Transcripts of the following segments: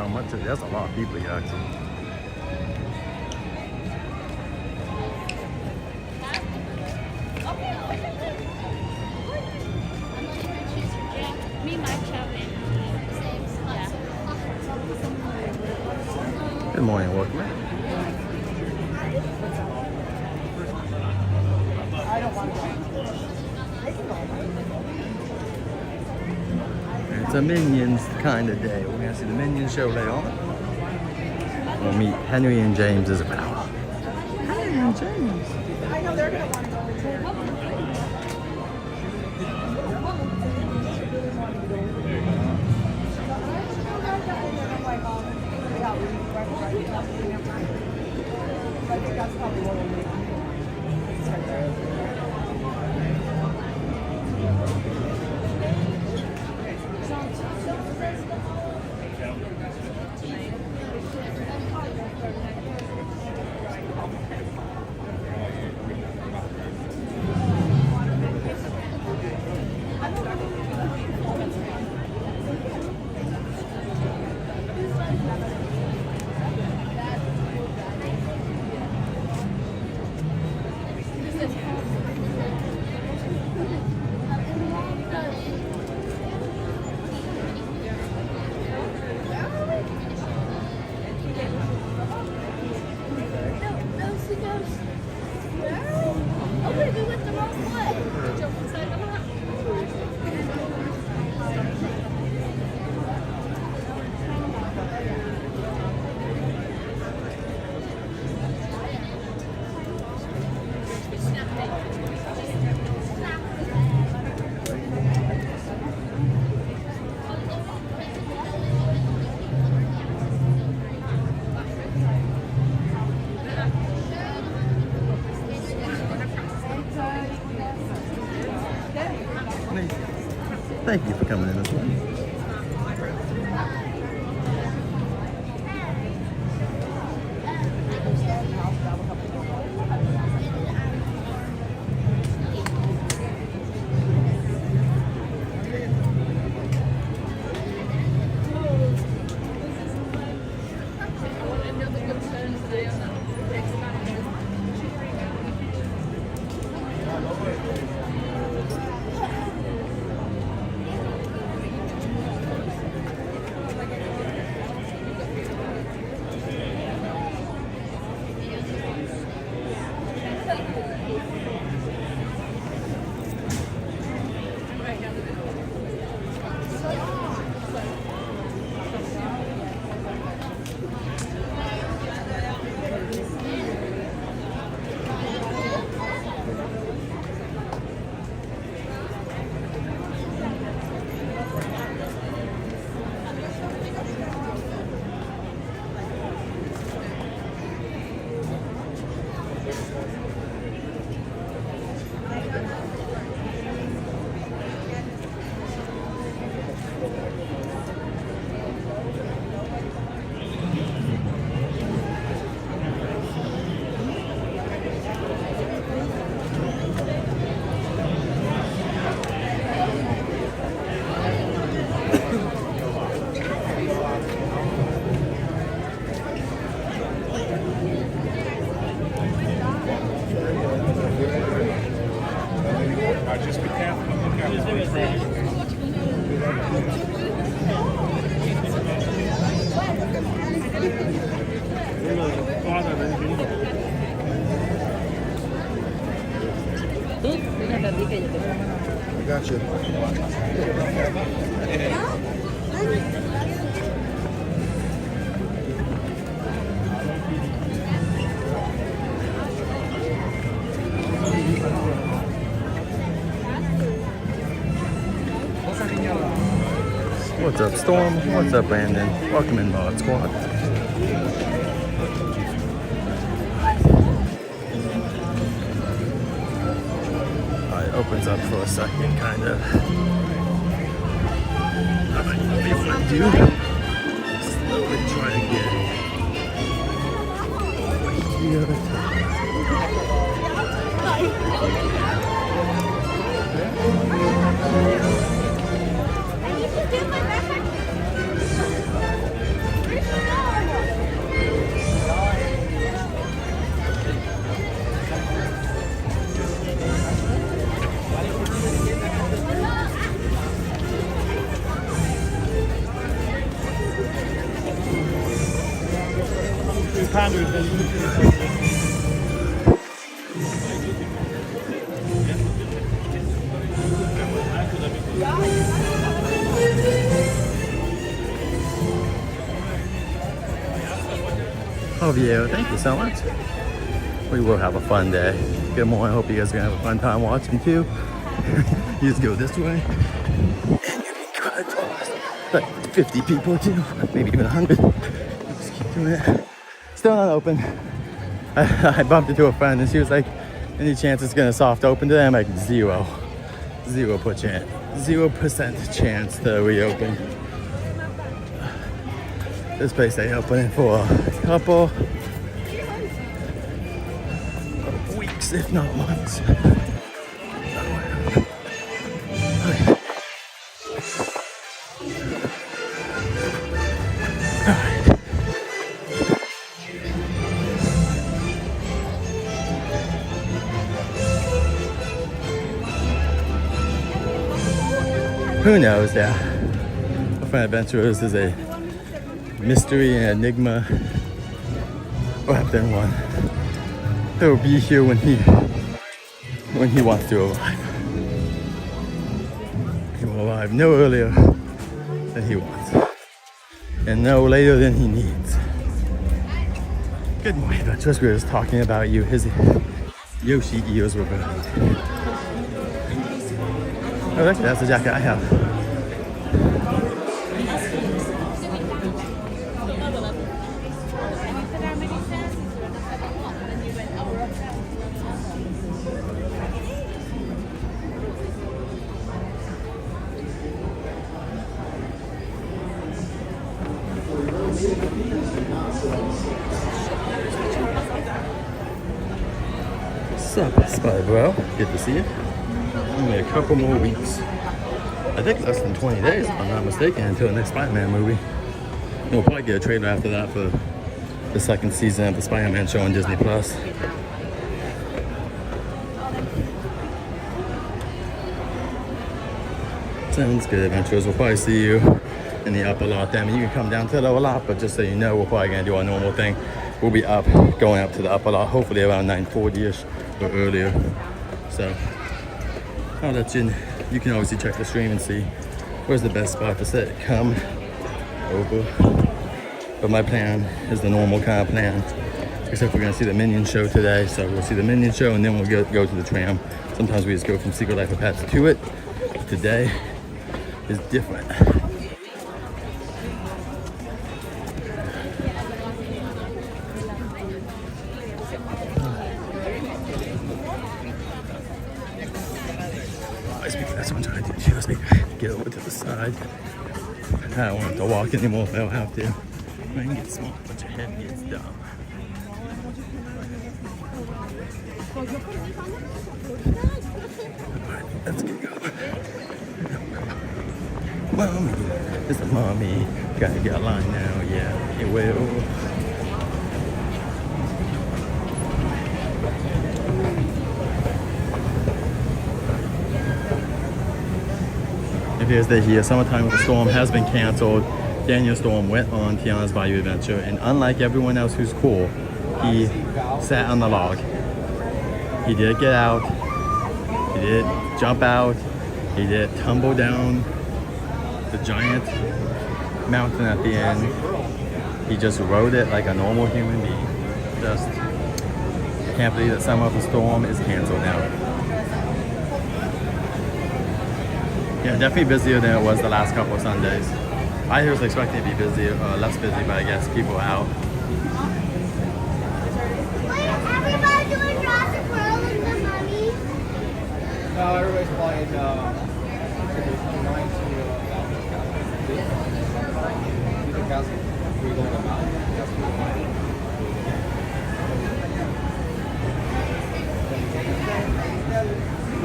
how much it is. That's a lot of people here, actually. Good morning, welcome. It's a Minions kind of day. We're going to see the Minions show later on. We'll meet Henry and James Isabella. Henry and James. I know they're going to want to go to Thank you for coming in this morning. Gotcha. What's up, Storm? What's up, Brandon? Welcome in, Mod Squad. Alright, opens up for a second, kind of. I might not be able to do. Slowly try to get over here. Javier, thank you so much. We will have a fun day. Good morning. I hope you guys are gonna have a fun time watching too. You just go this way. And you can cut across like 50 people too, maybe even 100. Just keep doing it. Still not open. I bumped into a friend and she was like, any chance it's gonna soft open today? I'm like, 0%. 0% chance to reopen. This place they opening for a couple of weeks, if not months. Who knows? Yeah, my friend Adventurers is a mystery and enigma wrapped in one. He'll be here when he wants to arrive. He will arrive no earlier than he wants, and no later than he needs. Good morning, Adventurers. We were just talking about you. His Yoshi ears were burning. Oh, actually, that's the jacket I have. What's up, Spy Bro? Good to see you. Only a couple more weeks. I think less than 20 days, if I'm not mistaken, until the next Spider-Man movie. We'll probably get a trailer after that for the second season of the Spider-Man show on Disney Plus. Sounds good, Adventurers. We'll probably see you in the upper lot then. I mean, you can come down to the lower lot, but just so you know, we're probably gonna do our normal thing. We'll be up, going up to the upper lot, hopefully around 9:40ish or earlier. So I'll let you. You can obviously check the stream and see where's the best spot to sit. Come over. But my plan is the normal kind of plan, except we're gonna see the Minion show today. So we'll see the Minion show and then we'll go to the tram. Sometimes we just go from Secret Life of Pets to it. But today is different. That's what I'm trying to do. Just get over to the side. I don't want to walk anymore if I don't have to. Man gets smart, but your head gets dumb. Alright, let's get going. Mommy, it's a mommy. Gotta get a line now, yeah, it will. If you guys did hear, Summertime with the Storm has been canceled. Daniel Storm went on Tiana's Bayou Adventure, and unlike everyone else who's cool, he sat on the log. He did get out, he did jump out, he did tumble down the giant mountain at the end. He just rode it like a normal human being. Just, I can't believe that Summer of the Storm is canceled now. Yeah, definitely busier than it was the last couple of Sundays. I was expecting to be busy, less busy, but I guess people are out. Wait, everybody doing Jurassic World and the Mummy? No, everybody's playing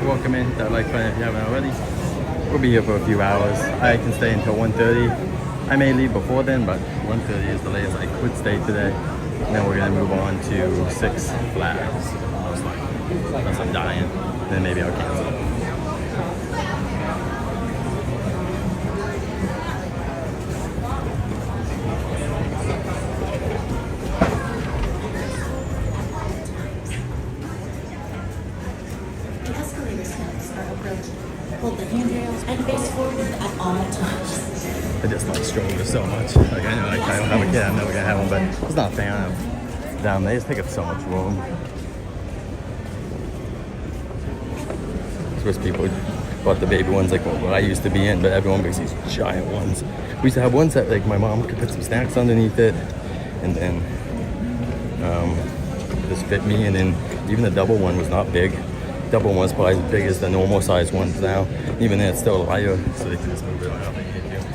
Welcome in, that like button if you haven't already. We'll be here for a few hours. I can stay until 1:30. I may leave before then, but 1:30 is the latest I could stay today. And then we're gonna move on to Six Flags, most likely. Unless I'm dying, then maybe I'll cancel. hold the handrails and face forward at all times. I just like strollers so much. Like I know like, I don't have a kid, I'm never gonna have one, but I'm just not a fan of them. They just take up so much room. Swiss people bought the baby ones like what I used to be in, but everyone makes these giant ones. We used to have ones that like my mom could put some snacks underneath it, and then just fit me. And then even the double one was not big. Double one was probably as big as the normal size ones now. Even then, it's still lighter, so they can just move it around if they need to.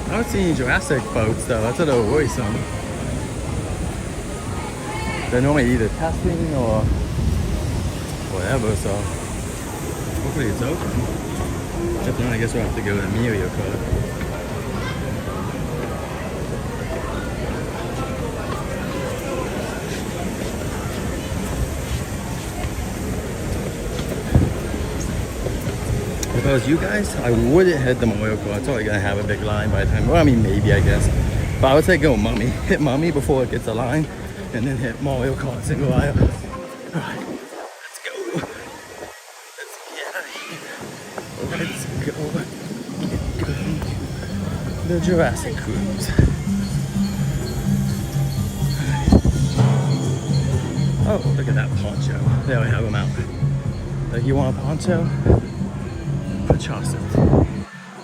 I don't see any Jurassic boats though, that's a little worrisome. They're normally either testing or whatever, so hopefully it's open. If not, I guess we'll have to go to Amelia Cove. If I was you guys, I wouldn't hit the Memorial Court. It's only gonna have a big line by the time. Well, I mean, maybe I guess. But I would say go Mummy. Hit Mummy before it gets a line, and then hit Memorial Court single aisle. All right, let's go. Let's get out of here. Let's go. The Jurassic Cruise. Oh, look at that poncho. There we have them out. Like, you want a poncho? Charleston.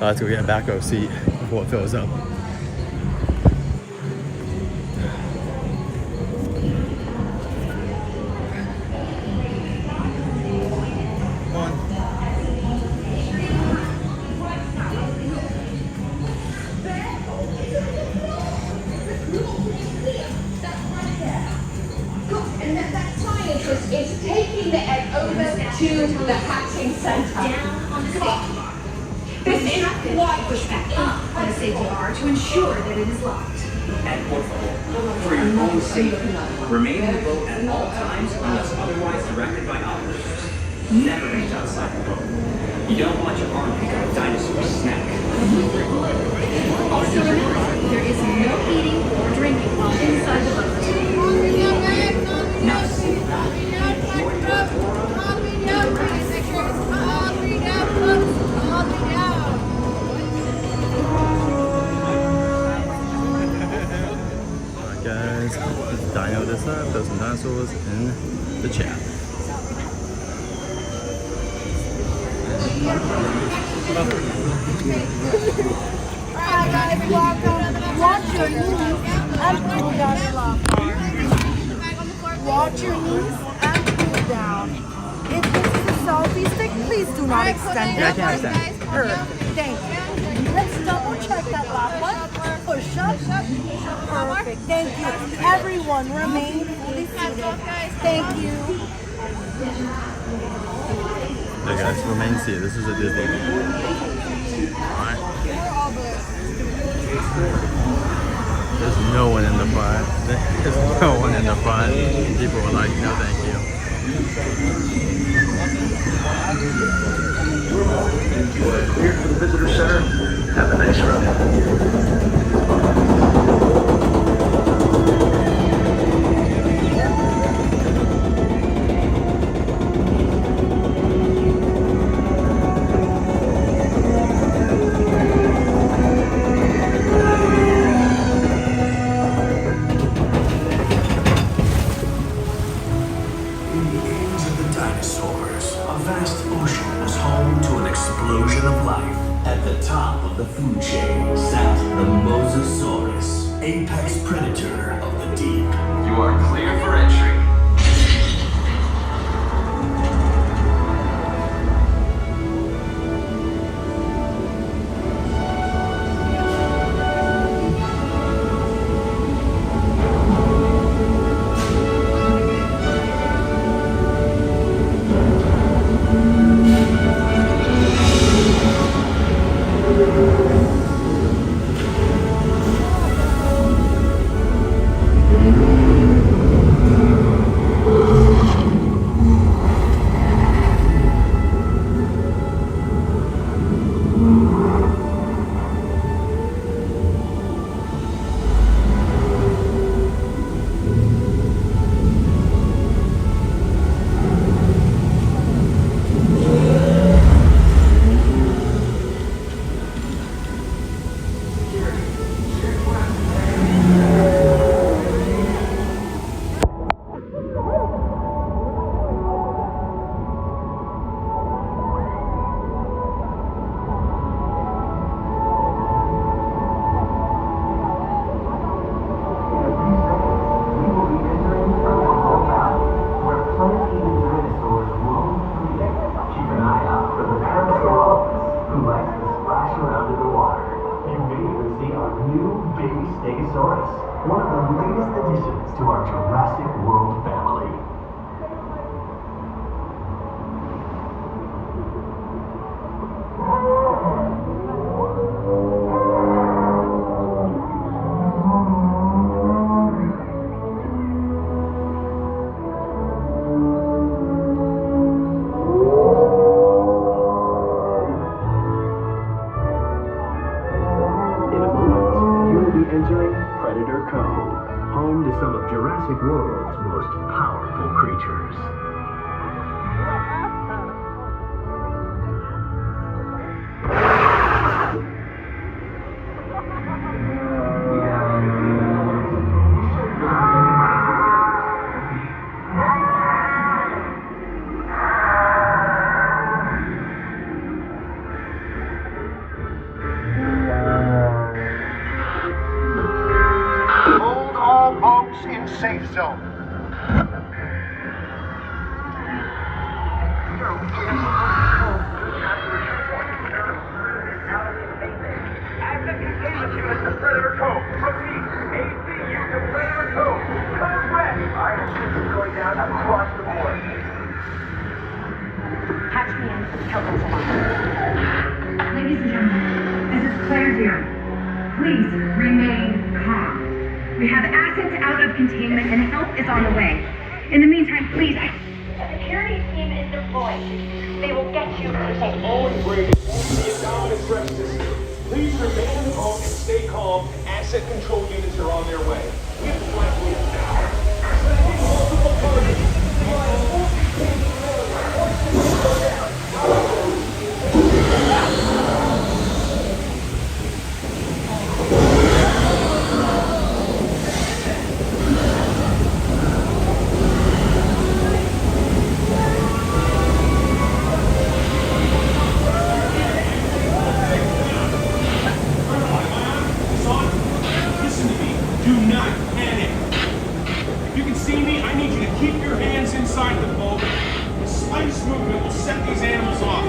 Let's go get a back row seat before it fills up. Is taking the egg over to the hatching center. This is why push back up on the safety bar to ensure that it is locked. And for your own safety, remain in the boat at all times unless otherwise directed by operators. Never reach outside the boat. You don't want your arm pick up a dinosaur snack. Also remember, there is no eating or drinking while inside the boat. Alright guys, let's dino this up, throw some dinosaurs in the chat. Alright guys, welcome. Watch your knees and pull down your lock. Watch your knees and pull down. If this is a selfie stick, please do not extend it. Yeah, I can't extend. Thank you. Let's double check that lock one. Push up. Perfect. Thank you. Everyone remain fully seated. Thank you. Hey guys, remain seated. This is a Disney. Alright. There's no one in the front. There's no one in the front. People were like, no thank you. Here for the visitor center. Have a nice run. In the age of the dinosaurs, apex predator of the deep. You are clear for entry. One of the latest additions to our Jurassic World family. In a moment, you will be entering Predator Cove, home to some of Jurassic World's most powerful creatures. Hold all boats in safe zone. Active containment unit to Predator Cove. Repeat, ACU to Predator Cove. Correct. Iron is going down across the board. Hatch me in. Help us along. Ladies and gentlemen, this is Claire here. Please remain calm. We have assets out of containment and help is on the way. In the meantime, please. A security team is deployed. They will get you to safety. Owen Brady, the dominant threat system. Please remain in the boat and stay calm. Asset control units are on their way. We have to flank lead now. Tracking multiple targets. Listen to me. Do not panic. If you can see me, I need you to keep your hands inside the boat. The slightest movement will set these animals off.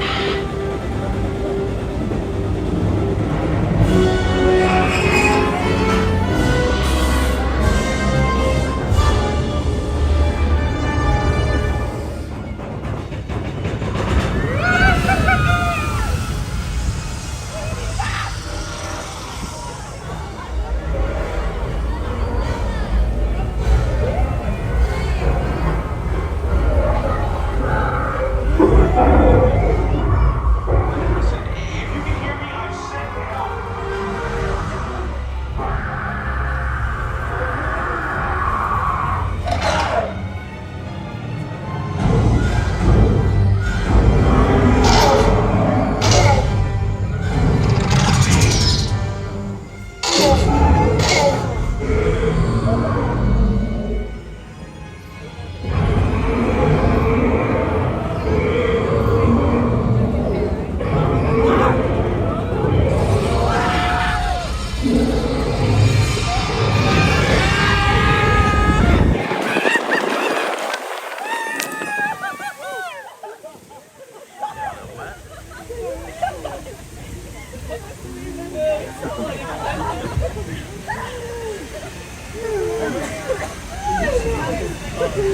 It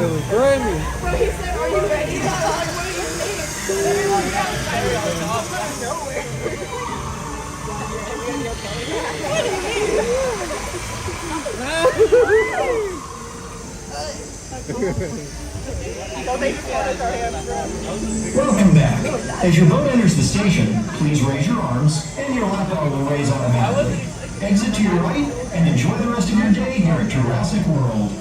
was Grammy. Bro, he said, are you ready? Like, what do you think? Everyone's out of nowhere. Welcome back. As your boat enters the station, please raise your arms and your lap arm will raise automatically. Exit to your right and enjoy the rest of your day here at Jurassic World.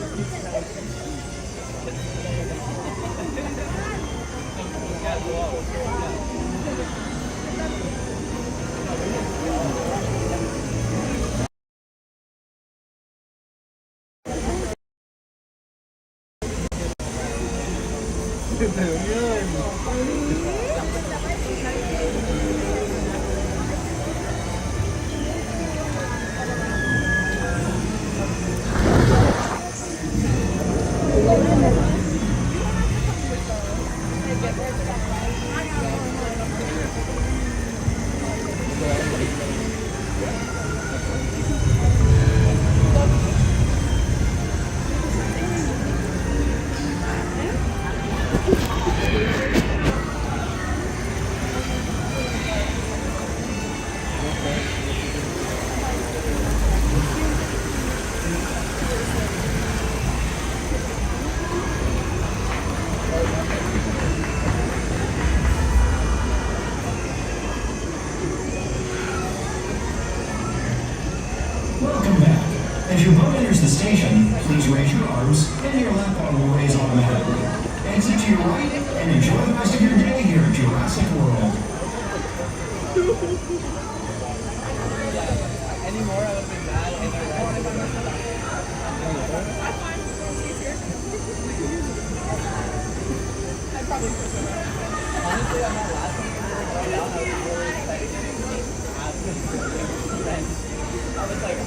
Welcome back. As your boat enters the station, please raise your arms and your lap arm will raise automatically. Exit to your right and enjoy the rest of your day here at Jurassic World. Any more I would have been mad and honestly, on that last one, I was really excited to ask him. I was like,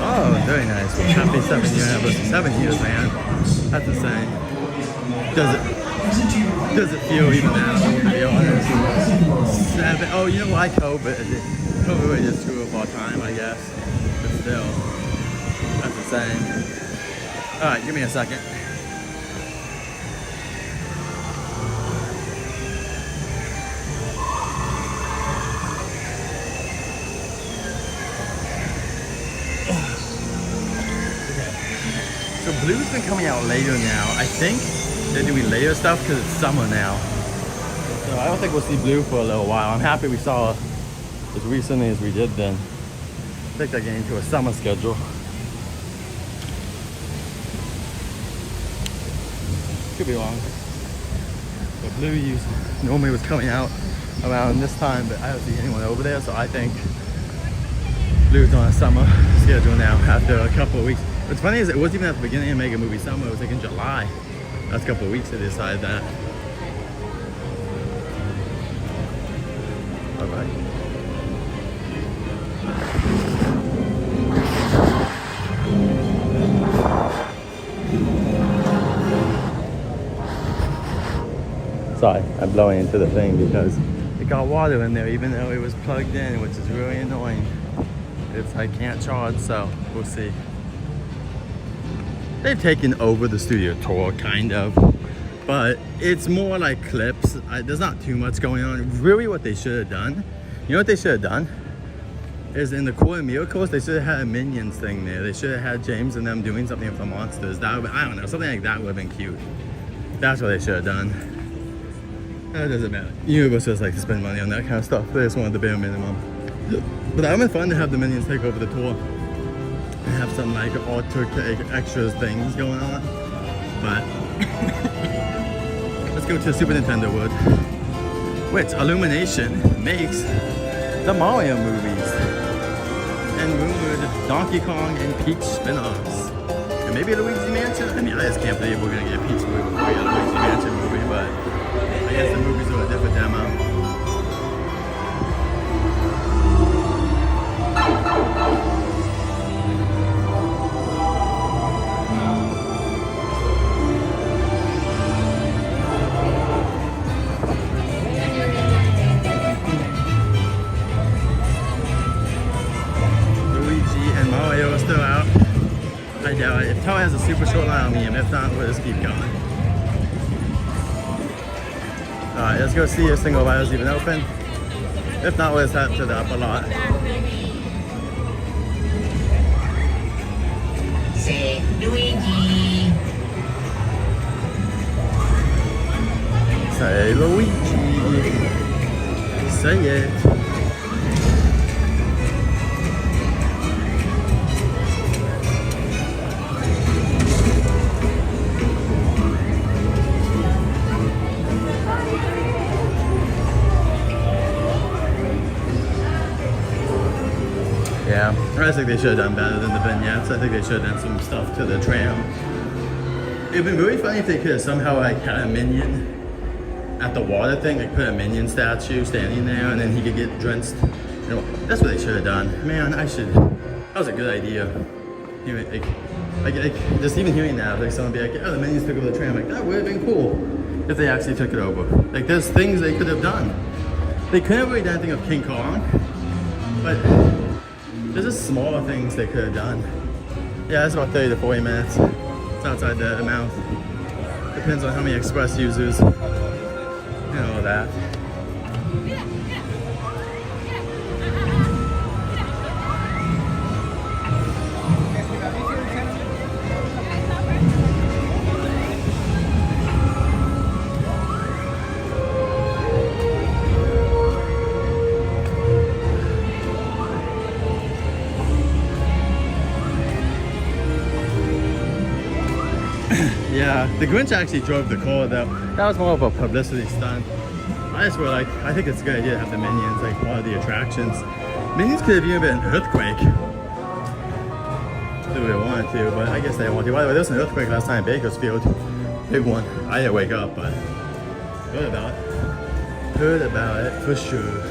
Oh, very nice. Happy 7-year anniversary. 7 years, man. That's insane. Does it feel even that old, to be honest? 7. Oh, you know why COVID? COVID was just screw up our time, I guess. But still, that's insane. All right, give me a second. So Blue's been coming out later now. I think they're doing later stuff because it's summer now. So I don't think we'll see Blue for a little while. I'm happy we saw as recently as we did then. I think they're getting to a summer schedule. Could be wrong. But Blue normally was coming out around this time, but I don't see anyone over there, so I think Blue's on a summer schedule now after a couple of weeks. What's funny is it wasn't even at the beginning of Mega Movie Summer, it was like in July. Last couple of weeks they decided that. Alright. Sorry, I'm blowing into the thing because it got water in there even though it was plugged in, which is really annoying. It's I can't charge, so we'll see. They've taken over the studio tour, kind of, but it's more like clips. There's not too much going on. Really what they should have done, you know what they should have done? Is in the Core Miracles, they should have had a Minions thing there. They should have had James and them doing something with the monsters. That would, I don't know, something like that would have been cute. That's what they should have done. It doesn't matter. Universal just like to spend money on that kind of stuff. They just wanted the bare minimum. But that would have been fun to have the Minions take over the tour and have some like altered extras things going on. But let's go to the Super Nintendo world, which Illumination makes the Mario movies and rumored Donkey Kong and Peach spin-offs. And maybe a Luigi Mansion? I mean, I just can't believe we're gonna get a Peach movie before we get a Luigi Mansion movie, but I guess the movies are a different demo. Luigi and Mario are still out. I doubt it. If Toad has a super short line on me, and if not, we'll just keep going. Alright, let's go see if Single Vital's even open. If not, we'll just head to the upper lot. Say Luigi. Say Luigi. Say it. Yeah, I think they should have done better than the vignettes. I think they should have done some stuff to the tram. It'd been really funny if they could have somehow like had a minion at the water thing. They put a minion statue standing there, and then he could get drenched. You know, that's what they should have done. Man, that was a good idea. Just even hearing that, like someone be like, "Yeah, the minions took over the tram." Like that would have been cool if they actually took it over. Like there's things they could have done. They couldn't really do anything of King Kong, but there's just smaller things they could have done. Yeah, it's about 30 to 40 minutes. It's outside the amount. Depends on how many express users and all that. Yeah, the Grinch actually drove the car though. That was more of a publicity stunt. I think it's a good idea to have the Minions like one of the attractions. Minions could have even been an earthquake. If they wanted to, but I guess they want to. By the way, there was an earthquake last time in Bakersfield. Big one. I didn't wake up, but heard about it. Heard about it for sure.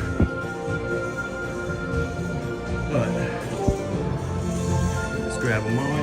But let's grab them all.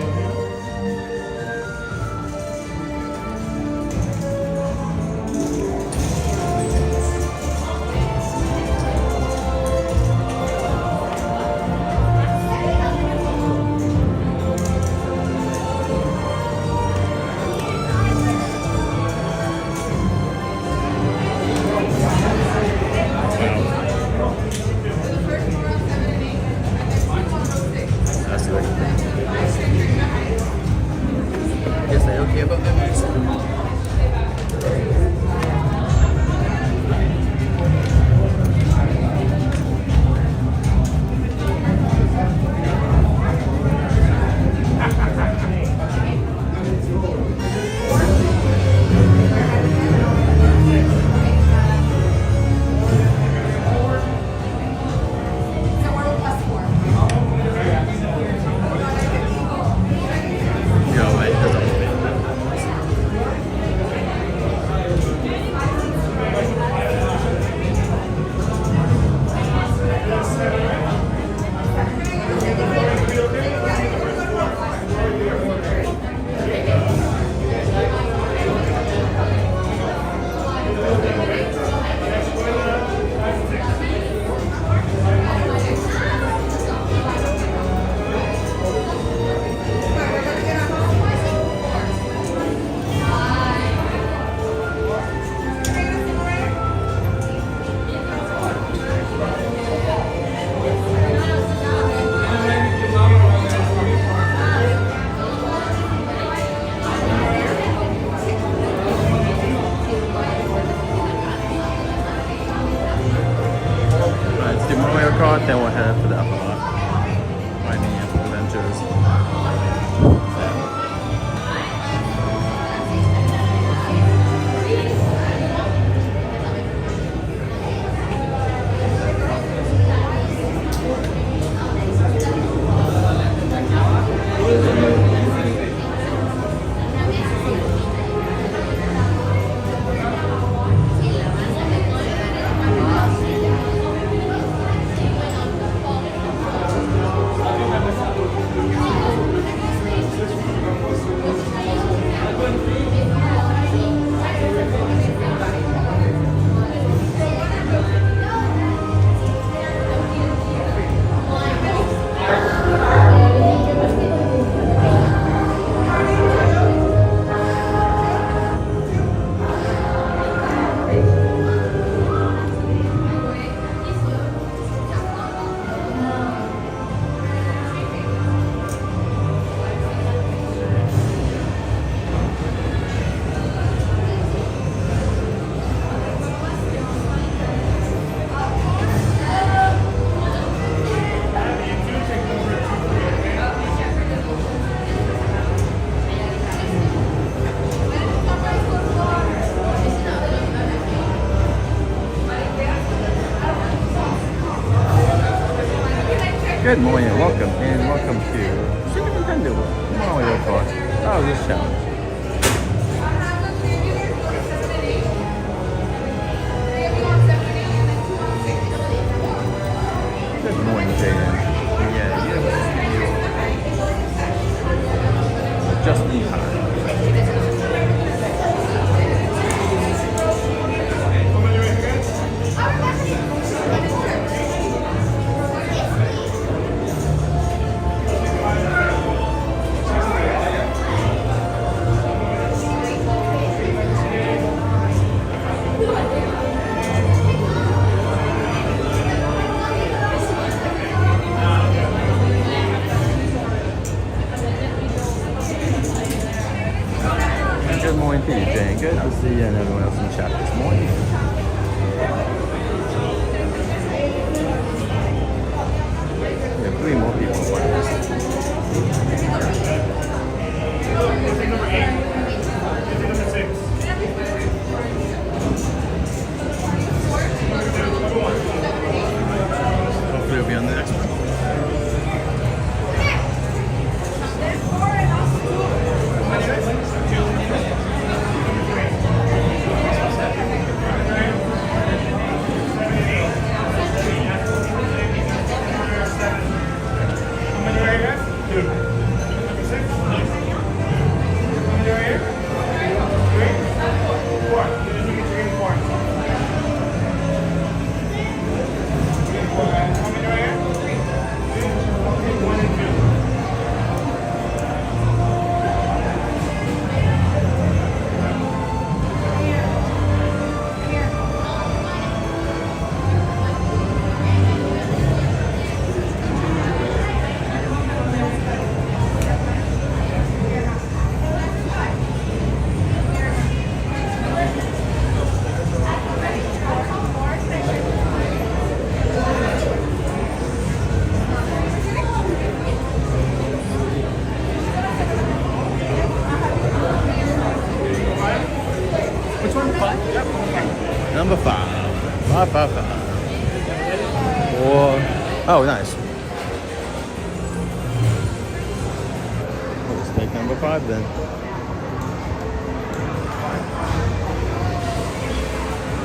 Good morning, welcome and welcome to Super Nintendo Mario Kart. Oh, this challenge. Good morning, Jaden. Yeah, just in time. Good morning to you, Jane. Good to see you and everyone else in the chat this morning. We have 3 more people playing. Hopefully it'll be on the next one. Number 5. 5, 5, 5. Or, oh, nice. Let's take number 5 then.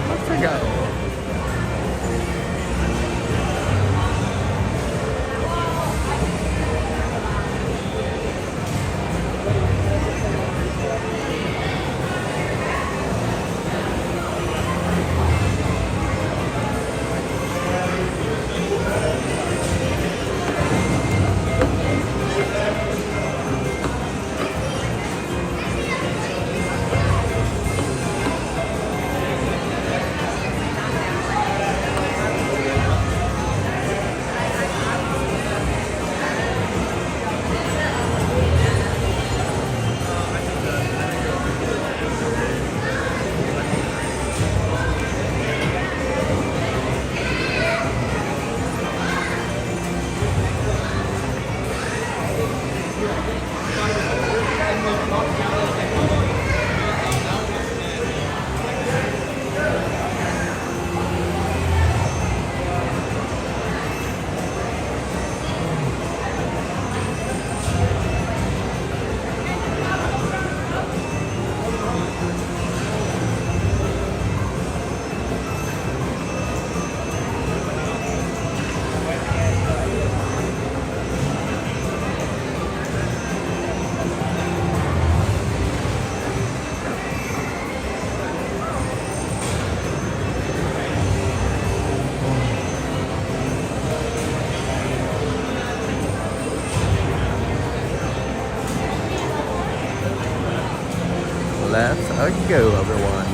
Let's take out. Let's go, everyone.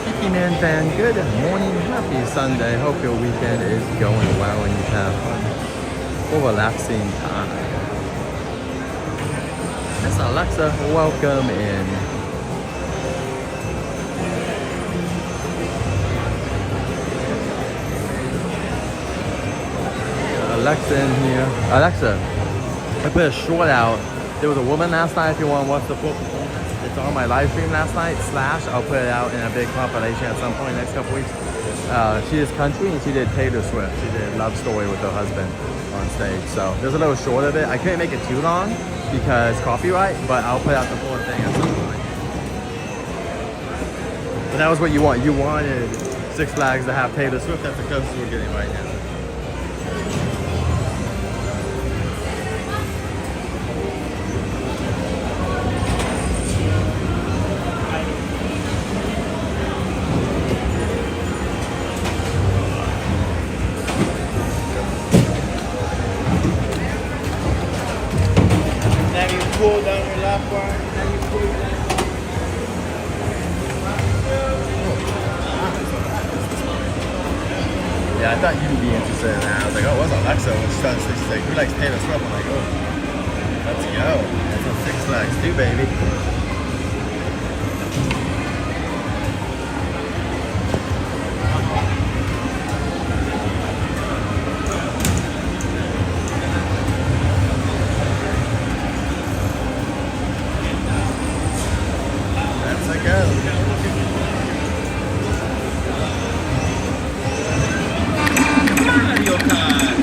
Kiki Man fan, good morning, happy Sunday. Hope your weekend is going well and you have fun, relaxing time. Miss Alexa, welcome in. Alexa in here. Alexa, I put a short out. There was a woman last night, if you want to watch the full performance. It's saw my live stream last night, / I'll put it out in a big compilation at some point next couple weeks. She is country and she did Taylor Swift. She did Love Story with her husband on stage. So there's a little short of it. I couldn't make it too long because copyright, but I'll put out the full thing at some point. But that was what you want. You wanted Six Flags to have Taylor Swift. That's the closest we're getting right now. Now you pull down your lap bar. Now you pull down. Yeah, I thought you'd be interested in that. I was like, oh, what's Alexa? When she started, she's like, who likes Taylor Swift? I'm like, oh, let's go. That's what Six Flags do, baby. Let's go. Mario Kart!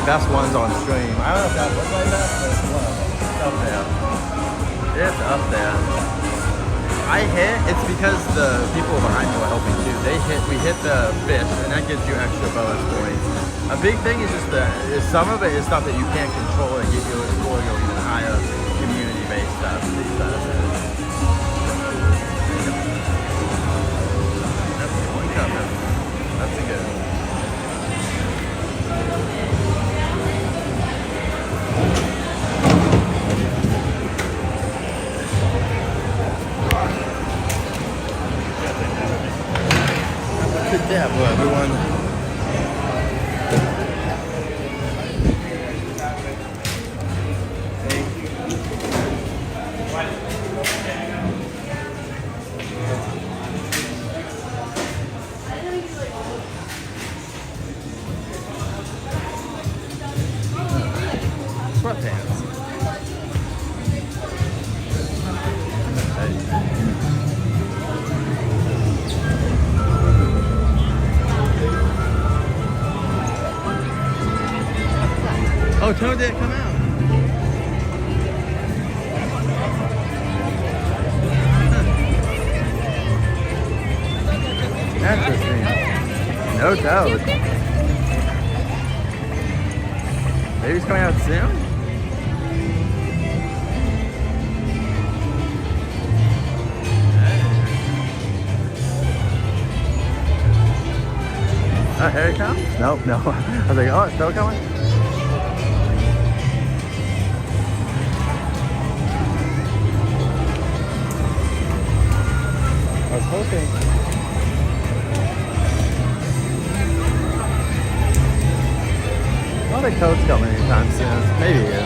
best ones on stream. I don't know if that was my best, but it's up there. It's up there. I hit, it's because the people behind me were helping too. We hit the fish, and that gives you extra bonus points. A big thing is just some of it is stuff that you can't control and give you a score or even higher community-based stuff. That's one coming. That's a good one. Good day, everyone. Sweatpants. Oh, Toad didn't come out. Interesting. No Toad. Maybe he's coming out soon? Oh, here he comes? Nope, no. I was like, oh, it's still coming? I was hoping. I don't think Toad's coming anytime soon. Maybe he is.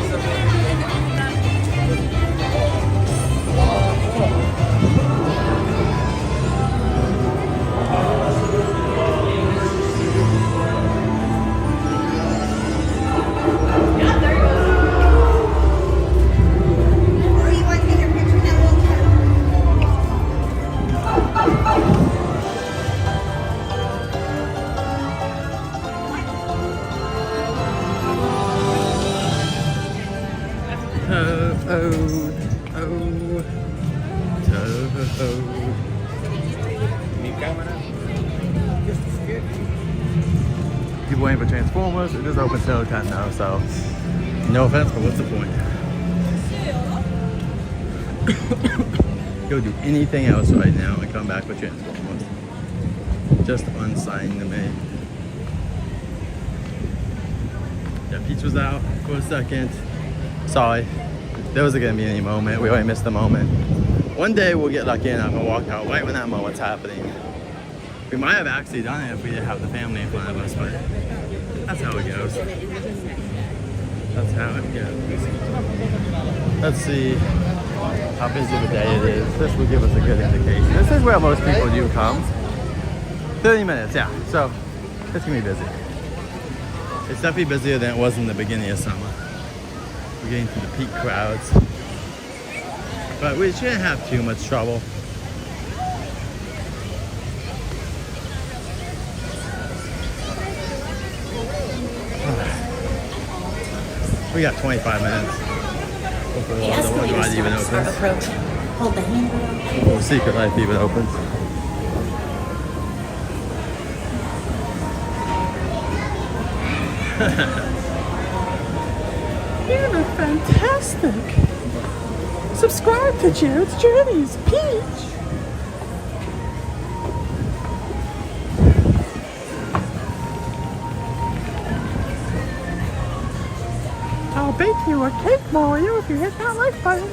People waiting for Transformers. It is open till 10 now, so no offense, but what's the point? Go do anything else right now and come back with Transformers. Just unsigned to me. Yeah, Peach was out for a second. Sorry. There wasn't gonna be any moment. We already missed the moment. One day we'll get lucky enough and walk out right when that moment's happening. We might have actually done it if we didn't have the family in front of us, but that's how it goes. That's how it goes. Let's see how busy of a day it is. This will give us a good indication. This is where most people do come. 30 minutes, yeah. So it's gonna be busy. It's definitely busier than it was in the beginning of summer. We're getting to the peak crowds. But we shouldn't have too much trouble. We got 25 minutes before the one ride even opens. Hold the handrail. Before Secret Life even opens. You're fantastic. Subscribe to Jared's Journeys, Peach. I'll bake you a cake, Mario, if you hit that like button.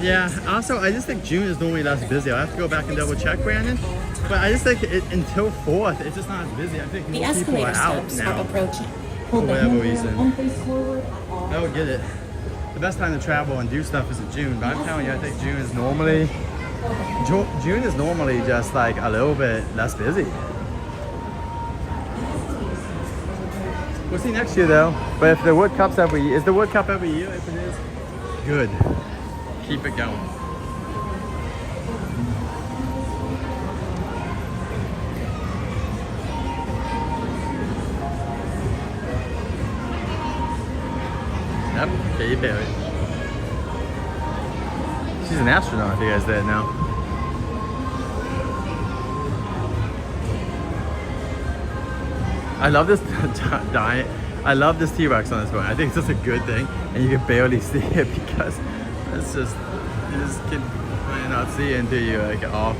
Yeah, also I just think June is normally less busy. I have to go back and double check, Brandon. But I just think until 4th, it's just not as busy. I think more people are out now. For whatever reason. I don't get it. The best time to travel and do stuff is in June, but I'm telling you, I think June is normally just like a little bit less busy. We'll see next year though. But if the Wood Cup's every year, is the Wood Cup every year? If it is, good. Keep it going. Yep, Katy Perry. She's an astronaut, if you guys didn't know. I love this giant. I love this T-Rex on this boat. I think it's just a good thing, and you can barely see it because it's just you just can not see it until you get off.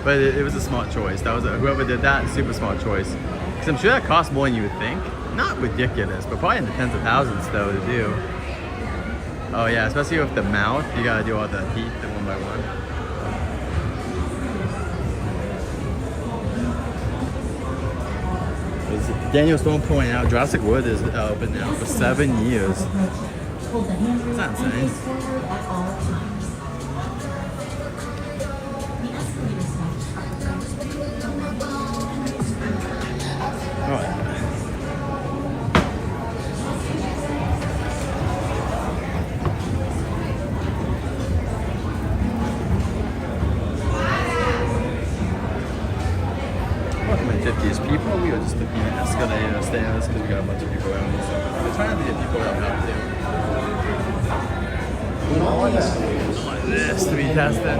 But it was a smart choice. That was whoever did that, super smart choice. Because I'm sure that costs more than you would think. Not ridiculous, but probably in the tens of thousands though to do. Oh yeah, especially with the mouth, you gotta do all the teeth one by one. As Daniel Stone pointed out, Jurassic World is open now for 7 years. That's not insane. Alright. People, we were just looking at escalator stairs because we got a bunch of people around us. So we're trying to get people that have to. Like this to be tested.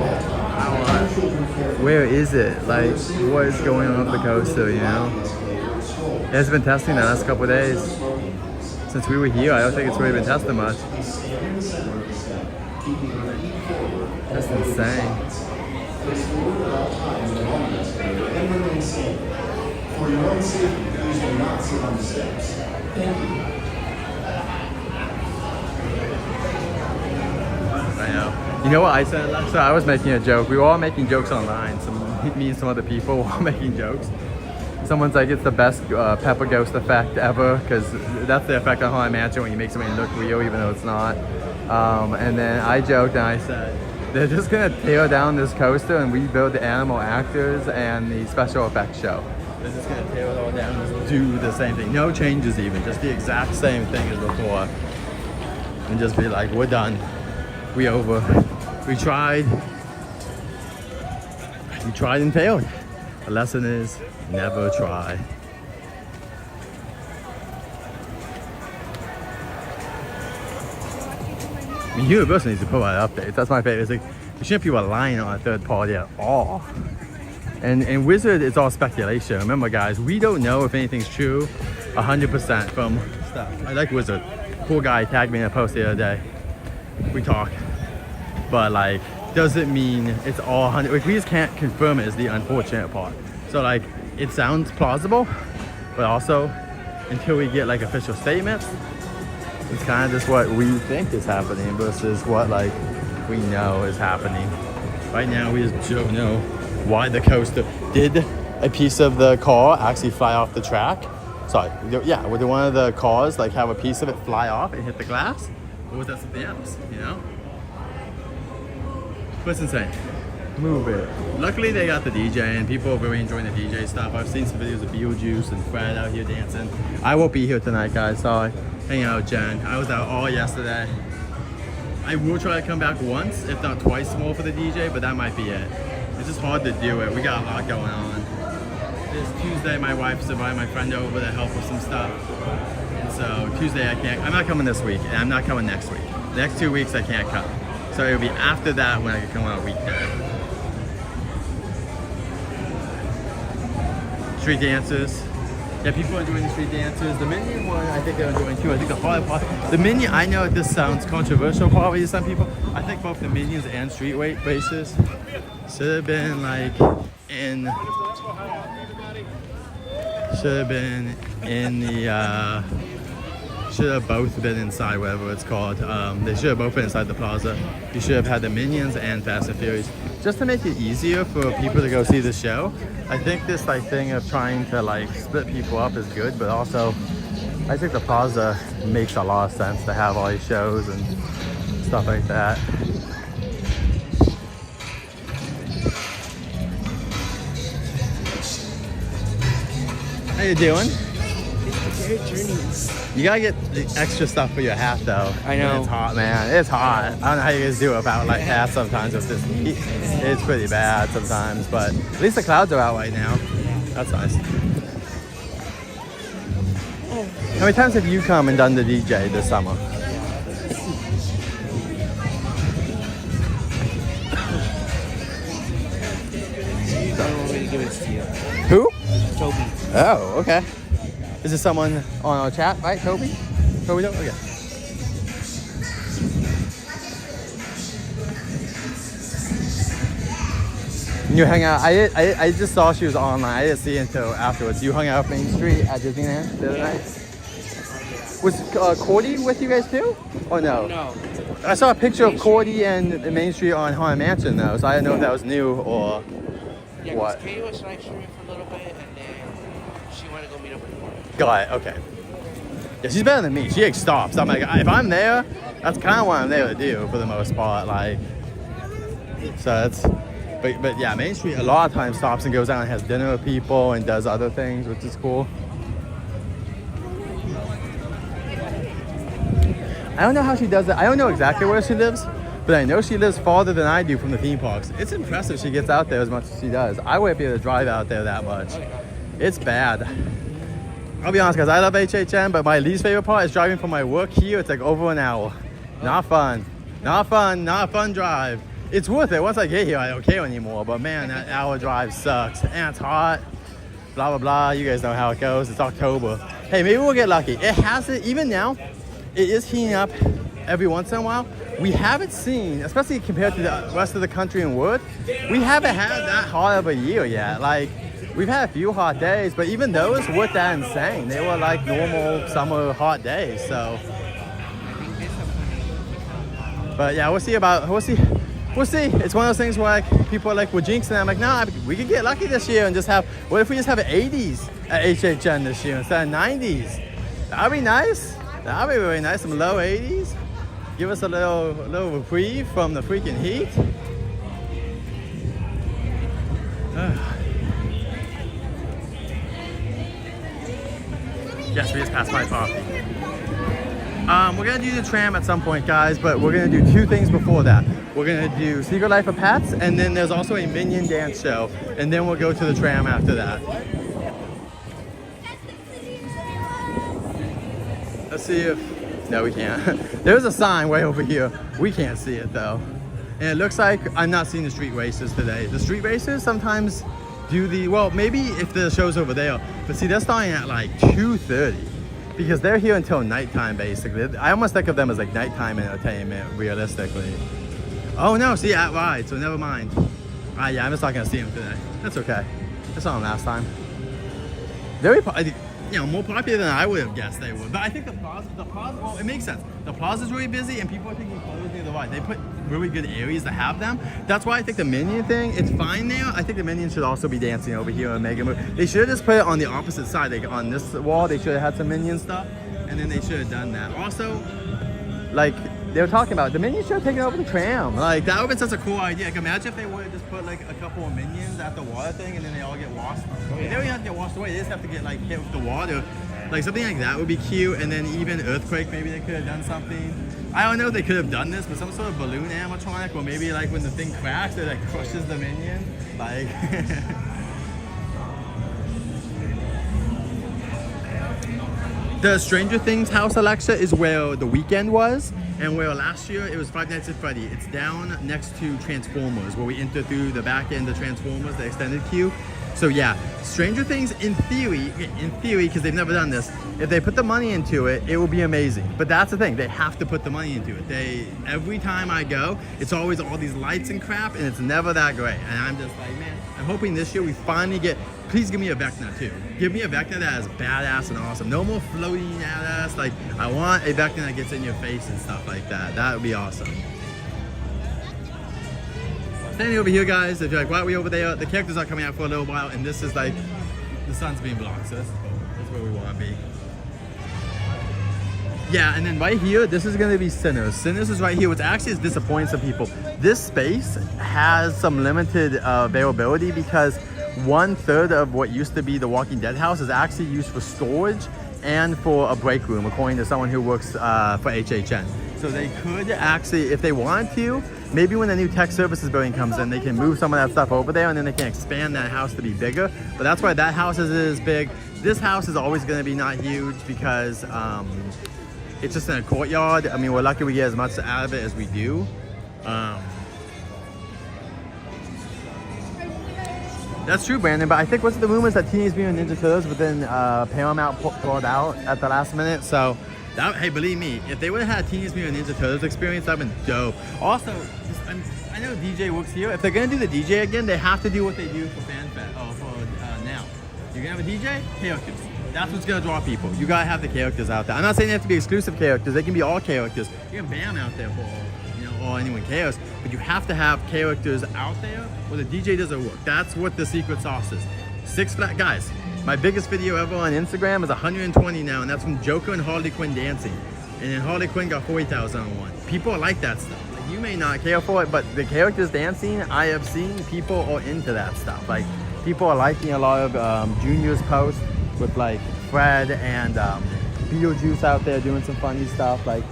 Where is it? Like, what is going on with the coaster, you know? It has been testing the last couple of days. Since we were here, I don't think it's really been tested much. That's insane. For your own safety, please do not sit on the steps. Thank you. I know. You know what I said last time? I was making a joke. We were all making jokes online. Me and some other people were all making jokes. Someone's like, it's the best pepper ghost effect ever, because that's the effect on Haunted Mansion when you make something look real even though it's not. And then I joked and I said, they're just gonna tear down this coaster and rebuild the animal actors and the special effects show. They're just gonna tear it all down and just do the same thing. No changes even, just the exact same thing as before. And just be like, we're done. We over. We tried. We tried and failed. The lesson is never try. I mean, Universal needs to provide updates. That's my favorite. It's like, you shouldn't be relying on a third party at all. And Wizard, it's all speculation. Remember guys, we don't know if anything's true 100% from stuff. I like Wizard. Cool guy tagged me in a post the other day. We talk. But like, doesn't mean it's all 100. Like, we just can't confirm it is the unfortunate part. So like, it sounds plausible, but also until we get like official statements, it's kind of just what we think is happening versus what like we know is happening. Right now, we just don't know why the coaster did a piece of the car actually fly off the track. Sorry, yeah, would one of the cars like have a piece of it fly off and hit the glass? Or was that something else, you know? But it's insane. Move it. Luckily they got the DJ and people are really enjoying the DJ stuff. I've seen some videos of Beetlejuice and Fred out here dancing. I won't be here tonight guys, sorry. Hanging out with Jen. I was out all yesterday. I will try to come back once, if not twice more for the DJ, but that might be it. It's just hard to do it. We got a lot going on. This Tuesday, my wife's inviting my friend over to help with some stuff. And so Tuesday I can't, I'm not coming this week, and I'm not coming next week. The next 2 weeks I can't come. So it'll be after that when I can come on a weekday. Street dancers. Yeah, people are doing the street dancers. The Minion one, I think they're enjoying too. I think the hard part, the Minion, I know this sounds controversial probably to some people. I think both the Minions and street weight races should have been like in, should have been in the, should have both been inside, whatever it's called. They should have both been inside the plaza. You should have had the Minions and Fast and Furious. Just to make it easier for people to go see the show. I think this like thing of trying to like split people up is good, but also I think the plaza makes a lot of sense to have all these shows and stuff like that. How you doing? You gotta get the extra stuff for your hat though. I know. It's hot, man. It's hot. I don't know how you guys do it without like hats sometimes with this heat. It's pretty bad sometimes, but at least the clouds are out right now. That's nice. How many times have you come and done the DJ this summer? me to give this to you. Who? Toby. Oh, okay. Is this someone on our chat, right? Toby? Toby, okay. You hung out. I just saw she was online. I didn't see it until afterwards. You hung out Main Street at Disneyland the other night. Was Cordy with you guys too? Or no? No. I saw a picture of Cordy and Main Street on Haunted Mansion though, so I didn't know if that was new or Yeah, what. Katie was live streaming for a little bit, and then she wanted to go meet up with me. Got it. Okay. Yeah, she's better than me. She like stops. I'm like, if I'm there, that's kind of what I'm there to do for the most part. Like, so that's. But yeah, Main Street a lot of times stops and goes out and has dinner with people and does other things, which is cool. I don't know how she does it. I don't know exactly where she lives, but I know she lives farther than I do from the theme parks. It's impressive she gets out there as much as she does. I wouldn't be able to drive out there that much. It's bad. I'll be honest, guys, I love HHN, but my least favorite part is driving from my work here. It's like over an hour. Not fun. Not fun. Not a fun drive. It's worth it. Once I get here, I don't care anymore. But man, that hour drive sucks. And it's hot. Blah, blah, blah. You guys know how it goes. It's October. Hey, maybe we'll get lucky. It hasn't, even now, it is heating up every once in a while. We haven't seen, especially compared to the rest of the country and world, we haven't had that hot of a year yet. Like, we've had a few hot days, but even those weren't that insane. They were like normal summer hot days, so. But yeah, we'll see. It's one of those things where like, people are like, we're jinxing it. I'm like, nah, we could get lucky this year and just have, what if we just have 80s at HHN this year instead of 90s? That'd be nice. That'd be really nice, some low 80s. Give us a little reprieve from the freaking heat. Yes, we just passed my coffee. We're gonna do the tram at some point, guys, but we're gonna do two things before that. We're gonna do Secret Life of Pets, and then there's also a Minion dance show, and then we'll go to the tram after that. Let's see if, no, we can't. There's a sign way over here. We can't see it though. And it looks like I'm not seeing the street races today. The street races sometimes do the, well, maybe if the show's over there, but see, they're starting at like 2:30 because they're here until nighttime basically. I almost think of them as like nighttime entertainment realistically. Oh no, see, at Ride, so never mind. Yeah, I'm just not gonna see them today. That's okay. I saw them last time. Very, you know, more popular than I would have guessed they would. But I think the plaza, well, it makes sense. The plaza's really busy and people are taking photos near the ride. They put really good areas to have them. That's why I think the Minion thing, it's fine there. I think the Minions should also be dancing over here in Mega Movie. They should have just put it on the opposite side. Like on this wall, they should have had some Minion stuff. And then they should have done that. Also, like, they were talking about, the Minions should have taken over the tram. Like, that would have been such a cool idea. Like, imagine if they would have just put like a couple of Minions at the water thing and then they all get washed. They don't even have to get washed away. They just have to get like hit with the water. Like something like that would be cute. And then even Earthquake, maybe they could have done something. I don't know if they could have done this, but some sort of balloon animatronic, or maybe like when the thing cracks, it like crushes the Minion. Like, the Stranger Things house, Alexa, is where The Weeknd was, and where last year it was Five Nights at Freddy. It's down next to Transformers, where we enter through the back end of Transformers, the extended queue. So yeah, Stranger Things, in theory, because they've never done this, if they put the money into it, it will be amazing. But that's the thing, they have to put the money into it. Every time I go, it's always all these lights and crap, and it's never that great. And I'm just like, man, I'm hoping this year we finally get, please give me a Vecna too. Give me a Vecna that is badass and awesome. No more floating at us. Like, I want a Vecna that gets in your face and stuff like that. That would be awesome. Standing over here, guys, if you're like, why are we over there? The characters are coming out for a little while, and this is like, the sun's being blocked, so that's where we want to be. Yeah, and then right here, this is going to be Sinners. Sinners is right here, which actually is disappointing some people. This space has some limited availability because 1/3 of what used to be the Walking Dead house is actually used for storage and for a break room, according to someone who works for HHN. So they could actually, if they wanted to, maybe when the new tech services building comes in, they can move some of that stuff over there and then they can expand that house to be bigger. But that's why that house is big. This house is always going to be not huge because it's just in a courtyard. I mean, we're lucky we get as much out of it as we do. That's true, Brandon, but I think what's the rumors that Teenage Mutant Ninja Turtles, but then Paramount pulled out at the last minute. So, that, hey, believe me, if they would have had Teenage Mutant Ninja Turtles experience, that'd been dope. Also, I know DJ works here. If they're gonna do the DJ again, they have to do what they do for FanFest. Oh, for now. You're gonna have a DJ? Characters. That's what's gonna draw people. You gotta have the characters out there. I'm not saying they have to be exclusive characters. They can be all characters. You can Bam out there for all anyone cares. But you have to have characters out there where the DJ doesn't work. That's what the secret sauce is. Six Flags, guys. My biggest video ever on Instagram is 120 now, and that's from Joker and Harley Quinn dancing. And then Harley Quinn got 40,000 on one. People like that stuff. Like, you may not care for it, but the characters dancing, I have seen people are into that stuff. Like, people are liking a lot of Junior's posts with like Fred and Beetlejuice out there doing some funny stuff. Like,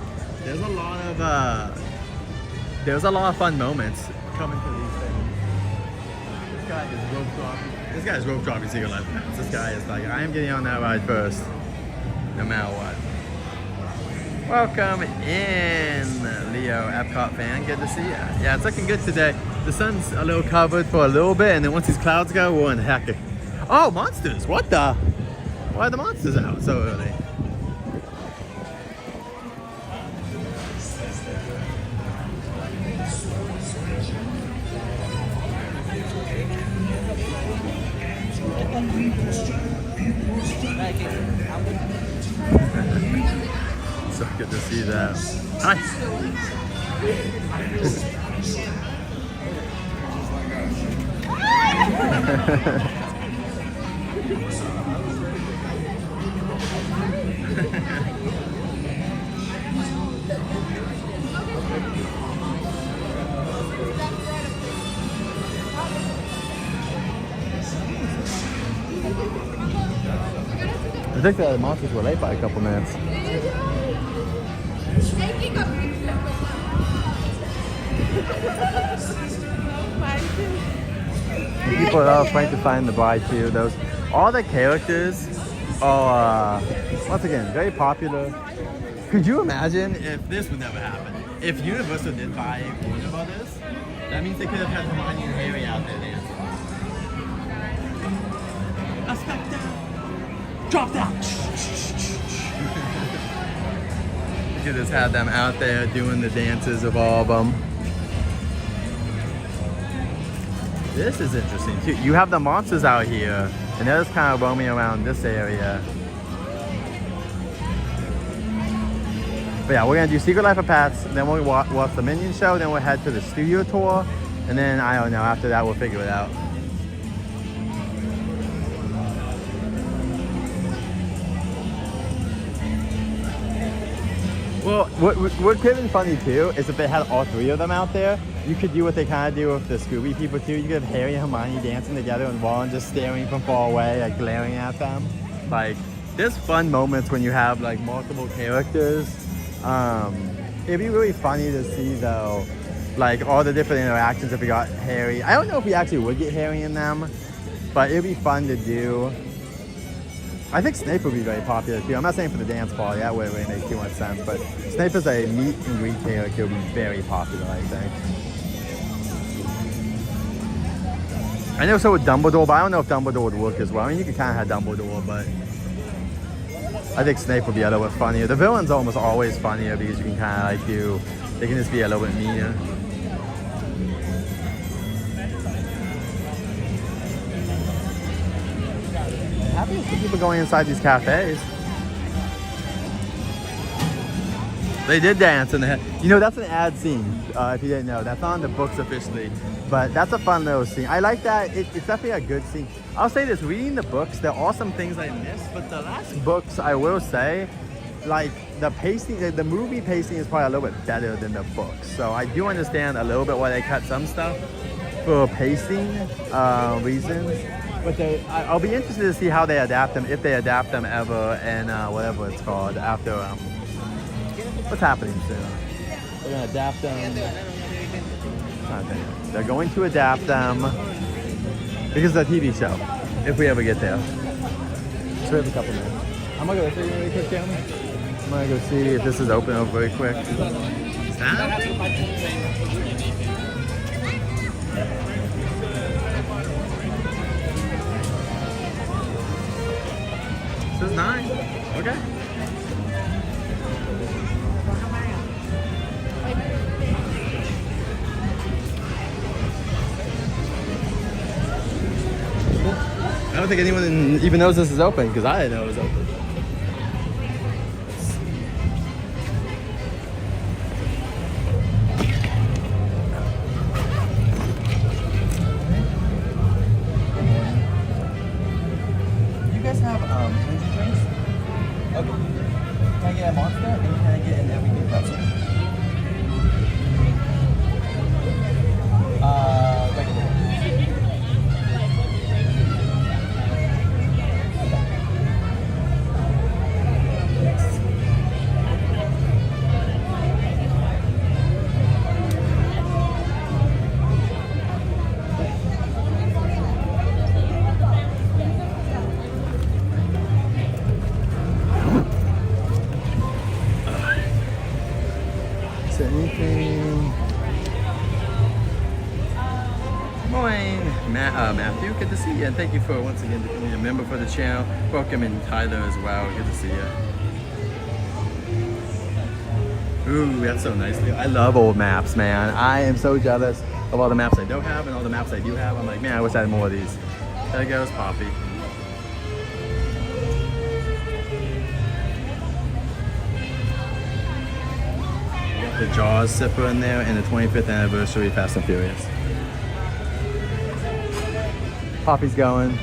there's a lot of fun moments coming to these things. This guy is rope dropping Secret Life of Pets. This guy is like, I am getting on that ride first, no matter what. Welcome in, Leo, Epcot fan. Good to see you. Yeah, it's looking good today. The sun's a little covered for a little bit, and then once these clouds go, we're in heck. Oh, monsters! What the? Why are the monsters out so early? So good to see that. Hi. I think the monsters were late by a couple minutes. People are trying to find the bride too. All the characters are once again very popular. Could you imagine if this would never happen? If Universal did buy Warner Brothers, that means they could have had Hermione and Harry out there dancing. Aspecta! Drop that! You could just have them out there doing the dances of all of them. This is interesting too. You have the monsters out here, and they're just kind of roaming around this area. But yeah, we're gonna do Secret Life of Pets, then we'll watch the Minion show, then we'll head to the studio tour, and then I don't know, after that we'll figure it out. Well, what could have been funny too is if they had all three of them out there, you could do what they kind of do with the Scooby people too. You could have Harry and Hermione dancing together and Ron just staring from far away, like glaring at them. Like, there's fun moments when you have like multiple characters. It'd be really funny to see though, like all the different interactions if we got Harry. I don't know if we actually would get Harry in them, but it'd be fun to do. I think Snape would be very popular too. I'm not saying for the dance party, that would really make too much sense, but Snape as a meet and greet character would be very popular, I think. I know so with Dumbledore, but I don't know if Dumbledore would work as well. I mean, you could kind of have Dumbledore, but I think Snape would be a little bit funnier. The villain's almost always funnier because you can kind of like they can just be a little bit meaner. Happy to see people going inside these cafes. They did dance in the head. You know, that's an ad scene, if you didn't know. That's not on the books officially, but that's a fun little scene. I like that. It's definitely a good scene. I'll say this, reading the books, there are some things I missed, but the last books, I will say, like the pacing, the movie pacing is probably a little bit better than the books. So I do understand a little bit why they cut some stuff for pacing reasons. But I'll be interested to see how they adapt them, if they adapt them ever, and whatever it's called after. What's happening soon? They're gonna adapt them. They're going to adapt them because it's a TV show. If we ever get there, so we have a couple minutes. I'm gonna go see really quick, Jeremy. I'm gonna go see if this is open up very quick. Snap? This is 9. Okay. I don't think anyone even knows this is open because I didn't know it was open. You guys have energy drinks? Okay. Can I get a Monster and can I get an everything pretzel? Regular. Anything? Morning, Matthew. Good to see you, and thank you for once again becoming a member for the channel. Welcome in Tyler as well. Good to see you. Ooh, that's so nice. I love old maps, man. I am so jealous of all the maps I don't have and all the maps I do have. I'm like, man, I wish I had more of these. There goes Poppy. The Jaws sipper in there and the 25th anniversary Fast and Furious. Poppy's going.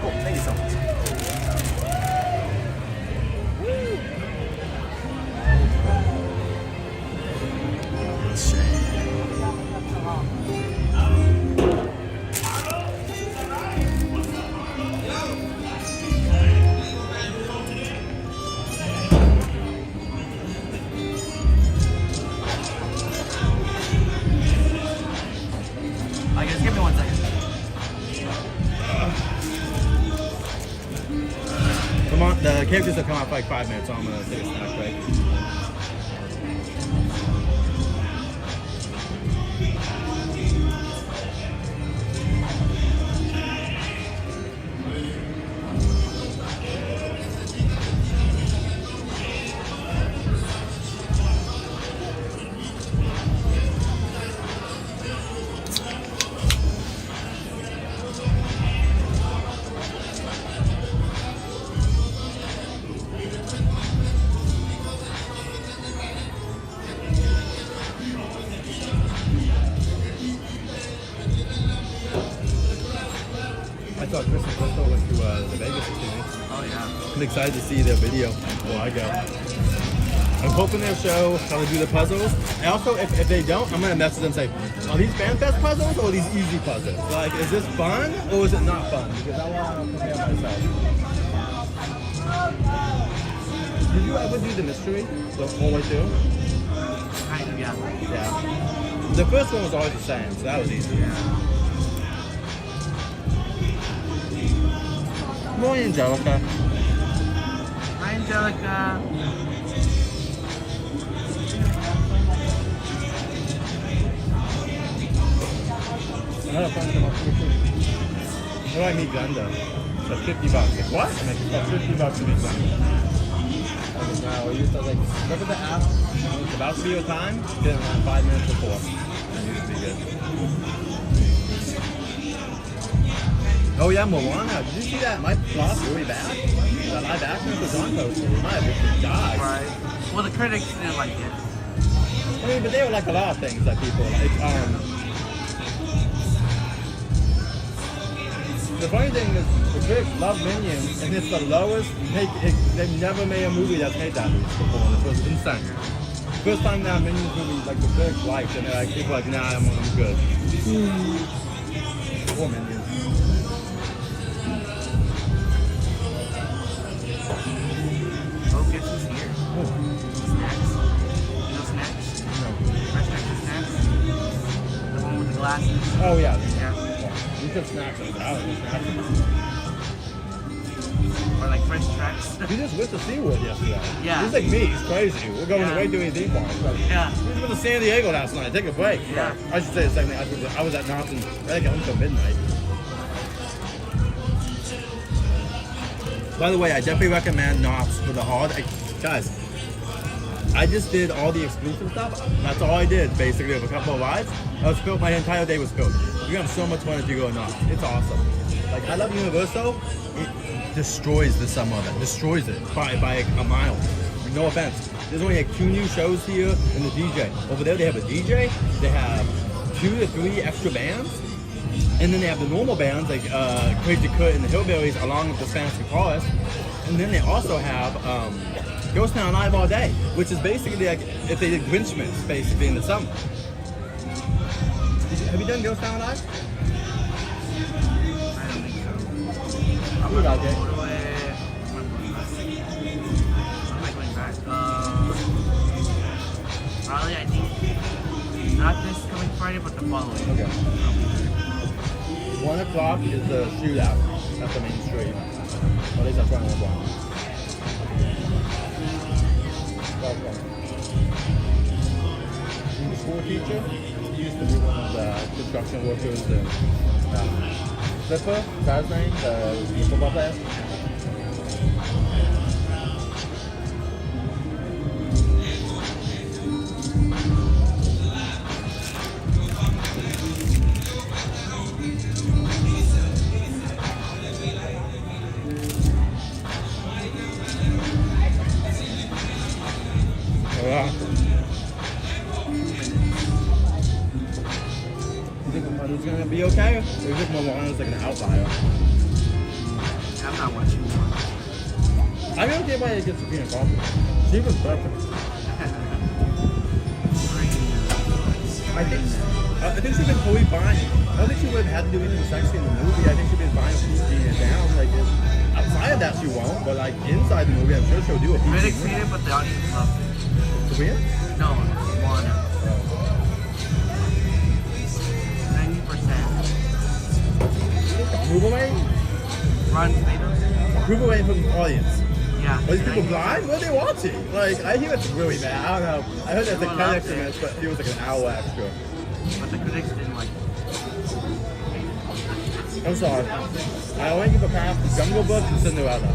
Oh, thank you so much. Let's see. Give me 1 second. Come on, the characters will come out for like 5 minutes, so I'm gonna take a snack break. I thought Chris and Crystal went to the Vegas experience. Oh yeah. I'm excited to see their video before I go. I'm hoping they'll show how to do the puzzles. And also, if they don't, I'm gonna message them and say, are these FanFest puzzles or are these easy puzzles? Like, is this fun or is it not fun? Because I want to prepare myself. Did you ever do the mystery the whole way through? Kind of, yeah. Yeah. The first one was always the same, so that was easy. Yeah. Morning, Angelica. Hi, Angelica. Another friend come up to me too. How do I meet Glenda? That's $50. Like, what? I'm like, it's $50 to meet Glenda. I was like, wow, we used to like, look at the app. When it's about to be your time, get in around 5 minutes before. I knew it'd be good. Oh yeah, Moana. Did you see that? My flop really bad. That live action was on poster. We might have died. Right. Well, the critics didn't like it. I mean, but they were like a lot of things that people like. The funny thing is, the critics love Minions, and it's the lowest. They've never made a movie that's made that before. It was insane. First time that Minions movie, like the critics liked, and they're like, people are like, nah, I'm good. Poor Minions. Oh, guess who's here? Snacks. You know Snacks? No. Fresh Texas Snacks? The one with the glasses? Oh yeah. Yeah. You said Snacks. I was snacks. Or like Fresh Tracks? You just went to SeaWorld yesterday. Yeah. He's like me. He's crazy. We're going way too many theme parks. Yeah. We went to San Diego last night. Take a break. Yeah. I should say the second thing. I was at Knott's. I didn't get home until midnight. By the way, I definitely recommend Knott's for the holiday. Guys, I just did all the exclusive stuff. That's all I did, basically, of a couple of rides. I was filled. My entire day was filled. You have so much fun if you go to Knott's. It's awesome. Like, I love Universal. It destroys the summer of it. Destroys it by a mile. No offense. There's only like 2 new shows here and the DJ. Over there, they have a DJ. They have 2 to 3 extra bands. And then they have the normal bands like Crazy Kurt and the Hillbillies along with the Spanish guitarist. And then they also have Ghost Town Live All Day, which is basically like if they did Grinchmas basically in the summer. Have you done Ghost Town Live? I don't think so. I'm about it. When am I going back? Probably, I think, not this coming Friday, but the following. Okay. 1 o'clock is the shootout at the main street. Or at least that's what I'm going. The school teacher, he used to be one of the construction workers and Flipper, that's his name, the football player. Yeah. You think Moana's gonna be okay? Or you think Moana's like an outlier? I'm not watching more. I don't get why it gets Sophia coffee. She was perfect. I think she'd been totally fine. I don't think she would have had to do anything sexy in the movie. I think she'd been fine keeping it down. Like, outside of that she won't, but like inside the movie, I'm sure she'll do it. Critics hate it, but the audience loves it. Sophia? No, Moana. 90%. Approval rate? Rotten Tomatoes? Approval rate from the audience. Yeah. Are these people blind? What are they watching? Like, I hear it's really bad. I don't know. I heard there's like 10 extra minutes, but it was like an hour extra. But the critics didn't like it. I'm sorry. I only give a pass to Jungle Book and Cinderella.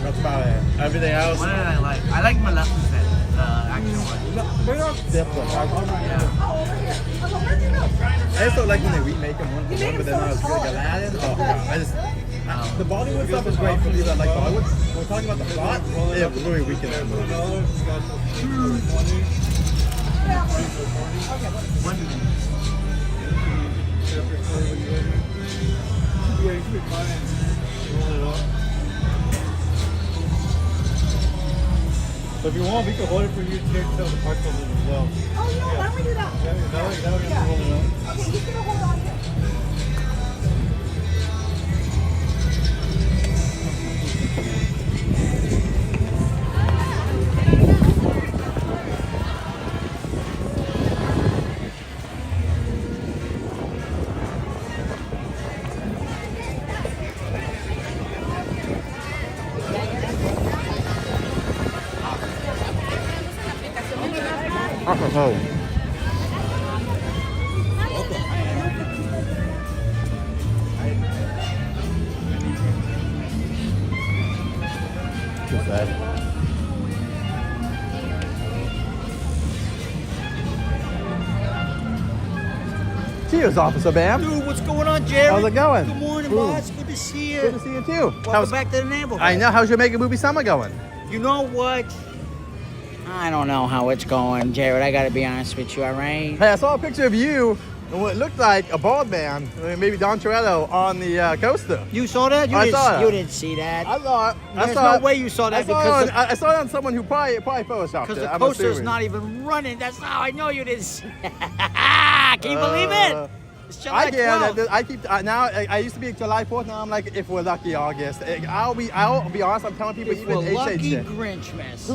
That's about it. Everything else. What did I like? I like Maleficent, the action one. They're not different. I just don't like when they remake them one for one, but they're not as good. Like Aladdin. Oh, God. The Bollywood stuff is great for people that like Bollywood. When we're talking about the plot, they have really weak in that movie. 1 minute. So if you want, we can hold it for you to tell the parts of it as well. Oh, yeah, why don't we do that? Yeah, that way gonna hold it on. Okay, he's gonna hold on here. Alcohol. Too sad. Cheers, Officer Bam. Dude, what's going on, Jerry? How's it going? Good morning, Ooh. boss. Good to see you. Good to see you too. Welcome back to the neighborhood. I know. How's your Mega Movie Summer going? You know what? I don't know how it's going, Jared. I gotta be honest with you, all right? Hey, I saw a picture of you and what looked like a bald man, maybe Don Toretto, on the coaster. You saw that? You didn't see that. I saw it. There's no way you saw that because I saw it on someone who probably photoshopped it. because the I'm coaster's assuming. not even running. That's how I know you didn't see it. Can you believe it? It's July I get 12th. it. I keep now. I used to be July 4th. Now I'm like, if we're lucky, August. I'll be honest. I'm telling people, If even we're lucky, HH. Grinchmas.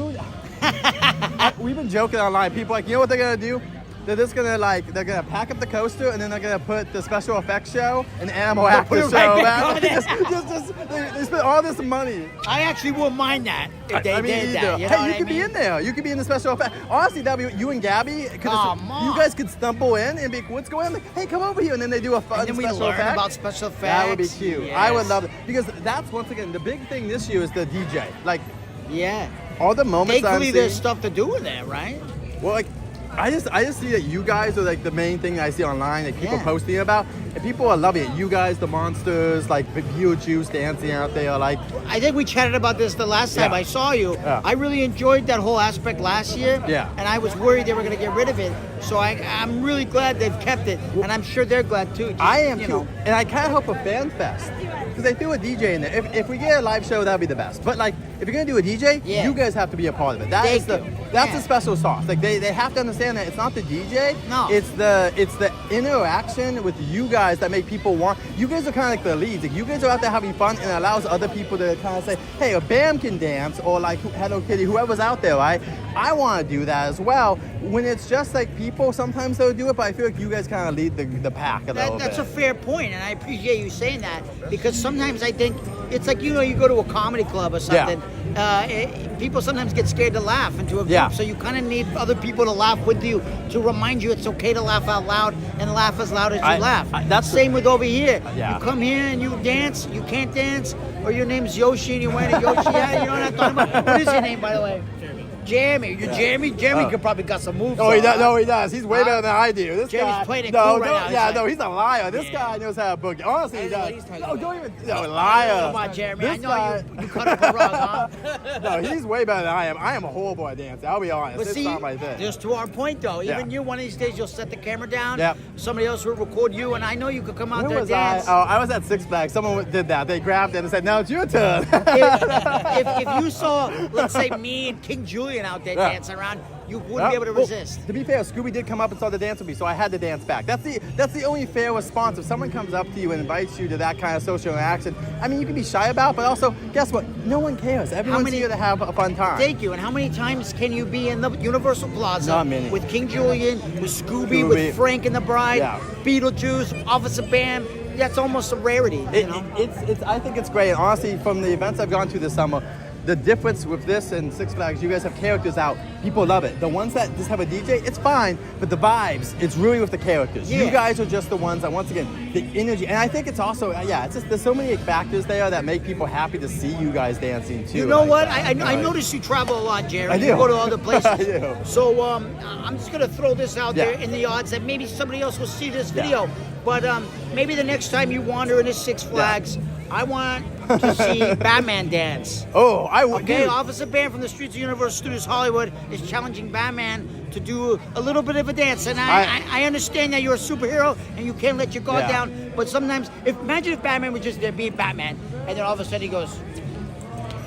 We've been joking online. People are like, you know what they're gonna do? They're just gonna they're gonna pack up the coaster and then they're gonna put the special effects show and animal actor put it show right back back. on it. They spent all this money. I actually wouldn't mind that if they did that. You know Hey, what you I could be mean? in there. You could be in the special effect. Honestly, that'd be you and Gabby. Come on. You guys could stumble in and be like, "What's going on?" Like, hey, come over here, and then they do a fun And then we special learn effect. about special effects. That would be cute. I would Yes. love it because that's once again the big thing this year is the DJ. Like Yeah. all the moments Thankfully, I'm there's seeing. stuff to do with that, right? Well, like I just see that you guys are like the main thing I see online that people Yeah. posting about, and people are loving it. You guys, the monsters, like Beetlejuice dancing out there, like I think we chatted about this the last time Yeah. I saw you. Yeah. I really enjoyed that whole aspect last year. Yeah. And I was worried they were going to get rid of it. So I'm really glad they've kept it. And I'm sure they're glad too. Just, I am you too. know. And I can't help a fan fest because they threw a DJ in there. If we get a live show, that'd be the best. But like, if you're gonna do a DJ, Yeah. you guys have to be a part of it. Thank That's you. the special sauce. Like they have to understand that it's not the DJ. No. It's the interaction with you guys that make people want. You guys are kind of like the leads. Like you guys are out there having fun, and it allows other people to kind of say, "Hey, a Bam can dance," or like Hello Kitty, whoever's out there, right? I want to do that as well. When it's just like people, sometimes they'll do it, but I feel like you guys kind of lead the pack a little That's bit. a fair point, and I appreciate you saying that because sometimes I think it's like, you know, you go to a comedy club or something. People sometimes get scared to laugh into a group, Yeah. so you kind of need other people to laugh with you to remind you it's okay to laugh out loud and laugh as loud as you laugh. that's Same with over here. Yeah. You come here and you dance, you can't dance, or your name's Yoshi and you're wearing a Yoshi hat. You know what I'm talking about? What is your name, by the way? Jeremy. You're Jeremy? Jeremy could probably got some moves. Oh, he on, does. huh? No, he does. He's way better than I do. This Jeremy's guy, playing it no, cool right no, now. He's yeah, like- no, he's a liar. This guy knows how to boogie. Honestly, he does. No, don't even. No, liar. Come on, Jeremy. I This know guy, you cut up a rug, huh? no, he's way better than I am. I am a horrible at dancing. I'll be honest. But It's see, not my thing. just to our point though, Yeah. even you, one of these days you'll set the camera down. Yep. Somebody else will record you, and I know you could come out Where there was and I? dance. Oh, I was at Six Flags. Someone did that. They grabbed it and said, "Now it's your turn." if you saw, let's say, me and King Julian out there Yeah. dancing around, you wouldn't Yep. be able to Well, resist. To be fair, Scooby did come up and started to dance with me, so I had to dance back. That's the only fair response. If someone comes up to you and invites you to that kind of social interaction, I mean, you can be shy about, but also, guess what? No one cares. Everyone's here to have a fun time. Thank you. And how many times can you be in the Universal Plaza Not many. with King Julian, with Scooby, Scooby. with Frank and the Bride, Yeah. Beetlejuice, Officer Bam? That's almost a rarity. You know? It's. I think it's great. And honestly, from the events I've gone to this summer, the difference with this and Six Flags, you guys have characters out. People love it. The ones that just have a DJ, it's fine, but the vibes, it's really with the characters. Yeah. You guys are just the ones that, once again, the energy. And I think it's also, it's just, there's so many factors there that make people happy to see you guys dancing too. You know like what? that. I notice you travel a lot, Jerry. I do. You go to other places. I do. So I'm just gonna throw this out Yeah. there in the odds that maybe somebody else will see this Yeah. video. But maybe the next time you wander into Six Flags, I want to see Batman dance. Oh, I would. Okay, dude. Officer Bam from the streets of Universal Studios Hollywood is challenging Batman to do a little bit of a dance. And I understand that you're a superhero and you can't let your guard Yeah. down. But sometimes, imagine if Batman was just there being Batman, and then all of a sudden he goes,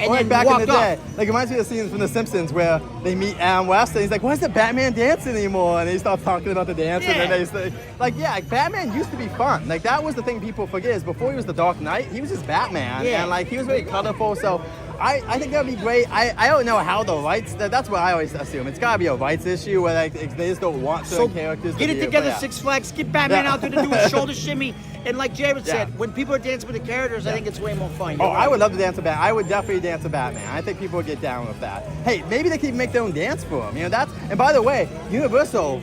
and Or like then back in walked the off. day, like it reminds me of scenes from The Simpsons where they meet Adam West and he's like, "Why is the Batman dancing anymore?" And they start talking about the dance, and then they say, like Batman used to be fun. Like that was the thing people forget is before he was the Dark Knight, he was just Batman, Yeah. and like he was very colorful. So I think that would be great. I don't know how the rights. That's what I always assume. It's gotta be a rights issue where like they just don't want certain characters. Get to it be together, but yeah. Six Flags. Get Batman Yeah. out there to do a shoulder shimmy. And like Jared Yeah. said, when people are dancing with the characters, I think it's way more fun. Oh, You're I right. would love to dance a Batman. I would definitely dance a Batman. I think people would get down with that. Hey, maybe they can make their own dance for them. You know, that's. And by the way, Universal,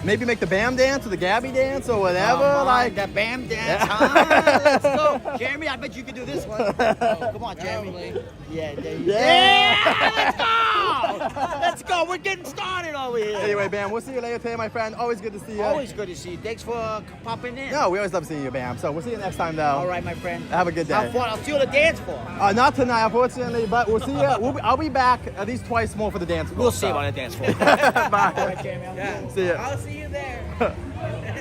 maybe make the Bam dance or the Gabby dance or whatever. Come on, like that Bam dance, Yeah. huh? Let's go, Jeremy. I bet you could do this one. Oh, come on, Jeremy. Yeah, there you Yeah. Let's go. Let's go. We're getting started over here. Anyway, Bam, we'll see you later today, my friend. Always good to see you. Always good to see you. Thanks for popping in. No, we always love seeing you, Bam. So we'll see you next time, though. All right, my friend. Have a good day. Have fun. I'll see you on the dance floor. Not tonight, unfortunately, but we'll see you. I'll be back at least twice more for the dance floor. We'll see you on the dance floor. Bye. All right, Jeremy. See ya. I'll see you there.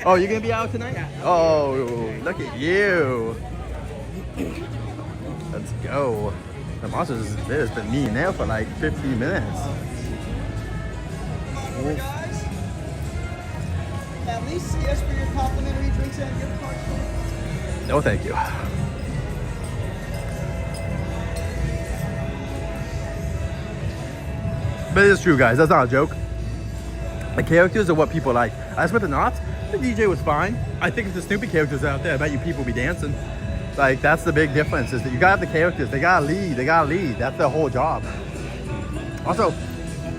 Oh, you're gonna be out tonight? Yeah. Oh, look at you. Let's go. The monsters has been meeting there for like 15 minutes. At least see us for your complimentary drinks and gift cards. No, thank you. But it's true, guys. That's not a joke. The characters are what people like. As with the Knots, the DJ was fine. I think if the Snoopy characters out there, I bet you people be dancing. Like, that's the big difference, is that you gotta have the characters. They gotta lead. That's their whole job. Also,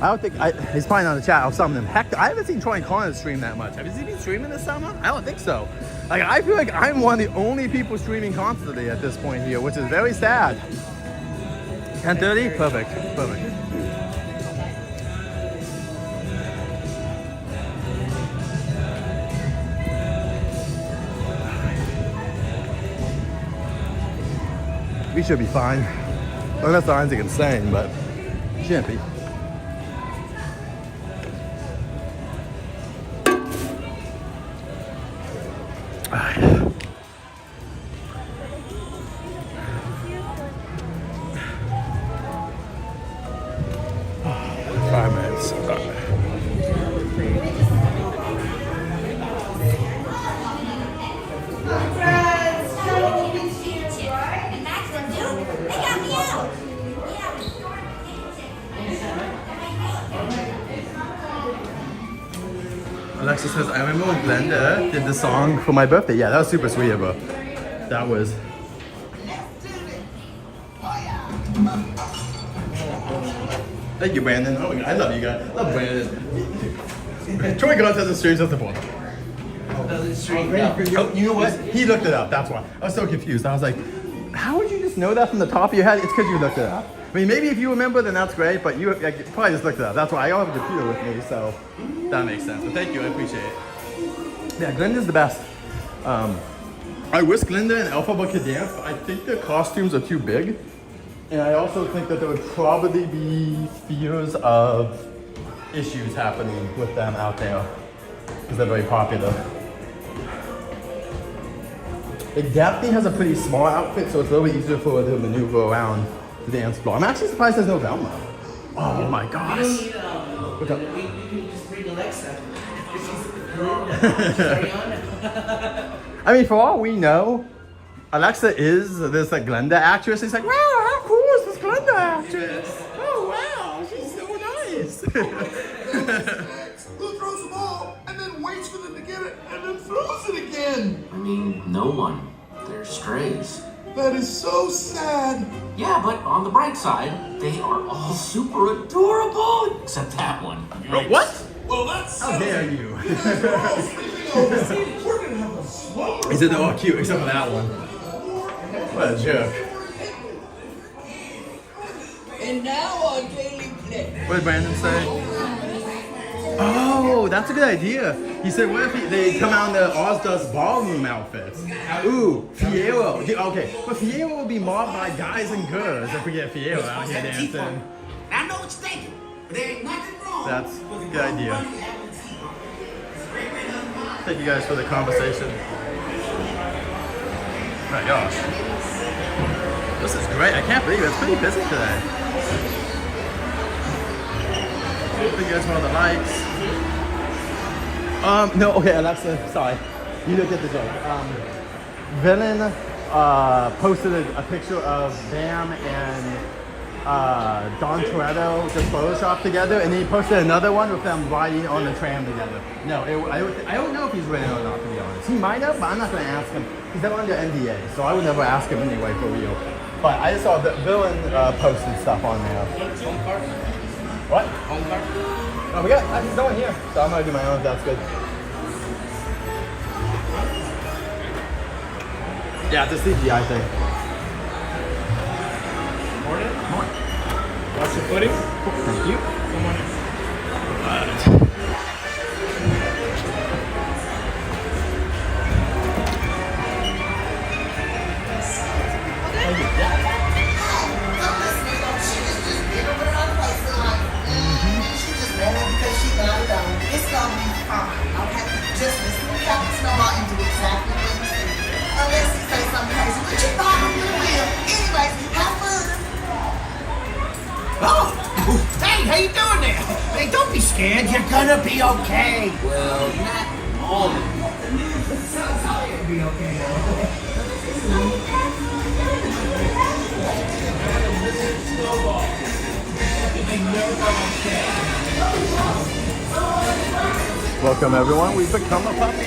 I don't think, he's probably not in the chat. I was telling him, heck, I haven't seen Troy Connors stream that much. Have you been streaming this summer? I don't think so. Like, I feel like I'm one of the only people streaming constantly at this point here, which is very sad. 10:30? Perfect. We should be fine. Unless Isaac insane, but shouldn't be. Alright. 5 minutes. Alexa says, I remember when Glenda did the song for my birthday. Yeah, that was super sweet of her. That was. Thank you, Brandon. Oh my God, I love you guys. I love Brandon. Troy Gunn says it streams at the phone. Oh, you know what? He looked it up. That's why. I was so confused. I was like, how would you just know that from the top of your head? It's because you looked it up. I mean, maybe if you remember, then that's great, but you probably just looked it up. That's why I don't have a computer with me, so that makes sense. But thank you, I appreciate it. Yeah, Glinda's the best. I wish Glinda and Elphaba could dance. I think their costumes are too big. And I also think that there would probably be fears of issues happening with them out there, because they're very popular. Like, Daphne has a pretty small outfit, so it's a little bit easier for her to maneuver around the dance floor. I'm actually surprised there's no Velma. Oh my gosh. We can just bring Alexa. I mean, for all we know, Alexa is this like Glenda actress. It's like, wow, how cool is this Glenda actress? Oh wow, she's so nice. Who throws the ball and then waits for them to get it and then throws it again? I mean, no one. They're strays. That is so sad. Yeah, but on the bright side, they are all super adorable. Except that one. What? Well, that's How dare you? We're gonna have a slow. He said they're all cute except for that one. What a jerk. And now on Daily Play. What did Brandon say? Oh, that's a good idea. He said, what if they come out in the Ozdust ballroom outfits? Ooh, Fiero. Okay, but Fiero will be mobbed by guys and girls if we get Fiero out here dancing. I know what you're thinking, but there ain't nothing wrong. That's a good idea. Thank you guys for the conversation. Oh my gosh. This is great. I can't believe it. It's pretty busy today. Thank you guys for all the likes. No, okay, Alexa, sorry. You looked at the joke. Villain posted a picture of Bam and Don Toretto just photoshopped together, and then he posted another one with them riding on the tram together. No, I don't know if he's real or not, to be honest. He might have, but I'm not going to ask him. He's never under NDA, so I would never ask him anyway for real. But I just saw the Villain posted stuff on there. What? Home card? Oh, we got no one here, so I'm going to do my own if that's good. Yeah, it's a CGI thing. Morning. Watch your footing. Thank you. Come on in. It's gonna be fine, okay? Just listen to Captain Snowball and do exactly what he said. Unless he say something crazy, which you probably will. Anyways, have fun. Oh, hey, how you doing there? Hey, don't be scared. You're gonna be okay. Well, not all of it. You'll be okay. Welcome everyone, we've become a puppy.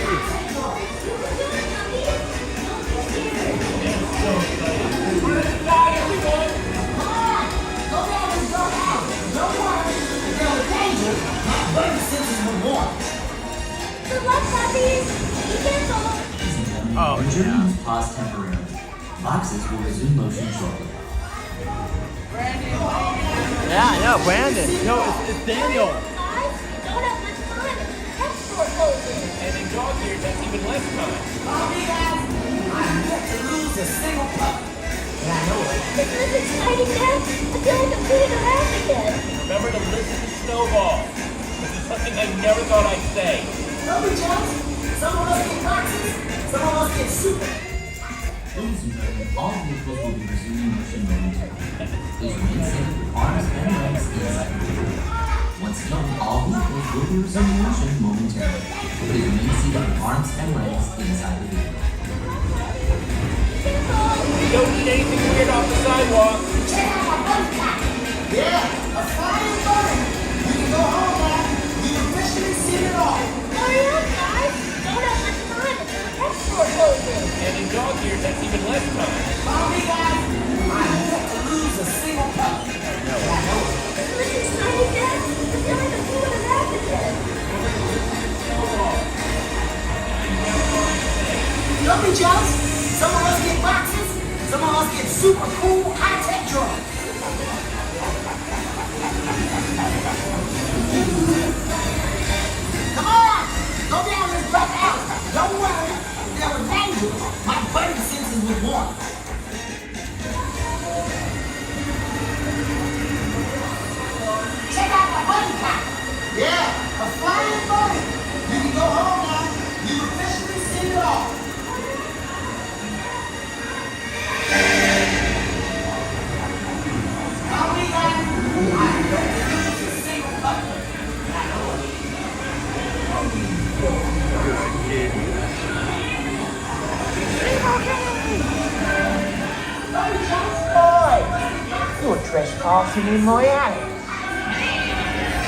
Oh, when you're used, pause temporarily. Boxes will resume motion shortly. Yeah, I know, Brandon. No, it's Daniel. And in dog years, that's even less time. Mommy, guys, I have yet to lose a single pup. And I know it. This is exciting, Dad. I feel like I'm doing a rap again. Remember to listen to Snowball. This is something I never thought I'd say. Don't be jealous. Some of us get boxes, some of us get super. Ladies and gentlemen, all vehicles will be resuming motion momentarily. Please remain safe with arms and legs inside the vehicle. Once again, all vehicles will be resuming motion momentarily. Please remain seated with arms and legs inside the vehicle. You don't need anything weird off the sidewalk. Check out my buddy cop. Yeah, a flying bunny. You can go home now. You've officially seen it all. Hurry up, guys. Don't have much time. It's the pet store closing. And in dog years, that's even less time. Mommy, guys, I have yet to lose a single pup. And I know it. This is exciting, Dad. I feel like I'm doing a rap again. Don't be jealous. Some of us get boxes, some of us get super cool high-tech drugs. Come on, go down this black alley. Don't worry, there was danger. My buddy senses was warned. Check out my buddy cop. Yeah, a flying bunny. You can go home now. You've officially seen it all. You're trespassing in my alley.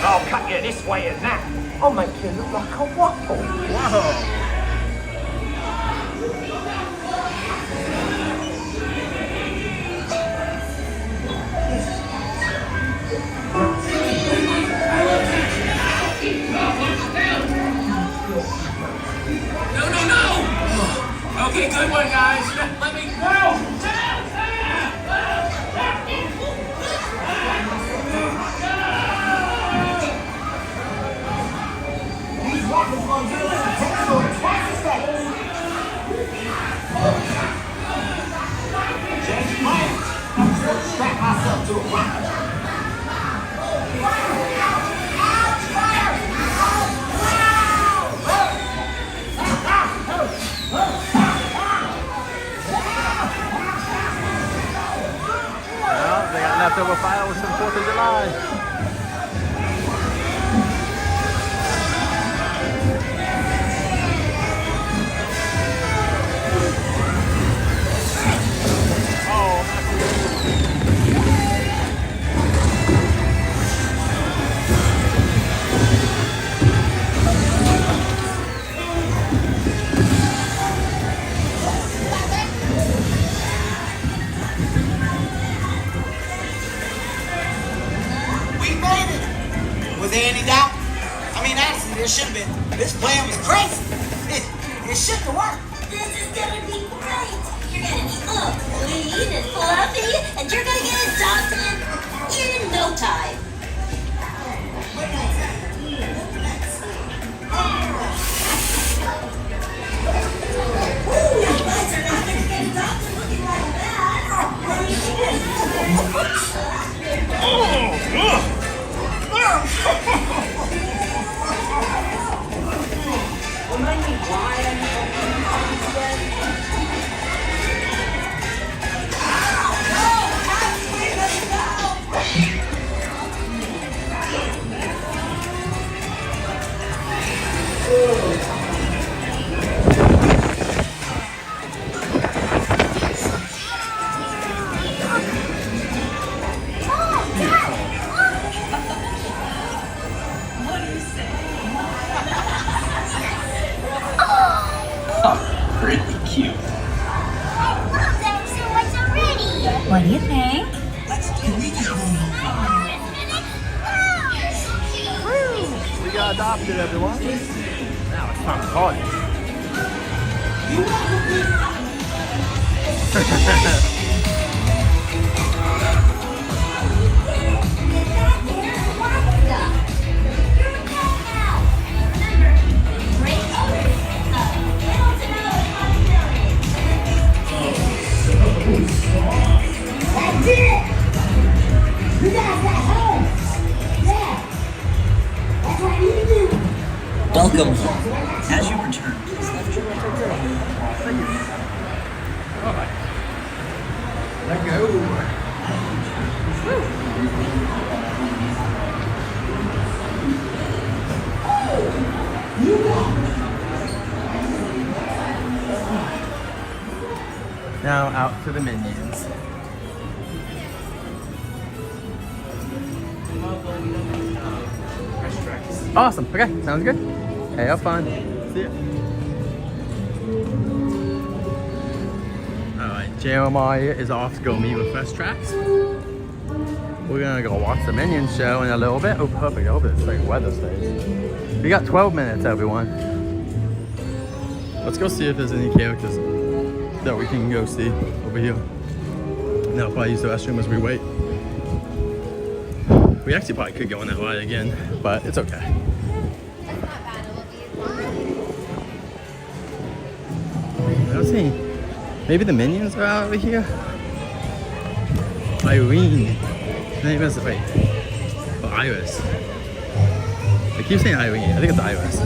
I'll cut you this way and that. I'll make you look like a waffle. Whoa. No! Okay, good one, guys. Let me go! These rockets gonna give us a taste of twice as fast. Change plans. I'm going to strap myself to a rocket. Well, they got leftover files from 4th of July. Was there any doubt? I mean, honestly, there should have been. This plan was crazy. It shouldn't have worked. This is gonna be great. You're gonna be all clean and fluffy, and you're gonna get adopted in no time. Pretty cute. What do you think? We got adopted, everyone. Now Now it's time to party. That's it! You guys got home! Yeah! That's what you do! Welcome home. As you return, please lift your Alright. Let go. Now out to the Minions. Awesome. Okay, sounds good. Hey, have fun. See ya. Alright, Jeremiah is off to go meet with Fresh Tracks. We're gonna go watch the Minions show in a little bit. Oh, perfect. I hope it's like weather stays. We got 12 minutes, everyone. Let's go see if there's any characters that we can go see over here. And I'll probably use the restroom as we wait. We actually probably could go on that ride again, but it's okay. I don't see. Maybe the Minions are out over here. Irene. Her name is, wait. Oh, Iris. I keep saying Irene. I think it's Iris.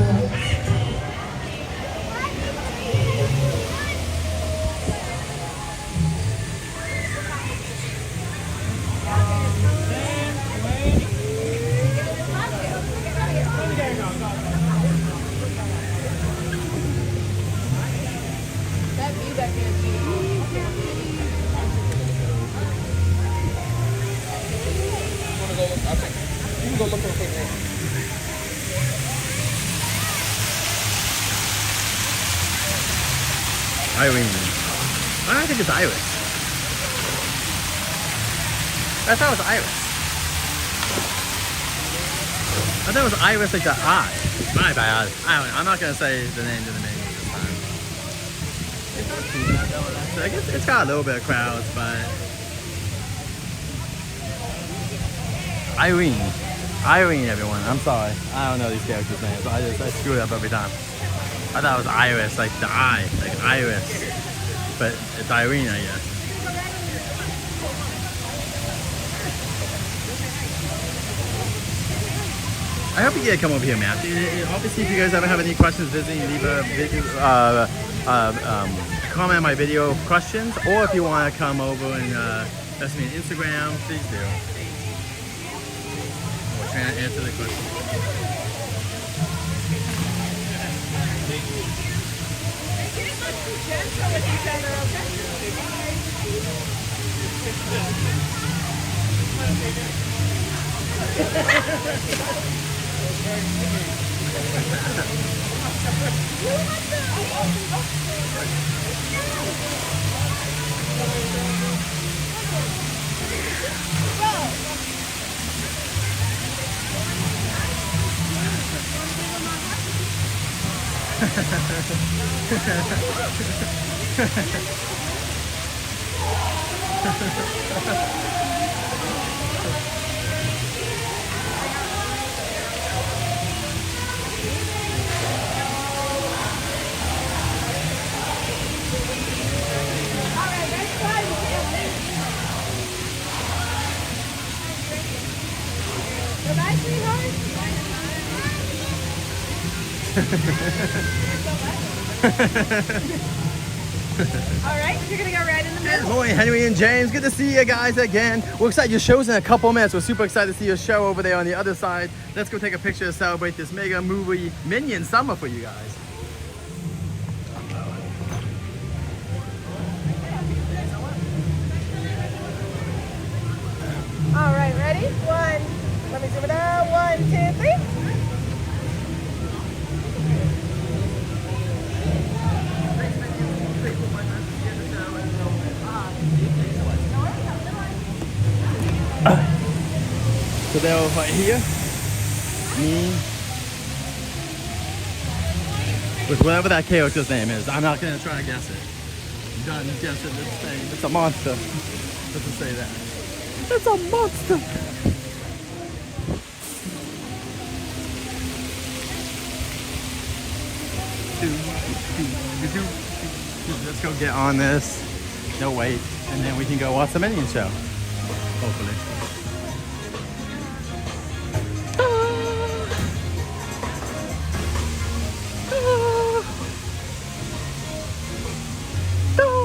Irene. I think it's Iris. I thought it was Iris. I thought it was Iris like the I. My bad. I'm not gonna say the names of the Minions this time. So I guess it's got a little bit of crowds, but Irene. Irene, everyone. I'm sorry. I don't know these characters' names. I screw it up every time. I thought it was Iris, like the I, like Iris. But it's Irene, I guess. I hope you get to come over here, man. Obviously, if you guys ever have any questions, visiting, leave a video, comment on my video questions, or if you want to come over and message me on Instagram, please do. We'll try to answer the question. Gentle with each other, Alright, you're gonna go right in the middle. Good morning, Henry and James. Good to see you guys again. We're excited. Your show's in a couple minutes. We're super excited to see your show over there on the other side. Let's go take a picture to celebrate this mega movie Minion Summer for you guys. Alright, ready? One. Let me zoom it out. 1, 2, 3. So they're right here. Me. with whatever that character's name is. I'm not gonna try to guess it. I'm done guessing this thing. It's a monster. Doesn't say that. It's a monster. Let's go get on this. No wait, and then we can go watch the Minion show. Hopefully.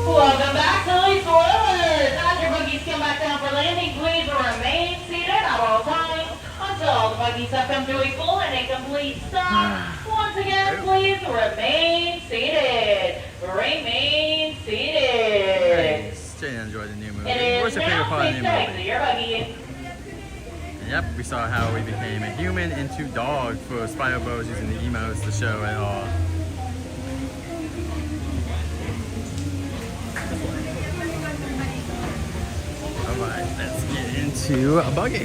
Welcome back to the spoilers. As your buggies come back down for landing, please remain seated at all times until all the buggies have come to a full and a complete stop. Once again, please remain seated. Remain seated. Jane enjoyed the new movie. It What's is your favorite now part of the please new take movie? to your buggy. And yep, we saw how we became a human into dog for Spyro Bros using the emotes to show it all. Alright, let's get into a buggy.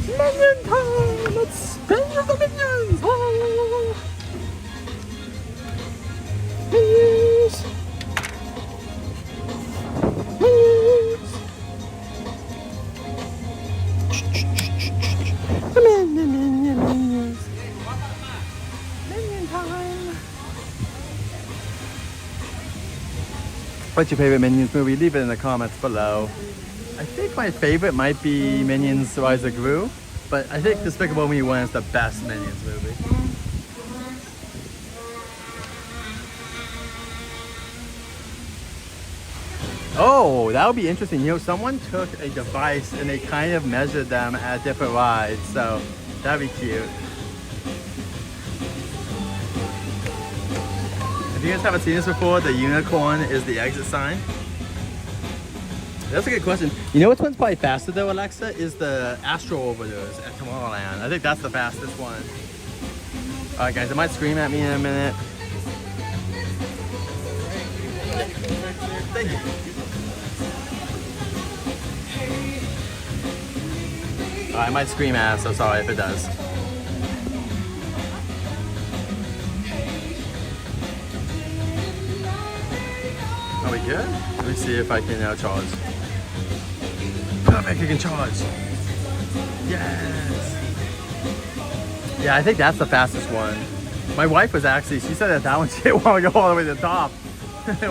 Minion time! Let's spin the minions! Oh. Minions! Minions! Minions! Minion time! What's your favorite Minions movie? Leave it in the comments below. I think my favorite might be Minions Rise of Gru, but I think Despicable Me 1 is the best Minions movie. Oh, that would be interesting. You know, someone took a device and they kind of measured them at different rides, so that'd be cute. If you guys haven't seen this before, the unicorn is the exit sign. That's a good question. You know which one's probably faster though, Alexa? Is the Astro Overdose at Tomorrowland. I think that's the fastest one. Alright guys, it might scream at me in a minute. Thank you. I might scream at us, so sorry if it does. Are we good? Let me see if I can now charge. Perfect, you can charge. Yes. Yeah, I think that's the fastest one. My wife was actually, she said that one she didn't want to go all the way to the top.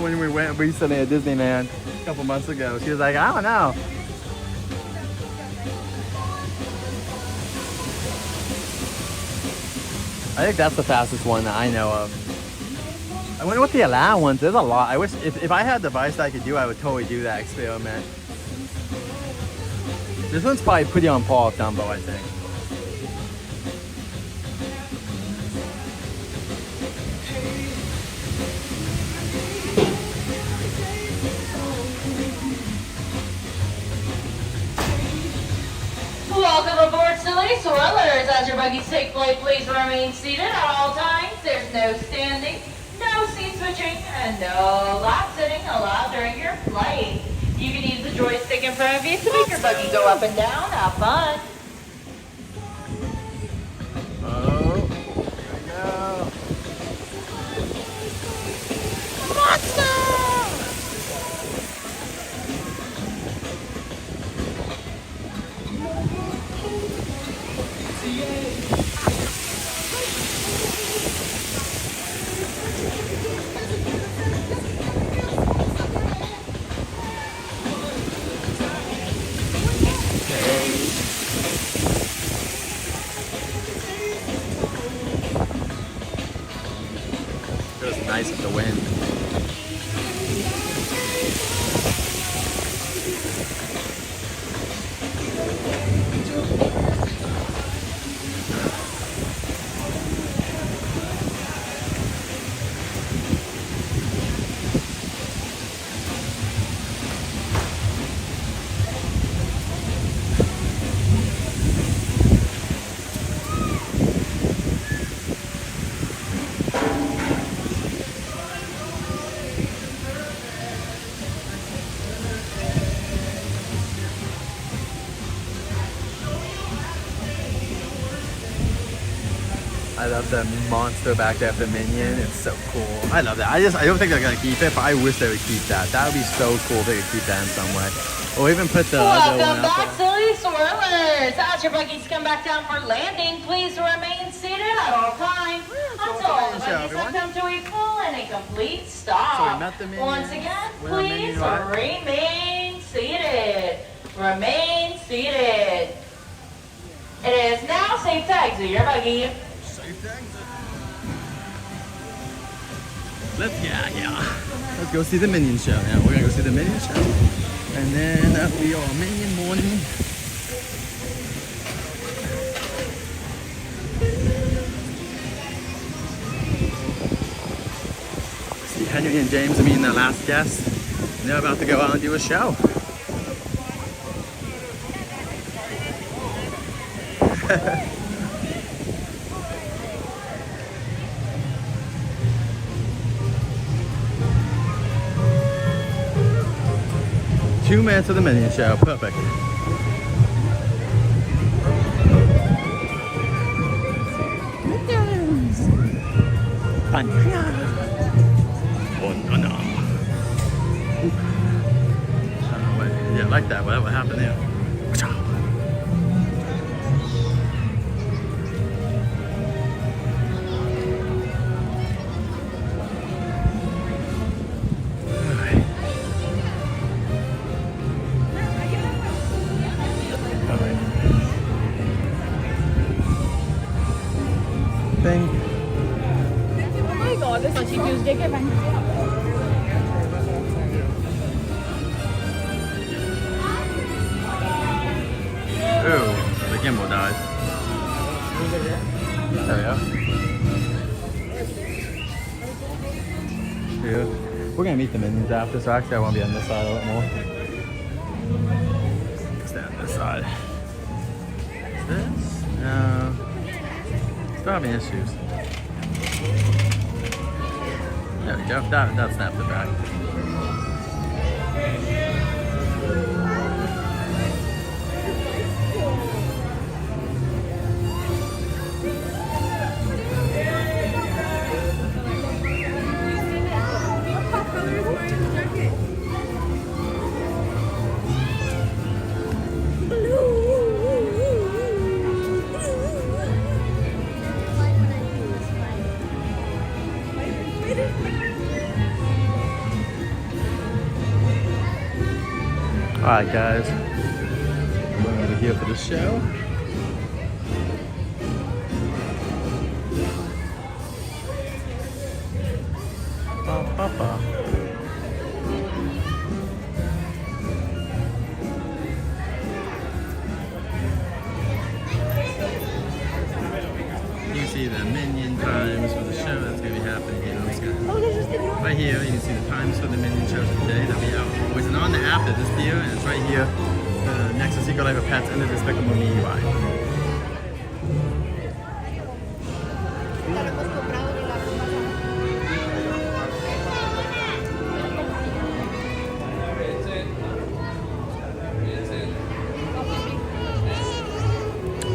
When we went recently at Disneyland a couple months ago. She was like, I don't know. I think that's the fastest one that I know of. I wonder what the allow ones. There's a lot. I wish if I had a device that I could do, I would totally do that experiment. This one's probably pretty on par with Dumbo, I think. Welcome aboard, silly swirlers. As your buggies take flight, please remain seated at all times. There's no standing, no seat switching, and no lap sitting allowed during your flight. You can use the joystick in front of you to make your buggy go up and down. Have fun. Oh, there we go. Monster! Feels nice with the wind. I love the monster back there of the minion. It's so cool. I love that. I don't think they're gonna keep it, but I wish they would keep that. That would be so cool if they could keep that in some way. Or even put the other one Welcome up back, there. silly swirlers. As your buggies come back down for landing, please remain seated at all times until the buggies have come to a full and a complete stop. So we met the minions. Once again, We're on please minion ride. remain seated. Remain seated. It is now safe to exit your buggy. Let's go see the Minion show now. We're gonna go see the Minion show, and then that'll be our Minion morning. See Henry and James are meeting their last guest, and they're about to go out and do a show. 2 minutes of the Minion show. Perfect. Banana. Yeah, I like that. What happened there? Thing. Oh my god, this is Tuesday के बन Ooh, the gimbal died. There we go. Yeah. We're gonna meet the Minions after, so actually I want to be on this side a little more. Stay on this side. Is this? No. Still having issues. There we go. That snapped it back. Alright guys, we're over here for the show. You can see the Minion times for the show that's going to be happening here. Right here, you can see the times for the Minion shows today. They'll be out. It's not on the app, they're just here, and it's right here next to Secret Life of Pets and the Despicable Me UI.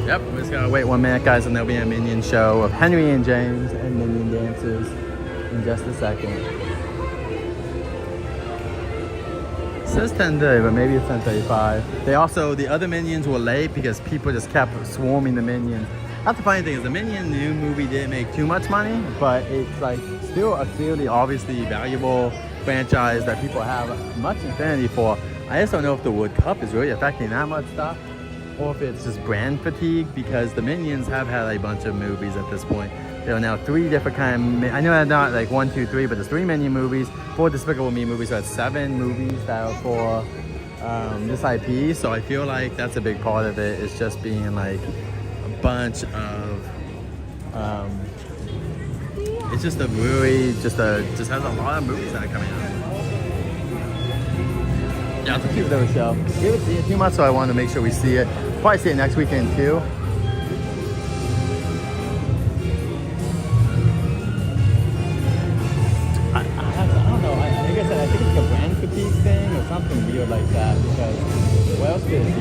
Yep, we just gotta wait 1 minute, guys, and there'll be a Minion show of Henry and James and Minion dancers in just a second. It says 10:30, but maybe it's 10:35. They also, the other Minions were late because people just kept swarming the Minions. That's the funny thing is the Minion new movie didn't make too much money, but it's like still a clearly, obviously valuable franchise that people have much affinity for. I just don't know if the Wood Cup is really affecting that much stuff, or if it's just brand fatigue, because the Minions have had a bunch of movies at this point. There are now 3 different kind of, I know not like 1, 2, 3, but there's 3 Minion movies, 4 Despicable Me movies, so that's 7 movies that are for this IP. So I feel like that's a big part of it, is just being like a bunch of, it's just a really, just has a lot of movies that are coming out. Yeah, it's a cute little show. We haven't seen it too much, so I wanted to make sure we see it. Probably see it next weekend too. I don't know. Like I said, I think it's a brand fatigue thing or something weird like that, because what else could it be?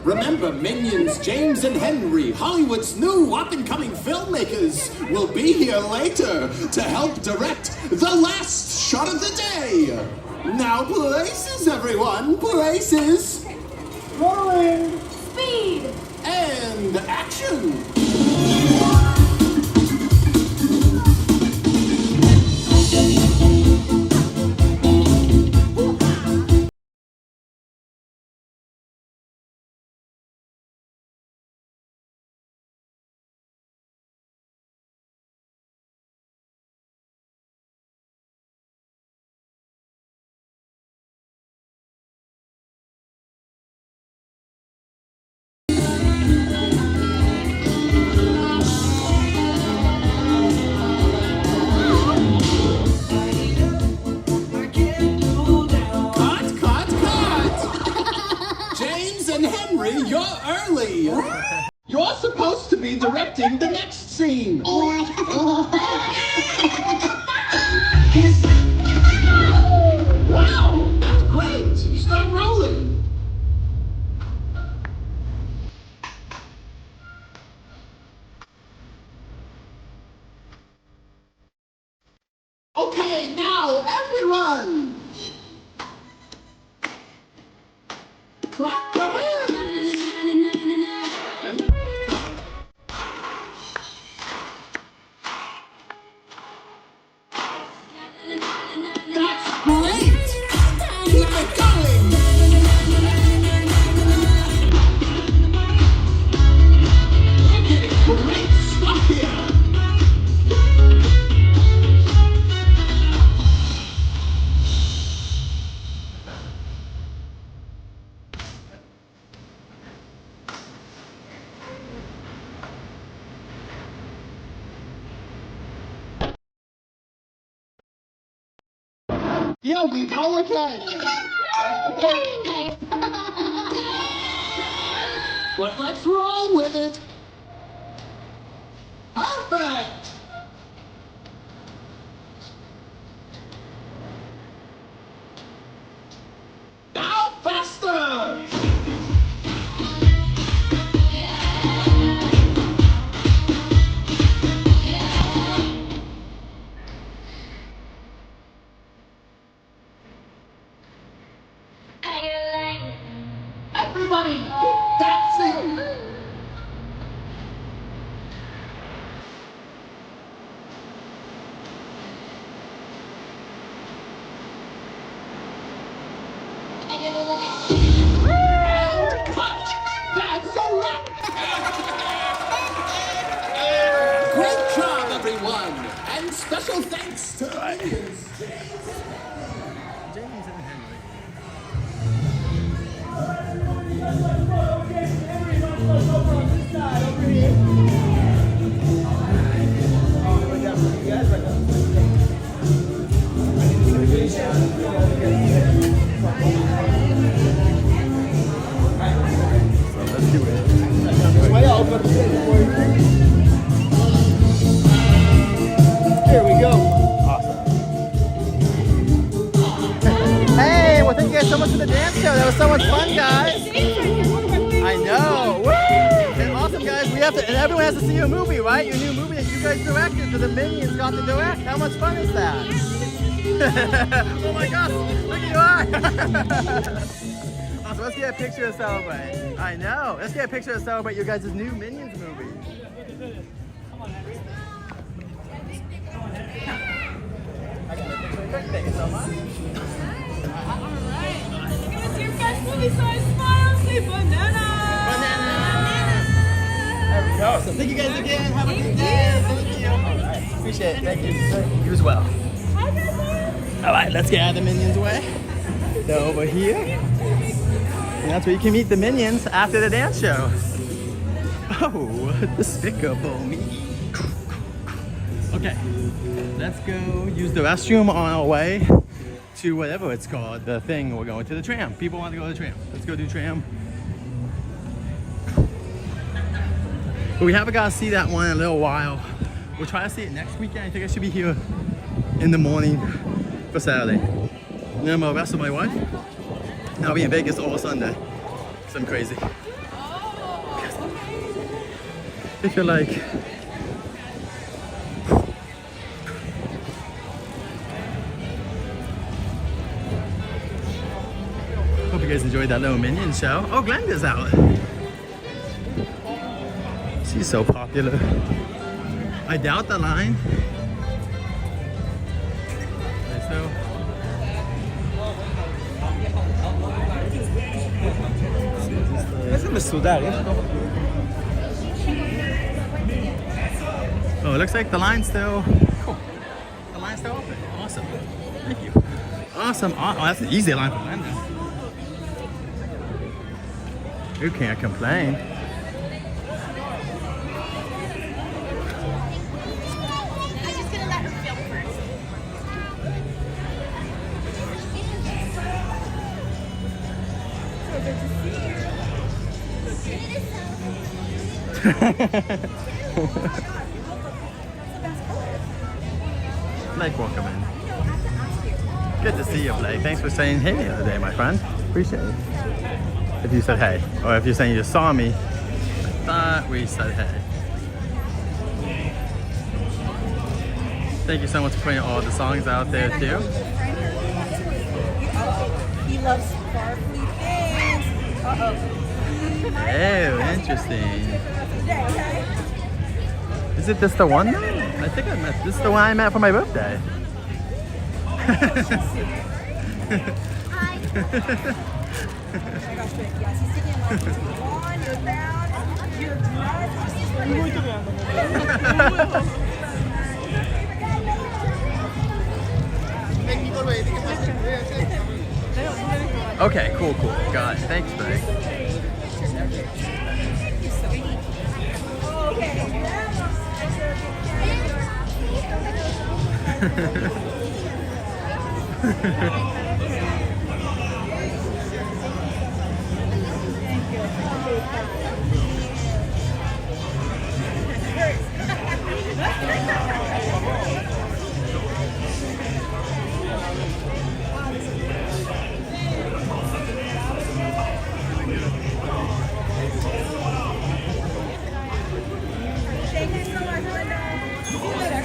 Remember, Minions, James and Henry, Hollywood's new up-and-coming filmmakers, will be here later to help direct the last shot of the day. Now places, everyone, places. Rolling. Speed. And action. Henry, you're early. You're supposed to be directing the next scene. Wow, that's great. Start rolling. Okay, now everyone. That's great! Keep it going! Okay, great stuff here! Yo, we go again! But let's roll with it! Perfect! Now faster! Everybody, dancing! And cut! That's a wrap! Great job, everyone! And special thanks to the Minions. James and Henry. Here we go. Hey, well, thank you guys so much for the dance show. That was so much fun, guys. I know. Woo! And awesome, guys. We have to, and everyone has to see your movie, right? Your new movie that you guys directed, so the Minions got to direct. How much fun is that? Oh my gosh, look at you are. Awesome, let's get a picture to celebrate. I know. Let's get a picture to celebrate your guys' new Minions movie. Thank you so much. It's your best movie, so I smile and say banana. There we go. So thank you guys again. Have a good day. Thank you. All right. Appreciate it. Thank you. You as well. All right, let's get out of the Minions' way. They're over here. And that's where you can meet the Minions after the dance show. Oh, despicable me. Okay, let's go use the restroom on our way to whatever it's called, the thing. We're going to the tram. People want to go to the tram. Let's go do tram. But we haven't got to see that one in a little while. We'll try to see it next weekend. I think I should be here in the morning for Saturday. And then I'm going to wrestle my wife. And I'll be in Vegas all Sunday. Some crazy. If you like. Hope you guys enjoyed that little Minion show. Oh, Glenda's out. She's so popular. I doubt the line. So. Oh, it looks like the line's still. Cool. The line's still open. Awesome. Thank you. Awesome. Oh, that's an easy line for Glenda. Who can't complain? Blake, welcome in. Good to see you, Blake. Thanks for saying hey the other day, my friend. Appreciate it. If you said hey, or if you're saying you just saw me, I thought we said hey. Thank you so much for putting all the songs out there too. He loves sparkly things. Oh, interesting. Is it this the one though? I think I met. This is the one I met for my birthday. Okay, cool. Got it. Thanks, Blake. Thank you so much, Linda. See you later.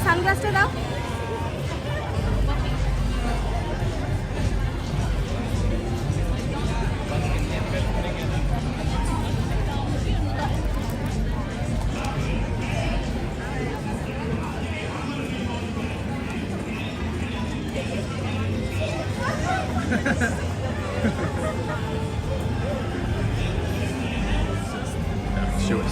সানগ্লাসটা দাও। Sure.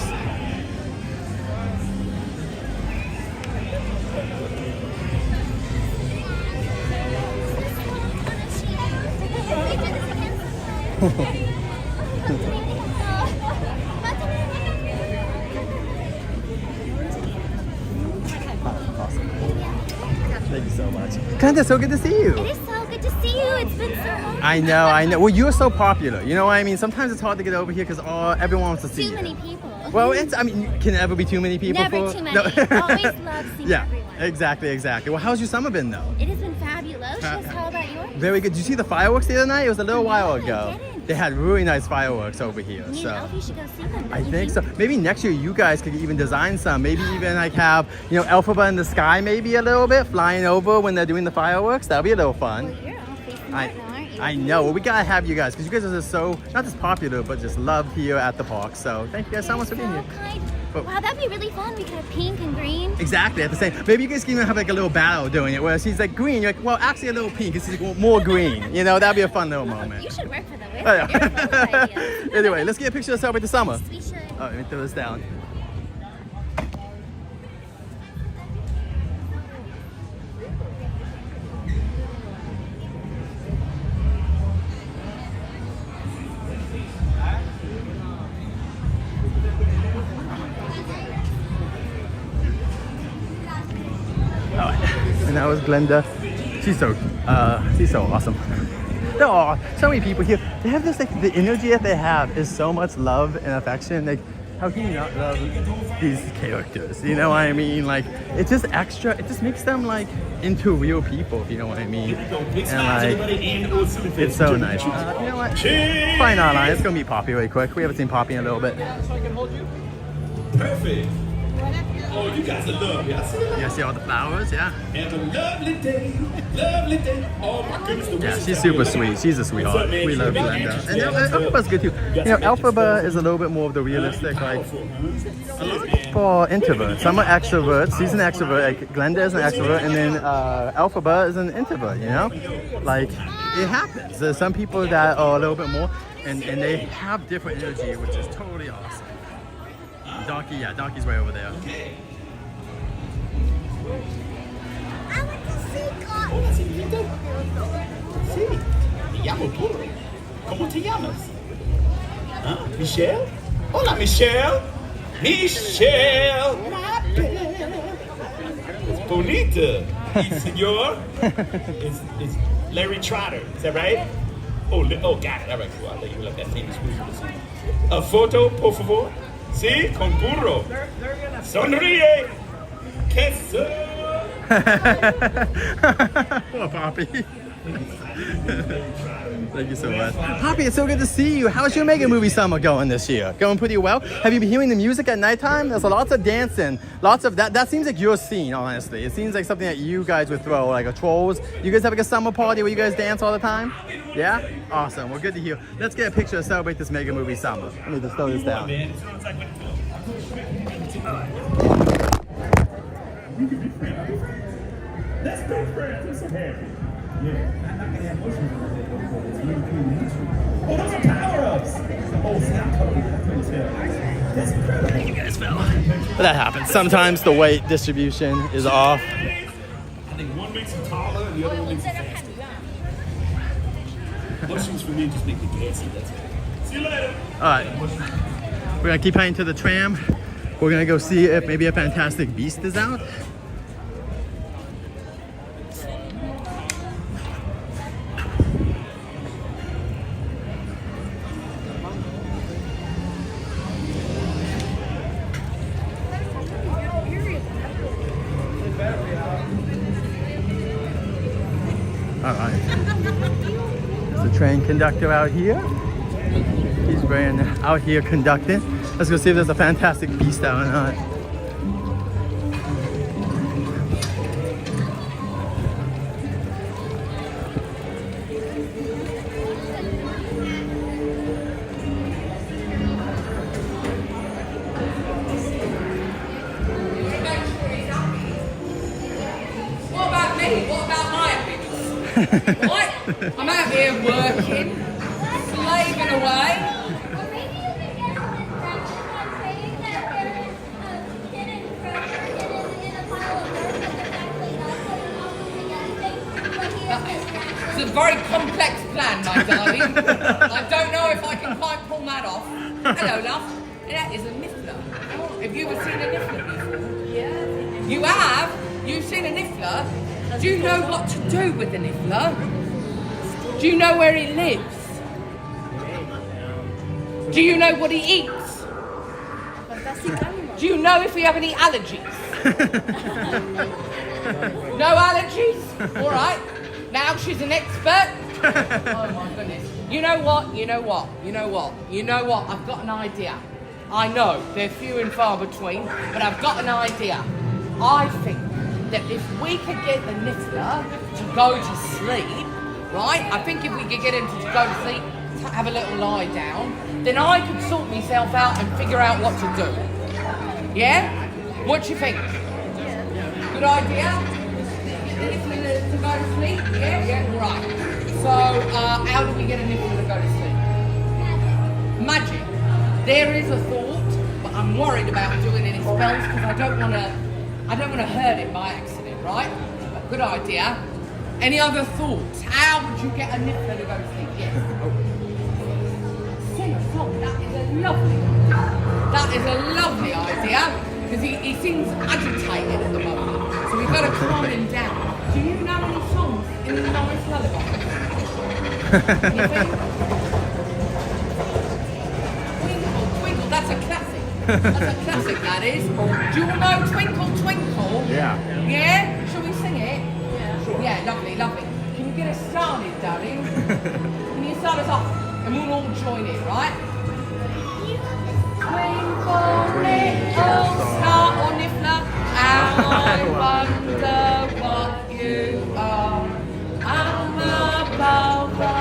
Thank you so much. Glenda, so good to see you. It is so good to see you. It's been so long. I know. Well, you're so popular. You know what I mean? Sometimes it's hard to get over here because everyone wants to see you. Too many people. Well, can there ever be too many people? Never too many. No. Always love seeing everyone. Exactly. Well, how's your summer been though? It has been fabulous. How about yours? Very good. Did you see the fireworks the other night? It was a little while ago. They had really nice fireworks over here. Me and Elfie should go see them. I think so. Maybe next year you guys could even design some. Maybe even like have, Elphaba in the sky maybe a little bit, flying over when they're doing the fireworks. That'll be a little fun. Well, you're Elfie smart now, aren't you? I know. Well, we gotta have you guys because you guys are just so, not just popular, but just loved here at the park. So thank you guys so much for being here. Kind. Wow, that'd be really fun. We could have pink and green. Exactly, at the same. Maybe you guys can even have like a little battle doing it, where she's like green, you're like, well, actually a little pink, it's like more green. You know, that'd be a fun little moment. You should work for the Wiz. Oh, yeah. You're full of ideas. Anyway, let's get a picture of Celebrate the Summer. We should. Oh, let me throw this down. And that was Glenda. She's so awesome. There are so many people here. They have this, like, the energy that they have is so much love and affection. Like, how can you not love these characters? You know what I mean? Like, it's just extra. It just makes them like into real people. If you know what I mean? And like, it's so nice. You know what? Fine online. Let's go meet Poppy really quick. We haven't seen Poppy in a little bit. Perfect. Oh, you guys are lovely. I see that. You see all the flowers, yeah? Have a lovely day, lovely day. Oh my goodness, the Yeah, she's super sweet. She's a sweetheart. We love Glenda. And Elphaba's good too. You know, Elphaba is a little bit more of the realistic, like, for introverts. Some are extroverts. She's an extrovert. Like, Glenda is an extrovert, and then Elphaba is an introvert. You know, like, it happens. There's some people that are a little bit more, and they have different energy, which is totally awesome. Donkey, yeah, Donkey's way over there. I want to see God. Sí, me llamo Burro. ¿Cómo te llamas? ¿Ah? ¿Michelle? Hola, Michelle. Michelle. It's bonita. Y senor. It's Larry Trotter. Is that right? Oh, got it. All right, cool. I'll let you love that famous movie. A photo, por favor. Sí, con Burro. Sonríe. Queso. Poor Poppy. Thank you so much. Poppy, it's so good to see you. How's your mega movie summer going this year? Going pretty well? Have you been hearing the music at nighttime? There's lots of dancing. Lots of that. That seems like your scene, honestly. It seems like something that you guys would throw, like a trolls. You guys have like a summer party where you guys dance all the time? Yeah? Awesome. Well, good to hear. Let's get a picture to celebrate this mega movie summer. Let me just throw this down. Let's be friends. I'm so happy. Yeah. I'm not gonna have motion with it. It's really cool. Oh, those are power-ups. Oh, it's not covered. That's incredible. Thank you guys, fella. But that happens. Sometimes the weight distribution is off. I think one makes it taller and the other one makes it faster. Motions for me just make me gassy. That's it. See you later. All right. We're gonna keep heading to the tram. We're gonna go see if maybe a Fantastic Beast is out. All right. There's a train conductor out here. He's out here conducting. Let's go see if there's a Fantastic Beast out or not. What about me? What about my opinion? What? I'm out here working, slaving away. It's a very complex plan, my darling. I don't know if I can quite pull that off. Hello, love. That is a niffler. Have you ever seen a niffler before? Yeah. You have? You've seen a niffler? Do you know what to do with the niffler? Do you know where he lives? Do you know what he eats? Do you know if we have any allergies? No allergies? All right. Now she's an expert. Oh my goodness. You know what? I've got an idea. I know they're few and far between, but I've got an idea. I think that if we could get the niffler to go to sleep, right? I think if we could get him to go to sleep, have a little lie down, then I could sort myself out and figure out what to do. Yeah? What do you think? Good idea? Niffler to go to sleep? Yeah, right. So, how do we get a Niffler to go to sleep? Magic. There is a thought, but I'm worried about doing any spells because I don't want to hurt it by accident, right? But good idea. Any other thoughts? How would you get a Niffler to go to sleep? Yes. Sing a song. That is a lovely idea because he seems agitated at the moment. So we've got to calm him down. Do you know any songs in the Norris Lullaby? Twinkle, that's a classic. That's a classic, that is. Do you know Twinkle Twinkle? Yeah. Yeah? Shall we sing it? Yeah, lovely. Can you get us started, darling? Can you start us off? And we'll all join in, right? Twinkle, little star or Niffler, I wonder what you are. I'm above the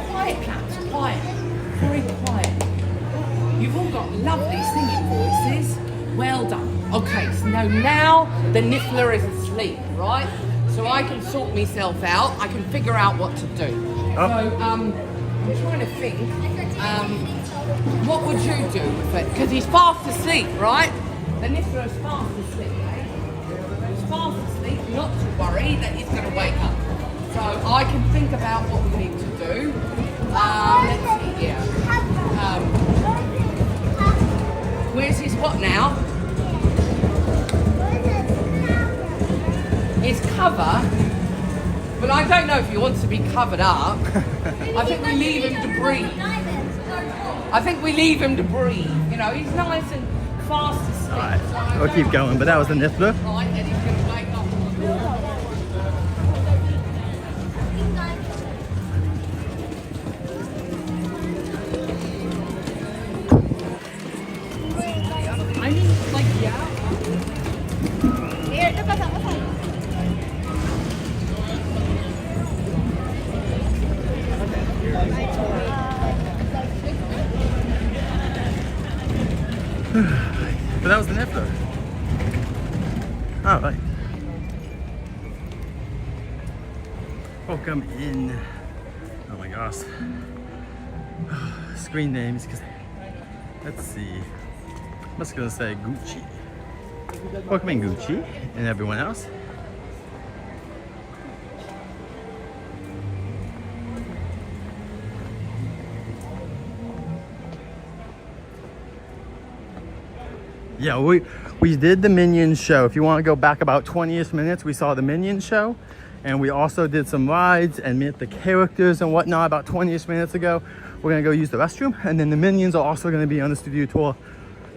Quiet, claps, quiet. Very quiet. You've all got lovely singing voices. Well done. Okay, so now the Niffler is asleep, right? So I can sort myself out. I can figure out what to do. So I'm trying to think. What would you do with it? Because he's fast asleep, right? The Niffler is fast asleep. He's fast asleep. Not to worry that he's going to wake up. So I can think about what we need to do. Let's see here. Where's his what now? His cover. But I don't know if he wants to be covered up. I think we leave him to breathe. You know, he's nice and fast asleep. Alright, we'll keep going, but that was the Niffler. Right, and he's going to wake up. I mean, like, yeah. Here, look at that. But that was the Niffler. All right. Welcome in. Oh my gosh. Screen names, because let's see. I'm just gonna say Gucci. Welcome in, Gucci, and everyone else. Yeah, we did the Minions show. If you want to go back about 20-ish minutes, we saw the Minions show. And we also did some rides and met the characters and whatnot about 20-ish minutes ago. We're going to go use the restroom. And then the Minions are also going to be on the studio tour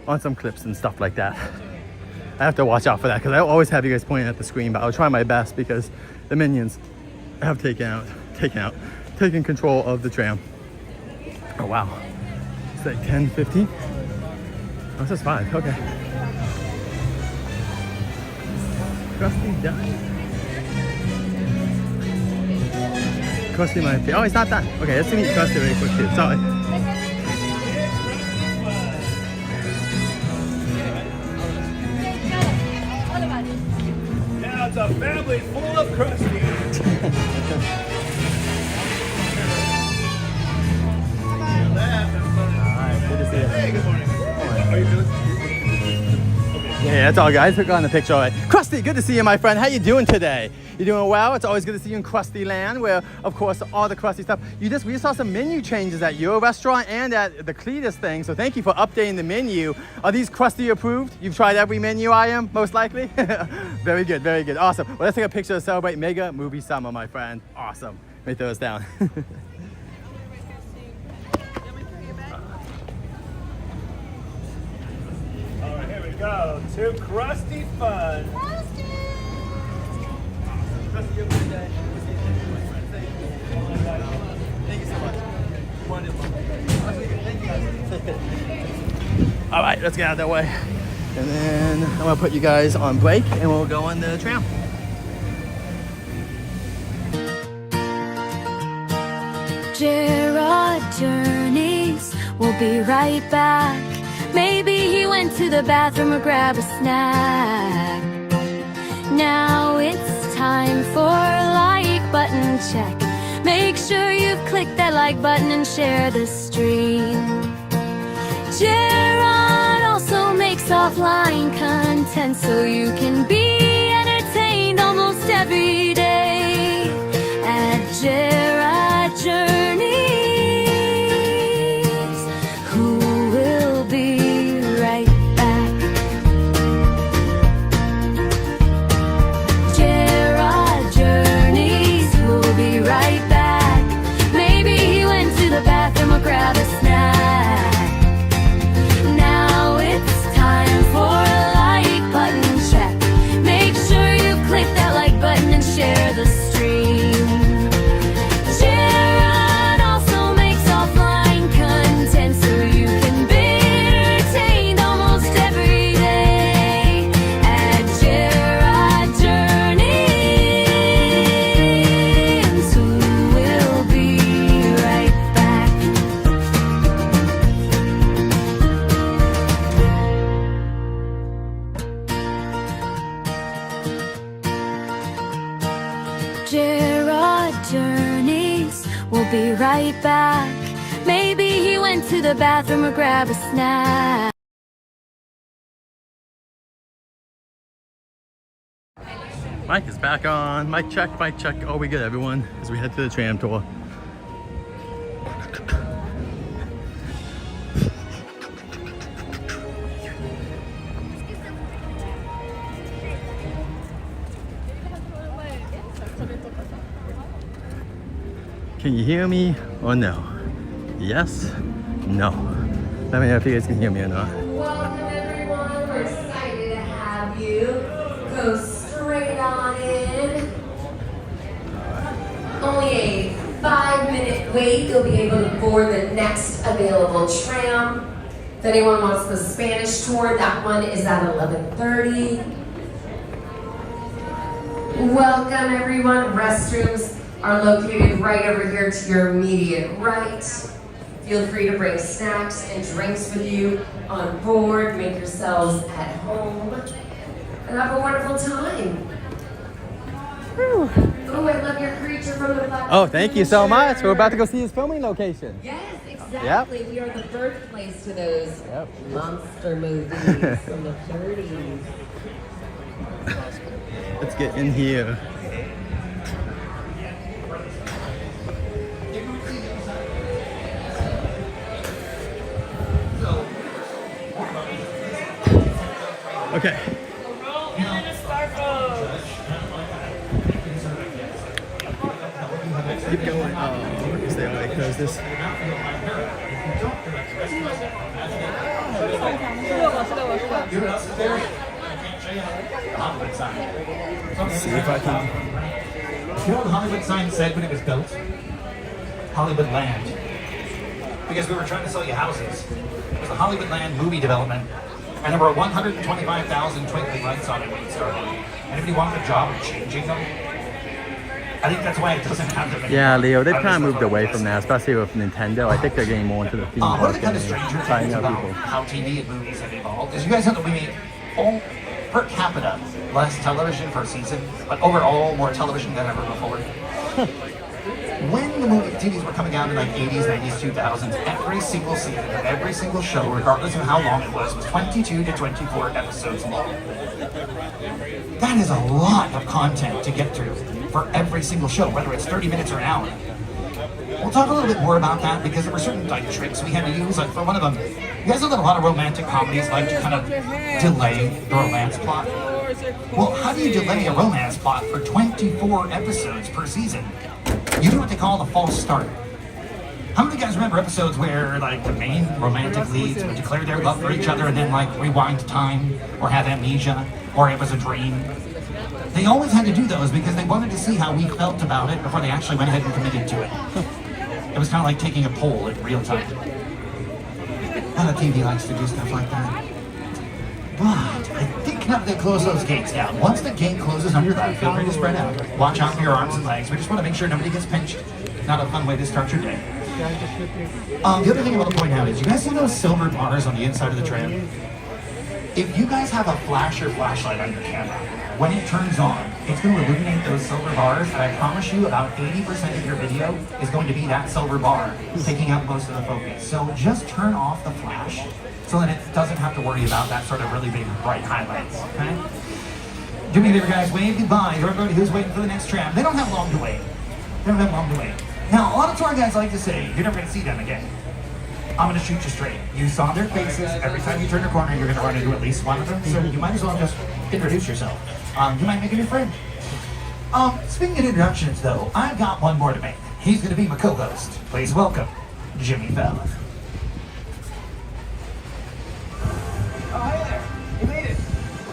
on some clips and stuff like that. I have to watch out for that because I always have you guys pointing at the screen, but I'll try my best because the Minions have taken control of the tram. Oh, wow. It's like 10:15. Oh, this is 5, okay. Krusty done? Krusty might be, oh, he's not done. Okay, let's meet Krusty really quick too, sorry. Now it's a family full of Krusty. Alright, good to see you. Hey, good morning. Are you good? Yeah, that's all, guys. We're on the picture. All right. Krusty, good to see you, my friend. How you doing today? You doing well? It's always good to see you in Krusty Land, where, of course, all the Krusty stuff. We just saw some menu changes at your restaurant and at the Cletus thing, so thank you for updating the menu. Are these Krusty approved? You've tried every menu item, most likely? Very good, very good. Awesome. Well, let's take a picture to celebrate Mega Movie Summer, my friend. Awesome. Let me throw this down. Go to Krusty Fun. Thank you so much. All right, let's get out of that way. And then I'm gonna put you guys on break and we'll go on the tram. Gerard Journeys, we'll be right back. Maybe he went to the bathroom or grab a snack. Now it's time for like button check. Make sure you've clicked that like button and share the stream. Gerard also makes offline content so you can be entertained almost every day at Gerard Journeys, who will be right back. Gerard Journeys, who will be right back. Maybe he went to the bathroom or grab a snack. Now it's time for a like button check. Make sure you click that like button and share the stream. Gerard also makes offline content so you can be entertained almost every day at Gerard Journeys, who will be right back. Gerard Journeys, we'll be right back. Maybe he went to the bathroom or grab a snack. Mic is back on. Mic check, mic check. Oh, we good, everyone, as we head to the tram tour. Can you hear me or no? Yes? No. Let me know if you guys can hear me or not. Welcome everyone, we're excited to have you. Go straight on in. Only a 5-minute wait, you'll be able to board the next available tram. If anyone wants the Spanish tour, that one is at 11:30. Welcome everyone, restrooms are located right over here to your immediate right. Feel free to bring snacks and drinks with you on board. Make yourselves at home and have a wonderful time. Oh, I love your creature from the black. Oh, thank you so much. We're about to go see his filming location. Yes, exactly. We are the birthplace to those monster movies from the 30s. Let's get in here. Okay. Keep going. Oh, stay away. Close this. Let's see if I can. You know what the Hollywood sign said when it was built? Hollywood Land. Because we were trying to sell you houses. It was the Hollywood Land movie development. And there were 125,000 twinkling lights on it when it started. Anybody want the job of changing them? I think that's why it doesn't have them. Yeah, Leo, they've kind of moved away from that, especially with Nintendo. I think they're getting more into the theme One of park the kind of games, stranger trying things out about people. how TV and movies have evolved is you guys know that we made all per capita less television per season, but overall more television than ever before. When the movie TVs were coming out in like 80s, 90s, 2000s, every single season of every single show, regardless of how long it was 22 to 24 episodes long. That is a lot of content to get through for every single show, whether it's 30 minutes or an hour. We'll talk a little bit more about that because there were certain like tricks we had to use. Like for one of them, you guys know that a lot of romantic comedies like to kind of delay the romance plot. Well, how do you delay a romance plot for 24 episodes per season? You do what they call the false start. How many of you guys remember episodes where like the main romantic leads would declare their love for each other and then like rewind time or have amnesia or it was a dream? They always had to do those because they wanted to see how we felt about it before they actually went ahead and committed to it. It was kind of like taking a poll in real time. A lot of TV likes to do stuff like that. But I think now they close those gates down. Once the gate closes on your left, feel free to spread out. Watch out for your arms and legs. We just want to make sure nobody gets pinched. not a fun way to start your day. The other thing I want to point out is, you guys see those silver bars on the inside of the tram? If you guys have a flasher flashlight on your camera, when it turns on, it's going to illuminate those silver bars, and I promise you about 80% of your video is going to be that silver bar taking up most of the focus. So just turn off the flash so that it doesn't have to worry about that sort of really big bright highlights, okay? Do me a favor, guys, wave goodbye to everybody who's waiting for the next tram. They don't have long to wait. They don't have long to wait. Now, a lot of tour guys like to say, you're never going to see them again. I'm going to shoot you straight. You saw their faces. Every time you turn a corner, you're going to run into at least one of them. So you might as well just introduce yourself. You might make a new friend. Speaking of introductions, though, I've got one more to make. He's going to be my co-host. Please welcome Jimmy Fallon. Oh, hey there. You made it.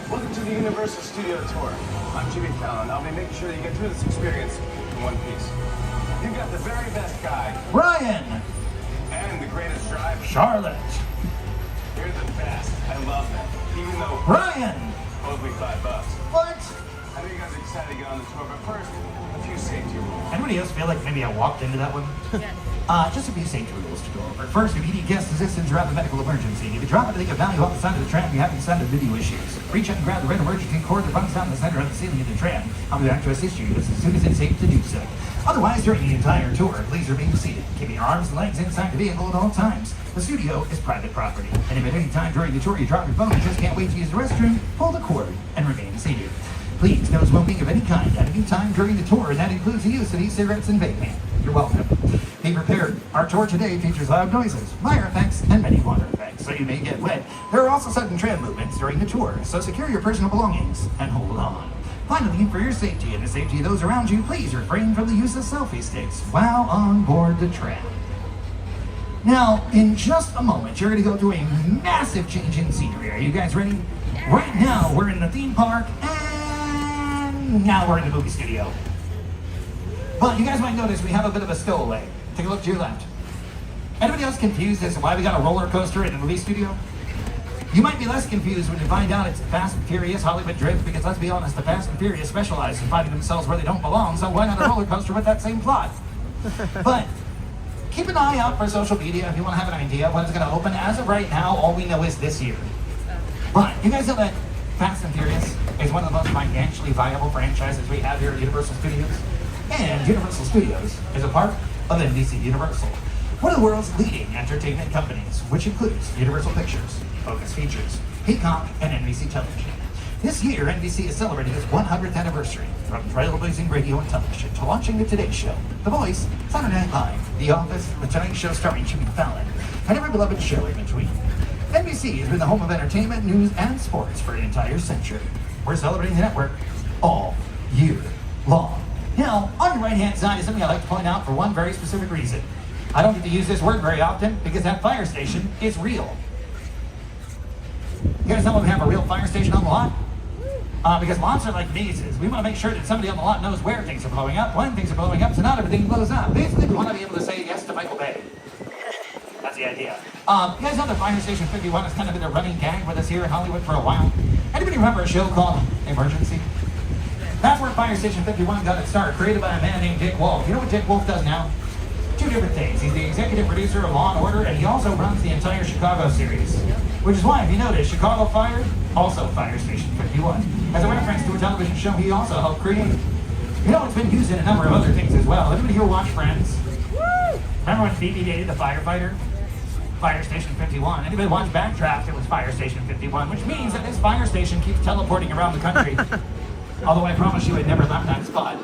Welcome to the Universal Studio Tour. I'm Jimmy Fallon. I'll be making sure that you get through this experience in one piece. You've got the very best guide. Ryan! And the greatest driver. Charlotte! You're the best. I love that. Even though... Ryan! Owes me $5. What? I know you guys are excited to get on the tour, but first, a few safety rules. Anybody else feel like maybe I walked into that one? Just a few safety rules to go over. First, if you need guest assistance or have a medical emergency, if you drop anything of value off the side of the tram, you have any sign of video issues, reach out and grab the red emergency cord that runs down the center of the ceiling of the tram. I'll be back to assist you as soon as it's safe to do so. Otherwise, during the entire tour, please remain seated, keeping your arms and legs inside the vehicle at all times. The studio is private property, and if at any time during the tour you drop your phone and just can't wait to use the restroom, pull the cord and remain seated. Please, no smoking of any kind at any time during the tour, and that includes the use of e-cigarettes and vaping. You're welcome. Be prepared. Our tour today features loud noises, fire effects, and many water effects, so you may get wet. There are also sudden tram movements during the tour, so secure your personal belongings and hold on. Finally, for your safety and the safety of those around you, please refrain from the use of selfie sticks while on board the tram. Now, in just a moment, you're going to go through a massive change in scenery. Are you guys ready? Right now, we're in the theme park, and now we're in the movie studio. But you guys might notice we have a bit of a stowaway. Take a look to your left. Anybody else confused as to why we got a roller coaster in the movie studio? You might be less confused when you find out it's Fast and Furious Hollywood Drift, because let's be honest, the Fast and Furious specialize in finding themselves where they don't belong, so why not a roller coaster with that same plot? But keep an eye out for social media if you want to have an idea of when it's going to open. As of right now, all we know is this year. But you guys know that Fast and Furious is one of the most financially viable franchises we have here at Universal Studios? And Universal Studios is a part of NBC Universal, one of the world's leading entertainment companies, which includes Universal Pictures, Focus Features, Peacock, and NBC Television. This year, NBC is celebrating its 100th anniversary, from trailblazing radio and television to launching The Today Show, The Voice, Saturday Night Live, The Office, The Tonight Show starring Jimmy Fallon, and every beloved show in between. NBC has been the home of entertainment, news, and sports for an entire century. We're celebrating the network all year long. Now, on your right-hand side is something I'd like to point out for one very specific reason. I don't get to use this word very often because that fire station is real. You guys know when we have a real fire station on the lot? Because lots are like mazes. We want to make sure that somebody on the lot knows where things are blowing up, when things are blowing up, so not everything blows up. Basically, we want to be able to say yes to Michael Bay. That's the idea. You guys know that Fire Station 51 has kind of been a running gag with us here in Hollywood for a while. Anybody remember a show called Emergency? That's where Fire Station 51 got its start, created by a man named Dick Wolf. You know what Dick Wolf does now? Two different things. He's the executive producer of Law & Order, and he also runs the entire Chicago series. Which is why, if you notice, Chicago Fire, also Fire Station 51. As a reference to a television show he also helped create. You know, it's been used in a number of other things as well. Everybody here watch Friends? Remember when Phoebe dated the firefighter? Fire Station 51. Anybody watch Backdraft? It was Fire Station 51, which means that this fire station keeps teleporting around the country. Although I promise you it never left that spot.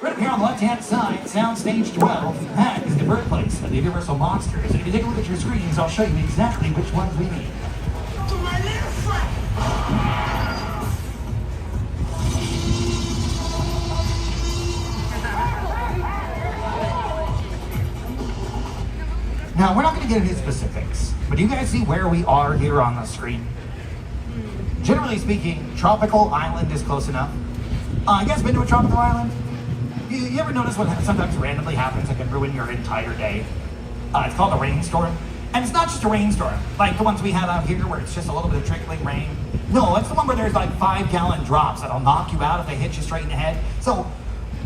Right up here on the left-hand side, Soundstage 12, that is the birthplace of the Universal Monsters. And if you take a look at your screens, I'll show you exactly which ones we mean. To my little friend. Now, we're not going to get into specifics, but do you guys see where we are here on the screen? Generally speaking, tropical island is close enough. You guys been to a tropical island? You ever notice what sometimes randomly happens that can ruin your entire day? It's called a rainstorm. And it's not just a rainstorm, like the ones we have out here where it's just a little bit of trickling rain. No, it's the one where there's like 5-gallon drops that'll knock you out if they hit you straight in the head. So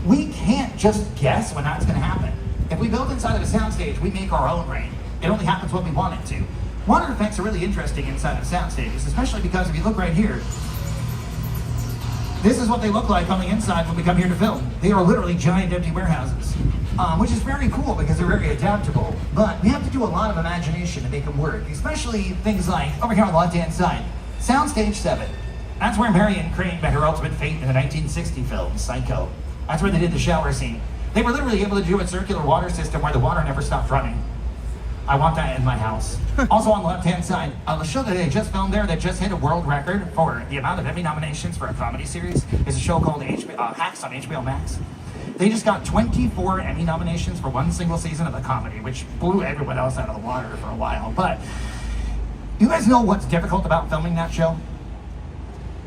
we can't just guess when that's going to happen. If we build inside of a soundstage, we make our own rain. It only happens when we want it to. Water effects are really interesting inside of soundstages, especially because if you look right here, this is what they look like on the inside when we come here to film. They are literally giant empty warehouses, which is very cool because they're very adaptable. But we have to do a lot of imagination to make them work, especially things like, over here on the left-hand side, Soundstage 7. That's where Marion Crane met her ultimate fate in the 1960 film, Psycho. That's where they did the shower scene. They were literally able to do a circular water system where the water never stopped running. I want that in my house. Also on the left-hand side, the show that they just filmed there that just hit a world record for the amount of Emmy nominations for a comedy series is a show called Hacks on HBO Max. They just got 24 Emmy nominations for one single season of a comedy, which blew everyone else out of the water for a while. But you guys know what's difficult about filming that show?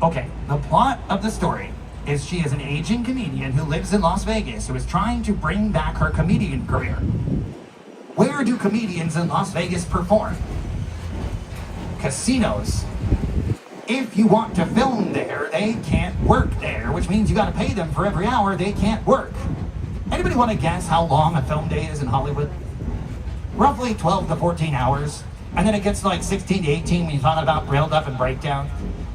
Okay, the plot of the story is she is an aging comedian who lives in Las Vegas who is trying to bring back her comedian career. Where do comedians in Las Vegas perform? Casinos. If you want to film there, they can't work there, which means you got to pay them for every hour they can't work. Anybody want to guess how long a film day is in Hollywood? Roughly 12 to 14 hours. And then it gets like 16 to 18 when you're talking about build up and breakdown.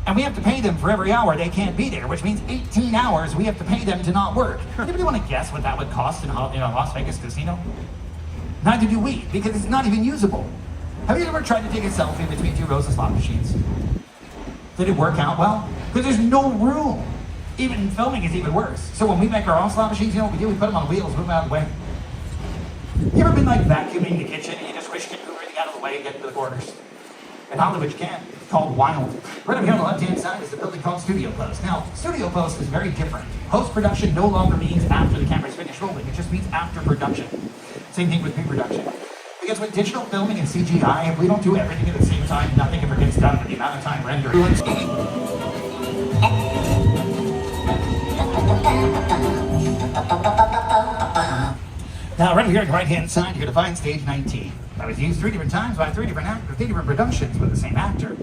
And we have to pay them for every hour they can't be there, which means 18 hours we have to pay them to not work. Anybody want to guess what that would cost in a Las Vegas casino? Neither do we, because it's not even usable. Have you ever tried to take a selfie between two rows of slot machines? Did it work out well? Because there's no room. Even filming is even worse. So when we make our own slot machines, you know what we do? We put them on wheels, move them out of the way. You ever been like vacuuming the kitchen and you just wish you could move everything out of the way and get into the corners? In Hollywood you can. It's called Wild. Right up here on the left-hand side is the building called Studio Post. Now, Studio Post is very different. Post-production no longer means after the camera's finished rolling. It just means after production. Same thing with pre-production. Because with digital filming and CGI, if we don't do everything at the same time, nothing ever gets done with the amount of time rendered. Now, right here on the right-hand side, you're going to find stage 19. That was used 3 different times by 3 different actors, 3 different productions with the same actor.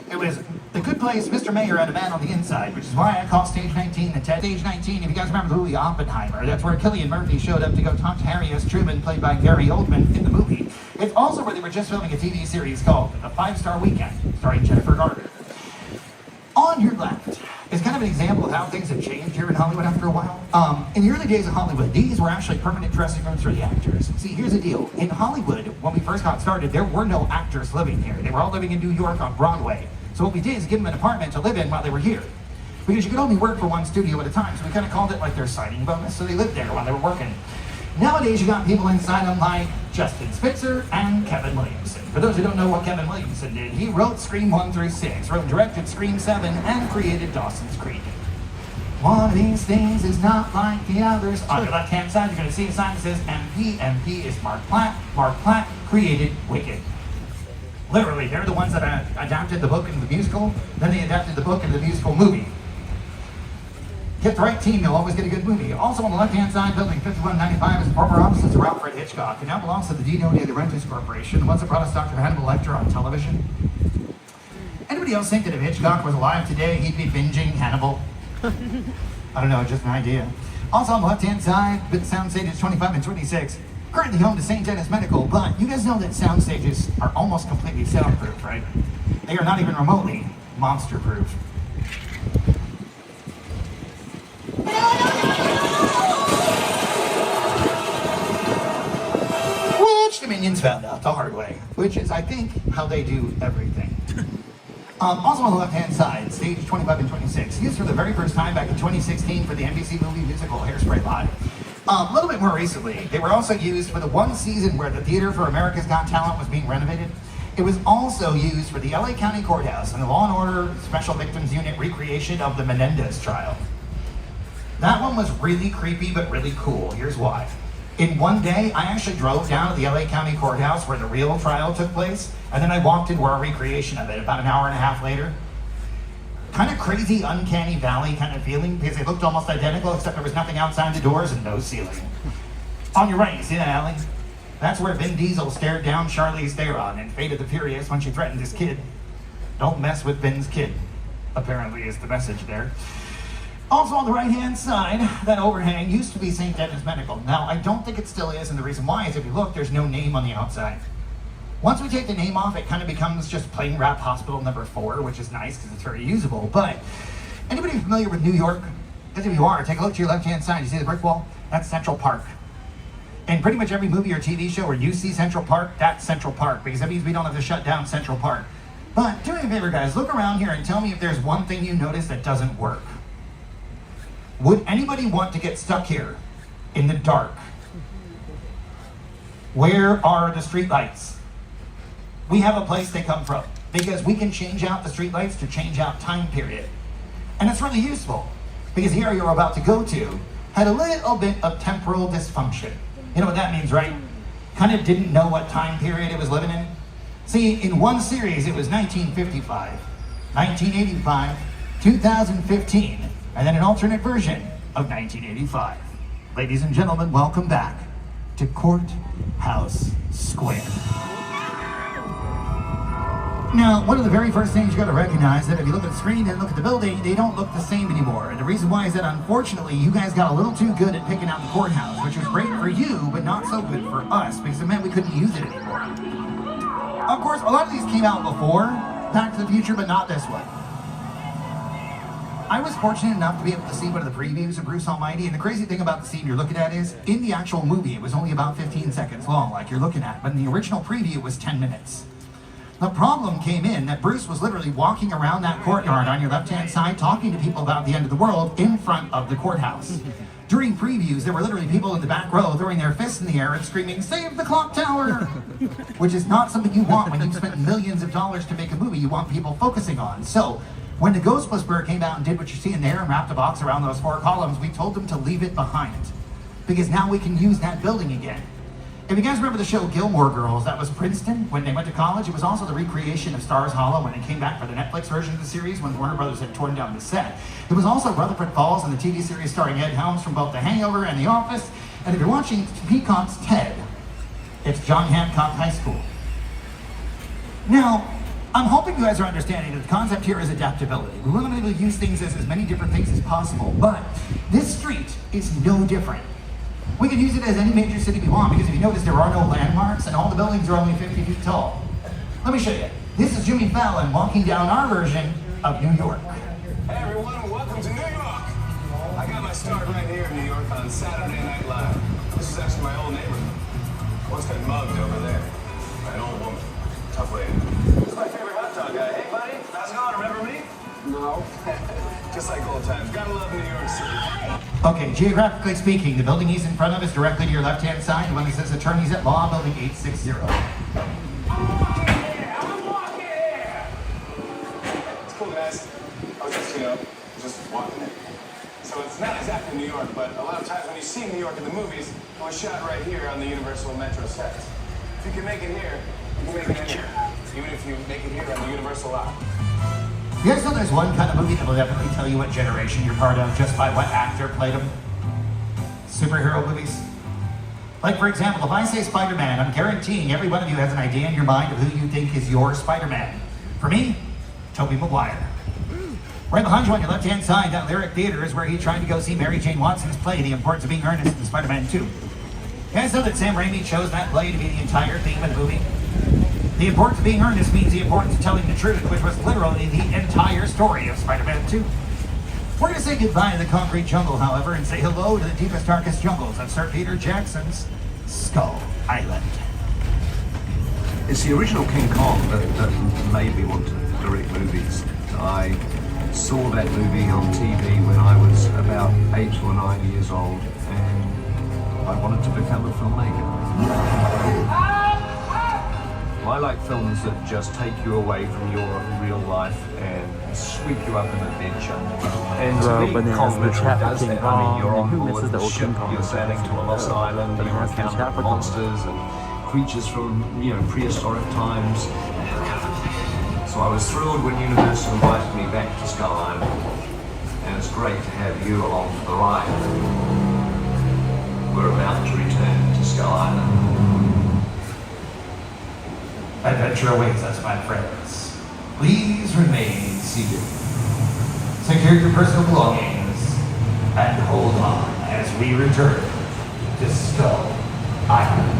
It was The Good Place, Mr. Mayor, and A Man on the Inside, which is why I call stage 19 the TED. Stage 19, if you guys remember the movie Oppenheimer, that's where Cillian Murphy showed up to go talk to Harry S. Truman, played by Gary Oldman, in the movie. It's also where they were just filming a TV series called A 5-Star Weekend, starring Jennifer Garner. On your left is kind of an example of how things have changed here in Hollywood after a while. In the early days of Hollywood, these were actually permanent dressing rooms for the actors. See, here's the deal. In Hollywood, when we first got started, there were no actors living here. They were all living in New York on Broadway. So what we did is give them an apartment to live in while they were here. Because you could only work for one studio at a time, so we kind of called it like their signing bonus, so they lived there while they were working. Nowadays, you got people inside them like Justin Spitzer and Kevin Williamson. For those who don't know what Kevin Williamson did, he wrote Scream 1 through 6, wrote and directed Scream 7, and created Dawson's Creek. One of these things is not like the others. On your left-hand side, you're going to see a sign that says MP. MP is Mark Platt. Mark Platt created Wicked. Literally, they're the ones that adapted the book into the musical, then they adapted the book into the musical movie. Get the right team, you'll always get a good movie. Also on the left-hand side, building 5195 is the former offices of Alfred Hitchcock, and now belongs to the Dino De Laurentiis Corporation, the ones that brought us Dr. Hannibal Lecter on television. Anybody else think that if Hitchcock was alive today, he'd be binging Hannibal? I don't know, just an idea. Also on the left-hand side, sound stages 25 and 26, currently home to St. Dennis Medical, but you guys know that sound stages are almost completely soundproof, right? They are not even remotely monster-proof. Which the Minions found out the hard way, which is, I think, how they do everything. Also on the left-hand side, stage 25 and 26, used for the very first time back in 2016 for the NBC movie musical Hairspray Live. A little bit more recently, they were also used for the one season where the Theater for America's Got Talent was being renovated. It was also used for the LA County Courthouse and the Law & Order Special Victims Unit recreation of the Menendez trial. That one was really creepy, but really cool. Here's why. In one day, I actually drove down to the LA County Courthouse where the real trial took place, and then I walked into our recreation of it about an hour and a half later. Kind of crazy, uncanny valley kind of feeling, because they looked almost identical, except there was nothing outside the doors and no ceiling. On your right, you see that alley? That's where Vin Diesel stared down Charlize Theron in Fate of the Furious when she threatened his kid. Don't mess with Vin's kid, apparently is the message there. Also on the right-hand side, that overhang used to be St. Denis Medical. Now, I don't think it still is, and the reason why is if you look, there's no name on the outside. Once we take the name off, it kind of becomes just plain wrap Hospital Number 4, which is nice because it's very usable. But anybody familiar with New York? Because if you are, take a look to your left-hand side. You see the brick wall? That's Central Park. And pretty much every movie or TV show where you see Central Park, that's Central Park, because that means we don't have to shut down Central Park. But do me a favor, guys, look around here and tell me if there's one thing you notice that doesn't work. Would anybody want to get stuck here in the dark? Where are the street lights? We have a place they come from because we can change out the street lights to change out time period. And it's really useful because the area you're about to go to had a little bit of temporal dysfunction. You know what that means, right? Kind of didn't know what time period it was living in. See, in one series, it was 1955, 1985, 2015, and then an alternate version of 1985. Ladies and gentlemen, welcome back to Courthouse Square. Now, one of the very first things you got to recognize that if you look at the screen and look at the building, they don't look the same anymore. And the reason why is that unfortunately, you guys got a little too good at picking out the courthouse, which was great for you, but not so good for us, because it meant we couldn't use it anymore. Of course, a lot of these came out before Back to the Future, but not this one. I was fortunate enough to be able to see one of the previews of Bruce Almighty, and the crazy thing about the scene you're looking at is, in the actual movie, it was only about 15 seconds long, like you're looking at, but in the original preview, it was 10 minutes. The problem came in that Bruce was literally walking around that courtyard on your left-hand side, talking to people about the end of the world in front of the courthouse. During previews, there were literally people in the back row throwing their fists in the air and screaming, "Save the clock tower!" Which is not something you want when you've spent millions of dollars to make a movie you want people focusing on. So, when the Ghost Whisperer came out and did what you see in there and wrapped a box around those 4 columns, we told them to leave it behind. Because now we can use that building again. If you guys remember the show Gilmore Girls, that was Princeton when they went to college. It was also the recreation of Stars Hollow when they came back for the Netflix version of the series when Warner Brothers had torn down the set. It was also Rutherford Falls in the TV series starring Ed Helms from both The Hangover and The Office. And if you're watching Peacock's Ted, it's John Hancock High School. Now, I'm hoping you guys are understanding that the concept here is adaptability. We want to be able to use things as many different things as possible, but this street is no different. We can use it as any major city we want because if you notice there are no landmarks and all the buildings are only 50 feet tall. Let me show you. This is Jimmy Fallon walking down our version of New York. Hey everyone, welcome to New York. I got my start right here in New York on Saturday Night Live. This is actually my old neighborhood. Once got mugged over there by an old woman. Tough lady. This is my favorite hot dog guy. Hey buddy, how's it going? Remember me? No. Just like old times. Gotta love New York City. Okay, geographically speaking, the building he's in front of is directly to your left-hand side. The one that says Attorneys at Law, Building 860. It's cool, guys. I was just walking in. So it's not exactly New York, but a lot of times when you see New York in the movies, it was shot right here on the Universal Metro sets. If you can make it here, you can make it anywhere. Even if you make it here on the Universal lot. You guys know there's one kind of movie that will definitely tell you what generation you're part of just by what actor played them? Superhero movies. Like, for example, if I say Spider-Man, I'm guaranteeing every one of you has an idea in your mind of who you think is your Spider-Man. For me, Tobey Maguire. Right behind you on your left-hand side, that Lyric Theater is where he tried to go see Mary Jane Watson's play, The Importance of Being Earnest in Spider-Man 2. You guys know that Sam Raimi chose that play to be the entire theme of the movie? The importance of being earnest means the importance of telling the truth, which was literally the entire story of Spider-Man 2. We're going to say goodbye to the concrete jungle, however, and say hello to the deepest, darkest jungles of Sir Peter Jackson's Skull Island. It's the original King Kong that made me want to direct movies. I saw that movie on TV when I was about 8 or 9 years old, and I wanted to become a filmmaker. I like films that just take you away from your real life and sweep you up in adventure. And to me, Kong literally does that. I mean, you're on board the ship, you're sailing to a lost island, you're encountering monsters and creatures from, prehistoric times. So I was thrilled when Universal invited me back to Skull Island. And it's great to have you along for the ride. We're about to return to Skull Island. Adventure awaits us, my friends. Please remain seated. Secure your personal belongings And hold on as we return to Skull Island.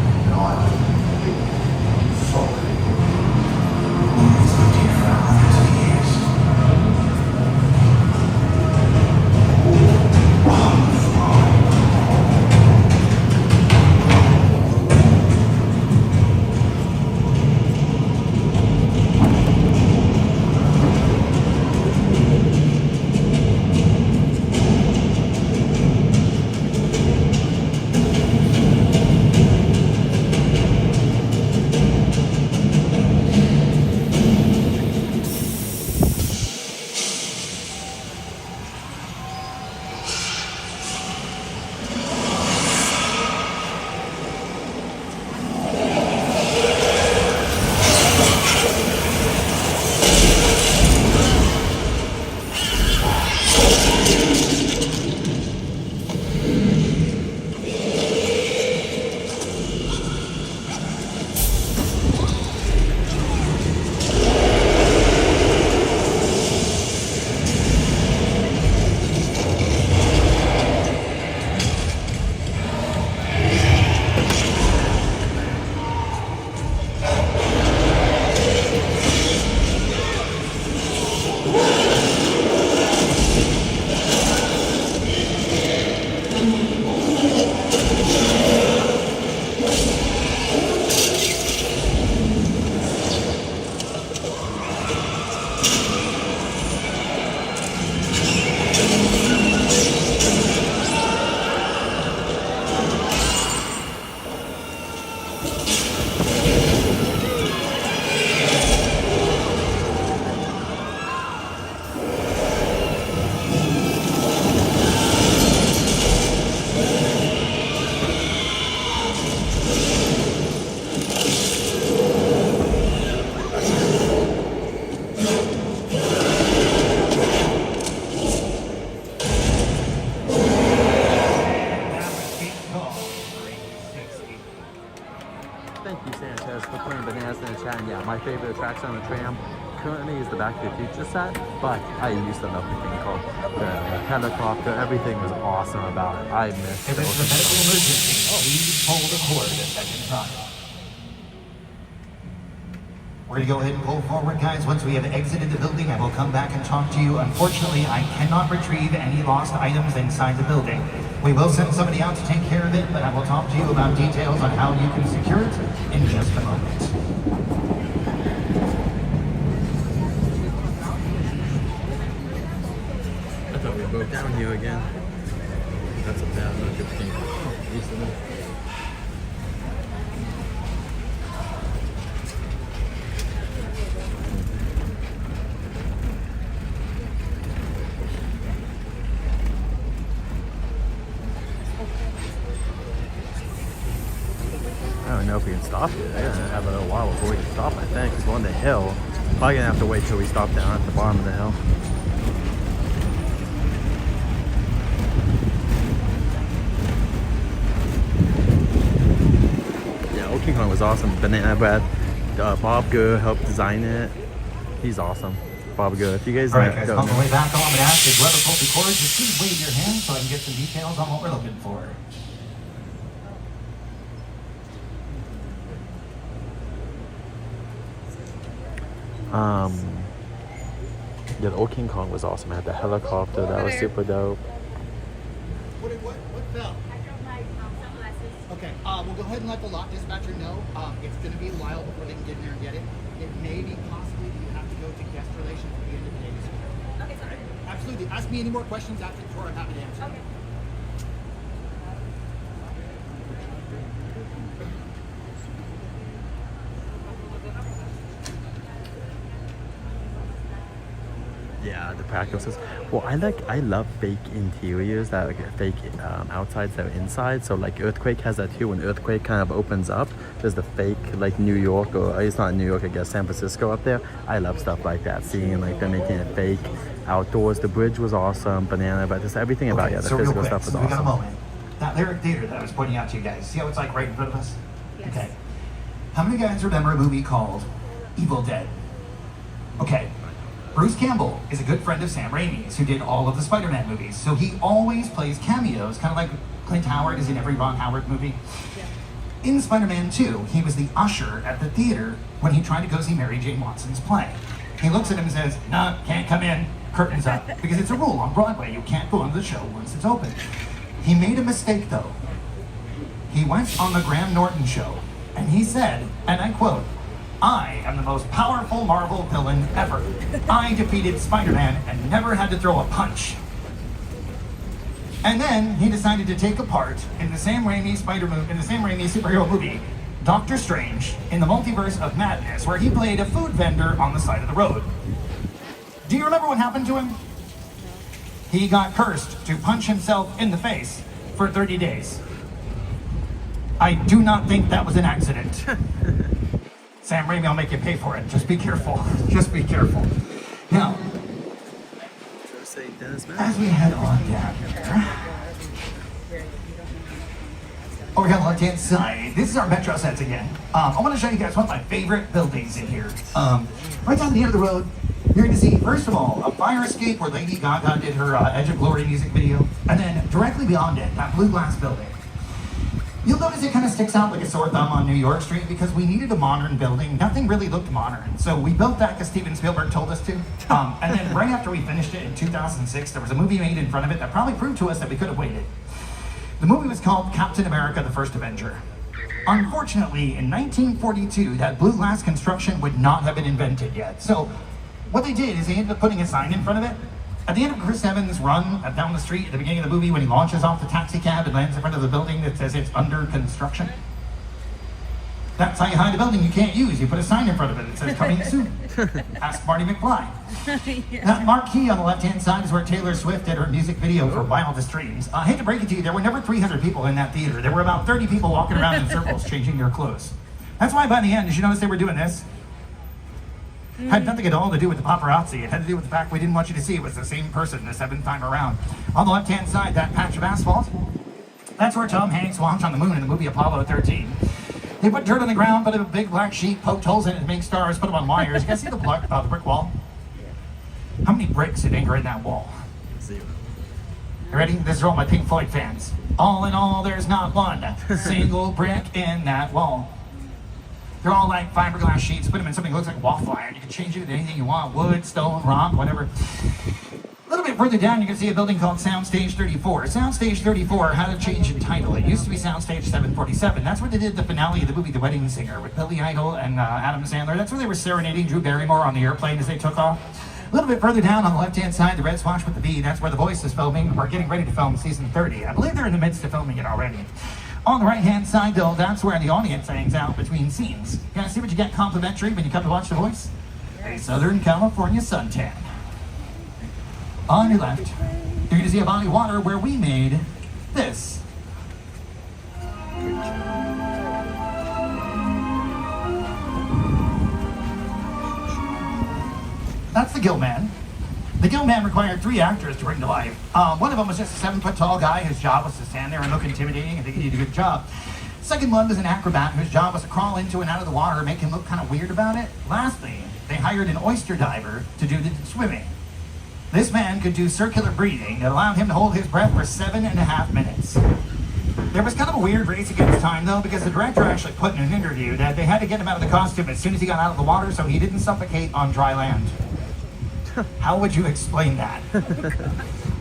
Thank you, Sanchez, for putting bananas in the chat. And yeah, my favorite attraction on the tram currently is the Back to the Future set, but I used to love the thing called the helicopter. Everything was awesome about it. I missed If it. it's a medical emergency, please pull the cord a second time. We're going to go ahead and pull forward, guys. Once we have exited the building, I will come back and talk to you. Unfortunately, I cannot retrieve any lost items inside the building. We will send somebody out to take care of it, but I will talk to you about details on how you can secure it in just a moment. I thought we broke down here again. That's a bad look at thing recently. I don't know if we can stop here. They're gonna have a little while before we can stop, I think. Because we're on the hill. Probably gonna have to wait till we stop down at the bottom of the hill. Yeah, Old King Kong was awesome. Banana Bread. Bob Gurr helped design it. He's awesome. Bob Gurr. If you guys All right, guys, don't on the know. way back, all I'm going to ask is whoever pulled the cord, just please wave your hand so I can get some details on what we're looking for. Yeah, the Old King Kong was awesome. I had the helicopter. That was super dope. What fell? Okay, we'll go ahead and let the lot dispatcher know. It's going to be a while before they can get in there and get it. It may be possibly that you have to go to guest relations at the end of the day. Okay, sorry. Absolutely. Ask me any more questions after the tour. I'm happy to answer. Okay. Yeah, the practices. Well, I love fake interiors that like fake outsides that are inside. So like Earthquake has that too. When Earthquake kind of opens up, there's the fake like New York, or it's not New York, I guess San Francisco up there. I love stuff like that. Seeing like them making it fake outdoors. The bridge was awesome. Banana, but just everything about the so real physical quick, stuff was so we got a awesome. moment. That lyric theater that I was pointing out to you guys, see how it's like right in front of us? Yes. Okay. How many guys remember a movie called Evil Dead? Okay. Bruce Campbell is a good friend of Sam Raimi's, who did all of the Spider-Man movies. So he always plays cameos, kind of like Clint Howard is in every Ron Howard movie. In Spider-Man 2, he was the usher at the theater when he tried to go see Mary Jane Watson's play. He looks at him and says, "No, can't come in, curtains up." Because it's a rule on Broadway, you can't go into the show once it's open. He made a mistake though. He went on the Graham Norton show, and he said, and I quote, "I am the most powerful Marvel villain ever. I defeated Spider-Man and never had to throw a punch." And then he decided to take a part in the Sam Raimi superhero movie, Doctor Strange in the Multiverse of Madness, where he played a food vendor on the side of the road. Do you remember what happened to him? He got cursed to punch himself in the face for 30 days. I do not think that was an accident. Sam Raimi will make you pay for it. Just be careful. Just be careful. Now, as we head on down here, over here on the left-hand side, this is our Metro sets again. I want to show you guys one of my favorite buildings in here. Right down the end of the road, you're going to see, first of all, a fire escape where Lady Gaga did her Edge of Glory music video, and then directly beyond it, that blue glass building. You'll notice it kind of sticks out like a sore thumb on New York Street because we needed a modern building. Nothing really looked modern. So we built that because Steven Spielberg told us to. And then right after we finished it in 2006, there was a movie made in front of it that probably proved to us that we could have waited. The movie was called Captain America: The First Avenger. Unfortunately, in 1942, that blue glass construction would not have been invented yet. So what they did is they ended up putting a sign in front of it. At the end of Chris Evans' run down the street at the beginning of the movie, when he launches off the taxi cab and lands in front of the building that says it's under construction, that's how you hide a building you can't use. You put a sign in front of it that says coming soon. Ask Marty McFly. That marquee on the left-hand side is where Taylor Swift did her music video for Wildest Dreams. I hate to break it to you, there were never 300 people in that theater. There were about 30 people walking around in circles changing their clothes. That's why by the end, did you notice they were doing this? Had nothing at all to do with the paparazzi. It had to do with the fact we didn't want you to see it was the same person the 7th time around. On the left-hand side, that patch of asphalt, that's where Tom Hanks walked on the moon in the movie Apollo 13. They put dirt on the ground, put a big black sheet, poked holes in it to make stars, put them on wires. You guys see the brick wall? How many bricks did anchor in that wall? 0. You ready? This is all my Pink Floyd fans. All in all, there's not one single brick in that wall. They're all like fiberglass sheets. Put them in something that looks like waffle iron. You can change it to anything you want. Wood, stone, rock, whatever. A little bit further down, you can see a building called Soundstage 34. Soundstage 34 had a change in title. It used to be Soundstage 747. That's where they did the finale of the movie The Wedding Singer with Billy Idol and Adam Sandler. That's where they were serenading Drew Barrymore on the airplane as they took off. A little bit further down on the left-hand side, the red swatch with the V, that's where The Voice is filming. We're getting ready to film season 30. I believe they're in the midst of filming it already. On the right-hand side, though, that's where the audience hangs out between scenes. You guys see what you get complimentary when you come to watch The Voice? A Southern California suntan. On your left, you're going to see a body of water where we made this. That's the Gill Man. The Gill Man required 3 actors to bring to life. One of them was just a 7-foot-tall guy whose job was to stand there and look intimidating and think he did a good job. Second one was an acrobat whose job was to crawl into and out of the water and make him look kind of weird about it. Lastly, they hired an oyster diver to do the swimming. This man could do circular breathing that allowed him to hold his breath for 7.5 minutes. There was kind of a weird race against time, though, because the director actually put in an interview that they had to get him out of the costume as soon as he got out of the water so he didn't suffocate on dry land. How would you explain that?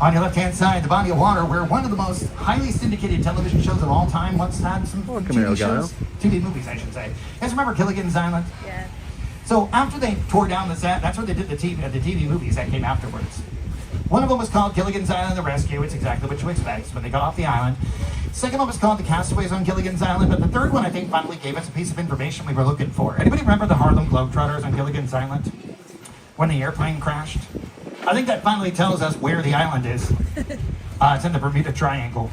On your left-hand side, the body of water, where one of the most highly syndicated television shows of all time once had some TV shows. TV movies, I should say. You guys remember Gilligan's Island? Yeah. So after they tore down the set, that's where they did the TV movies that came afterwards. One of them was called Gilligan's Island: The Rescue. It's exactly what you expect when they got off the island. Second one was called The Castaways on Gilligan's Island, but the third one, I think, finally gave us a piece of information we were looking for. Anybody remember the Harlem Globetrotters on Gilligan's Island? When the airplane crashed? I think that finally tells us where the island is. It's in the Bermuda Triangle.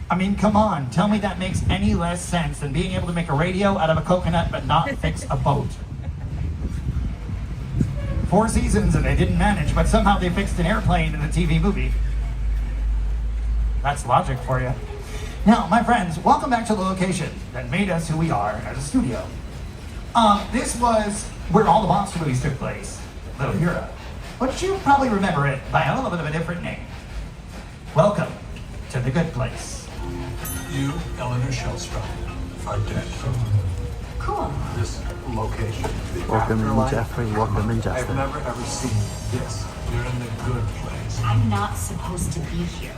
I mean, come on. Tell me that makes any less sense than being able to make a radio out of a coconut but not fix a boat. 4 seasons and they didn't manage, but somehow they fixed an airplane in a TV movie. That's logic for you. Now, my friends, welcome back to the location that made us who we are as a studio. This was where all the monster movies took place. little Europe. But you probably remember it by a little bit of a different name. Welcome to the good place. You, Eleanor Shellstrop, are dead. Cool. This location. the Welcome in, afterlife. Jeffrey. Welcome in, I've Jeffrey. never ever seen this. You're in the good place. I'm not supposed to be here.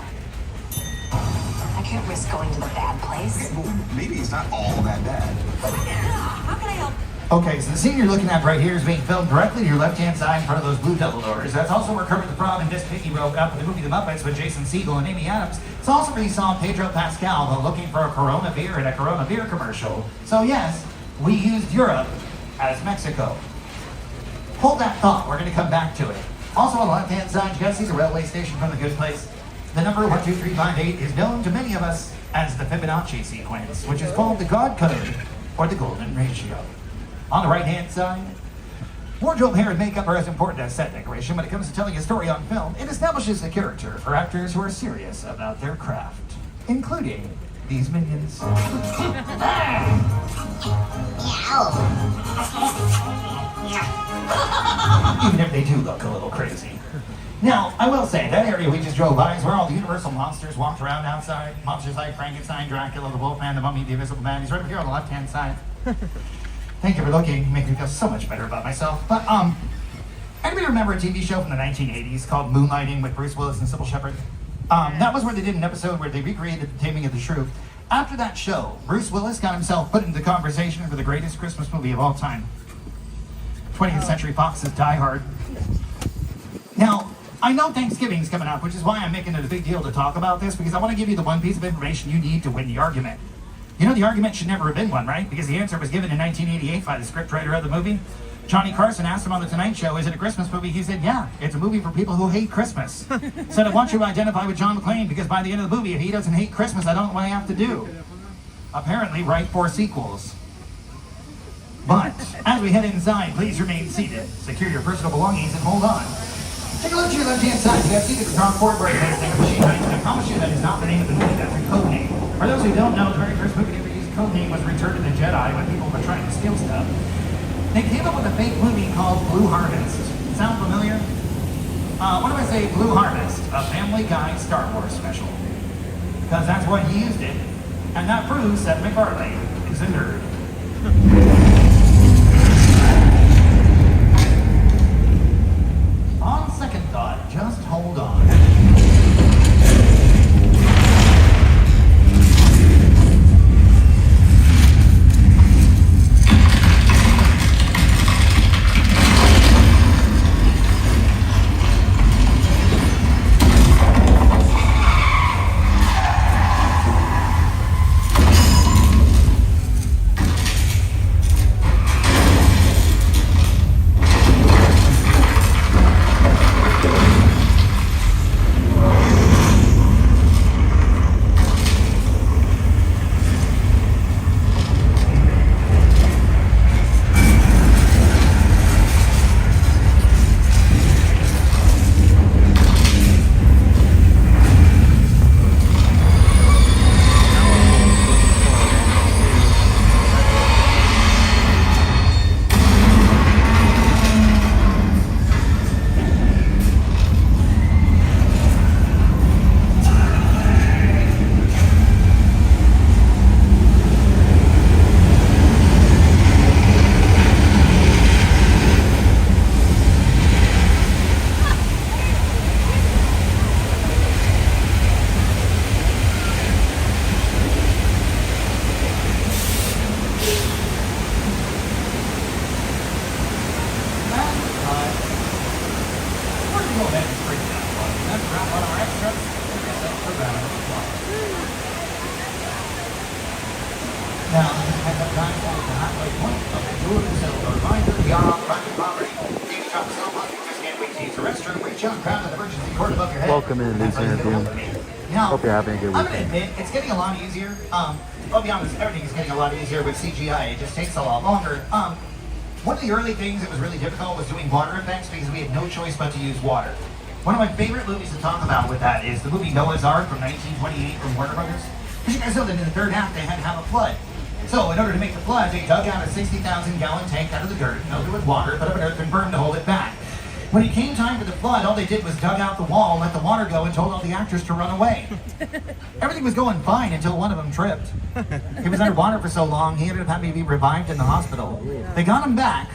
I can't risk going to the bad place. Maybe it's not all that bad. How can I help? Okay, so the scene you're looking at right here is being filmed directly to your left-hand side in front of those blue double doors. That's also where Kermit the Frog and Miss Piggy broke up in the movie The Muppets with Jason Segel and Amy Adams. It's also where you saw Pedro Pascal, though, looking for a Corona beer in a Corona beer commercial. So yes, we used Europe as Mexico. Hold that thought, we're going to come back to it. Also on the left-hand side, you guys see the railway station from The Good Place? The number 12358 is known to many of us as the Fibonacci sequence, which is called the God Code or the Golden Ratio. On the right-hand side, wardrobe, hair, and makeup are as important as set decoration when it comes to telling a story on film. It establishes a character for actors who are serious about their craft, including these minions. Even if they do look a little crazy. Now, I will say, that area we just drove by is where all the Universal monsters walked around outside. Monsters like Frankenstein, Dracula, the Wolfman, the Mummy, the Invisible Man. He's right over here on the left-hand side. Thank you for looking. Make me feel so much better about myself. But, anybody remember a TV show from the 1980s called Moonlighting with Bruce Willis and Sybil Shepherd? That was where they did an episode where they recreated The Taming of the Shrew. After that show, Bruce Willis got himself put into the conversation for the greatest Christmas movie of all time. 20th Century Fox's Die Hard. Now, I know Thanksgiving's coming up, which is why I'm making it a big deal to talk about this, because I want to give you the one piece of information you need to win the argument. You know, the argument should never have been one, right? Because the answer was given in 1988 by the scriptwriter of the movie. Johnny Carson asked him on The Tonight Show, is it a Christmas movie? He said, yeah, it's a movie for people who hate Christmas. Said, I want you to identify with John McClane, because by the end of the movie, if he doesn't hate Christmas, I don't know what I have to do. Apparently, write 4 sequels. But, as we head inside, please remain seated, secure your personal belongings, and hold on. Take a look to your left-hand side. You guys see the strong forward where it says Stick of Machine Guns. I promise you that is not the name of the movie, that's a code name. For those who don't know, the very first movie to ever use code name was Return of the Jedi, when people were trying to steal stuff. They came up with a fake movie called Blue Harvest. Sound familiar? What do I say, Blue Harvest? A Family Guy Star Wars special. Because that's what he used it. And that proves that McFarlane is a nerd. On second thought, just hold on. Welcome in, Lisa and Now, hope you're having a good I'm weekend. gonna admit, it's getting a lot easier. I'll be honest, everything is getting a lot easier with CGI. It just takes a lot longer. One of the early things that was really difficult was doing water effects because we had no choice but to use water. One of my favorite movies to talk about with that is the movie Noah's Ark from 1928 from Warner Brothers. Because you guys know that in the third act they had to have a flood. So in order to make the flood, they dug out a 60,000 gallon tank out of the dirt, filled it with water, put up an earthen berm to hold it back. When it came time for the flood, all they did was dug out the wall, let the water go, and told all the actors to run away. Everything was going fine until one of them tripped. He was underwater for so long, he ended up having to be revived in the hospital. They got him back,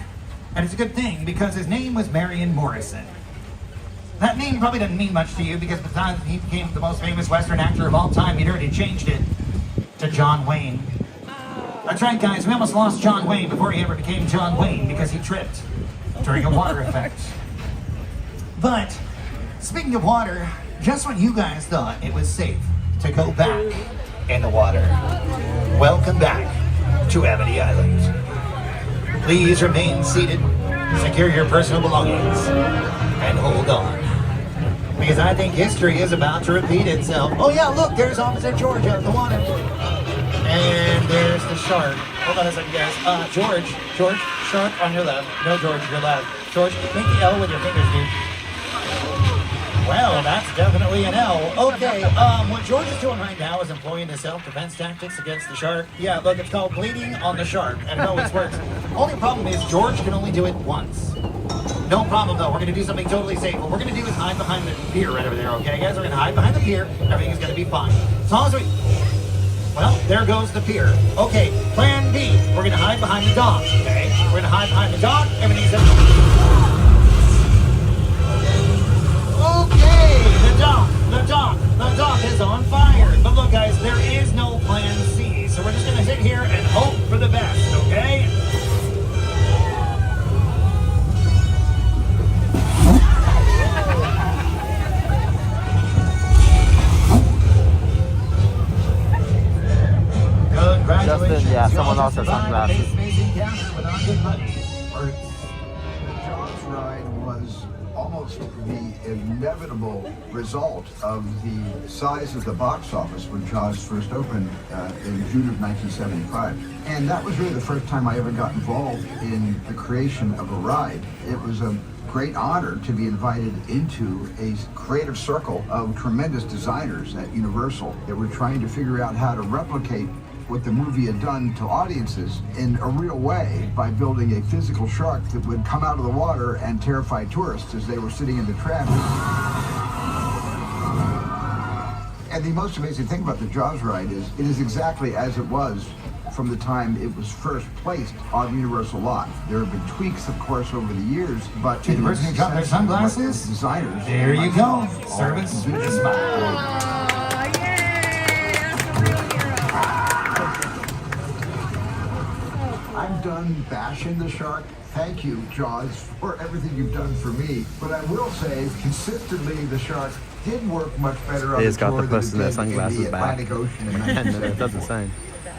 and it's a good thing because his name was Marion Morrison. That name probably doesn't mean much to you because by the time he became the most famous Western actor of all time, he'd already changed it to John Wayne. That's right, guys, we almost lost John Wayne before he ever became John Wayne because he tripped during a water effect. But, speaking of water, just when you guys thought it was safe to go back in the water, welcome back to Amity Island. Please remain seated, secure your personal belongings, and hold on. Because I think history is about to repeat itself. Oh yeah, look, there's Officer George out of the water. And there's the shark. Hold on a second, guys. George, shark on your left. No, George, your left. George, make the L with your fingers, dude. Well, that's definitely an L. Okay, what George is doing right now is employing the self-defense tactics against the shark. Yeah, look, it's called bleeding on the shark, and it always works. Only problem is George can only do it once. No problem, though. We're going to do something totally safe. What we're going to do is hide behind the pier right over there, okay, guys? We're going to hide behind the pier. Everything's going to be fine. As long as we... Well, there goes the pier. Okay, plan B. We're going to hide behind the dock, okay? We're going to hide behind the dock. Everything's going to... Okay, the dock is on fire. But look, guys, there is no plan C. So we're just going to sit here and hope for the best, okay? Justin, yeah, someone else has sunglasses. The Jaws ride was almost the inevitable result of the size of the box office when Jaws first opened in June of 1975. And that was really the first time I ever got involved in the creation of a ride. It was a great honor to be invited into a creative circle of tremendous designers at Universal that were trying to figure out how to replicate what the movie had done to audiences in a real way by building a physical shark that would come out of the water and terrify tourists as they were sitting in the traffic. And the most amazing thing about the Jaws ride is it is exactly as it was from the time it was first placed on Universal lot. There have been tweaks, of course, over the years, but To the person who got their sunglasses, designers. there you go. Service with a smile. I'm done bashing the shark. Thank you, Jaws, for everything you've done for me. But I will say, consistently, the shark did work much better on He's the got tour the than it person their did in sunglasses the back. Atlantic Ocean in 10 minutes, does the same.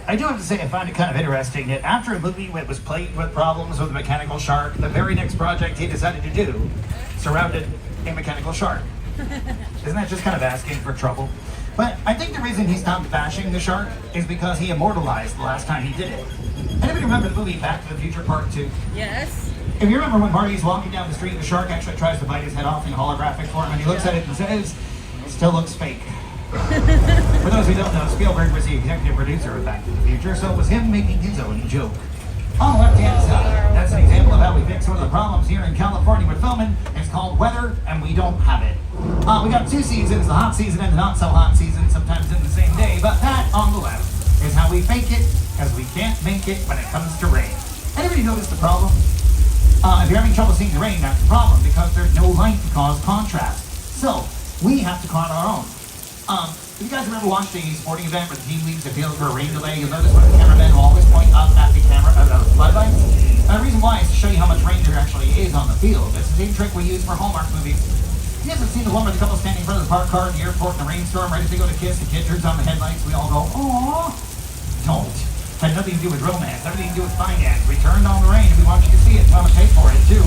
I do have to say I find it kind of interesting that after a movie that was plagued with problems with a mechanical shark, the very next project he decided to do surrounded a mechanical shark. Isn't that just kind of asking for trouble? But I think the reason he stopped bashing the shark is because he immortalized the last time he did it. Anybody remember the movie Back to the Future Part 2? Yes. If you remember when Marty's walking down the street, the shark actually tries to bite his head off in holographic form, and he looks at it and says, "It still looks fake." For those who don't know, Spielberg was the executive producer of Back to the Future, so it was him making his own joke. On the left-hand side, that's an example of how we fix one of the problems here in California with filming. It's called weather, and we don't have it. We got two seasons, the hot season and the not-so-hot season, sometimes in the same day, but that on the left is how we fake it, because we can't make it when it comes to rain. Anybody notice the problem? If you're having trouble seeing the rain, that's the problem, because there's no light to cause contrast. So, we have to create our own. If you guys have ever watched a sporting event where the team leaves the field for a rain delay, you'll notice where the cameramen will always point up at the camera of the floodlights. And the reason why is to show you how much rain there actually is on the field. It's the same trick we use for Hallmark movies. You guys have seen the one where the couple standing in front of the parked car in the airport in a rainstorm, right as they go to kiss, the kid turns on the headlights, we all go, "Aww." Don't. It had nothing to do with romance, everything to do with finance. We turned on the rain and we want you to see it, so I'm gonna pay for it too.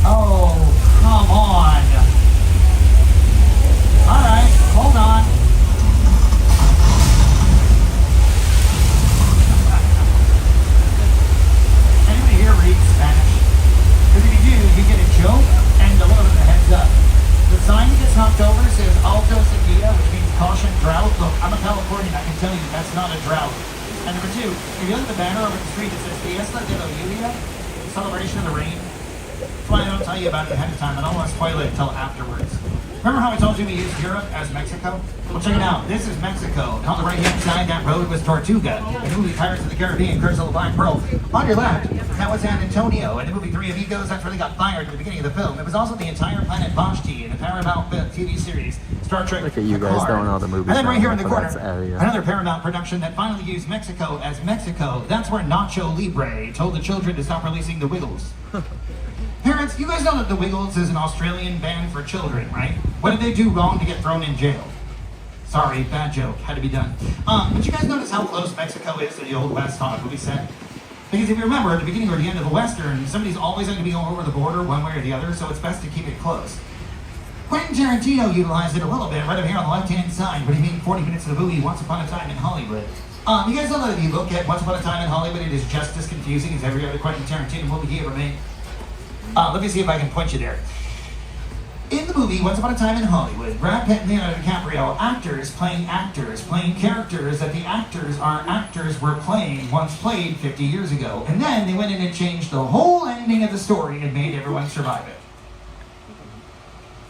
Oh, come on. Alright, hold on. Anybody here read Spanish? Because if you do, you get a joke and a little bit of a heads up. The sign that gets knocked over says Alto Sequía, which means caution drought. Look, I'm a Californian, I can tell you that's not a drought. And number two, if you look at the banner over the street, it says Fiesta de la Lluvia, celebration of the rain. That's why I don't tell you about it ahead of time. I don't want to spoil it until afterwards. Remember how I told you we used Europe as Mexico? Well, check it out. This is Mexico. And on the right-hand side, that road was Tortuga. In the movie Pirates of the Caribbean, Curse of the Black Pearl. On your left, that was San Antonio. In the movie Three Amigos, that's where they got fired at the beginning of the film. It was also the entire planet Vashti in the Paramount TV series Star Trek. Look at you guys throwing all the movies. And then right here in the for corner, that area. another Paramount production that finally used Mexico as Mexico. That's where Nacho Libre told the children to stop releasing the Wiggles. Parents, you guys know that the Wiggles is an Australian band for children, right? What did they do wrong to get thrown in jail? Sorry, bad joke, had to be done. But you guys notice how close Mexico is to the Old West on a movie set? Because if you remember, at the beginning or the end of the Western, somebody's always going to be going over the border one way or the other, so it's best to keep it close. Quentin Tarantino utilized it a little bit right over here on the left-hand side when he made 40 minutes of the movie Once Upon a Time in Hollywood. You guys know that if you look at Once Upon a Time in Hollywood, it is just as confusing as every other Quentin Tarantino movie he ever made. Let me see if I can point you there. In the movie Once Upon a Time in Hollywood, Brad Pitt and Leonardo DiCaprio, actors, playing characters that the actors were playing once played 50 years ago. And then they went in and changed the whole ending of the story and made everyone survive it.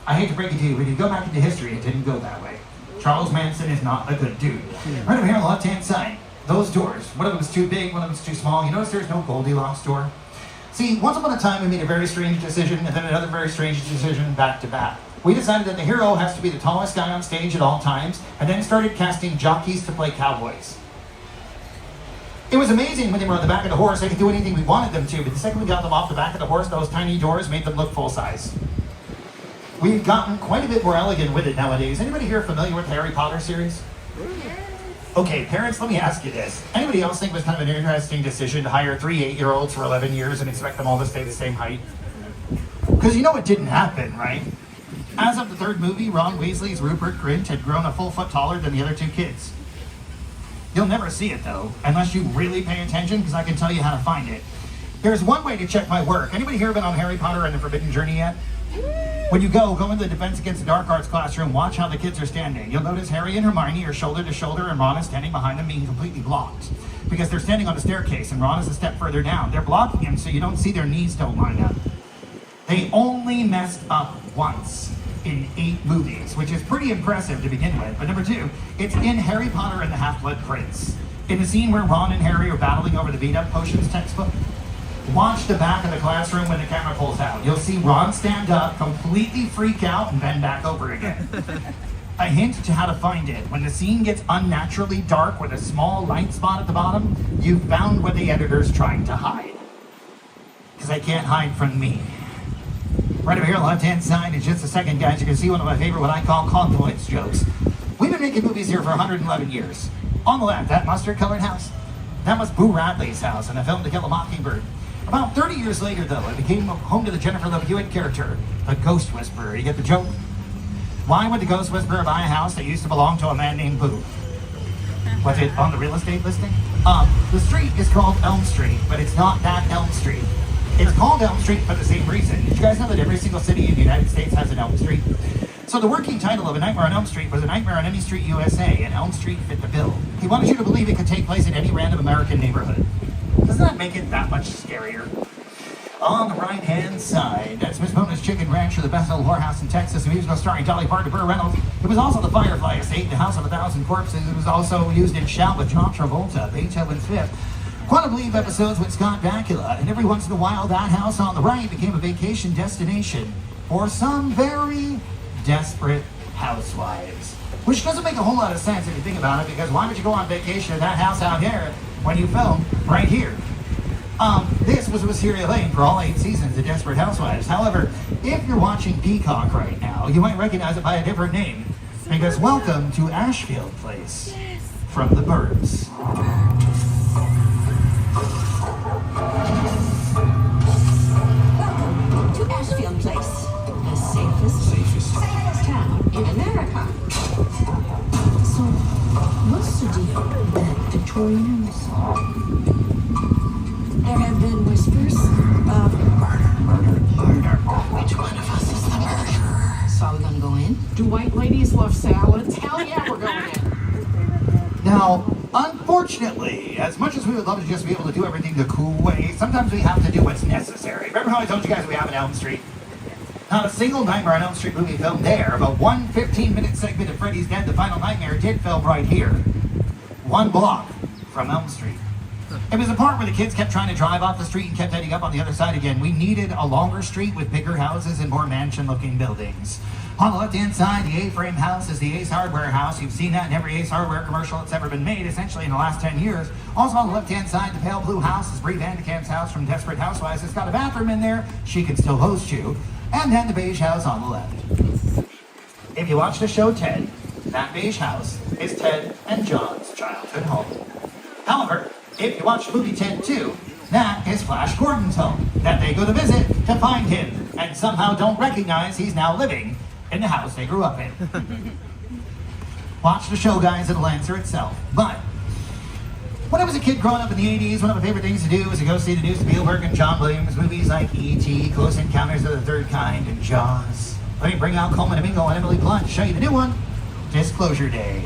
I hate to break it to you, when you go back into history, it didn't go that way. Charles Manson is not a good dude. Right over here on the left-hand side, those doors, one of them is too big, one of them is too small. You notice there's no Goldilocks door? See, once upon a time we made a very strange decision and then another very strange decision back to back. We decided that the hero has to be the tallest guy on stage at all times and then started casting jockeys to play cowboys. It was amazing when they were on the back of the horse, they could do anything we wanted them to, but the second we got them off the back of the horse, those tiny doors made them look full size. We've gotten quite a bit more elegant with it nowadays. Anybody here familiar with the Harry Potter series? Okay, parents, let me ask you this. Anybody else think it was kind of an interesting decision to hire 3 8-year-olds for 11 years and expect them all to stay the same height? Because you know it didn't happen, right? As of the third movie, Ron Weasley's Rupert Grint had grown a full foot taller than the other two kids. You'll never see it, though, unless you really pay attention, because I can tell you how to find it. There's one way to check my work. Anybody here been on Harry Potter and the Forbidden Journey yet? When you go into the Defense Against the Dark Arts classroom, watch how the kids are standing. You'll notice Harry and Hermione are shoulder to shoulder and Ron is standing behind them being completely blocked. Because they're standing on a staircase and Ron is a step further down. They're blocking him so you don't see their knees don't line up. They only messed up once in 8 movies, which is pretty impressive to begin with. But number 2, it's in Harry Potter and the Half-Blood Prince. In the scene where Ron and Harry are battling over the beat-up potions textbook, watch the back of the classroom when the camera pulls out. You'll see Ron stand up, completely freak out, and bend back over again. A hint to how to find it. When the scene gets unnaturally dark with a small light spot at the bottom, you've found what the editor's trying to hide. Because they can't hide from me. Right over here on the left-hand side, in just a second, guys, you can see one of my favorite, what I call confluence jokes. We've been making movies here for 111 years. On the left, that mustard-colored house, that was Boo Radley's house in the film To Kill a Mockingbird. About 30 years later, though, it became home to the Jennifer Love Hewitt character, the Ghost Whisperer. You get the joke? Why would the Ghost Whisperer buy a house that used to belong to a man named Boo? Was it on the real estate listing? The street is called Elm Street, but it's not that Elm Street. It's called Elm Street for the same reason. Did you guys know that every single city in the United States has an Elm Street? So the working title of A Nightmare on Elm Street was A Nightmare on Any Street USA, and Elm Street fit the bill. He wanted you to believe it could take place in any random American neighborhood. Doesn't that make it that much scarier? On the right-hand side, that's Miss Mona's Chicken Ranch, or the best old whorehouse in Texas, a musical starring Dolly Parton and Burt Reynolds. It was also the Firefly Estate, the House of 1,000 Corpses. It was also used in Shout with John Travolta, Beethoven's Fifth, Quantum Leap episodes with Scott Bakula, and every once in a while, that house on the right became a vacation destination for some very desperate housewives. Which doesn't make a whole lot of sense if you think about it, because why would you go on vacation at that house out here when you film right here? This was Wisteria Lane for all 8 seasons of Desperate Housewives. However, if you're watching Peacock right now, you might recognize it by a different name, because welcome to Ashfield Place from The Burbs. Welcome to Ashfield Place, the safest town in America. So, what's the deal with Victorians? There have been whispers of murder. Which one of us is the murderer? So are we gonna go in? Do white ladies love salads? Hell yeah, we're going in. Now, unfortunately, Unfortunately, as much as we would love to just be able to do everything the cool way, sometimes we have to do what's necessary. Remember how I told you guys we have an Elm Street? Not a single Nightmare on Elm Street movie filmed there, but one 15-minute segment of Freddy's Dead: The Final Nightmare did film right here. 1 block from Elm Street. It was the part where the kids kept trying to drive off the street and kept heading up on the other side again. We needed a longer street with bigger houses and more mansion-looking buildings. On the left-hand side, the A-frame house is the Ace Hardware house. You've seen that in every Ace Hardware commercial that's ever been made, essentially in the last 10 years. Also on the left-hand side, the pale blue house is Brie Vandekam's house from Desperate Housewives. It's got a bathroom in there. She can still host you. And then the beige house on the left. If you watch the show Ted, that beige house is Ted and John's childhood home. However, if you watch the movie Ted 2, that is Flash Gordon's home that they go to visit to find him and somehow don't recognize he's now living in the house they grew up in. Watch the show, guys, it'll answer itself. But when I was a kid growing up in the 80s, one of my favorite things to do was to go see the new Spielberg and John Williams movies like E.T., Close Encounters of the Third Kind, and Jaws. Let me bring out Coleman Domingo and Emily Blunt to show you the new one, Disclosure Day.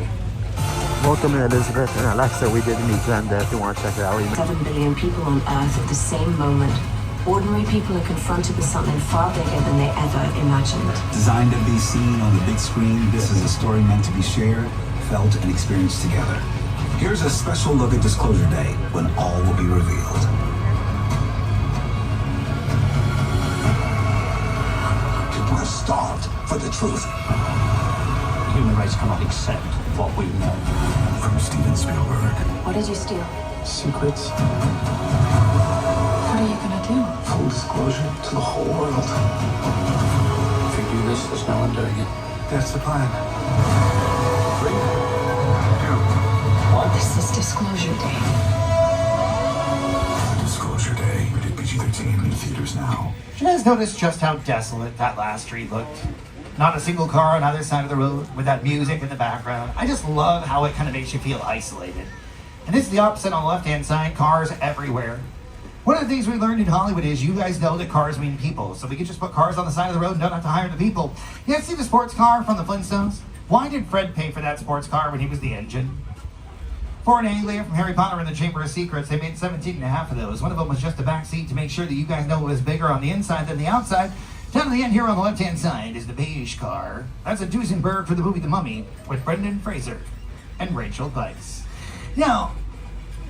Welcome to Elizabeth and Alexa. We did meet them there if you want to check it out. 7 billion people on Earth at the same moment. Ordinary people are confronted with something far bigger than they ever imagined. Designed to be seen on the big screen, this is a story meant to be shared, felt, and experienced together. Here's a special look at Disclosure Day, when all will be revealed. People have starved for the truth. The human race cannot accept what we know. From Steven Spielberg. What did you steal? Secrets. What are you gonna do? Full disclosure to the whole world. If you do this, there's no one doing it. That's the plan. 3, 2, 1. This is Disclosure Day. Disclosure Day. Rated PG-13 in theaters now. Did you guys notice just how desolate that last street looked? Not a single car on either side of the road with that music in the background. I just love how it kind of makes you feel isolated. And it's the opposite on the left-hand side, cars everywhere. One of the things we learned in Hollywood is you guys know that cars mean people. So we could just put cars on the side of the road and don't have to hire the people. You guys see the sports car from the Flintstones? Why did Fred pay for that sports car when he was the engine? For an alien from Harry Potter and the Chamber of Secrets, they made 17.5 of those. One of them was just a back seat to make sure that you guys know it was bigger on the inside than the outside. Down to the end here on the left-hand side is the beige car. That's a Duesenberg for the movie The Mummy with Brendan Fraser and Rachel Weisz. Now,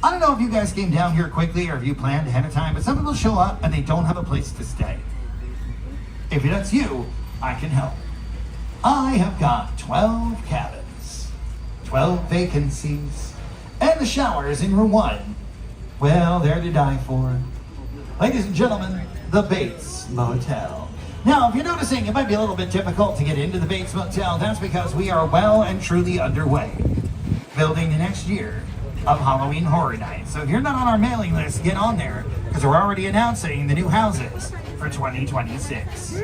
I don't know if you guys came down here quickly or if you planned ahead of time, but some people show up and they don't have a place to stay. If that's you, I can help. I have got 12 cabins, 12 vacancies, and the showers in room 1. Well, they're to die for. Ladies and gentlemen, the Bates Motel. Now, if you're noticing, it might be a little bit difficult to get into the Bates Motel. That's because we are well and truly underway, building the next year of Halloween Horror Nights. So if you're not on our mailing list, get on there, because we're already announcing the new houses for 2026.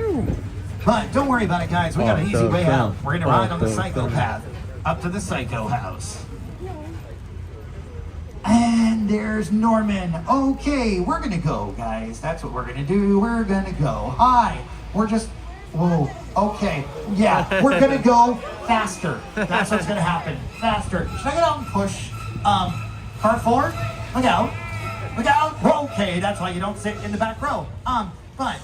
But don't worry about it, guys. We got an easy way out. We're going to ride on the Psychopath up to the Psycho House. And there's Norman. Okay, we're going to go, guys. That's what we're going to do. We're going to go. Hi. We're just... Whoa. Okay. Yeah, we're going to go faster. That's what's going to happen. Faster. Should I get out and push? Car 4? Look out. Look out. Okay, that's why you don't sit in the back row. But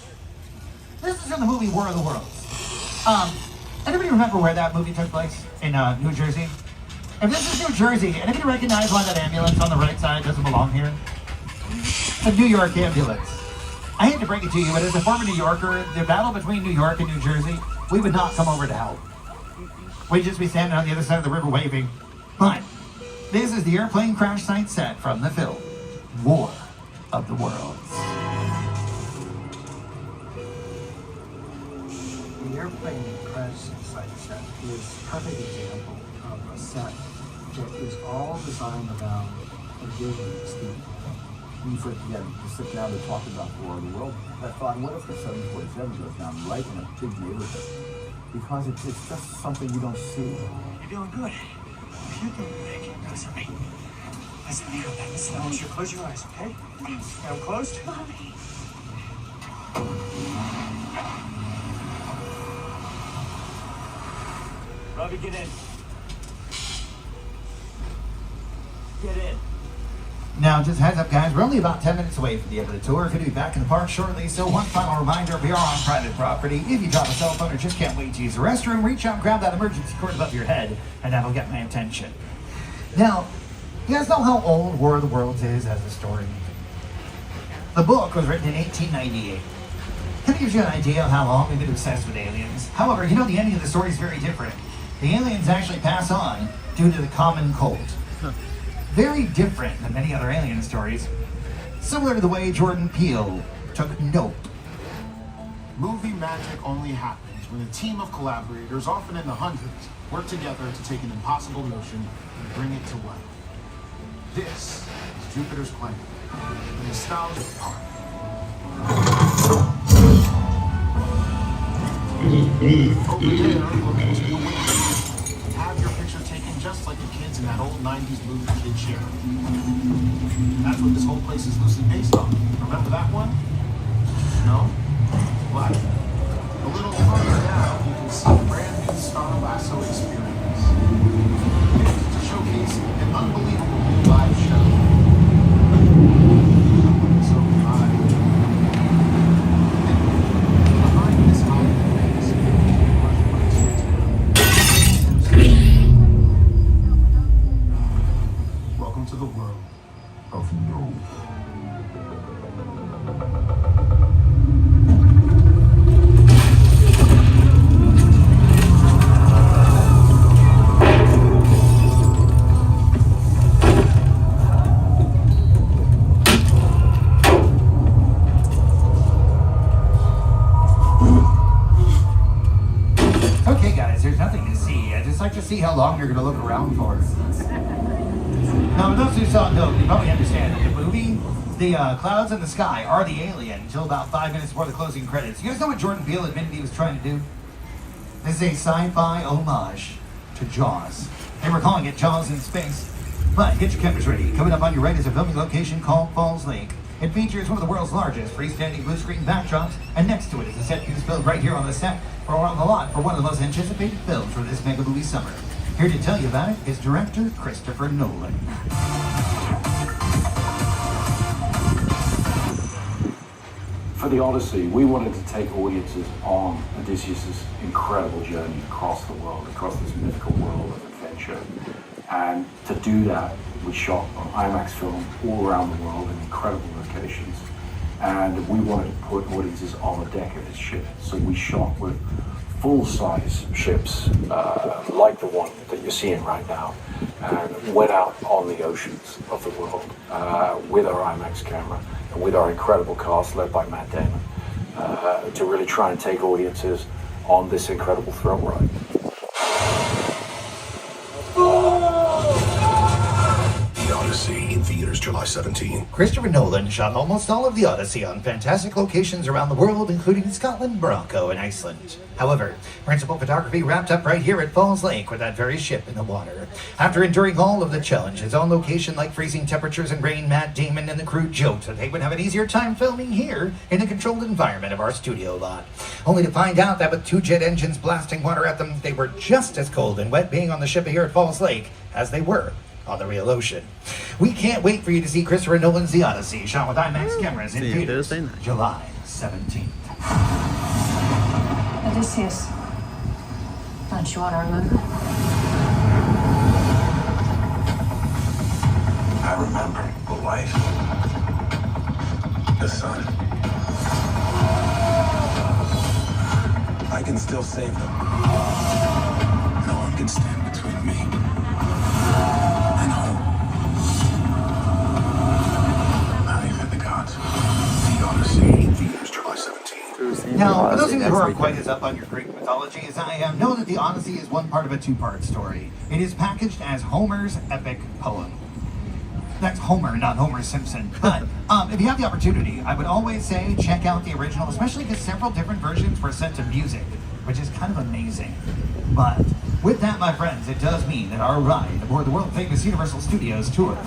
this is from the movie War of the Worlds. Anybody remember where that movie took place? In New Jersey? If this is New Jersey, anybody recognize why that ambulance on the right side doesn't belong here? A New York ambulance. I hate to break it to you, but as a former New Yorker, the battle between New York and New Jersey, we would not come over to help. We'd just be standing on the other side of the river waving. But this is the airplane crash site set from the film War of the Worlds. The airplane crash site set is a perfect example of a set that is all designed around a vision scheme. When you first began to sit down to talk about War of the World, I thought, what if the 747 goes down right in a big neighborhood? Because it's just something you don't see. You're doing good. You're doing big. Listen to me. Listen to me. Listen, I want you to close your eyes, okay? Now closed. Robbie, get in. Get in. Now, just heads up, guys, we're only about 10 minutes away from the end of the tour. We're going to be back in the park shortly, so one final reminder, we are on private property. If you drop a cell phone or just can't wait to use the restroom, reach out and grab that emergency cord above your head, and that'll get my attention. Now, you guys know how old War of the Worlds is as a story? The book was written in 1898. Kind of gives you an idea of how long we've been obsessed with aliens. However, you know the ending of the story is very different. The aliens actually pass on due to the common cold. Very different than many other alien stories. Similar to the way Jordan Peele took Nope. Movie magic only happens when a team of collaborators, often in the hundreds, work together to take an impossible notion and bring it to life. This is Jupiter's Planet, the nostalgic park. Over there, looking to the window, have your picture taken just like the kids in that old 90s movie Kid Share. That's what this whole place is loosely based on. Remember that one? No? But a little farther down, you can see a brand new Star Lasso experience. To showcase an unbelievable new live show. So live. Behind this high face, welcome to the world of no. Okay, guys, there's nothing to see. I just like to see how long you're going to look around for. Now, for those who saw Nope, you probably understand that the movie, the clouds in the sky are the alien until about 5 minutes before the closing credits. You guys know what Jordan Peele admitted he was trying to do? This is a sci-fi homage to Jaws. They were calling it Jaws in space. But get your cameras ready. Coming up on your right is a filming location called Falls Lake. It features one of the world's largest freestanding blue screen backdrops, and next to it is a set piece built right here on the set for on the lot for one of the most anticipated films for this mega movie summer. Here to tell you about it is director Christopher Nolan. For the Odyssey, we wanted to take audiences on Odysseus' incredible journey across the world, across this mythical world of adventure. And to do that, we shot on IMAX film all around the world in incredible locations. And we wanted to put audiences on the deck of his ship. So we shot with full-size ships, like the one that you're seeing right now, and went out on the oceans of the world with our IMAX camera and with our incredible cast led by Matt Damon to really try and take audiences on this incredible thrill ride. The Odyssey in theaters July 17. Christopher Nolan shot almost all of The Odyssey on fantastic locations around the world, including Scotland, Morocco, and Iceland. However, principal photography wrapped up right here at Falls Lake with that very ship in the water. After enduring all of the challenges on location like freezing temperatures and rain, Matt Damon and the crew joked that they would have an easier time filming here in the controlled environment of our studio lot. Only to find out that with 2 jet engines blasting water at them, they were just as cold and wet being on the ship here at Falls Lake as they were on the real ocean. We can't wait for you to see Christopher Nolan's The Odyssey, shot with IMAX cameras in theaters July 17th. Odysseus, don't you want to remember? I remember the wife, the son. I can still save them. No one can stand between me and home. Not even the gods. The Odyssey in theaters July 17th. Now, for those of you who aren't quite as up on your Greek mythology as I am, know that the Odyssey is one part of a 2-part story. It is packaged as Homer's epic poem. That's Homer, not Homer Simpson. But if you have the opportunity, I would always say check out the original, especially because several different versions were set to music, which is kind of amazing. But with that, my friends, it does mean that our ride aboard the world-famous Universal Studios tour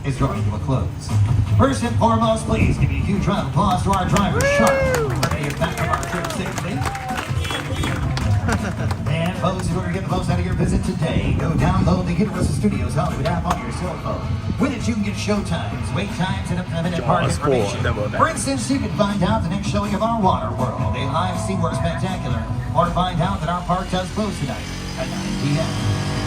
is drawing to a close. First and foremost, please give me a huge round of applause to our driver, Sharp. We're ready to get back from our trip safely. And folks, in order to get the most out of your visit today, go download the Universal Studios Hollywood app on your cell phone. With it, you can get show times, wait times, and up-to-the-minute park information. For instance, you can find out the next showing of our Water World, a live SeaWorld spectacular, or find out that our park does close tonight at 9 p.m.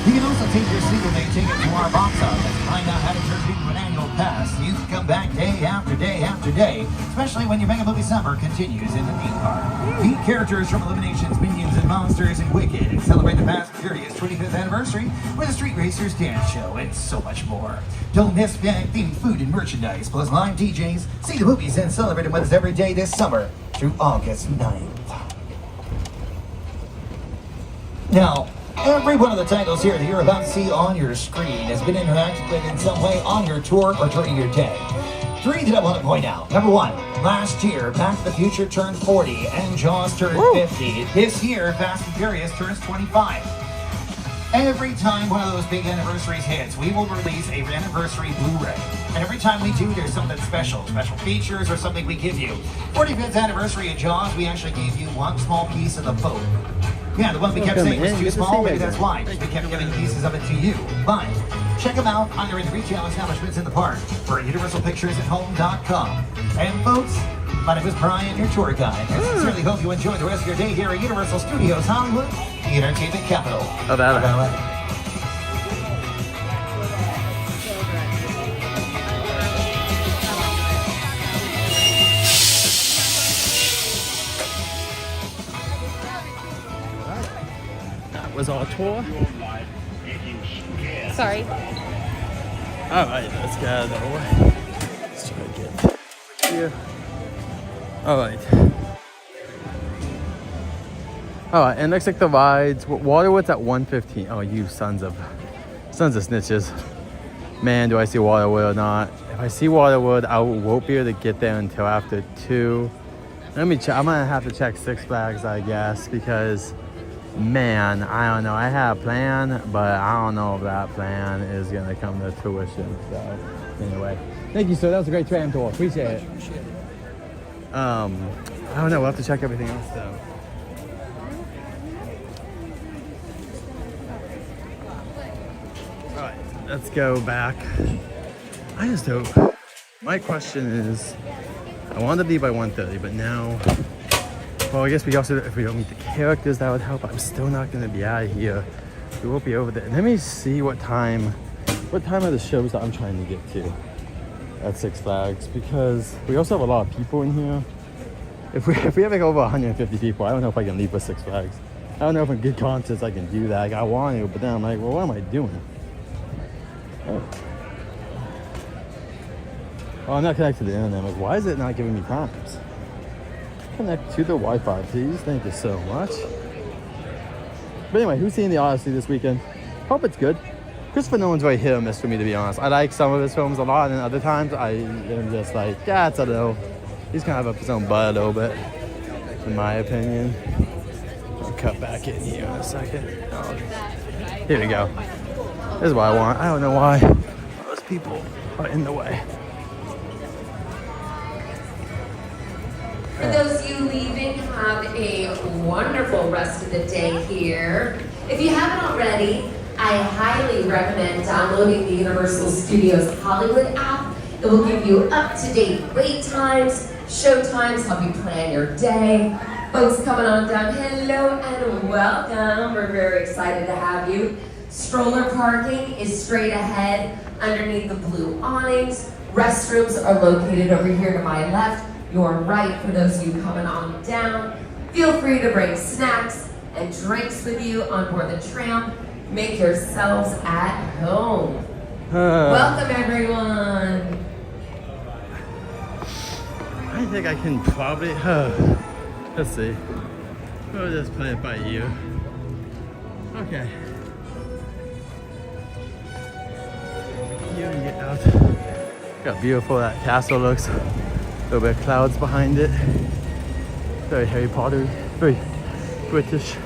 You can also take your single-day ticket to our box office, find out how to turn it into an annual pass. You can come back day after day after day, especially when your Mega Movie Summer continues in the theme park. Meet characters from Illuminations, Minions, and Monsters, and Wicked, and celebrate the Fast and Furious 25th anniversary with a Street Racers dance show, and so much more. Don't miss themed food and merchandise, plus live DJs. See the movies and celebrate them with us every day this summer through August 9th. Now, every one of the titles here that you're about to see on your screen has been interacted with in some way on your tour or during your day. 3 that I want to point out. Number 1, last year, Back to the Future turned 40 and Jaws turned 50. This year, Fast and Furious turns 25. Every time one of those big anniversaries hits, we will release a anniversary Blu-ray. And every time we do, there's something special features or something we give you. 45th anniversary of Jaws, we actually gave you one small piece of the boat. Yeah, the one we kept saying was too small, maybe that's why. We kept giving pieces of it to you. But check them out either in retail establishments in the park or at universalpicturesathome.com. And folks, my name is Brian, your tour guide. I sincerely hope you enjoy the rest of your day here at Universal Studios Hollywood, the entertainment capital of LA. Was our tour. Sorry. Alright, let's get out of the way. Let's try to get here. Alright. Alright, and looks like the rides. Waterwood's at 1:15. Oh, you sons of snitches. Man, do I see Waterwood or not? If I see Waterwood, I won't be able to get there until after 2. Let me check. I'm gonna have to check Six Flags, I guess, because man, I don't know. I have a plan, but I don't know if that plan is gonna come to fruition. So, anyway, thank you, sir. That was a great tram tour. Appreciate it. I don't know. We'll have to check everything else, though. All right, let's go back. I just hope. My question is, I wanted to be by 1:30, but now. Well, I guess we also, if we don't meet the characters, that would help. I'm still not going to be out of here. We won't be over there. Let me see what time are the shows that I'm trying to get to at Six Flags, because we also have a lot of people in here. If we have like over 150 people, I don't know if I can leave with Six Flags. I don't know if in good conscience I can do that. Like, I want to, but then I'm like, well, what am I doing? Oh, I'm not connected to the internet. I'm like, why is it not giving me times? Connect to the Wi-Fi, please. Thank you so much. But anyway, who's seeing the Odyssey this weekend? Hope it's good. Christopher Nolan's very hit or miss for me, to be honest. I like some of his films a lot, and other times I am just like, yeah, it's a little. He's kind of up his own butt a little bit, in my opinion. I'll cut back in here in a second. Oh, here we go. This is what I want. I don't know why those people are in the way. For those of you leaving, have a wonderful rest of the day here. If you haven't already, I highly recommend downloading the Universal Studios Hollywood app. It will give you up-to-date wait times, show times, help you plan your day. Folks coming on down, hello and welcome. We're very excited to have you. Stroller parking is straight ahead underneath the blue awnings. Restrooms are located over here to my left. Your right for those of you coming on down. Feel free to bring snacks and drinks with you on board the tram. Make yourselves at home. Welcome everyone. I think I can probably, let's see. We'll just play it by ear. Okay. You can get out. Look how beautiful that castle looks. A little bit of clouds behind it. Very Harry Potter, very British.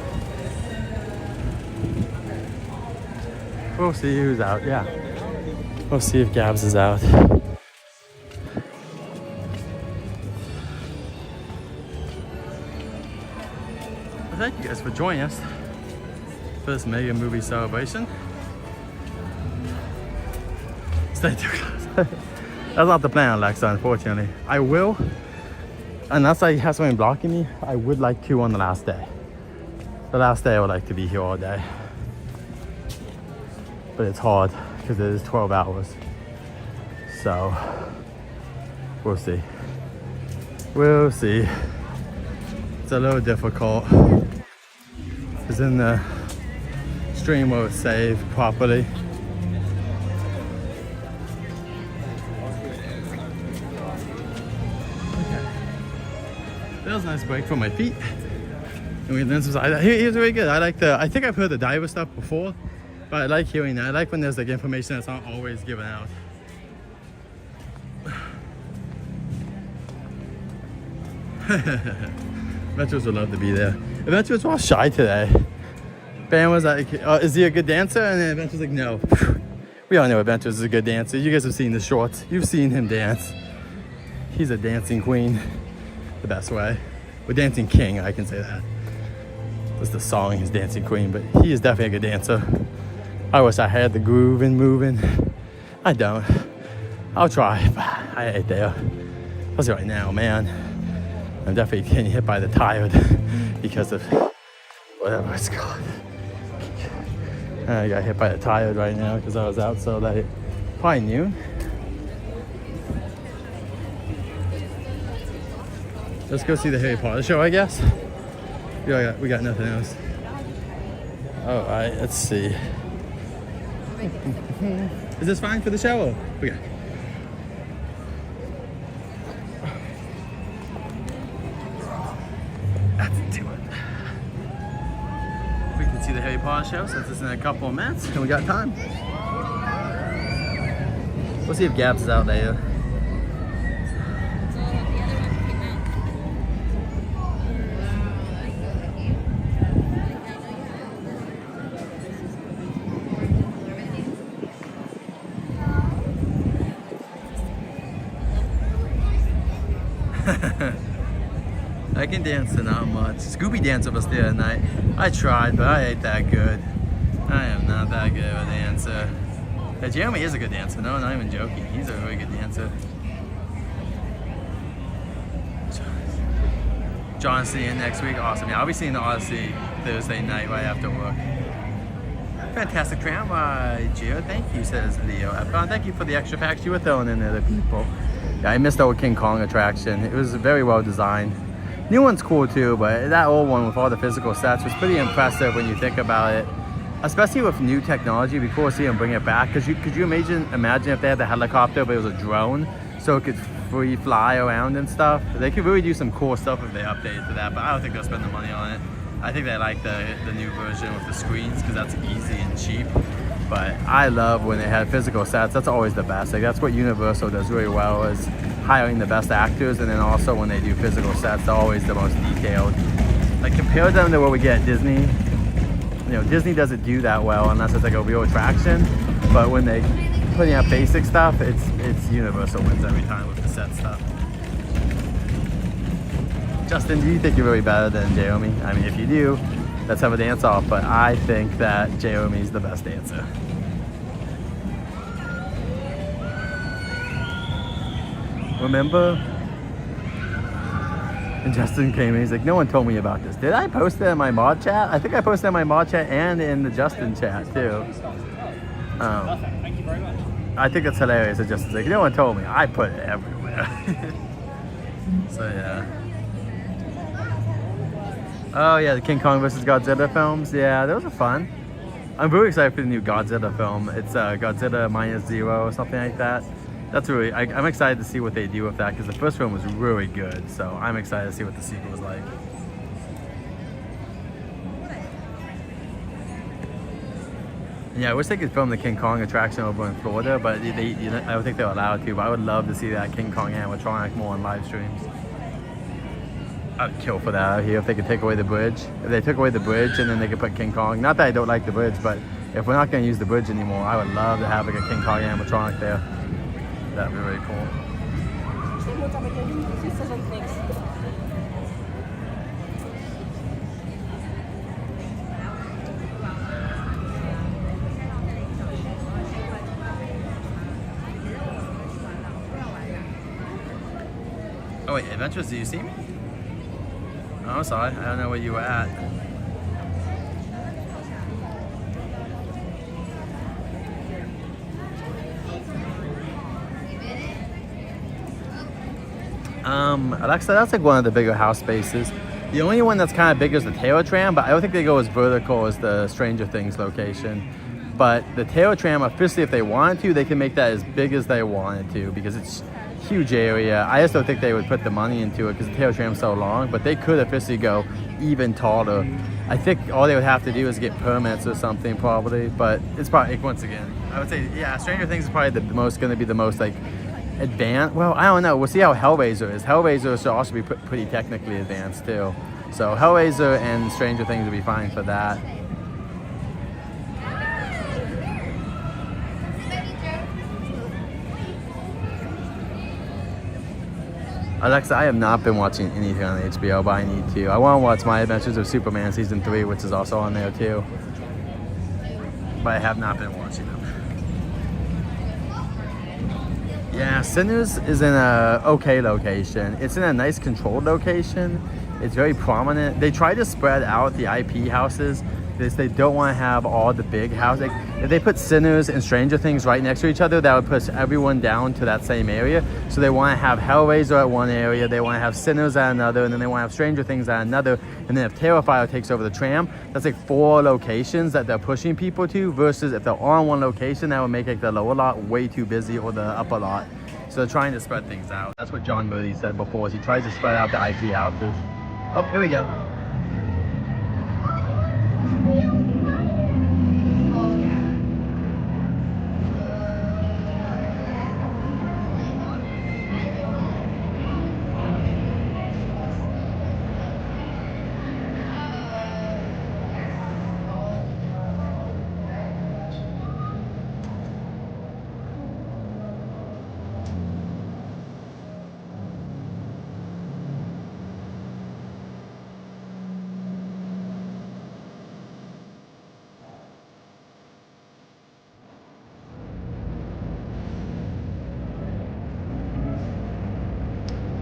We'll see who's out, yeah. We'll see if Gabs is out. I thank you guys for joining us for this mega movie celebration. Stay too close. That's not the plan, Alexa, unfortunately. I will, unless I have something blocking me, I would like to on the last day. The last day I would like to be here all day. But it's hard because it is 12 hours. So, we'll see. We'll see. It's a little difficult. It's in the stream where it's saved properly. Okay. That was a nice break for my feet. And we then he was really good. I think I've heard the diver stuff before, but I like hearing that. I like when there's like information that's not always given out. Adventurers would love to be there. Adventurers were all shy today. Ben was like, is he a good dancer? And then Adventurers like, no. We all know Adventurers is a good dancer. You guys have seen the shorts. You've seen him dance. He's a dancing queen. The best way. We're dancing king, I can say that. That's the song, he's dancing queen, but he is definitely a good dancer. I wish I had the groove and moving. I don't. I'll try, but I ain't there. Especially right now, man. I'm definitely getting hit by the tired because of whatever it's called. I got hit by the tired right now because I was out so late. Probably noon. Let's go see the Harry Potter show, I guess. We got nothing else. All right, let's see. Is this fine for the show? Okay. That's too much. We can see the Harry Potter show since it's in a couple of minutes and we got time. We'll see if Gabs is out there. I can dance not much. Scooby Dancer was there tonight. I tried, but I ain't that good. I am not that good of a dancer. But Jeremy is a good dancer. No, not even joking. He's a really good dancer. John's seeing next week. Awesome. Yeah, I'll be seeing the Odyssey Thursday night right after work. Fantastic tram ride, Gio. Thank you, says Leo. Thank you for the extra packs you were throwing in there, the people. Yeah, I missed the old King Kong attraction. It was very well designed. New one's cool too, but that old one with all the physical sets was pretty impressive when you think about it. Especially with new technology, it'd be cool to see them bring it back. Could you imagine if they had the helicopter, but it was a drone, so it could free fly around and stuff? They could really do some cool stuff if they updated to that, but I don't think they'll spend the money on it. I think they like the new version with the screens because that's easy and cheap. But I love when they had physical sets. That's always the best. Like that's what Universal does really well, is hiring the best actors, and then also when they do physical sets, they're always the most detailed. Like compare them to what we get at Disney. You know, Disney doesn't do that well unless it's like a real attraction. But when they putting out basic stuff, it's Universal wins every time with the set stuff. Justin, do you think you're really better than Jeremy? I mean, if you do, let's have a dance off, but I think that Jeremy's the best dancer. Remember? And Justin came in, he's like, no one told me about this. Did I post it in my mod chat? I think I posted it in my mod chat and in the Justin chat too. Thank you very much. I think it's hilarious that Justin's like, no one told me. I put it everywhere. So yeah. Oh yeah, the King Kong vs. Godzilla films. Yeah, those are fun. I'm very excited for the new Godzilla film. It's Godzilla -0 or something like that. That's really, I'm excited to see what they do with that because the first film was really good. So I'm excited to see what the sequel is like. Yeah, I wish they could film the King Kong attraction over in Florida, but I don't think they're allowed to. But I would love to see that King Kong animatronic more on live streams. I would kill for that out here if they could take away the bridge. If they took away the bridge and then they could put King Kong. Not that I don't like the bridge, but if we're not going to use the bridge anymore, I would love to have like a King Kong animatronic there. That'd be really cool. Oh wait, Adventures, do you see me? Oh, I'm sorry, I don't know where you were at. Alexa, that's like one of the bigger house spaces. The only one that's kind of big is the Taylor Tram, but I don't think they go as vertical as the Stranger Things location. But the Taylor Tram, officially, if they wanted to, they can make that as big as they wanted to because it's a huge area. I just don't think they would put the money into it because the Taylor Tram's so long, but they could officially go even taller. I think all they would have to do is get permits or something probably, but it's probably, once again, I would say, yeah, Stranger Things is probably going to be the most like advanced. Well, I don't know. We'll see how Hellraiser is. Hellraiser should also be pretty technically advanced too. So Hellraiser and Stranger Things would be fine for that. Alexa, I have not been watching anything on HBO, but I need to. I want to watch My Adventures of Superman Season 3, which is also on there too. But I have not been watching them. Yeah, Sinners is in a okay location. It's in a nice controlled location. It's very prominent. They try to spread out the IP houses. They don't want to have all the big houses. If they put Sinners and Stranger Things right next to each other, that would push everyone down to that same area. So they want to have Hellraiser at one area, they want to have Sinners at another, and then they want to have Stranger Things at another. And then if Terrifier takes over the tram, that's like 4 locations that they're pushing people to, versus if they're on one location, that would make like the lower lot way too busy or the upper lot. So they're trying to spread things out. That's what John Moody said before, is he tries to spread out the IP houses. Oh, here we go.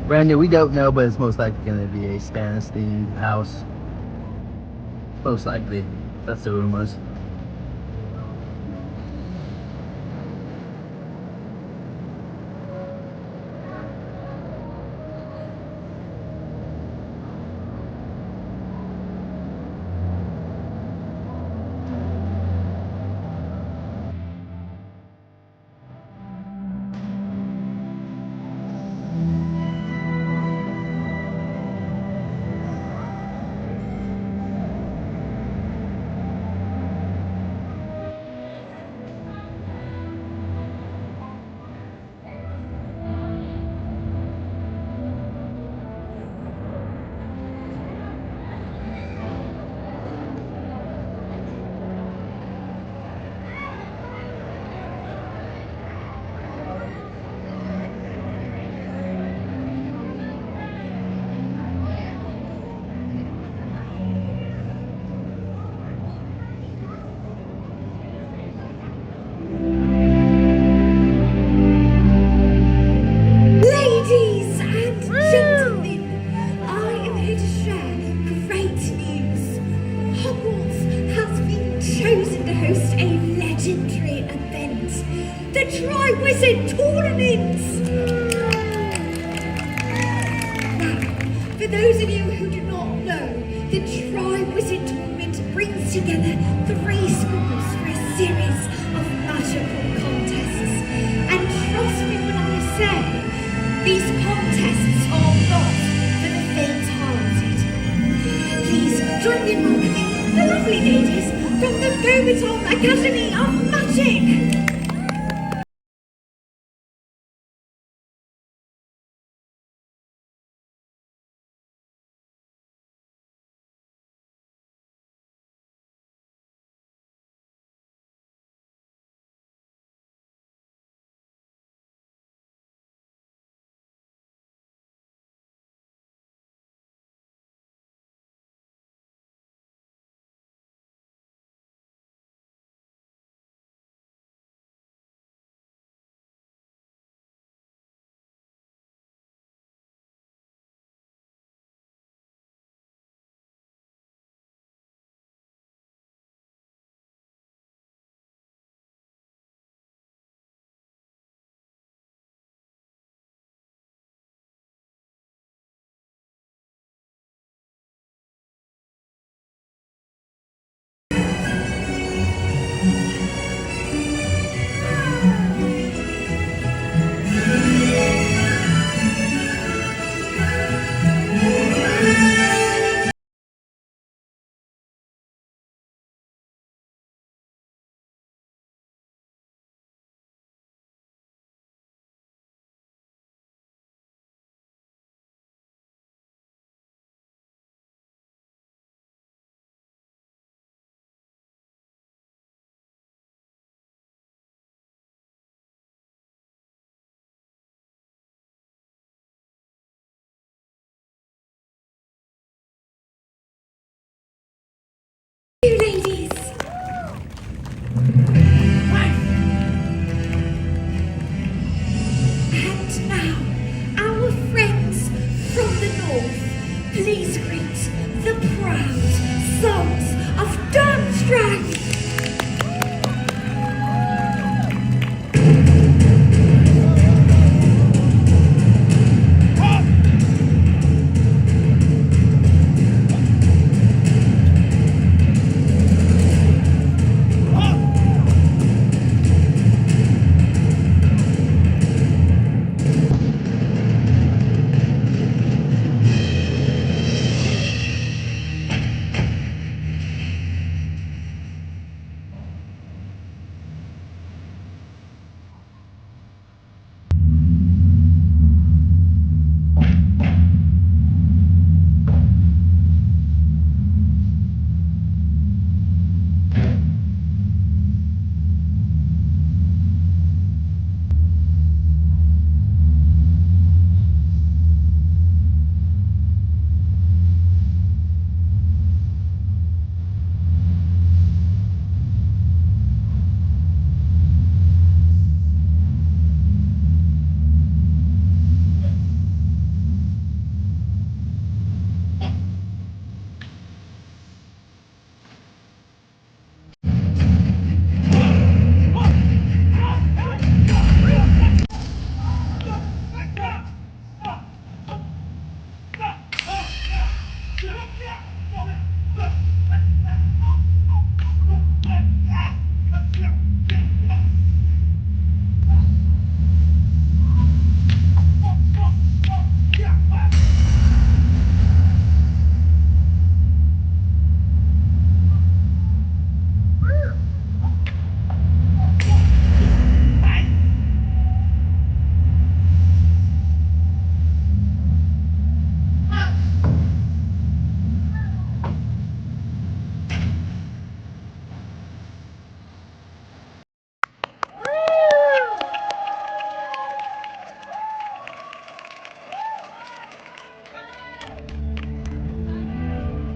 Brand new, we don't know, but it's most likely going to be a Spanish-themed house. Most likely. That's the rumors. Tri-Wizard Tournaments! Now, for those of you who do not know, the Tri-Wizard Tournament brings together 3 schools for a series of magical contests. And trust me when I say, these contests are not for the faint-hearted. Please join me in welcoming the lovely ladies from the Beauxbaton Academy of Magic!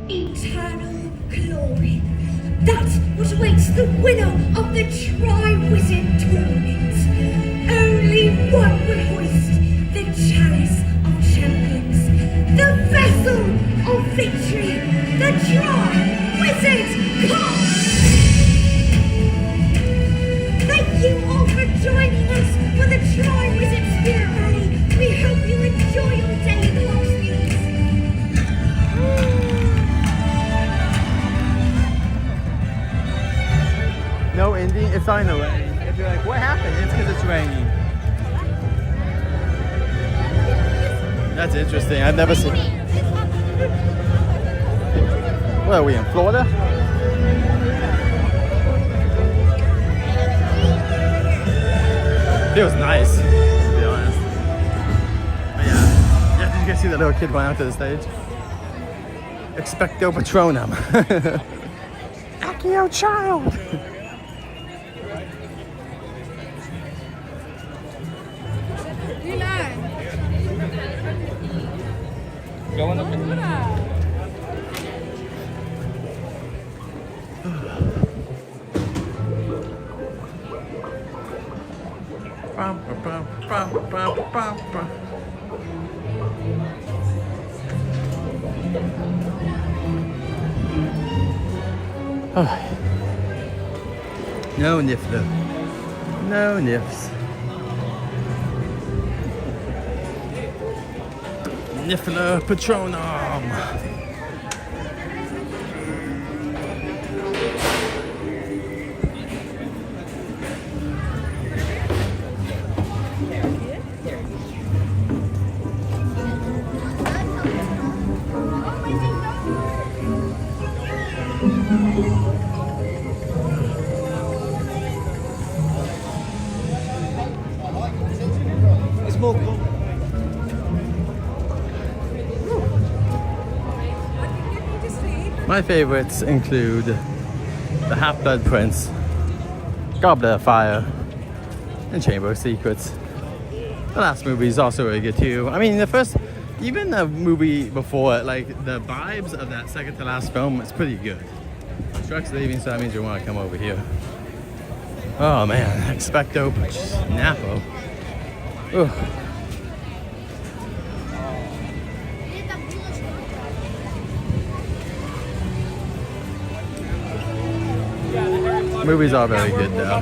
Eternal glory. That's what awaits the winner of the Tri-Wizard Tournament. Only one will hoist the Chalice of Champions, the vessel of victory, the Tri-Wizard Cup. Thank you all for joining us for the Tri-Wizard Spirit Rally. We hope you enjoy your day in Hogsmeade. No ending, it's on the rain. If you're like, what happened? It's because it's raining. That's interesting. I've never seen. Where are we in Florida? Feels nice, to be honest. But yeah, did you guys see the little kid going out to the stage? Expecto Patronum. Accio child. Go on up. No Niffler. No Niffs. Niffler Patronum. It's more cool. My favorites include The Half-Blood Prince, Goblet of Fire, and Chamber of Secrets. The last movie is also really good too. I mean, the first, even the movie before it, like the vibes of that second to last film, it's pretty good. Shrek's leaving, so that means you want to come over here. Oh man, Expecto Napo. Ugh. Movies are very good though.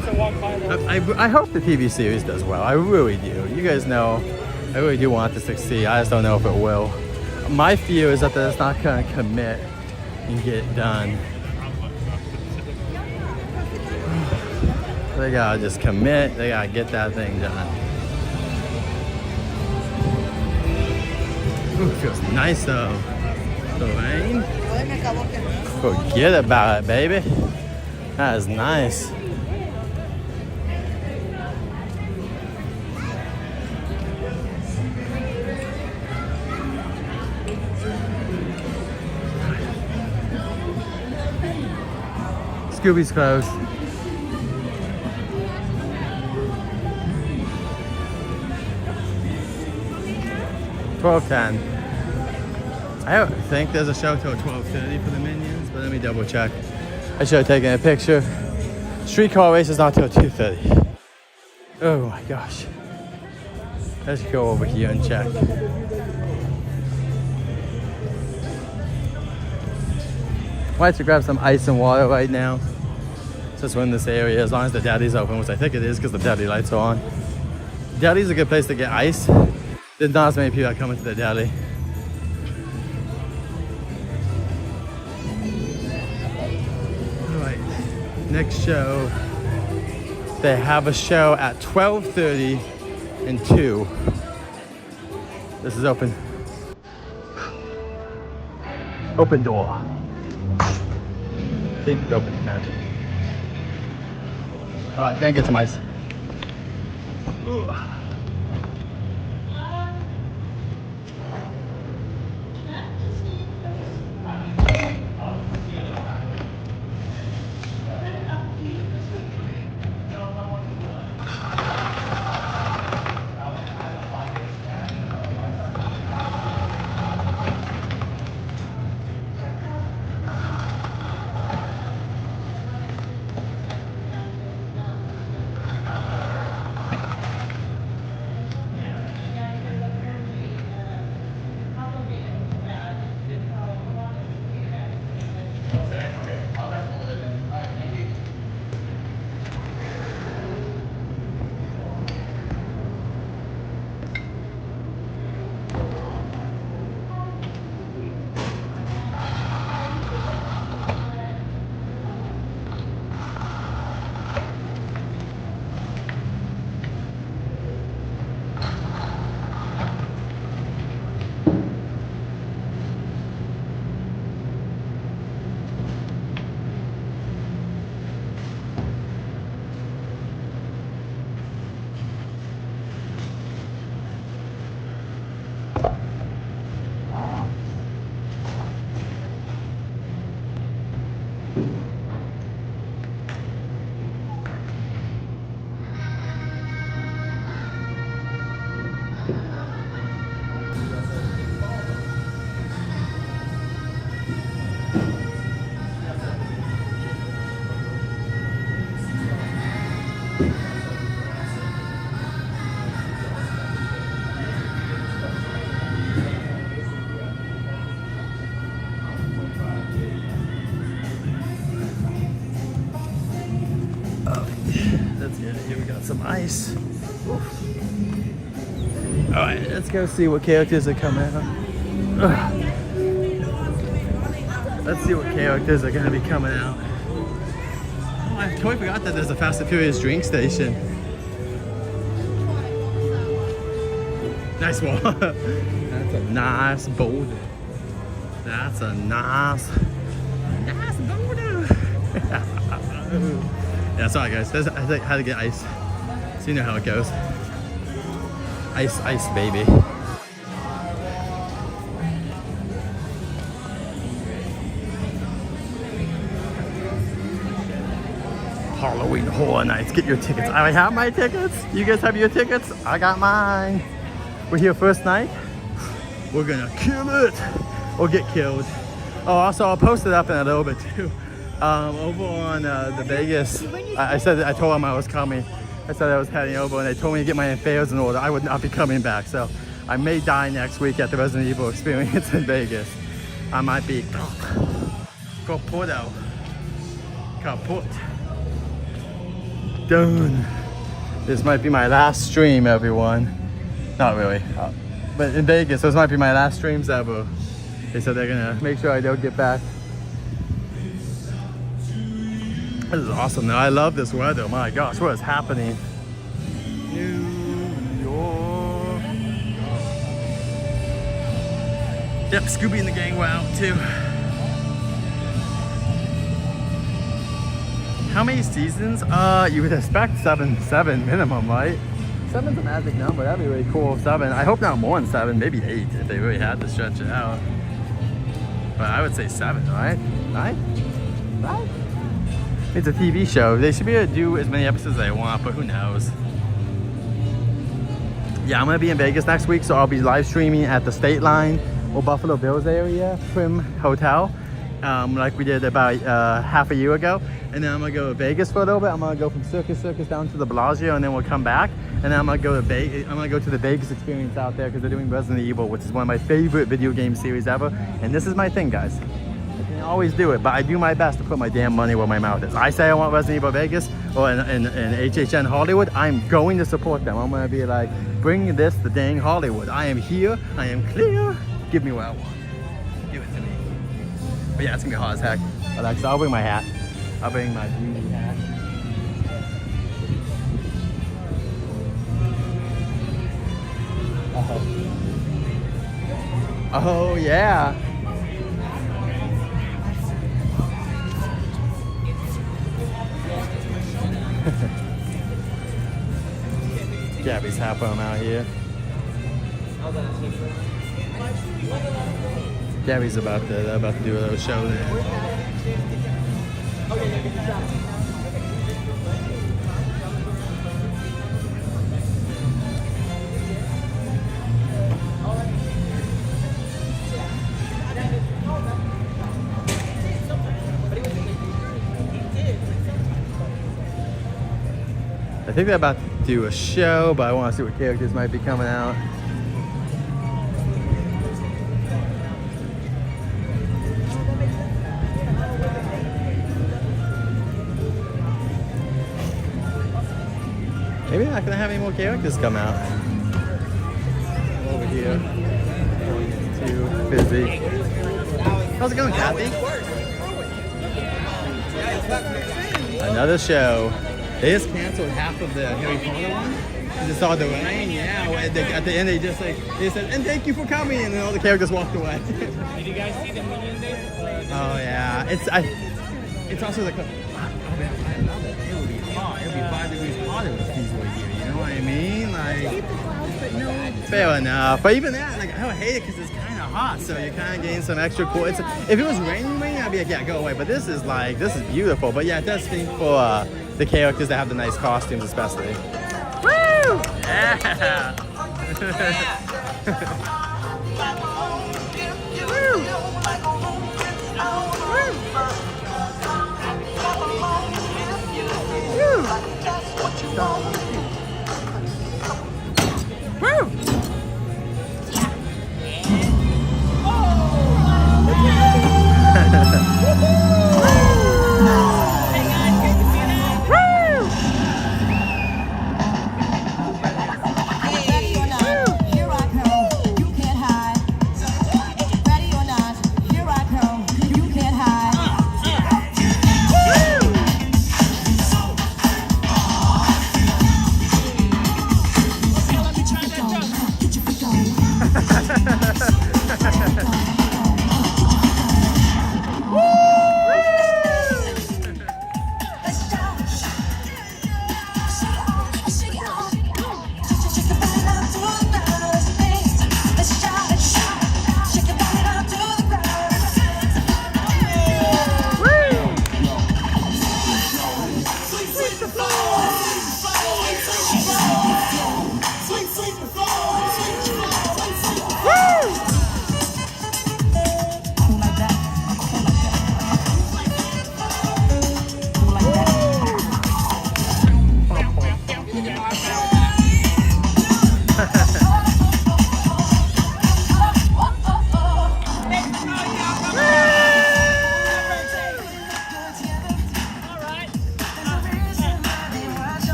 I hope the TV series does well. I really do. You guys know I really do want it to succeed. I just don't know if it will. My fear is that it's not going to commit and get it done. They gotta just commit. They gotta get that thing done. Ooh, it feels nice though. The rain. Forget about it, baby. That is nice. Scooby's closed. $12:10. I don't think there's a show till 12:30 for the Minions, but let me double check. I should have taken a picture. Streetcar race is not till 2:30. Oh my gosh. Let's go over here and check. I wanted to grab some ice and water right now. Since we're in this area, as long as the deli's open, which I think it is because the deli lights are on. Deli's a good place to get ice. There's not as many people that come into the deli. Alright, next show. They have a show at 12:30 and 2. This is open. Open door. Keep it open, man. Alright, then get some ice. Ooh. some ice. Oof. Alright, let's go see what characters are coming out. Ugh. Let's see what characters are going to be coming out. Oh, I totally forgot that there's a Fast and Furious drink station. Nice wall. That's a nice boulder. That's a nice boulder. Yeah, sorry guys. I had to get ice. So you know how it goes. Ice, ice, baby. Halloween Horror Nights. Get your tickets. I have my tickets. You guys have your tickets? I got mine. We're here first night. We're gonna kill it or get killed. Oh, also I'll post it up in a little bit too. Over on the Vegas, I told them I was coming. I said I was heading over, and they told me to get my affairs in order. I would not be coming back, so I may die next week at the Resident Evil experience in Vegas. I might be kaput. Done. This might be my last stream, everyone. Not really, but in Vegas, this might be my last streams ever. They said they're gonna make sure I don't get back. This is awesome though. I love this weather. My gosh, what is happening? New York. Yep, Scooby and the gang were out too. How many seasons? You would expect seven minimum, right? 7's a magic number. That'd be really cool. 7. I hope not more than 7. Maybe 8 if they really had to stretch it out. But I would say 7, right? 9? It's a TV show. They should be able to do as many episodes as they want, but who knows? Yeah, I'm gonna be in Vegas next week, so I'll be live streaming at the State Line or Buffalo Bills area, Prim Hotel, like we did about half a year ago. And then I'm gonna go to Vegas for a little bit. I'm gonna go from Circus down to the Bellagio, and then we'll come back. And then I'm gonna go to the Vegas experience out there because they're doing Resident Evil, which is one of my favorite video game series ever. And this is my thing, guys. Always do it, but I do my best to put my damn money where my mouth is. I say I want Resident Evil Vegas or in HHN Hollywood, I'm going to support them. I'm going to be like, bring this to dang Hollywood. I am here, I am clear, give me what I want. Give it to me. But yeah, it's going to be hot as heck. Alexa, I'll bring my hat. I'll bring my beauty hat. Oh yeah. Gabby's happy I'm out here. Gabby's about to do a little show there. I think they're about to do a show, but I want to see what characters might be coming out. Maybe they're not gonna have any more characters come out. Over here. Too busy. How's it going, Kathy? Another show. They just canceled half of the Harry Potter one. You just saw the rain, yeah. At the end, they said, and thank you for coming, and then all the characters walked away. Did you guys see the Minions Day? Oh yeah, it's also like I love it. It would be hot. It would be 5 degrees hotter if these were here. You know what I mean? Like, fair enough. But even that, like, I would hate it because it's kind of hot, so you're kind of getting some extra cool. If it was raining, I'd be like, yeah, go away. But this is beautiful. But yeah, it does speak for the characters that have the nice costumes, especially. Woo! Yeah!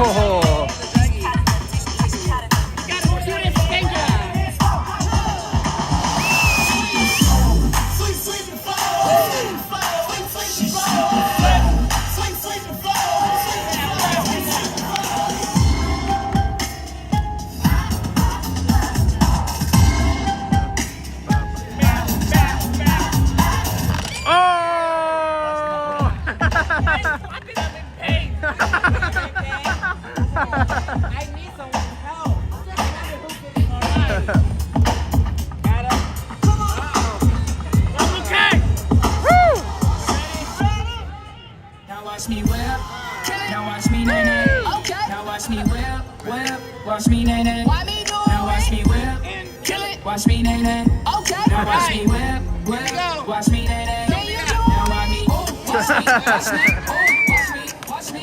Oh. I need someone's help. Alright. Got him. Okay. Woo! Now watch me whip. Now watch me nay nay. Okay. Now watch me whip. Watch me nay nay. Why me do it? Now watch me whip. Kill it. Watch me nay nay. Okay. Now watch me whip. Watch me nay nay. Now watch me. Watch me. Watch me. Watch me.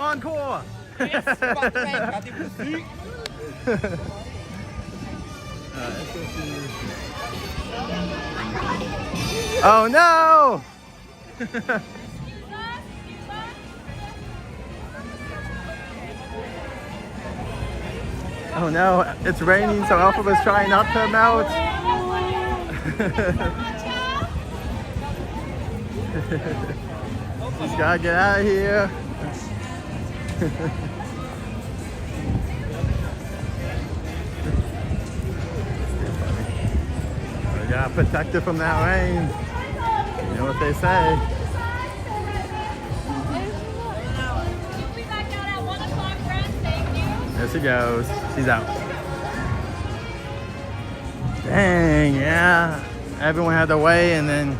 Encore! Oh no! Oh no, it's raining, so Alphaba's trying not to melt. Just gotta get out of here. We gotta protect her from that rain. You know what they say. There she goes. She's out. Dang, yeah. Everyone had their way and then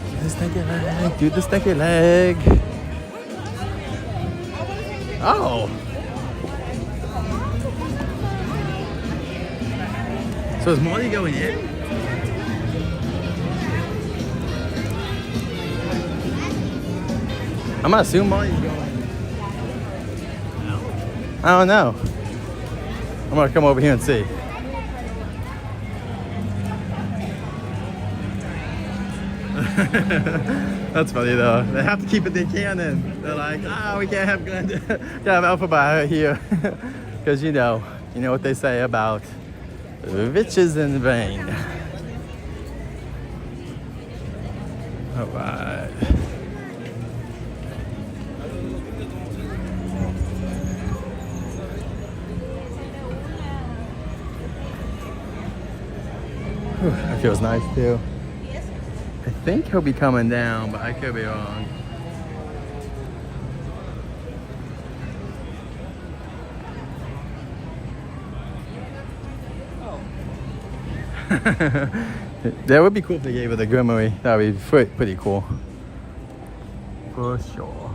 do the stinky leg, do the stinky leg. Oh. So is Molly going in? I'm gonna assume Molly's going in. I don't know. I'm gonna come over here and see. That's funny though. They have to keep it in canon. They're like, we can't have Alphaba here. Because you know what they say about riches in vain. Alright. That feels nice too. I think he'll be coming down, but I could be wrong. That would be cool if they gave it a Grimmery. That would be pretty cool. For sure.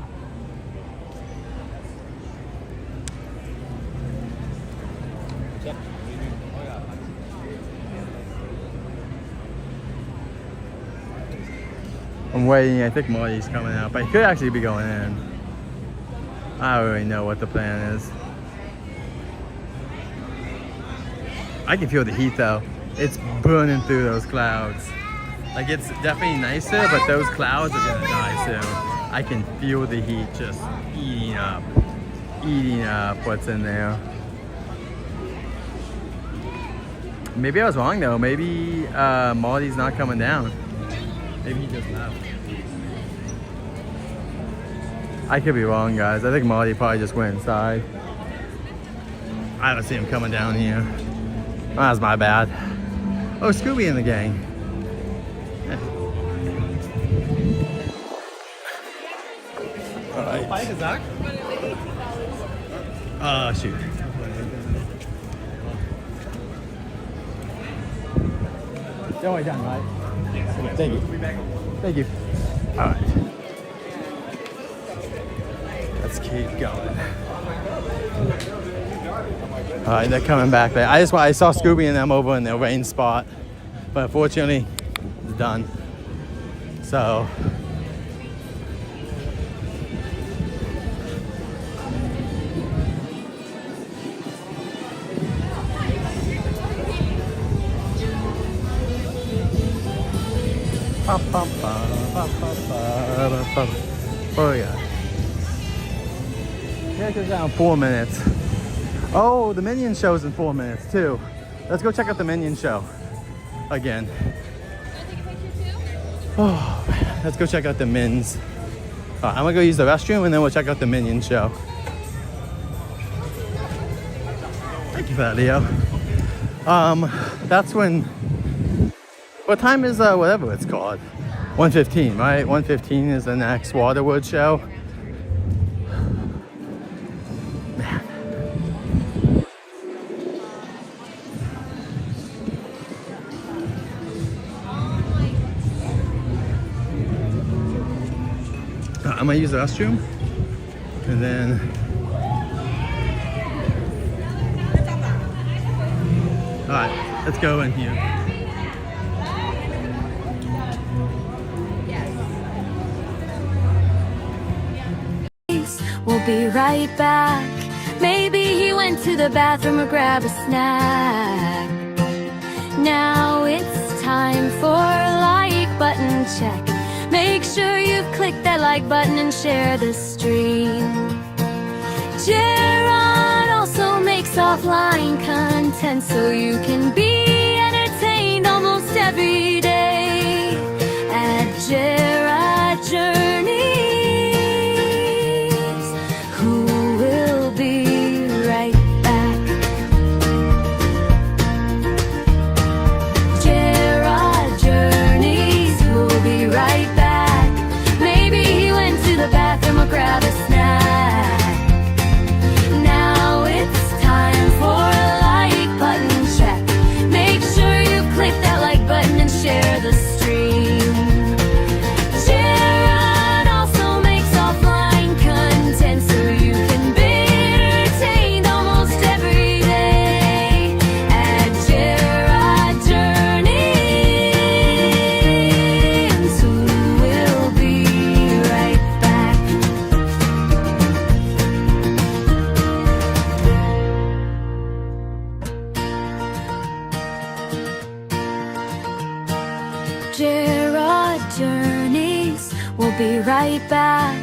I'm waiting. I think Marty's coming out, but he could actually be going in. I don't really know what the plan is. I can feel the heat though. It's burning through those clouds. Like, it's definitely nicer, but those clouds are gonna die soon. I can feel the heat just eating up what's in there. Maybe I was wrong though. Maybe Marty's not coming down. Maybe he just left. I could be wrong, guys. I think Marty probably just went inside. I don't see him coming down here. That was my bad. Oh, Scooby and the gang. Alright. Oh, shoot. Don't wait down, right? Thank you. Thank you. Alright. Let's keep going. Alright, they're coming back there. I saw Scooby and them over in their rain spot, but unfortunately, it's done. So. Oh yeah. Characters down 4 minutes. Oh, the Minion show's in 4 minutes too. Let's go check out the Minion show again. Oh man, let's go check out the Mins. I'm gonna go use the restroom and then we'll check out the Minion show. Thank you for that, Leo. That's when. What time is whatever it's called? 1:15, right? 1:15 is the next Waterwood show. Man. I'm gonna use the restroom and then alright, let's go in here. We'll be right back. Maybe he went to the bathroom or grab a snack. Now it's time for a like button check. Make sure you've clicked that like button and share the stream. Gerard also makes offline content so you can be entertained almost every day at Gerard Journey. Grab a snack. Now it's time for a like button check. Make sure you click that like button and share the stream. Gerard also makes offline content so you can be entertained almost every day at Gerard Journeys. Who will be right back. Gerard Journeys, we'll be right back.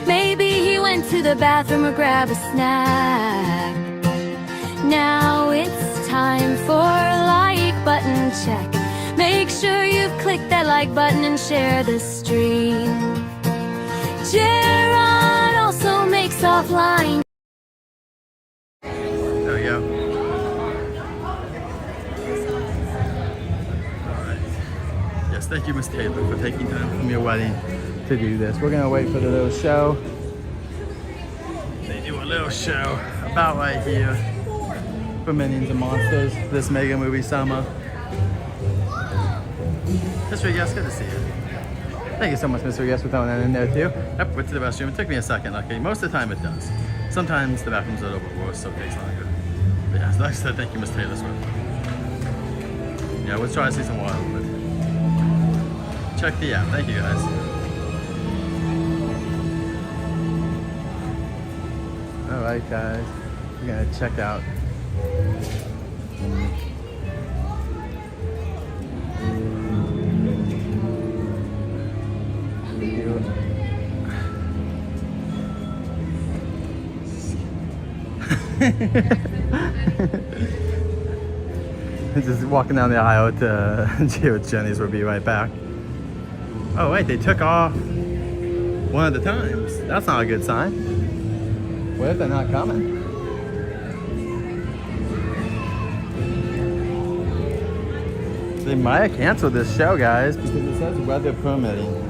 Maybe he went to the bathroom or grab a snack. Now it's time for a like button check. Make sure you've clicked that like button and share the stream. Gerard also makes offline. There we go. Yes, thank you, Miss Taylor, for taking time from your wedding to do this. We're gonna wait for the little show. They do a little show about right here for Minions and Monsters this mega movie summer. Mr. Yes, good to see you. Thank you so much, Mr. Yes, for throwing that in there too. Yep, went to the restroom. It took me a second, luckily. Most of the time it does. Sometimes the bathroom's a little bit worse, so it takes longer. But yeah, like I said, thank you, Miss Taylor Swift. Yeah, we'll try to see some Wildwood. Check the app. Thank you, guys. Alright guys, we're gonna check out. Just walking down the aisle to cheer with Jenny's. We'll be right back. Oh wait, they took off one of the times. That's not a good sign. What if they're not coming? They might have canceled this show, guys, because it says weather permitting.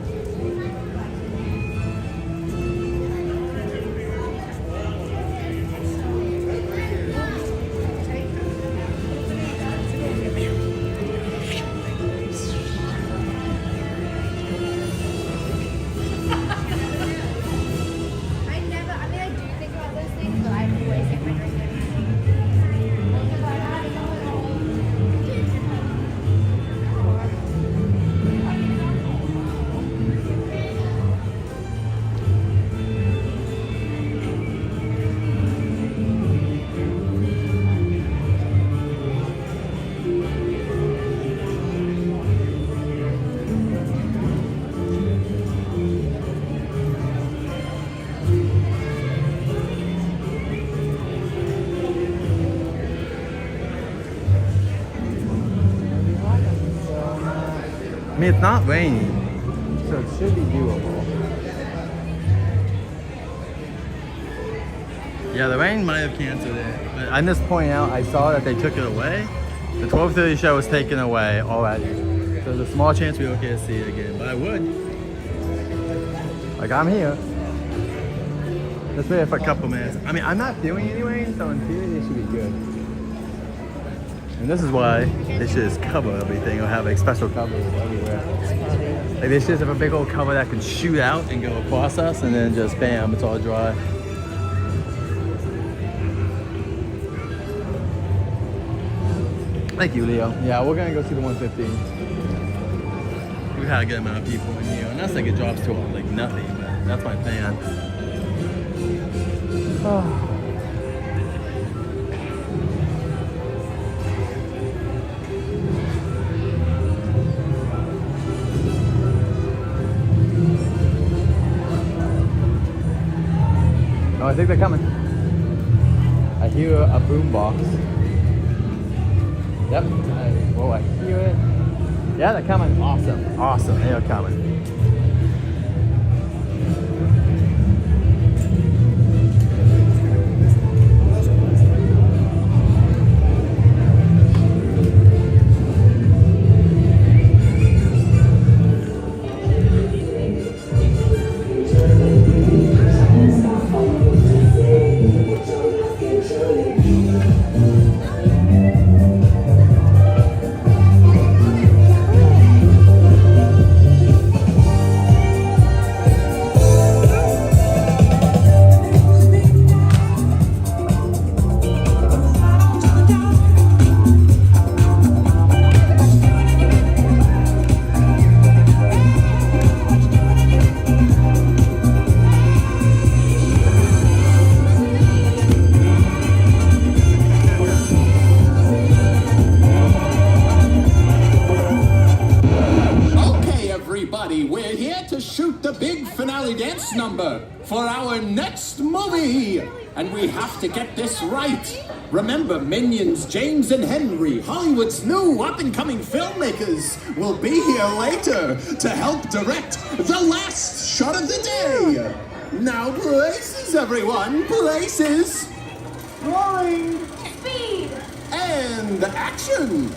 I mean, it's not raining, so it should be doable. Yeah, the rain might have canceled it, but I'm just pointing out, I saw that they took it away. The 12:30 show was taken away already. So there's a small chance we don't get to see it again, but I would. Like, I'm here. Let's wait for a couple minutes. I mean, I'm not doing any rain, so in theory, it should be good. And this is why they should just cover everything or have like special covers everywhere. Like they should just have a big old cover that can shoot out and go across us, and then just bam, it's all dry. Thank you, Leo. Yeah, we're gonna go see the 115. We've had a good amount of people in here, and that's like it drops to like nothing, but that's my plan. Oh. Oh, I think they're coming. I hear a boom box. Yep. Whoa, I hear it. Yeah, they're coming. Awesome. Awesome. They are coming. We're here to shoot the big finale dance number for our next movie. And we have to get this right. Remember, Minions, James and Henry, Hollywood's new up-and-coming filmmakers, will be here later to help direct the last shot of the day. Now places, everyone, places. Rolling. Speed. And action.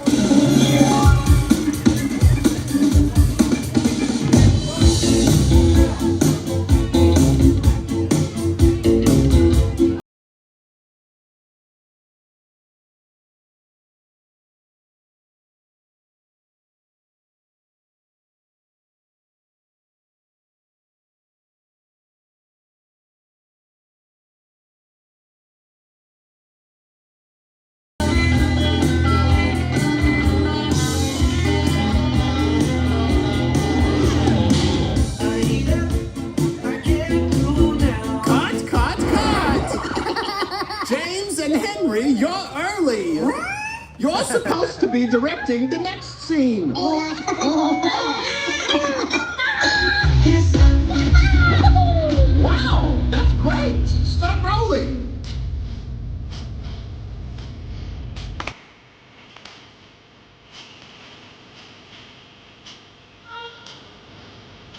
You're supposed to be directing the next scene. Wow, that's great. Start rolling.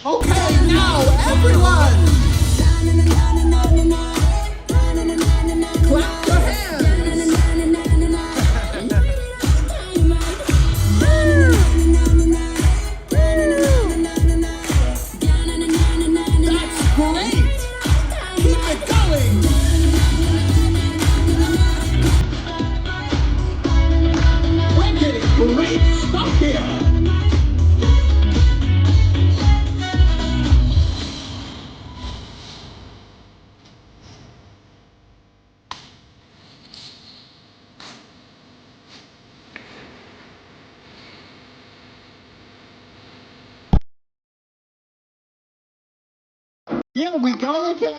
Okay, now everyone, clap your hands. That's great. Keep it going. We're getting great stuff here. Here we go again.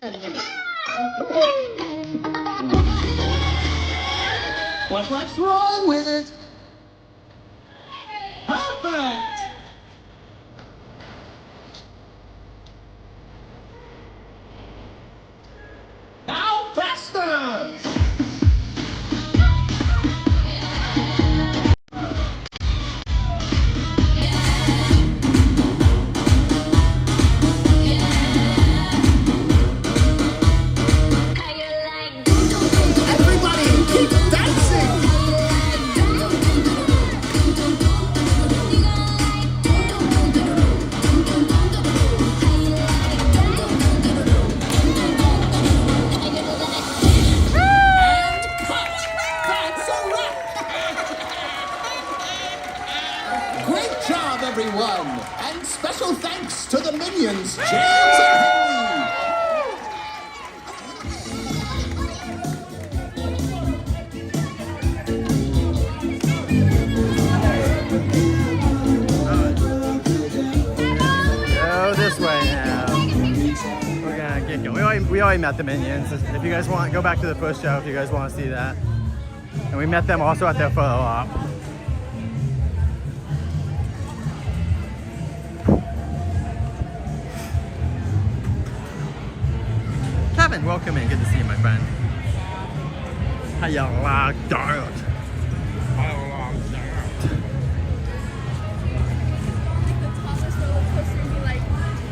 What's wrong with it? Perfect. Now faster. Everybody keep dancing. And cut. That's a wrap. Great job, everyone. And special thanks to the Minions, James and Henry. Go this way now. We're gonna get going. We already met the Minions. If you guys want, go back to the first show if you guys want to see that. And we met them also at their photo op. Kevin, welcome in. Good to see you, my friend. How you like that?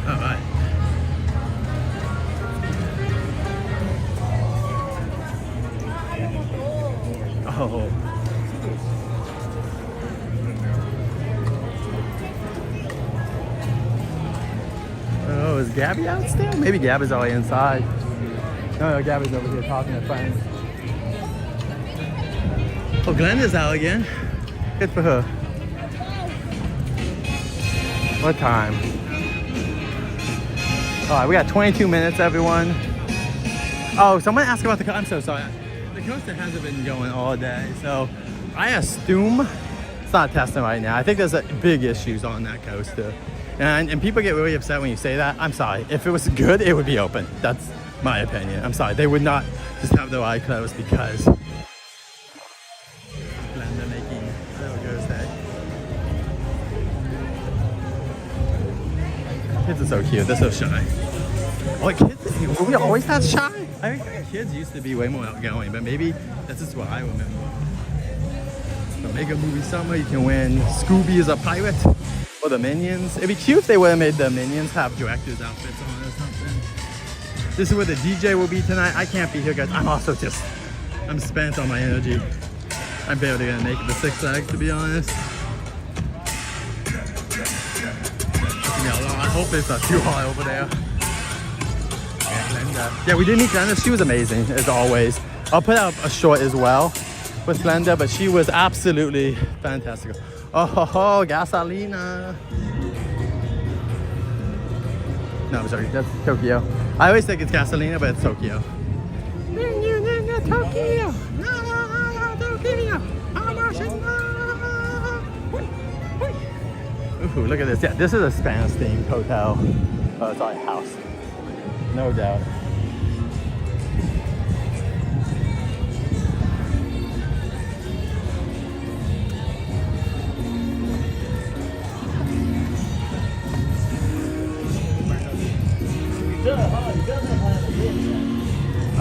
All right. Oh. Oh, is Gabby out still? Maybe Gabby's already inside. No, Gabby's over here talking to friends. Oh, Glenda's out again. Good for her. What time? All right, we got 22 minutes, everyone. Oh, someone asked about the coaster. I'm so sorry. The coaster hasn't been going all day, so I assume it's not testing right now. I think there's big issues on that coaster. And people get really upset when you say that. I'm sorry. If it was good, it would be open. That's my opinion. I'm sorry. They would not just have their eye closed because Glenda making a little ghost egg. Kids are so cute. They're so shy. Oh, kids, were we always that shy? I think kids used to be way more outgoing, but maybe that's just what I remember. The Mega Movie Summer, you can win Scooby as a pirate or the Minions. It'd be cute if they would have made the Minions have director's outfits on or something. This is where the DJ will be tonight. I can't be here, guys. I'm spent on my energy. I'm barely gonna make it to Six Flags, to be honest. I hope it's not too hot over there. Yeah, we did meet Glenda. She was amazing, as always. I'll put out a short as well with Glenda, but she was absolutely fantastic. Oh, ho, ho, Gasolina. No, I'm sorry, that's Tokyo. I always think it's Gasolina, but it's Tokyo. Tokyo. Ooh, look at this. Yeah, this is a Spanish-themed hotel. Oh, sorry, house. No doubt.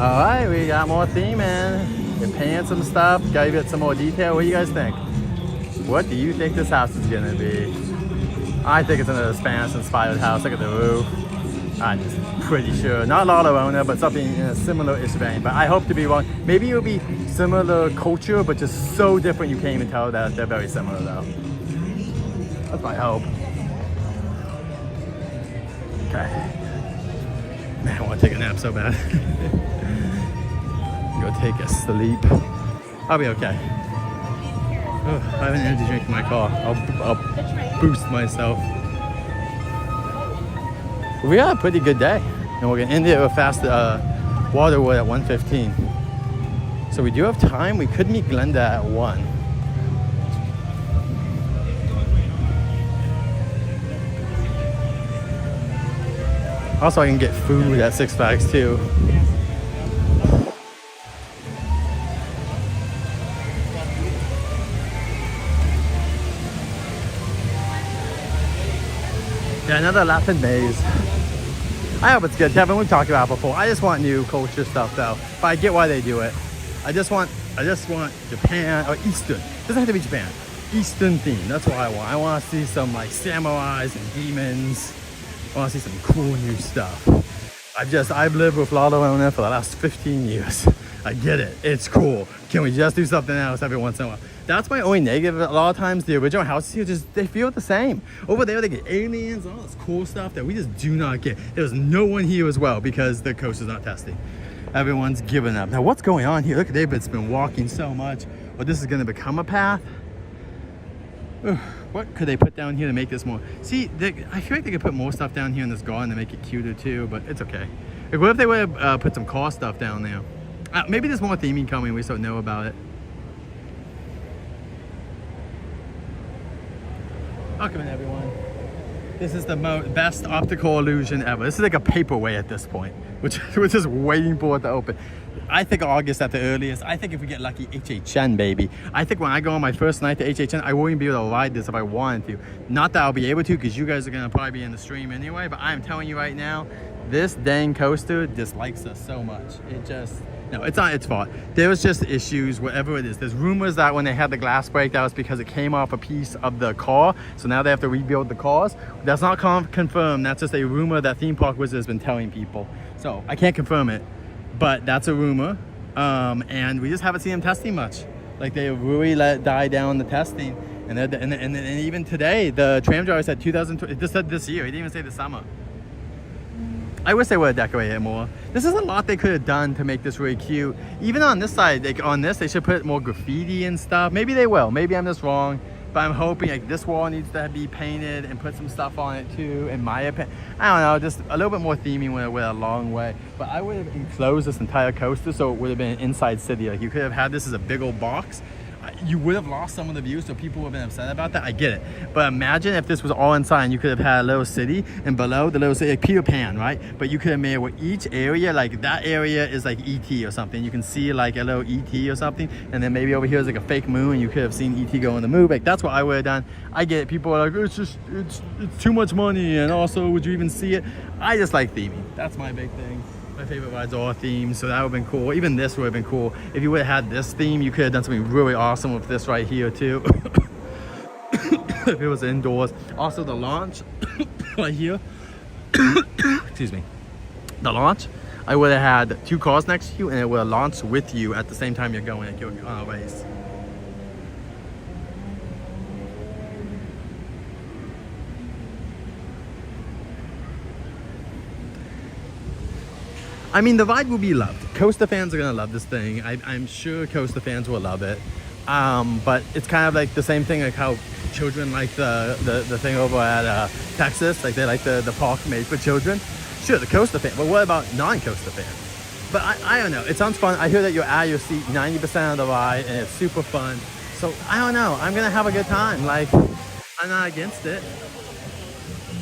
All right, we got more theming. We're painting some stuff. Gotta get some more detail. What do you guys think? What do you think this house is gonna be? I think it's another Spanish-inspired house. Look at the roof. I'm just pretty sure. Not La Llorona, but something in a similar-ish vein. But I hope to be wrong. Maybe it'll be similar culture, but just so different you can't even tell that they're very similar though. That's my hope. Okay. Man, I want to take a nap so bad. Go take a sleep. I'll be okay. Oh, I have an energy drink in my car. I'll boost myself. We had a pretty good day. And we're gonna end it with fast Waterwood at 1:15. So we do have time. We could meet Glenda at 1. Also, I can get food at Six Flags too. Yeah, another Latin maze. I hope it's good. Kevin, we've talked about it before. I just want new culture stuff though. But I get why they do it. I just want Japan or Eastern. It doesn't have to be Japan. Eastern theme. That's what I want. I want to see some like samurais and demons. I want to see some cool new stuff. I've lived with La Llorona for the last 15 years. I get it. It's cool. Can we just do something else every once in a while? That's my only negative. A lot of times the original houses here they feel the same. Over there they get aliens and all this cool stuff that we just do not get. There's no one here as well because the coast is not testing. Everyone's given up. Now what's going on here? Look at David's been walking so much. Well, this is going to become a path. What could they put down here to make this more? See, I feel like they could put more stuff down here in this garden to make it cuter too, but it's okay. Like, what if they would have put some car stuff down there? Maybe there's more theming coming. We just don't know about it. Welcome in, everyone. This is the best optical illusion ever. This is like a paperweight at this point, which we're just waiting for it to open. I think August at the earliest. I think if we get lucky, HHN, baby. I think when I go on my first night to HHN, I won't even be able to ride this if I wanted to. Not that I'll be able to, because you guys are going to probably be in the stream anyway, but I'm telling you right now, this dang coaster dislikes us so much. It just... No, it's not its fault. There was just issues, whatever it is. There's rumors that when they had the glass break, that was because it came off a piece of the car. So now they have to rebuild the cars. That's not confirmed. That's just a rumor that Theme Park Wizard has been telling people. So I can't confirm it, but that's a rumor. And we just haven't seen them testing much. Like they really let die down the testing. And even today, the tram driver said 2020. This said this year. He didn't even say the summer. I wish they would have decorated it more. This is a lot they could have done to make this really cute. Even on this side, they should put more graffiti and stuff. Maybe they will. Maybe I'm just wrong. But I'm hoping like this wall needs to be painted and put some stuff on it too, in my opinion. I don't know, just a little bit more theming would have went a long way. But I would have enclosed this entire coaster so it would have been an inside city. Like you could have had this as a big old box. You would have lost some of the views, so people would have been upset about that. I get it. But imagine if this was all inside and you could have had a little city, and below the little city, like Peter Pan, right? But you could have made it where each area, like that area is like ET or something. You can see like a little ET or something. And then maybe over here is like a fake moon. You could have seen ET go in the moon. Like that's what I would have done. I get it. People are like, it's too much money. And also, would you even see it? I just like theming. That's my big thing. My favorite rides are themes, so that would have been cool. Even this would have been cool. If you would have had this theme, you could have done something really awesome with this right here too. If it was indoors. Also the launch right here. Excuse me. The launch, I would have had 2 cars next to you and it would have launched with you at the same time you're going like you're on a race. I mean, the ride will be loved. Coaster fans are gonna love this thing. I'm sure Coaster fans will love it. But it's kind of like the same thing, like how children like the thing over at Texas, like they like the park made for children. Sure, the Coaster fan, but what about non-Coaster fans? But I don't know, it sounds fun. I hear that you're at your seat 90% of the ride and it's super fun. So I don't know, I'm gonna have a good time. Like, I'm not against it.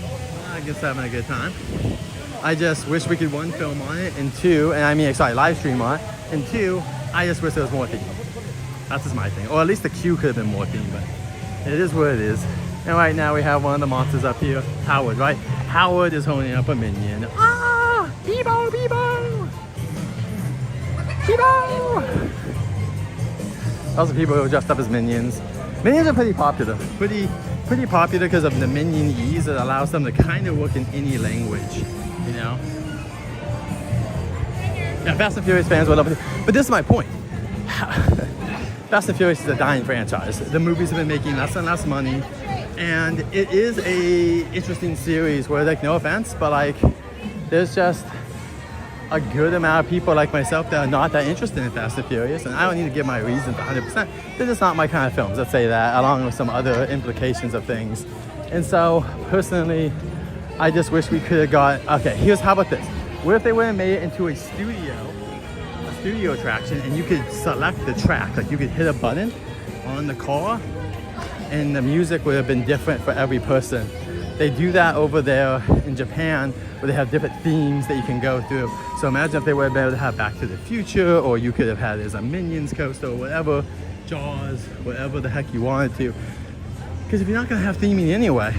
I'm not against having a good time. I just wish we could 1, film on it, and 2, live stream on it, and 2, I just wish there was more theme. That's just my thing. Or at least the queue could have been more theme, but it is what it is. And right now we have one of the monsters up here, Howard, right? Howard is holding up a minion. Ah! Bebo, Bebo! Bebo! Lots of people who are dressed up as Minions. Minions are pretty popular. Pretty popular because of the Minion-ese. It allows them to kind of work in any language, you know? Yeah, Fast and Furious fans will love it. But this is my point. Fast and Furious is a dying franchise. The movies have been making less and less money. And it is a interesting series where, like, no offense, but like, there's just a good amount of people like myself that are not that interested in Fast and Furious, and I don't need to give my reasons 100%. They're just not my kind of films, let's say that, along with some other implications of things. And so, personally, I just wish we could have got, okay, how about this? What if they would have made it into a studio attraction, and you could select the track, like you could hit a button on the car, and the music would have been different for every person. They do that over there in Japan, where they have different themes that you can go through. So imagine if they were able to have Back to the Future, or you could have had it as a Minions coaster, or whatever, Jaws, whatever the heck you wanted to. Because if you're not gonna have theming anyway,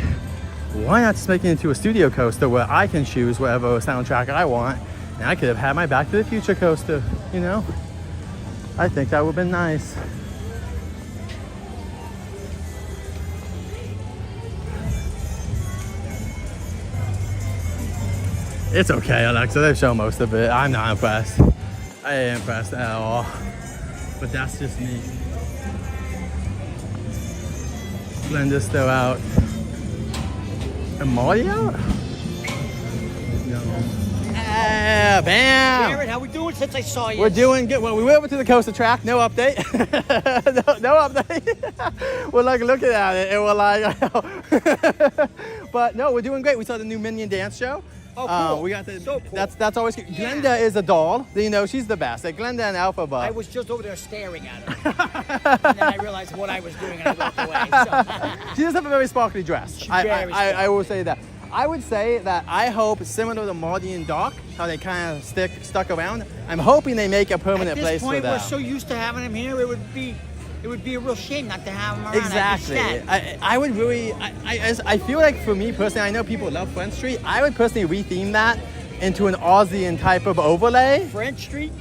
why not just make it into a studio coaster where I can choose whatever soundtrack I want, and I could have had my Back to the Future coaster, you know? I think that would have been nice. It's okay, Alexa, they've shown most of it. I'm not impressed. I ain't impressed at all. But that's just me. Glenda's still out. And Marty out? No. Bam! Jared, how we doing since I saw you? We're doing good. Well, we went over to the coaster track, no update. no update. We're like looking at it and we're like, but no, we're doing great. We saw the new Minion dance show. Oh, cool. We got the, so cool. That's always good. Yeah. Glenda is a doll. You know, she's the best. Like Glenda and Alphaba. I was just over there staring at her. And then I realized what I was doing and I walked away. So. She does have a very sparkly dress. I will say that. I would say that I hope, similar to Marty and Doc, how they kind of stuck around, I'm hoping they make a permanent place for them. At this point, we're so used to having them here, it would be a real shame not to have them around. Exactly. I would really, I feel like for me personally, I know people love French Street. I would personally retheme that into an Aussian type of overlay. French Street?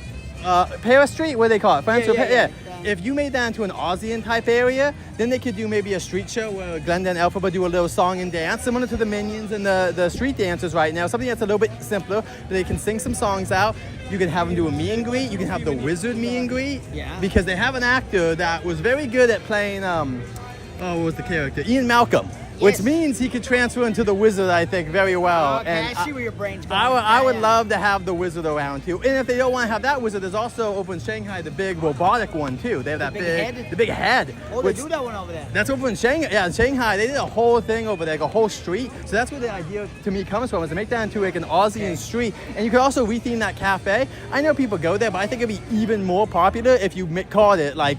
Paris Street, what do they call it? French yeah. If you made that into an Aussian type area, then they could do maybe a street show where Glenda and Elphaba do a little song and dance, similar to the Minions and the street dancers right now. Something that's a little bit simpler, but they can sing some songs out. You can have them do a meet and greet. You can have the wizard meet and greet. Yeah. Because they have an actor that was very good at playing, what was the character? Ian Malcolm. Which means he could transfer into the wizard, I think, very well. Okay, and I see where your brain's going. I would love to have the wizard around too. And if they don't want to have that wizard, there's also over in Shanghai the big robotic one too. They have that the big head. Oh, they do that one over there. That's over in Shanghai. Yeah, in Shanghai, they did a whole thing over there, like a whole street. So that's where the idea to me comes from, is to make that into like an Aussian street. And you could also retheme that cafe. I know people go there, but I think it'd be even more popular if you called it like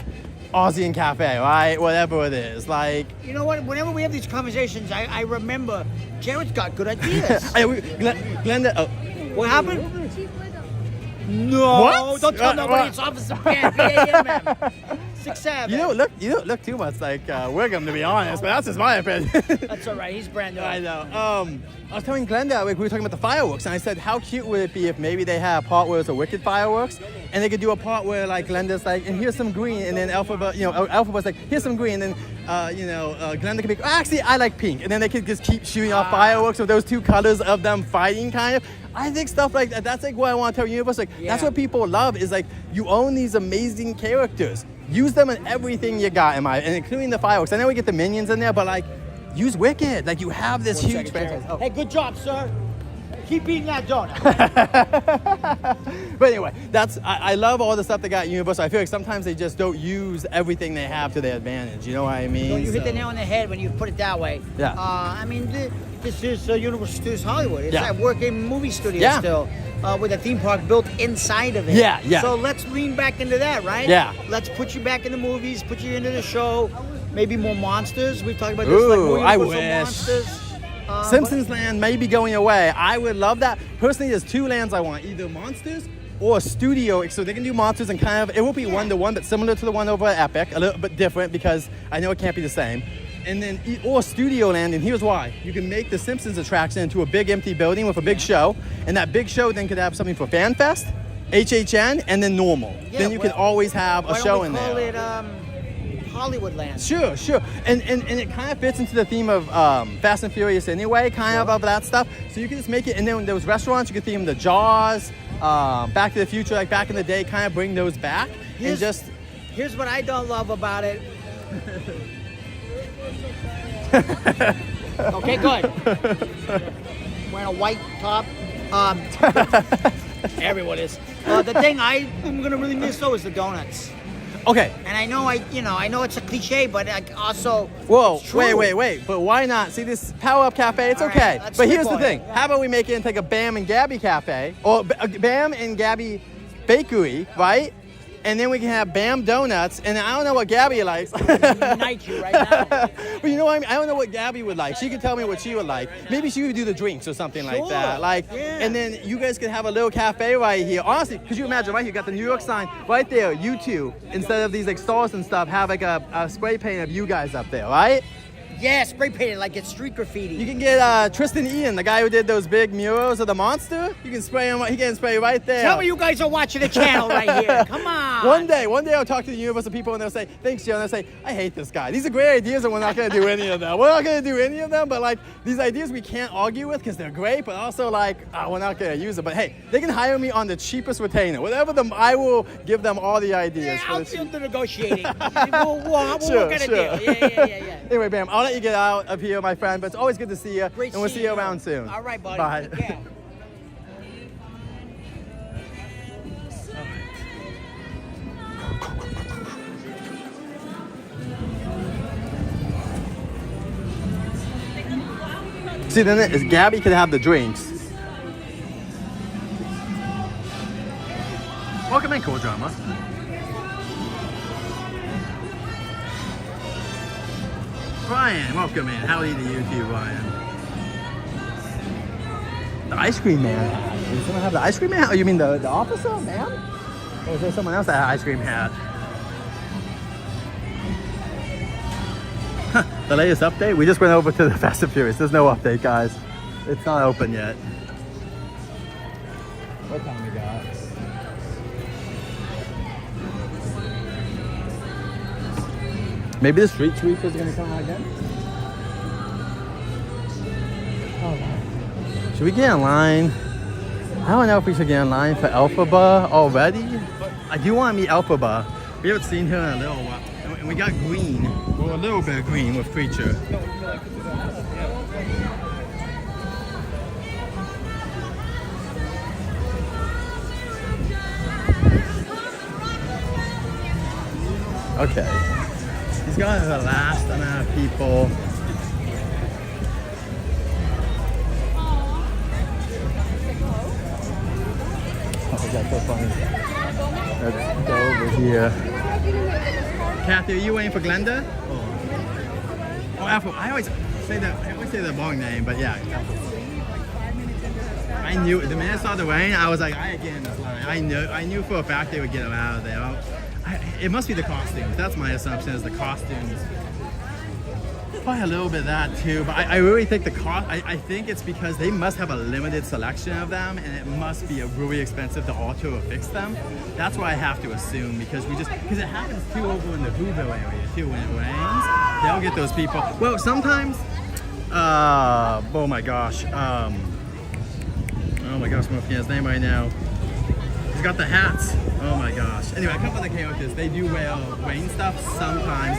Aussian Cafe, right? Whatever it is, like. You know what? Whenever we have these conversations, I remember Jared's got good ideas. Glenda, what happened? No, what? Don't tell nobody. It's Officer PAM. 6'7". You don't look too much like Wiggum, to be honest, but that's just my opinion. That's all right. He's brand new. I know. I was telling Glenda, we were talking about the fireworks, and I said, how cute would it be if maybe they had a part where it's a Wicked fireworks, and they could do a part where like Glenda's like, and here's some green, and then Elphaba's like, here's some green, and then Glenda could be, actually I like pink, and then they could just keep shooting off fireworks with those two colors of them fighting, kind of. I think stuff like that, that's like what I want to tell Universe. Like, that's what people love, is like, you own these amazing characters. Use them in everything you got, and including the fireworks. I know we get the Minions in there, but like, use Wicked. Like, you have this huge franchise. Oh. Hey, good job, sir. Keep eating that donut. But anyway, I love all the stuff they got at Universal. I feel like sometimes they just don't use everything they have to their advantage. You know what I mean? So you hit the nail on the head when you put it that way. Yeah. I mean, this is Universal Studios Hollywood. It's that working movie studio still. With a theme park built inside of it. Yeah. So let's lean back into that, right? Yeah. Let's put you back in the movies, put you into the show. Maybe more monsters. We've talked about this. Ooh, like more I Universal wish. monsters. Simpsons Land may be going away. I would love that. Personally, there's two lands I want. Either Monsters or a studio. So they can do Monsters and kind of, it won't be one-to-one, but similar to the one over at Epic. A little bit different because I know it can't be the same. And then, or Studio Land, and here's why. You can make the Simpsons attraction into a big empty building with a big show, and that big show then could have something for Fan Fest, HHN and then normal. Yeah, Then you can always have a Why show don't in we call there. it Hollywoodland? Sure, sure. And it kind of fits into the theme of Fast and Furious anyway, kind of that stuff. So you can just make it, and then those restaurants, you can theme the Jaws, Back to the Future, like back in the day, kind of bring those back. Here's what I don't love about it. Okay, good. Wearing a white top. Everyone is. The thing I'm gonna really miss though is the donuts. Okay. And I know I know it's a cliche, but also. Whoa, it's true. wait. But why not? See this Power Up Cafe, it's All right, okay. let's But here's the spitball thing. it. How about we make it into like a Bam and Gabby Cafe? Or Bam and Gabby Bakery, right? And then we can have Bam Donuts, and I don't know what Gabby likes. Unite you right now. But you know what I mean? I don't know what Gabby would like. She could tell me what she would like. Maybe she would do the drinks or something like that. And then you guys could have a little cafe right here. Honestly, could you imagine right here? You got the New York sign right there. You two, instead of these like stars and stuff, have like a spray paint of you guys up there, right? Yeah, spray painted like it's street graffiti. You can get Tristan Ian, the guy who did those big murals of the monster. You can spray him. He can spray right there. Tell me you guys are watching the channel right here. Come on. One day I'll talk to the Universal people and they'll say, "Thanks, Joe." And they'll say, "I hate this guy. These are great ideas, and we're not going to do any of them. We're not going to do any of them. But like these ideas, we can't argue with because they're great. But also like we're not going to use it. But hey, they can hire me on the cheapest retainer. Whatever I will give them all the ideas. I'll feel the negotiating. we'll work at a deal. Yeah. Anyway, Bam, I'll let you get out of here, my friend, but it's always good to see you, and we'll see you around soon. All right, buddy. Bye. Take care. See, then Gabby could have the drinks. Welcome in, Cool Drama. Ryan, welcome in. Howdy to you too, Ryan. The ice cream man hat. Did someone have the ice cream man hat? Oh, you mean the officer, man? Or was there someone else that had an ice cream hat? The latest update? We just went over to the Fast and Furious. There's no update, guys. It's not open yet. What time we got? Maybe the street sweepers are gonna come out again. Oh. Should we get in line? I don't know if we should get in line for Elphaba already. I do want to meet Elphaba. We haven't seen her in a little while. And we got green. Well, a little bit of green with Preacher. Okay. He's got the last amount of people. Oh, that's so funny. Let's go over here. Kathy, are you waiting for Glenda? Oh, Apple. I always say the wrong name, but yeah. I knew the minute I saw the rain, I was like, I get in this line. I knew for a fact they would get him out of there. It must be the costumes. That's my assumption, is the costumes. Probably a little bit of that too, but I really think I think it's because they must have a limited selection of them, and it must be really expensive to alter or fix them. That's what I have to assume, because it happens too over in the Whoville area too. When it rains, they'll get those people. Well, sometimes, oh my gosh, I'm forgetting his name right now. He's got the hats. Oh my gosh. Anyway, I come from the Chaotist. They do wear rain stuff sometimes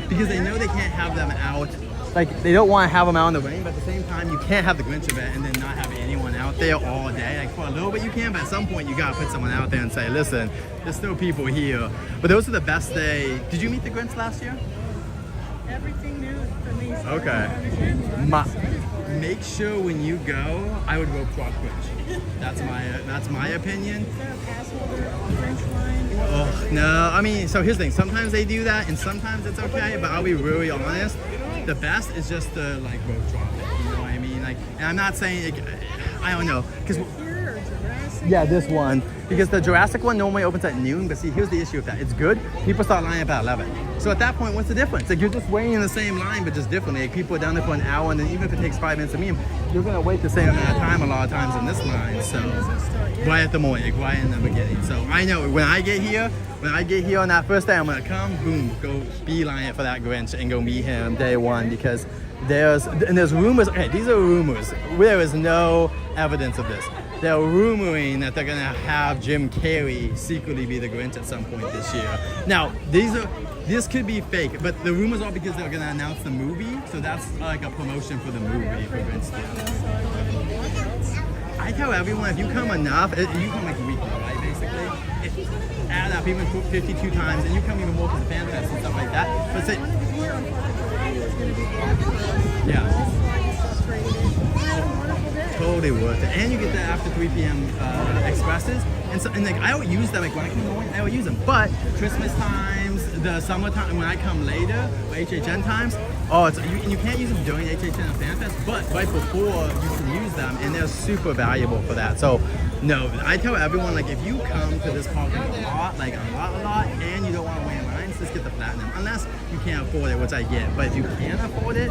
because they know they can't have them out. Like, they don't want to have them out in the rain, but at the same time, you can't have the Grinch event and then not have anyone out there all day. Like, for a little bit you can, but at some point you gotta put someone out there and say, listen, there's still people here. But those are the best day. Did you meet the Grinch last year? Everything new for me. Okay. Make sure when you go, I would rope walk Grinch. That's my opinion. Is there a pass holder Grinch line? Oh, no, I mean, so here's the thing. Sometimes they do that, and sometimes it's okay, but I'll be really honest. The best is just to, like, rope drop it, you know what I mean? Like, and I'm not saying, like, I don't know, because... Here or Jurassic Yeah, this one. Because the Jurassic one normally opens at noon, but see, here's the issue with that. It's good. People start lining up at 11. So at that point, what's the difference? Like, you're just waiting in the same line, but just differently. Like, people are down there for an hour, and then even if it takes 5 minutes to meet them, you're going to wait the same amount of time a lot of times in this line. So, right at the morning, right in the beginning. So I know when I get here on that first day, I'm going to come, boom, go beeline it for that Grinch and go meet him day one, because there's rumors. Okay, these are rumors. There is no evidence of this. They're rumoring that they're gonna have Jim Carrey secretly be the Grinch at some point this year. Now, this could be fake, but the rumors are because they're gonna announce the movie, so that's like a promotion for the movie for Grinch. I tell everyone, if you come enough, you come like weekly, right? Basically, add up even 52 times, and you come even more to the fan fest and stuff like that. But say, yeah. Totally worth it, and you get the after 3 p.m. expresses, and like I don't use them. Like when I come in, I don't use them. But Christmas times, the summertime, when I come later, or HHN times, you can't use them during HHN and Fan Fest, but right before you can use them, and they're super valuable for that. So, no, I tell everyone, like, if you come to this park a lot, and you don't want to wait in lines, just get the platinum, unless you can't afford it, which I get. But if you can afford it,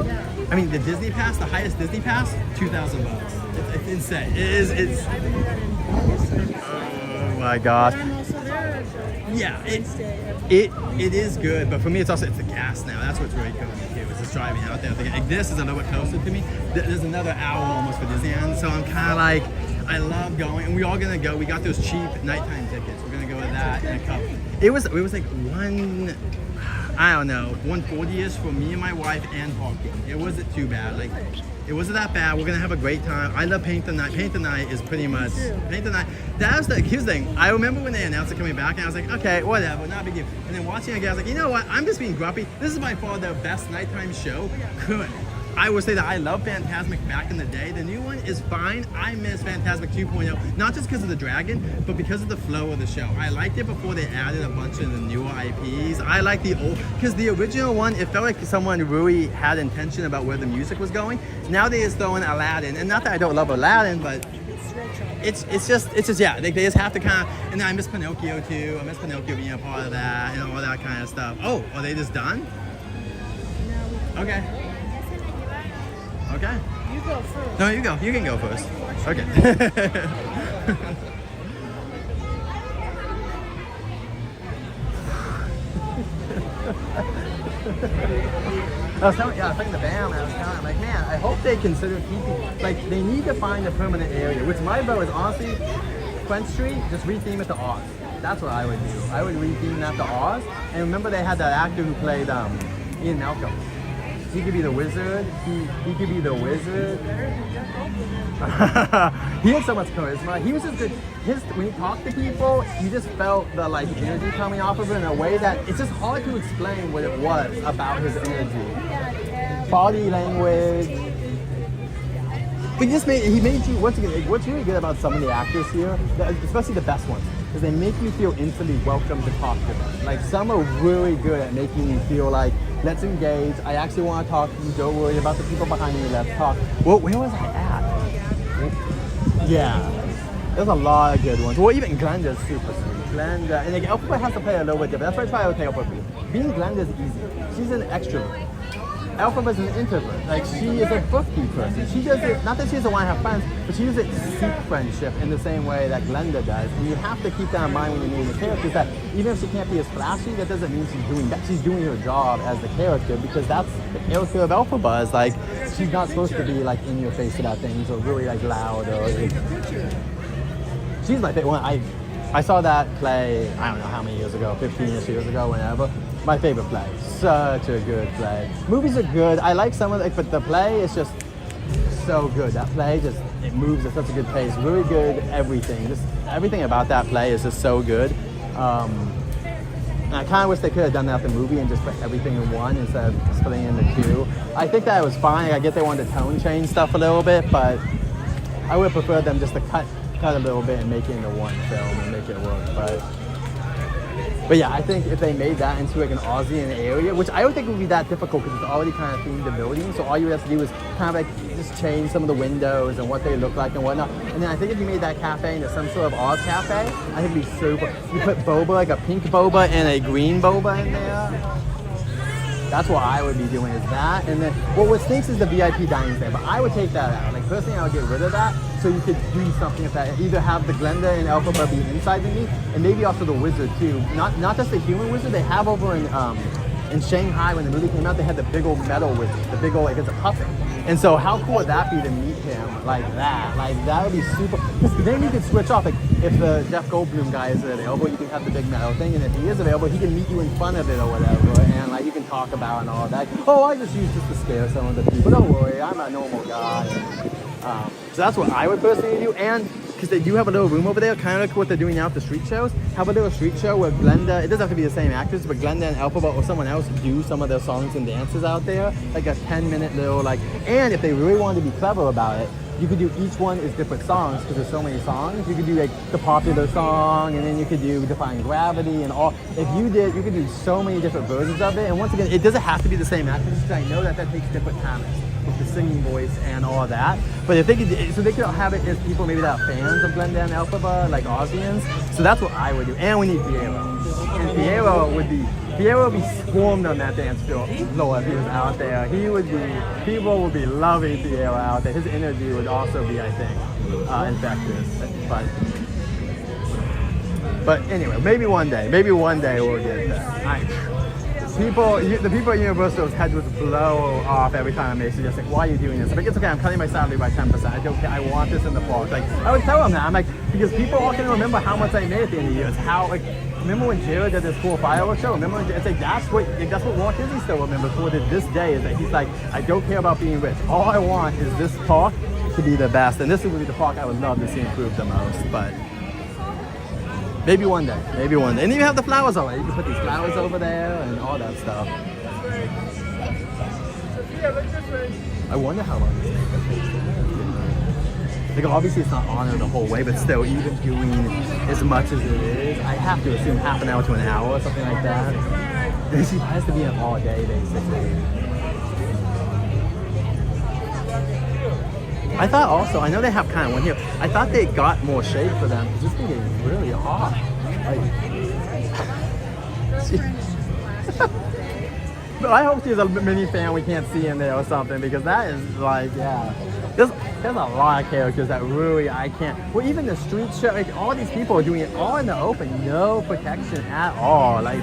I mean, the Disney Pass, the highest Disney Pass, $2,000. It's insane. It's. Oh my gosh. Yeah, it is good, but for me, it's the gas now. That's what's really killing me too. It's just driving out there. Like, this is a little bit closer to me. There's another hour almost for Disneyland, so I'm kind of like, I love going, and we're all gonna go. We got those cheap nighttime tickets. We're gonna go with that and a couple. It was like $140-ish for me and my wife and parking. It wasn't too bad. Like, it wasn't that bad. We're gonna have a great time. I love Paint the Night. Paint the Night is pretty much Paint the Night. Here's the thing. I remember when they announced it coming back, and I was like, okay, whatever, not a big deal. And then watching it again, I was like, you know what? I'm just being grumpy. This is by far the best nighttime show. I would say that I love Fantasmic back in the day. The new one is fine. I miss Fantasmic 2.0, not just because of the dragon, but because of the flow of the show. I liked it before they added a bunch of the newer IPs. I like the old, because the original one, it felt like someone really had intention about where the music was going. Now they just throw in Aladdin, and not that I don't love Aladdin, but it's just yeah, they just have to kind of, and I miss Pinocchio too. I miss Pinocchio being a part of that and all that kind of stuff. Oh, are they just done? Okay. Okay. You go first. No, you go. You can go first. Okay. I was thinking the band, I'm like, man, I hope they consider keeping, like, they need to find a permanent area, which my vote is honestly, French Street, just retheme it to Oz. That's what I would do. I would retheme that to Oz. And remember they had that actor who played Ian Malcolm. He could be the wizard. He could be the wizard. He had so much charisma. He was just good. When he talked to people, you just felt the like energy coming off of him in a way that it's just hard to explain what it was about his energy. Body language. But he made you, once again, what's really good about some of the actors here, especially the best ones, is they make you feel instantly welcome to talk to them. Like, some are really good at making you feel like, let's engage. I actually want to talk to you. Don't worry about the people behind me. Let's talk. Well, where was I at? Yeah. There's a lot of good ones. Well, even Glenda's super sweet. Glenda, and like, Elphaba has to play a little bit different. That's why I would take Elphaba. Being Glenda's easy. She's an extrovert. Elphaba's an introvert. Like, she is a bookkeeper person. She does it, not that she doesn't want to have friends, but she doesn't seek friendship in the same way that Glenda does. And you have to keep that in mind when you're naming the characters, that even if she can't be as flashy, that doesn't mean she's doing that. She's doing her job as the character, because that's the character of Elphaba. Is like, she's not supposed to be like in your face about things or really like loud or like, she's my favorite one. I saw that play, I don't know how many years ago, 15 years ago, whenever. My favorite play. Such a good play. Movies are good. I like some of it, but the play is just so good. That play just, it moves at such a good pace. Really good everything. Just everything about that play is just so good. And I kind of wish they could have done that in the movie and just put everything in one instead of splitting it into two. I think that was fine. I get they wanted to tone change stuff a little bit, but I would have preferred them just to cut a little bit and make it into one film and make it work. But But yeah, I think if they made that into like an Aussian area, which I don't think would be that difficult because it's already kind of themed the building. So all you would have to do is kind of like just change some of the windows and what they look like and whatnot. And then I think if you made that cafe into some sort of Oz cafe, I think it'd be super. You put boba, like a pink boba and a green boba in there. That's what I would be doing is that. And then what stinks is the VIP dining there, but I would take that out. Like personally, I would get rid of that so you could do something with that. Either have the Glenda and Elphaba be inside the meat, and maybe also the wizard too. Not just the human wizard. They have over in Shanghai when the movie came out, they had the big old metal wizard, the big old, like it's a puppet. And so how cool would that be to meet him like that? Like that would be super, because then you could switch off. Like if the Jeff Goldblum guy is available, you can have the big metal thing, and if he is available, he can meet you in front of it or whatever, and like you can talk about and all that. Oh, I just used this to scare some of the people. Don't worry, I'm a normal guy. So that's what I would personally do, and because they do have a little room over there, kind of like what they're doing now at the street shows. Have a little street show where Glenda, it doesn't have to be the same actors, but Glenda and Elphaba or someone else do some of their songs and dances out there, like a 10-minute little like, and if they really wanted to be clever about it, you could do each one is different songs because there's so many songs. You could do like the popular song, and then you could do Defying Gravity and all. If you did, you could do so many different versions of it. And once again, it doesn't have to be the same actors because I know that takes different talents with the singing voice and all that. But if they could, so they could have it as people maybe that are fans of Glenda and Elphaba, like Aussians. So that's what I would do. And we need Piero. And Piero would be swarmed on that dance floor if he was out there. People would be loving Piero out there. His energy would also be, I think, infectious. But anyway, maybe one day we'll get there. The people at Universal's head would blow off every time I make suggestions. Like, why are you doing this? I'm like, it's okay, I'm cutting my salary by 10%. I don't care, I want this in the park. Like, I would tell them that. I'm like, because people all can remember how much I made at the end of the year. It's how, like, remember when Jared did this cool fireworks show? Remember when it's like, that's what Walt Disney still remembers for this day, is that he's like, I don't care about being rich. All I want is this park to be the best. And this would be the park I would love to see improved the most. But maybe one day. And then you have the flowers over there. You can put these flowers over there and all that stuff. I wonder how long this takes. Like obviously it's not on the whole way, but still, even doing as much as it is, I have to assume half an hour to an hour or something like that. This has to be an all day, basically. I thought also, I know they have kind of one here. I thought they got more shade for them because it's been getting really hot. But I hope she's a mini fan we can't see in there or something, because that is like, yeah. There's a lot of characters that really I can't. Well, even the street show, like all these people are doing it all in the open, no protection at all. Like,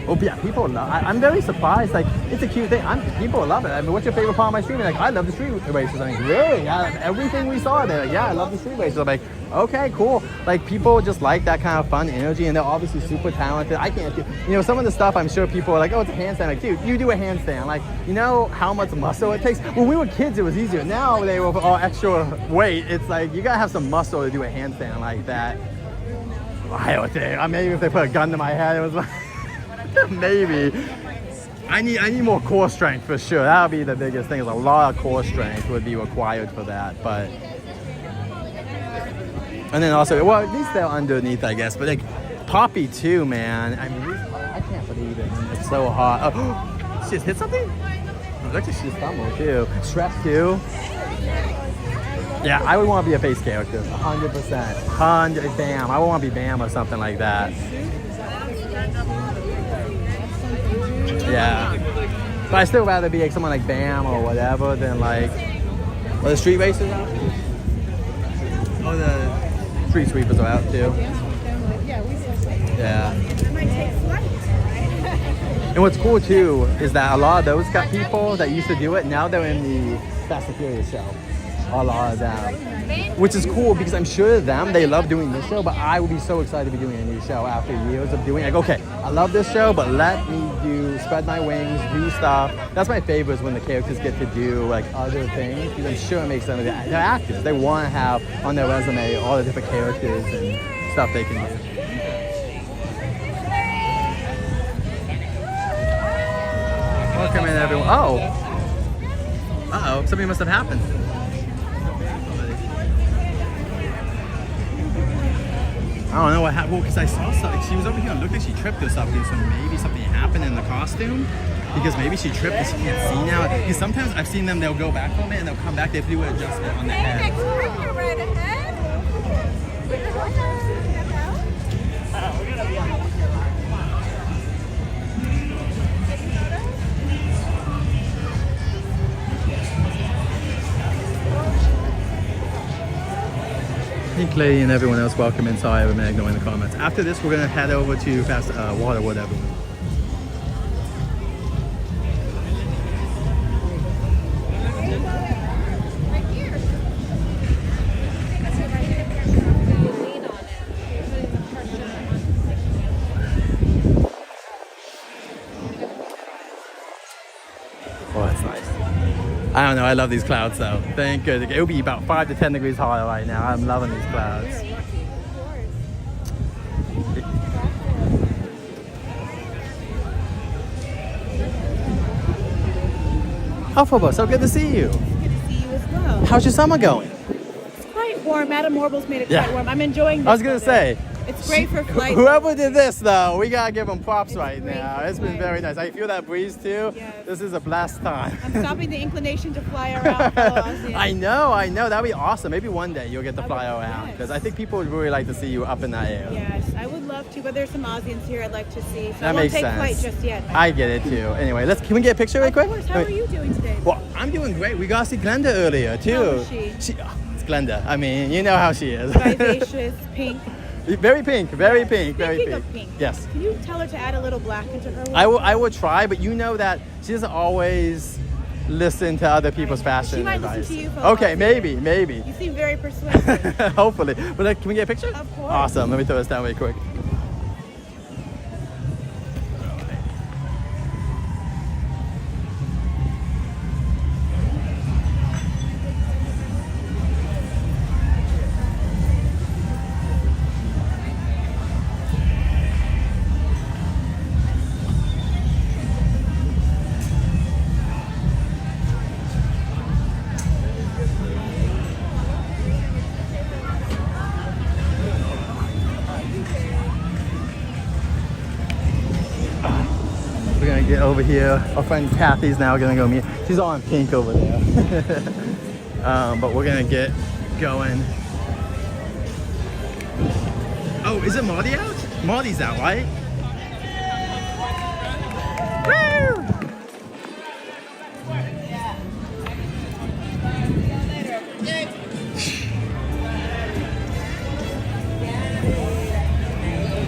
oh yeah, people love. I'm very surprised. Like, it's a cute thing. People love it. I mean, what's your favorite part of my stream? Like, I love the street races. I'm like, really? Yeah, everything we saw there. Like, yeah, I love the street races. I'm like, okay, cool. Like, people just like that kind of fun energy, and they're obviously super talented. I can't do, some of the stuff. I'm sure people are like, oh, it's a handstand. Like, dude, you do a handstand. Like, you know how much muscle it takes. When we were kids, it was easier. Now they were all extra weight. It's like you gotta have some muscle to do a handstand like that. I don't think. Maybe if they put a gun to my head, it was like. Maybe. I need more core strength for sure. That would be the biggest thing. Is a lot of core strength would be required for that. But and then also, well, at least they're underneath, I guess. But like Poppy too, man. I mean, I can't believe it. It's so hot. Oh, she just hit something. It looks like she just stumbled too. Shrek too. Yeah, I would want to be a face character, 100%. Bam. I would want to be Bam or something like that. Yeah, but I still rather be like someone like Bam or whatever than like, well, the street racers out. Oh, the street sweepers are out too. Yeah. And what's cool too is that a lot of those people that used to do it, now they're in the Fast and Furious show. A lot of them, which is cool because I'm sure they love doing this show, but I would be so excited to be doing a new show after years of doing, like, okay, I love this show, but let me spread my wings, do stuff. That's my favorite, is when the characters get to do like other things, because I'm sure it makes them, they're actors, they want to have on their resume all the different characters and stuff they can do. Welcome in, everyone. Uh-oh, something must have happened. I don't know what happened. Well, because I saw something. She was over here and looked like she tripped or something. So maybe something happened in the costume. Because maybe she tripped and she can't see now. Because sometimes I've seen them, they'll go back from it and they'll come back. They have to do an adjustment on the head. Next week, you're right ahead. We're gonna be on. Pink Lady and everyone else, welcome inside with Magno in the comments. After this, we're gonna head over to Waterwood, everyone. Oh, that's nice. I don't know, I love these clouds though. Thank goodness. It'll be about 5 to 10 degrees higher right now. I'm loving these clouds. Oh, Phobos, so good to see you. Good to see you as well. How's your summer going? It's quite warm. Adam Warble's made it quite Yeah. warm. I'm enjoying this. I was gonna say, It's great for flights. whoever did this though, we gotta give them props right now. It's been very nice. I feel that breeze too. Yes. This is a blast time. I'm stopping the inclination to fly around fellow Aussians. I know. That'd be awesome. Maybe one day you'll get to fly around because I think people would really like to see you up in that air. Yes, I would love to, but there's some Aussians here I'd like to see. So That I won't makes take sense. flight just yet. I get it too. Anyway, can we get a picture really quick? Of course. How are you doing today? Well, I'm doing great. We got to see Glenda earlier too. How is she? It's Glenda. I mean, you know how she is. Vivacious, pink. Very pink, very pink, very Speaking pink. of pink, Yes. can you tell her to add a little black into her? I will try, but you know that she doesn't always listen to other people's fashion She might advice. listen to you. For Okay, maybe. You seem very persuasive. Hopefully. But can we get a picture? Of course. Awesome. Let me throw this down really quick. We're gonna get over here. Our friend Kathy's now gonna go meet. She's all in pink over there. But we're gonna get going. Oh, is it Marty out? Marty's out, right? Woo!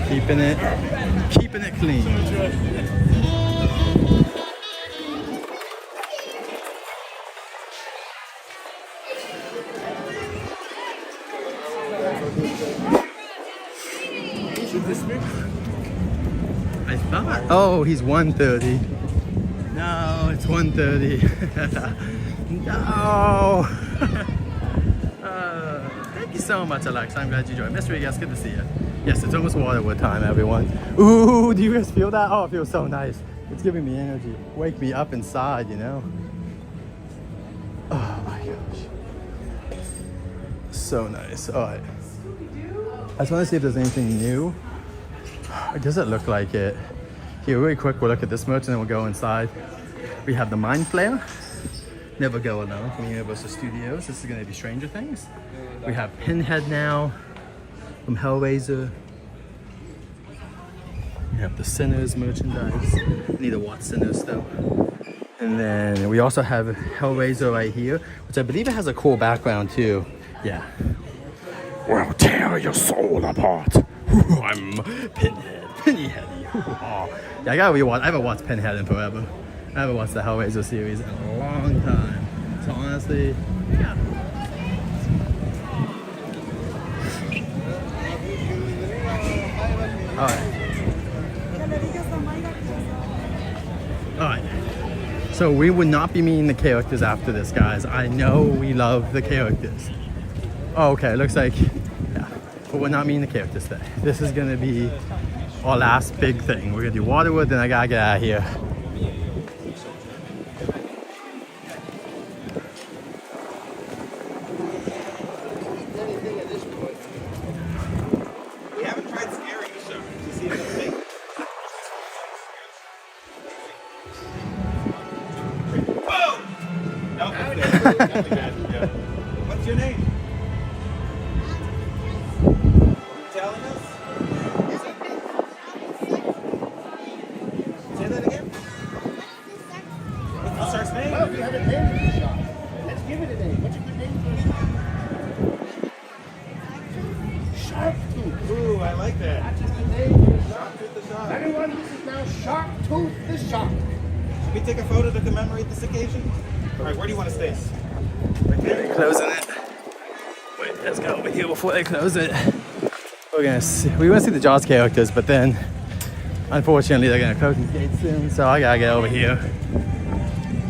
Keeping it clean. I thought. Oh, he's 130. No, it's 130. No. Thank you so much, Alexa. I'm glad you joined. Mystery guest, good to see you. Yes, it's almost Waterwood time, everyone. Ooh, do you guys feel that? Oh, it feels so nice. It's giving me energy. Wake me up inside, you know? Oh my gosh. So nice. All right. I just want to see if there's anything new. It doesn't look like it. Here, really quick, we'll look at this merch and then we'll go inside. We have the Mind Flayer. Never Go Alone from Universal Studios. This is going to be Stranger Things. We have Pinhead now from Hellraiser. We have the Sinners merchandise. Need to watch Sinners though. And then we also have Hellraiser right here, which I believe it has a cool background too. Yeah. We'll tear your soul apart. I'm Pinhead. Pinhead. Yeah, I gotta rewatch. I haven't watched Pinhead in forever. I haven't watched the Hellraiser series in a long time. So honestly, yeah. Alright. So we would not be meeting the characters after this, guys. I know we love the characters. Oh, okay, looks like, yeah. But we're not meeting the characters today. This is gonna be our last big thing. We're gonna do Waterwood, then I gotta get out of here. What's your name? You telling us? Say that again. What's the shark's name? Well, we have a name for the shark. Let's give it a name. What's a good name for the shark? Shark Tooth. Ooh, I like that. That's a good name for the shark. Shark Tooth the shark. Everyone, this is now Shark Tooth the shark. Should we take a photo to commemorate this occasion? All right, where do you want to stay? Right there. Closing it. Wait, let's go over here before they close it. We want to see the Jaws characters, but then unfortunately they're gonna close these gates soon, so I gotta get over here.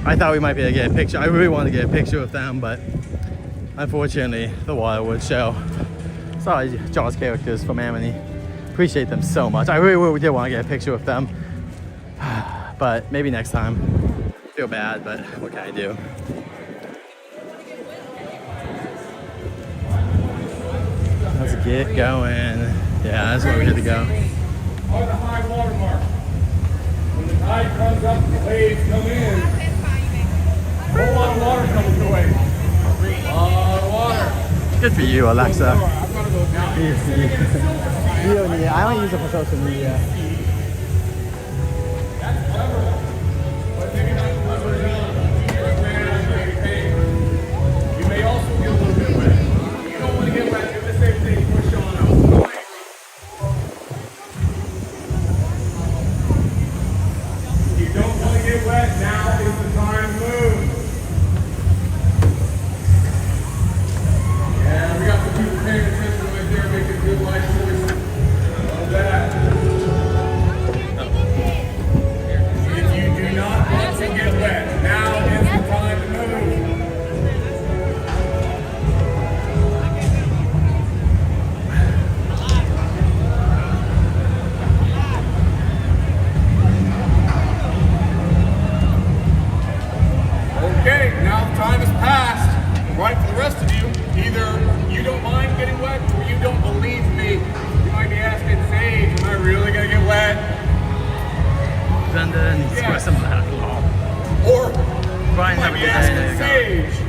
I thought we might be able to get a picture. I really wanted to get a picture of them, but unfortunately the water would show. Sorry, Jaws characters from Amity. Appreciate them so much. I really did want to get a picture of them, but maybe next time. Feel bad, but what can I do? Let's get going. Yeah, that's where we had to go. Or the high water mark. When the tide comes up, the waves come in. A whole lot of water comes your way. A lot of water. Good for you, Alexa. I'm gonna go now. You don't need it. I don't use it for social media. That's clever. But maybe not clever enough. You may also get a little bit wet. You don't want to get wet. Do the same thing. Push on out. You don't want to get wet. Now is the time to move. Yeah, we got the people paying attention right there, making good life choices. Love that. If you do not want to get wet, now is the time to move. Okay, now the time has passed. Right for the rest of you, either you don't mind getting wet or you don't believe me. You might be asking, Sage, am I really gonna get wet? Thunder needs to some black law. Or Brian, you might have a be good day. asking, There you Sage,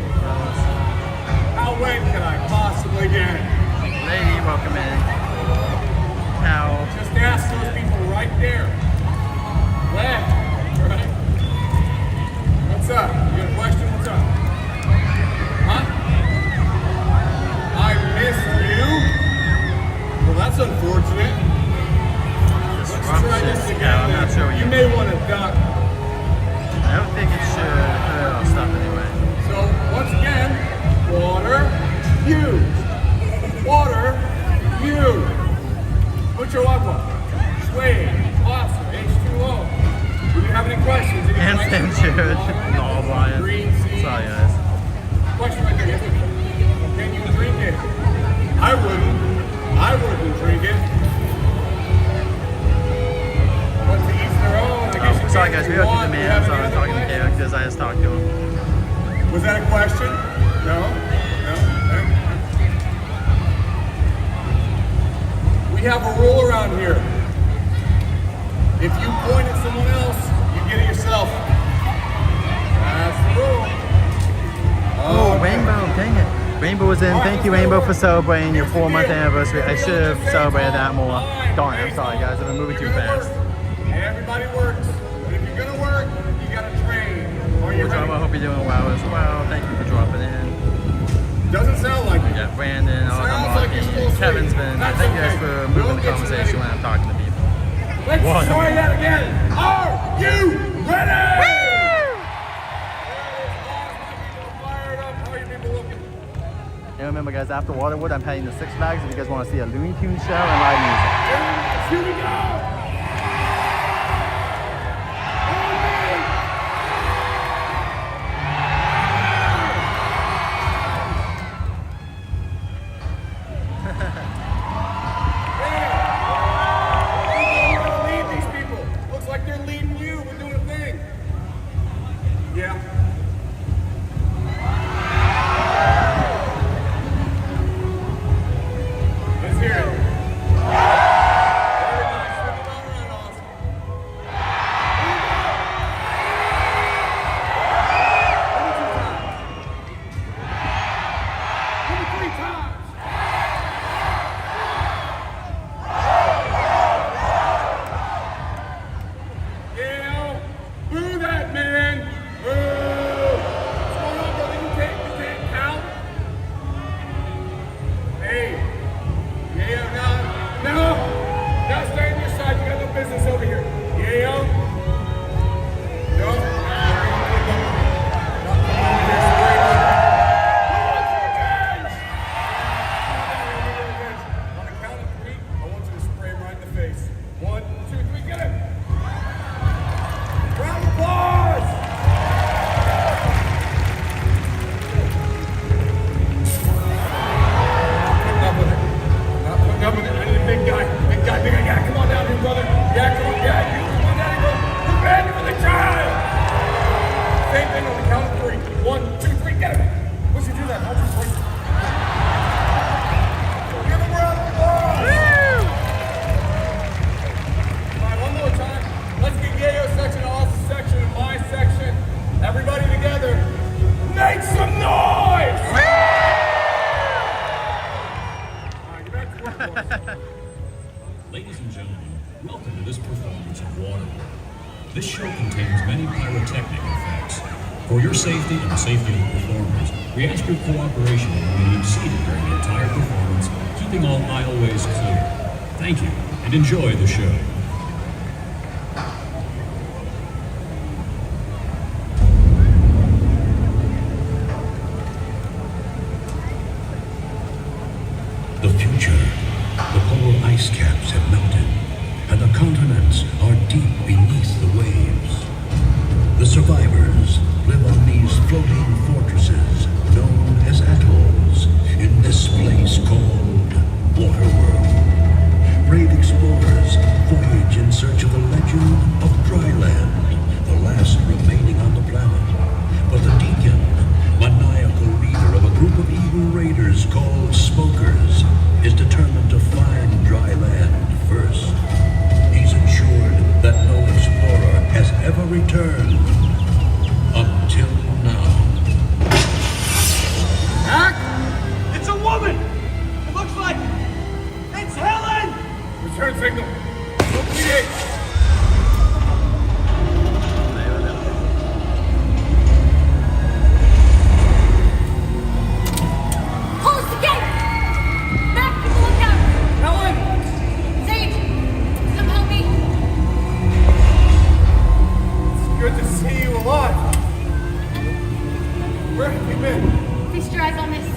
how wet can I possibly get? Lady, welcome in. Cow. Just ask those people right there. Wet, right? What's up? You got a question? What's up? Huh? I missed you? Well, that's unfortunate. Let's try this again. Yeah, I'm not sure You may want to duck. I don't think it should hurt our stuff anyway. So, once again, water, use. Water, use. Mucho agua. Suede, pasta, H2O. Do you have any questions? Handstand shirt. No, Brian. Sorry, guys. Question right there. Yes, can you drink it? I wouldn't drink it. But to each their own. I guess you Sorry, can guys. if We you don't want. keep the Do you man. have Sorry, any I'm other talking to questions? characters. I just talked to him. Was that a question? No? No? Okay. We have a rule around here. If you point at someone else, you get it yourself. That's the rule. Oh, Rainbow, dang it. Rainbow was in. Thank you, Rainbow, for celebrating your 4-month anniversary. I should have celebrated that more. Darn, I'm sorry, guys. I've been moving too fast. Everybody works. But if you're going to work, you got to train. Are you I ready? hope you're doing well as well. Thank you for dropping in. Doesn't sound like We it. got Brandon, Sounds like Marky, you're still Kevin's asleep. been. That's Thank you guys okay. for We'll moving the get you conversation ready. when I'm talking to people. Let's Wow. try that again. Are you ready? And remember, guys, after Waterwood, I'm heading to Six Flags if you guys want to see a Looney Tunes show and live music. Here we go. Lead these people. Looks like they're leading you. We're doing a thing. Yeah. Let's hear it. Everybody swim water. This show contains many pyrotechnic effects. For your safety and the safety of the performers, we ask your cooperation in remaining seated during the entire performance, keeping all aisleways clear. Thank you, and enjoy the show. The future. The polar ice caps have melted, and the continents are deep beneath the waves. The survivors live on these floating fortresses known as atolls in this place called Waterworld. Brave explorers voyage in search of the legend of Dryland, the last remaining on the planet. But the Deacon, maniacal leader of a group of evil raiders called Smokers, is determined to find Dryland first. He's ensured that no explorer has ever returned until now. Mac? It's a woman! It looks like it's Helen! Return signal. OPD. Close the gate! Back to the lookout! Helen! Zane, come help me. It's good to see you alive. Where have you been? Feast your eyes on this.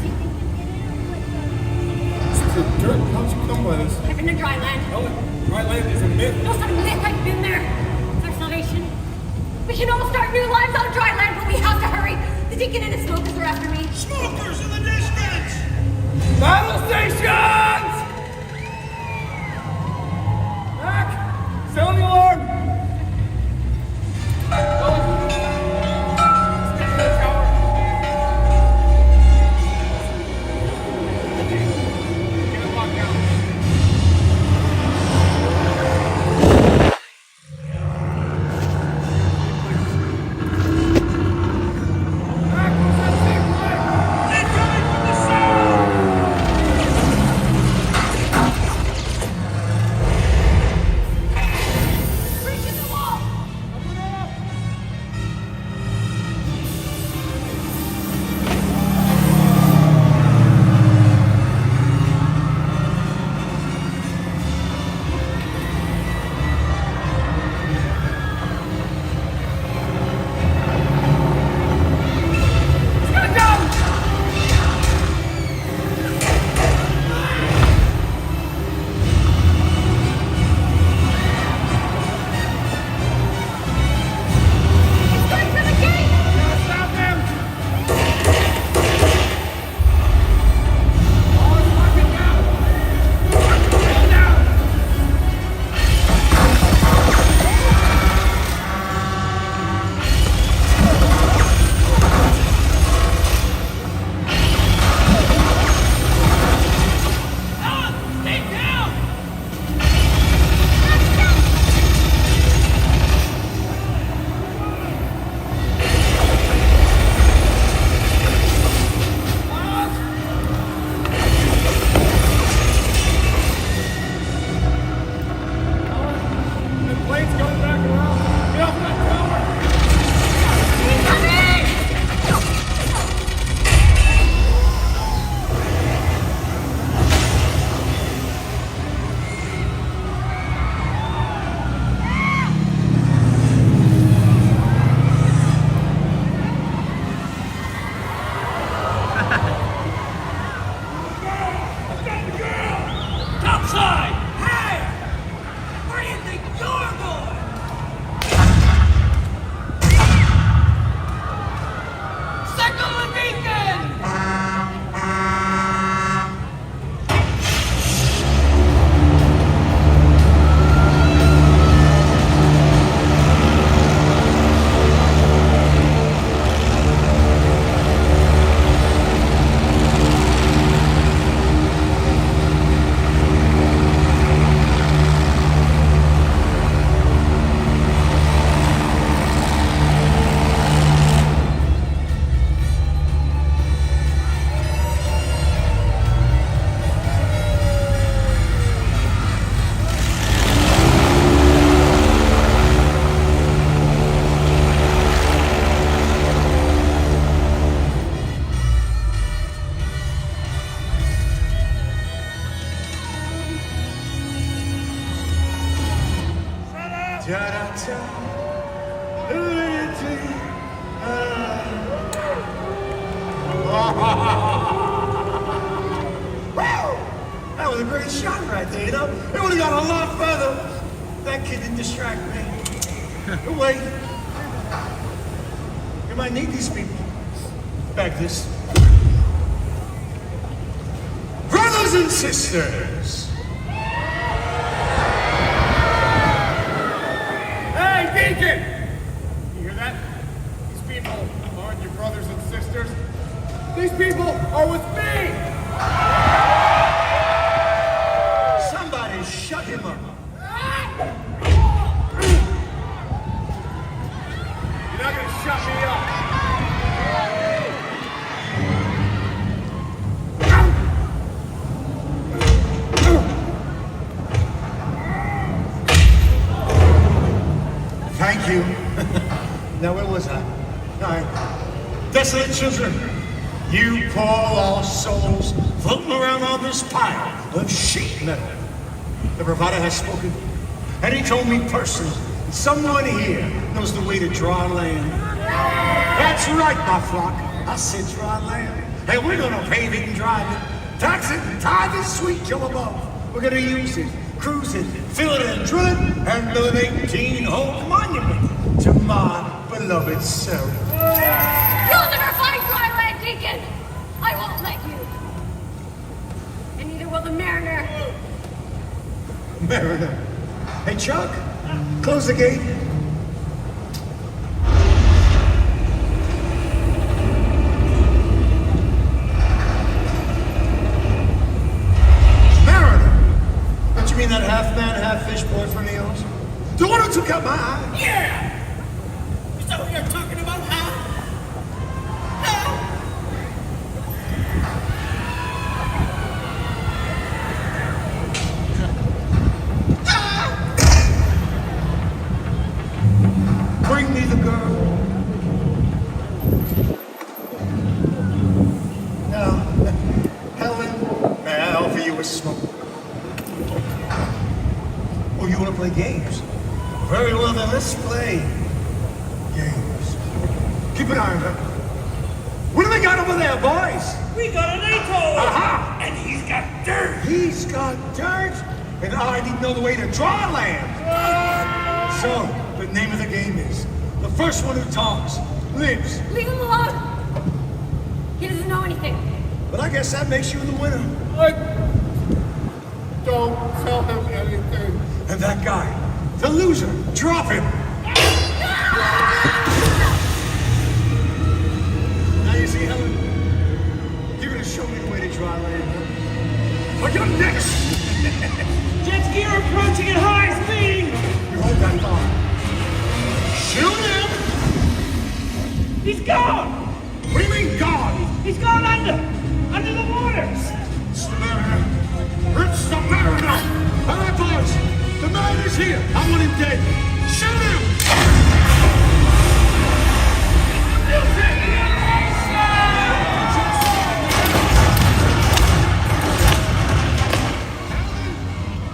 It's the dirt. How'd you come by this? I've been to Dryland. Helen, Dryland is a myth. No, it's not a myth. I've been there. It's our salvation. We can all start new lives on Dryland, but we have to hurry. The Deacon and his smokers are after me. Smokers in the distance! Battle stations! Mac, sound the alarm! Helen, stick to the tower. Get it locked down. That was a great shot right there, you know? It would have got a lot further. That kid didn't distract me. But wait. You might need these people. Back this. Brothers and sisters. Hey, Deacon! You hear that? These people aren't your brothers and sisters. These people are with me! Somebody shut him up. You're not gonna shut me up. Thank you. Now, where was I? All right. Desolate children, you poor lost souls floating around on this pile of sheet metal. The provider has spoken, and he told me personally, someone here knows the way to dry land. That's right, my flock. I said dry land. Hey, we're gonna pave it and drive it, tax it and tie this sweet Joe above. We're gonna use it, cruise it, fill it and drill it, and build an 18-hole monument to my beloved self. You'll never find dry land, Deacon! I won't let you. And neither will the Mariner. Mariner. Hey, Chuck, close the gate. Mariner? Don't you mean that half-man, half-fish boyfriend of yours? The one who took out my eye? Yeah! Is that what you're talking about, huh? Bring me the girl. Now, Helen, may I offer you a smoke? Oh, you want to play games? Very well, then let's play games. Keep an eye on her. What do they got over there, boys? We got an atoll! Aha! And he's got dirt! He's got dirt, and I need to know the way to dry land. So, the name of the game is, the first one who talks lives. Leave him alone! He doesn't know anything. But I guess that makes you the winner. Don't tell him anything. And that guy, the loser, drop him. Now you see, Helen, you're gonna show me the way to dry land. But you're next. Jet ski are approaching at high speed! You hold that thought. Shoot him! He's gone! What do you mean gone? He's gone under the water! It's the Mariner. It's the Mariner! All right, boys, the Mariner's here. I want him dead. Shoot him!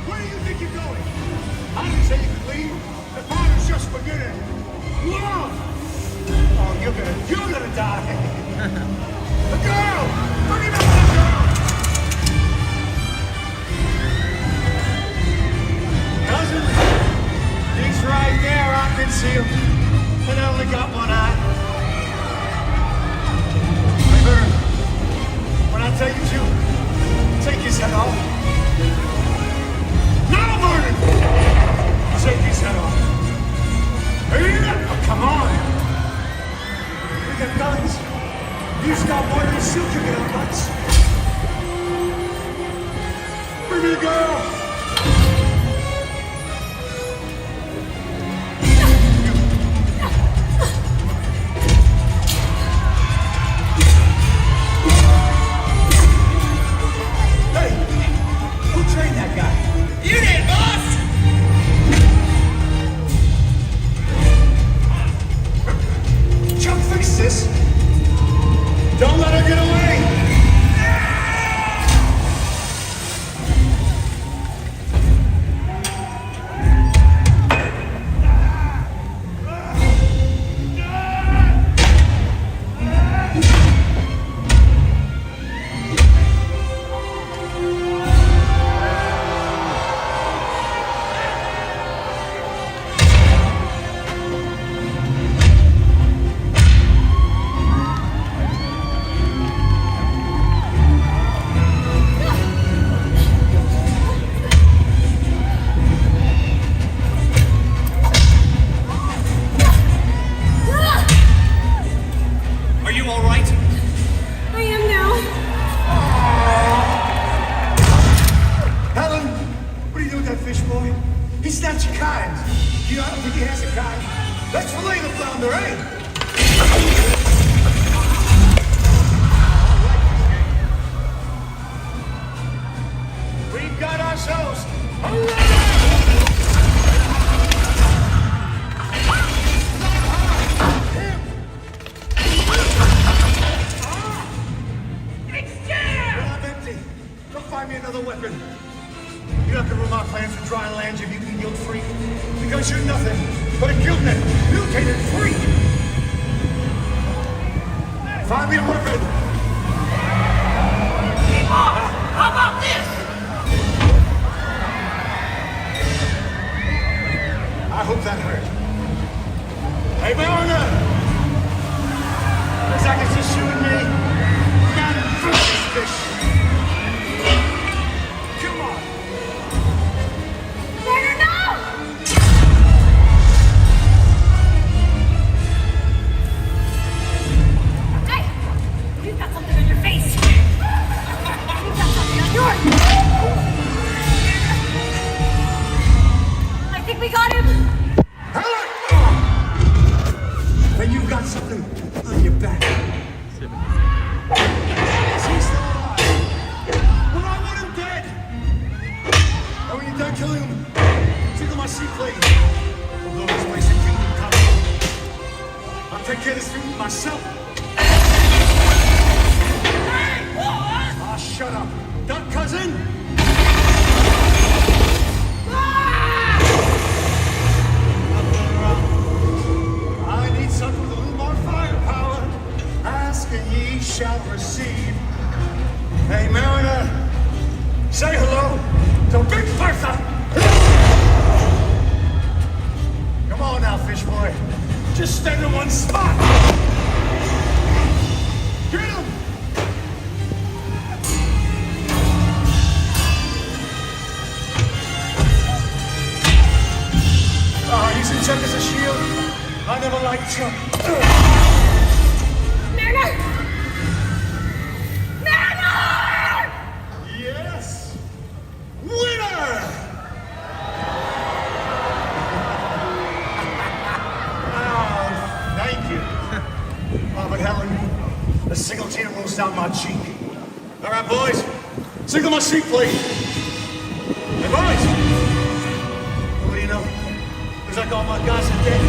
Where do you think you're going? I didn't say you could leave. The party's just beginning. Whoa! Oh, you're gonna die. The girl! Bring him up, the girl! Cousin, he's right there. I can see him. And I only got one eye. Hey, Vern, when I tell you to, take his head off. Now, Vernon! Take his head off. Oh, come on. We got guns. He's got one of these still kicking our butts. Bring me the girl. Don't let her get away! thunder, eh? We've got ourselves I'm empty. Go find me another weapon. You have to ruin my plans for dry land if you can guilt free. Because you're nothing but a guilt-net, mutated freak. Find me a weapon. Hey, Bob, how about this? I hope that hurt. Hey, Mariner! Looks like it's just you and me. We gotta finish this fish. Come on. Mariner, no! Hey! You've got something on your face! You've got something on yours! I think we got him! Then you've got something on your back. Is he still alive? Well, I want him dead! And when you're done killing him, take my seaplane. We'll blow this place in Kingdom Come. I'll take care of this thing myself. Ah, shut up. Duck cousin! I need something with a little more firepower. Ask and ye shall receive. Hey, Mariner, say hello to Big Bertha. Come on now, fish boy. Just stand in one spot. Get him! Using Chuck as a shield. I never liked Chuck. Mariner! Mariner! Yes! Winner! Oh, thank you. Oh, but Helen, the single tear rolls down my cheek. All right, boys. Single my seaplane. Hey, boys! What do you know? Looks like all my guys are dead.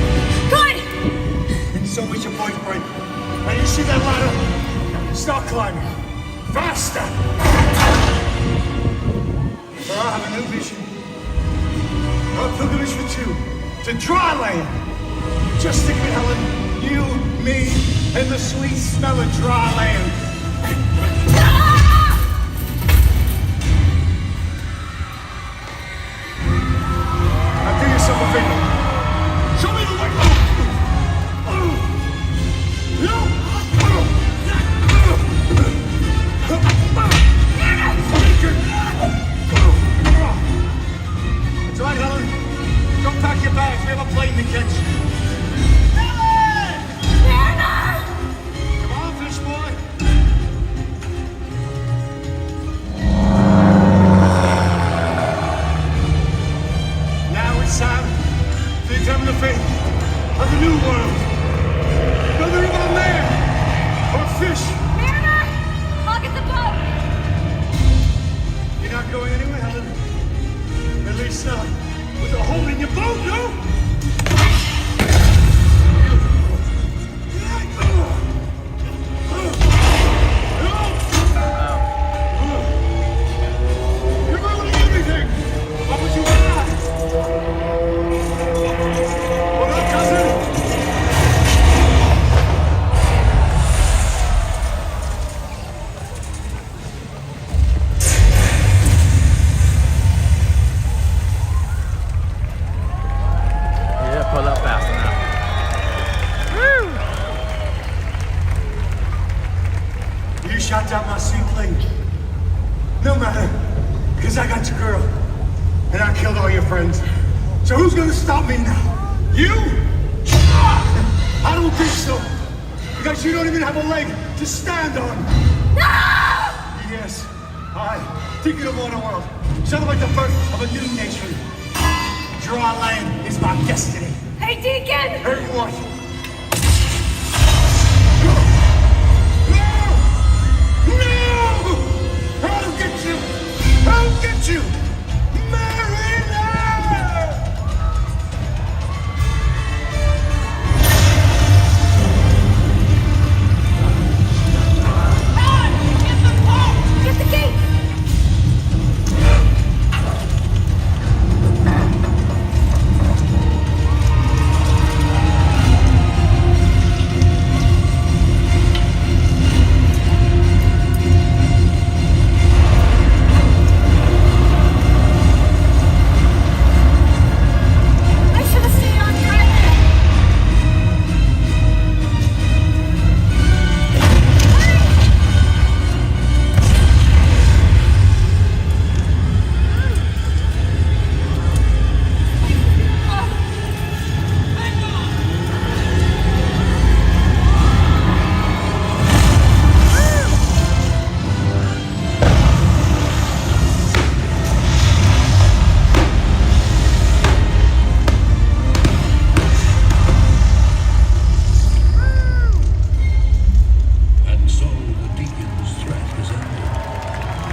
Good! And so is your boyfriend. Now you see that ladder? Start climbing. Faster! For I have a new vision. A pilgrimage for two. To dry land. Just think of it, Helen. You, me, and the sweet smell of dry land. Now do yourself a favor. Show me the way. That's right, Helen. Don't pack your bags. We have a plane to catch. Come on, fish boy. Now it's time to determine the fate of the new world. Whether about man or fish. Mariner! I'll get the boat! You're not going anywhere, Helen. At least not with a hole in your boat, no? You're ruining everything! What would you want? Well, that cousin! Yeah, pull up fast enough. Woo! You shot down my seaplane. No matter, because I got your girl. And I killed all your friends. So who's gonna stop me now? You? I don't think so. Because you don't even have a leg to stand on. No! Yes, I, Deacon of Waterworld, celebrate the birth of a new nation. Dry land is my destiny. Hey, Deacon! Hey, what? you, Mariner! Get the gate! I should have stayed on track. And so the Deacon's threat is ended.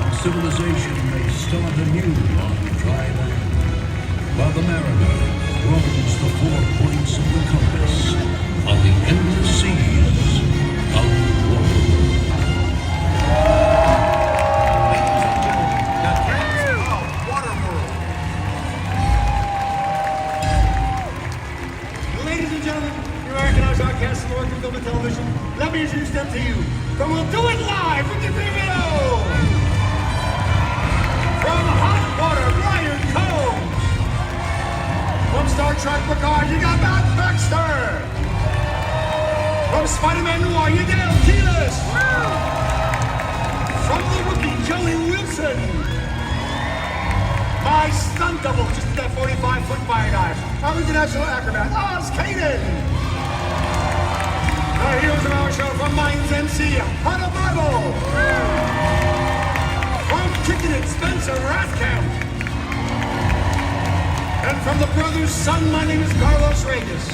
And civilization may start anew on dry land. While the mariner roams the 4 points of the compass on the endless seas of Ladies and gentlemen, your Americanized outcasts of American film and television, let me introduce them to you. From We'll Do It Live with the video! From Hot Water, Brian Combs! From Star Trek Picard, you got Matt Baxter! From Spider-Man Noir, you Dale Keelis! From the rookie, Joey Wilson! My stunt double, just did that 45-foot fire dive. Our international acrobat, Oz Kaden. The heroes of our show from Minds MC, Hunter Bible. From Kicking It, Spencer Rathkamp. And from the brother's son, my name is Carlos Reyes.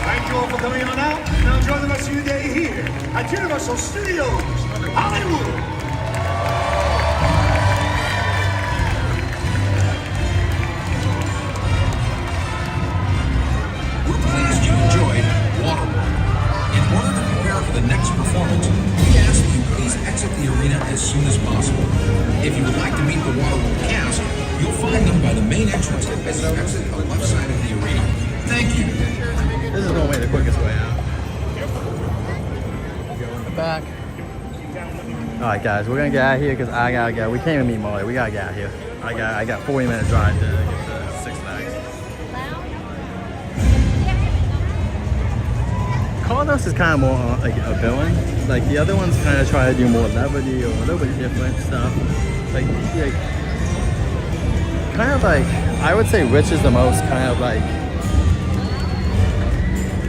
Thank you all for coming on out. Now enjoy the rest of your day here at Universal Studios, Hollywood. We're pleased you enjoyed Waterworld. In order to prepare for the next performance, we ask that you please exit the arena as soon as possible. If you would like to meet the Waterworld cast, you'll find them by the main entrance as you exit on the left side of the arena. Thank you. This is going to be the quickest way out. Go in the back. Alright guys, we're gonna get out of here because I gotta go. We can't even meet Molly. We gotta get out of here. I got 40-minute drive to get to Six Flags. Carlos is kind of more like a villain. Like the other ones kind of try to do more levity or a little bit different stuff. Like kind of like, I would say Rich is the most kind of like,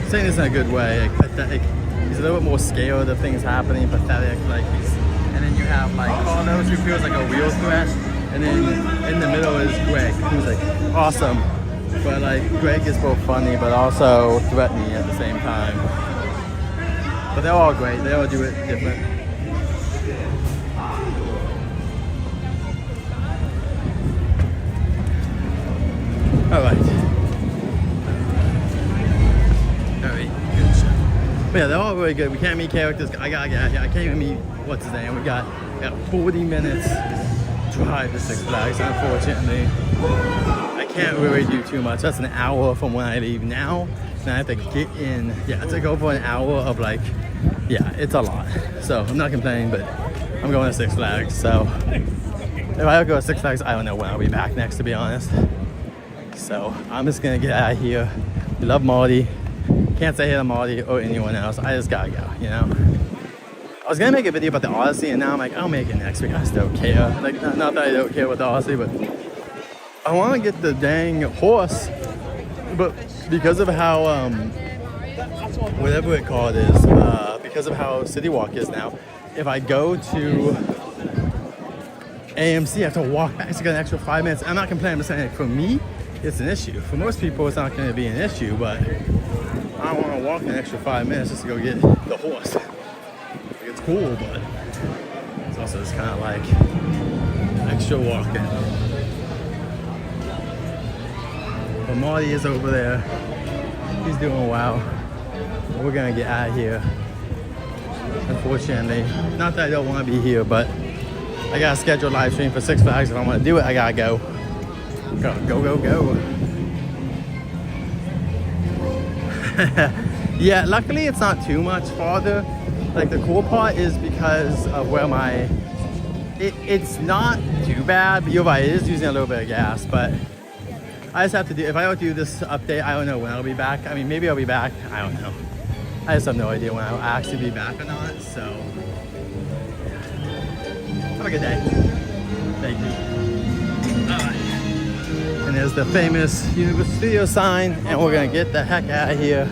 saying this in a good way, like pathetic. He's a little bit more scared of things happening, pathetic. Like and then you have like Carlos who feels like a real threat, and then in the middle is Greg, who's like awesome, but like Greg is both funny but also threatening at the same time. But they're all great. They all do it different. All right. Good show. But yeah, they're all really good. We can't meet characters. I gotta get out here. I can't even meet what's his name. We got 40 minutes drive to Six Flags, unfortunately. I can't really do too much. That's an hour from when I leave now. And I have to get in. Yeah, to go for an hour of like, yeah, it's a lot. So I'm not complaining, but I'm going to Six Flags. So if I go to Six Flags, I don't know when I'll be back next, to be honest. So I'm just gonna get out of here. We love Marty. Can't say hey to Marty or anyone else. I just gotta go, you know? I was gonna make a video about the Odyssey, and now I'm like, I'll make it next week. I still care. Like, not that I don't care about the Odyssey, but I wanna get the dang horse. But because of how, whatever it called is, because of how City Walk is now, if I go to AMC, I have to walk back. It's like an extra 5 minutes. I'm not complaining. I'm just saying, like, for me, it's an issue. For most people, it's not going to be an issue, but I don't want to walk an extra 5 minutes just to go get the horse. Like, it's cool, but it's also so it's kind of like extra walking. But Marty is over there. He's doing well. We're gonna get out of here. Unfortunately, not that I don't want to be here, but I got a scheduled live stream for Six Flags. If I want to do it, I gotta go. Go. Yeah, luckily it's not too much farther. Like the cool part is because of where my, it's not too bad, but you're right, it is using a little bit of gas, but I just have to do, if I don't do this update, I don't know when I'll be back. I mean, maybe I'll be back, I don't know. I just have no idea when I'll actually be back or not, so. Have a good day. Thank you. And there's the famous Universal Studios sign, and we're gonna get the heck out of here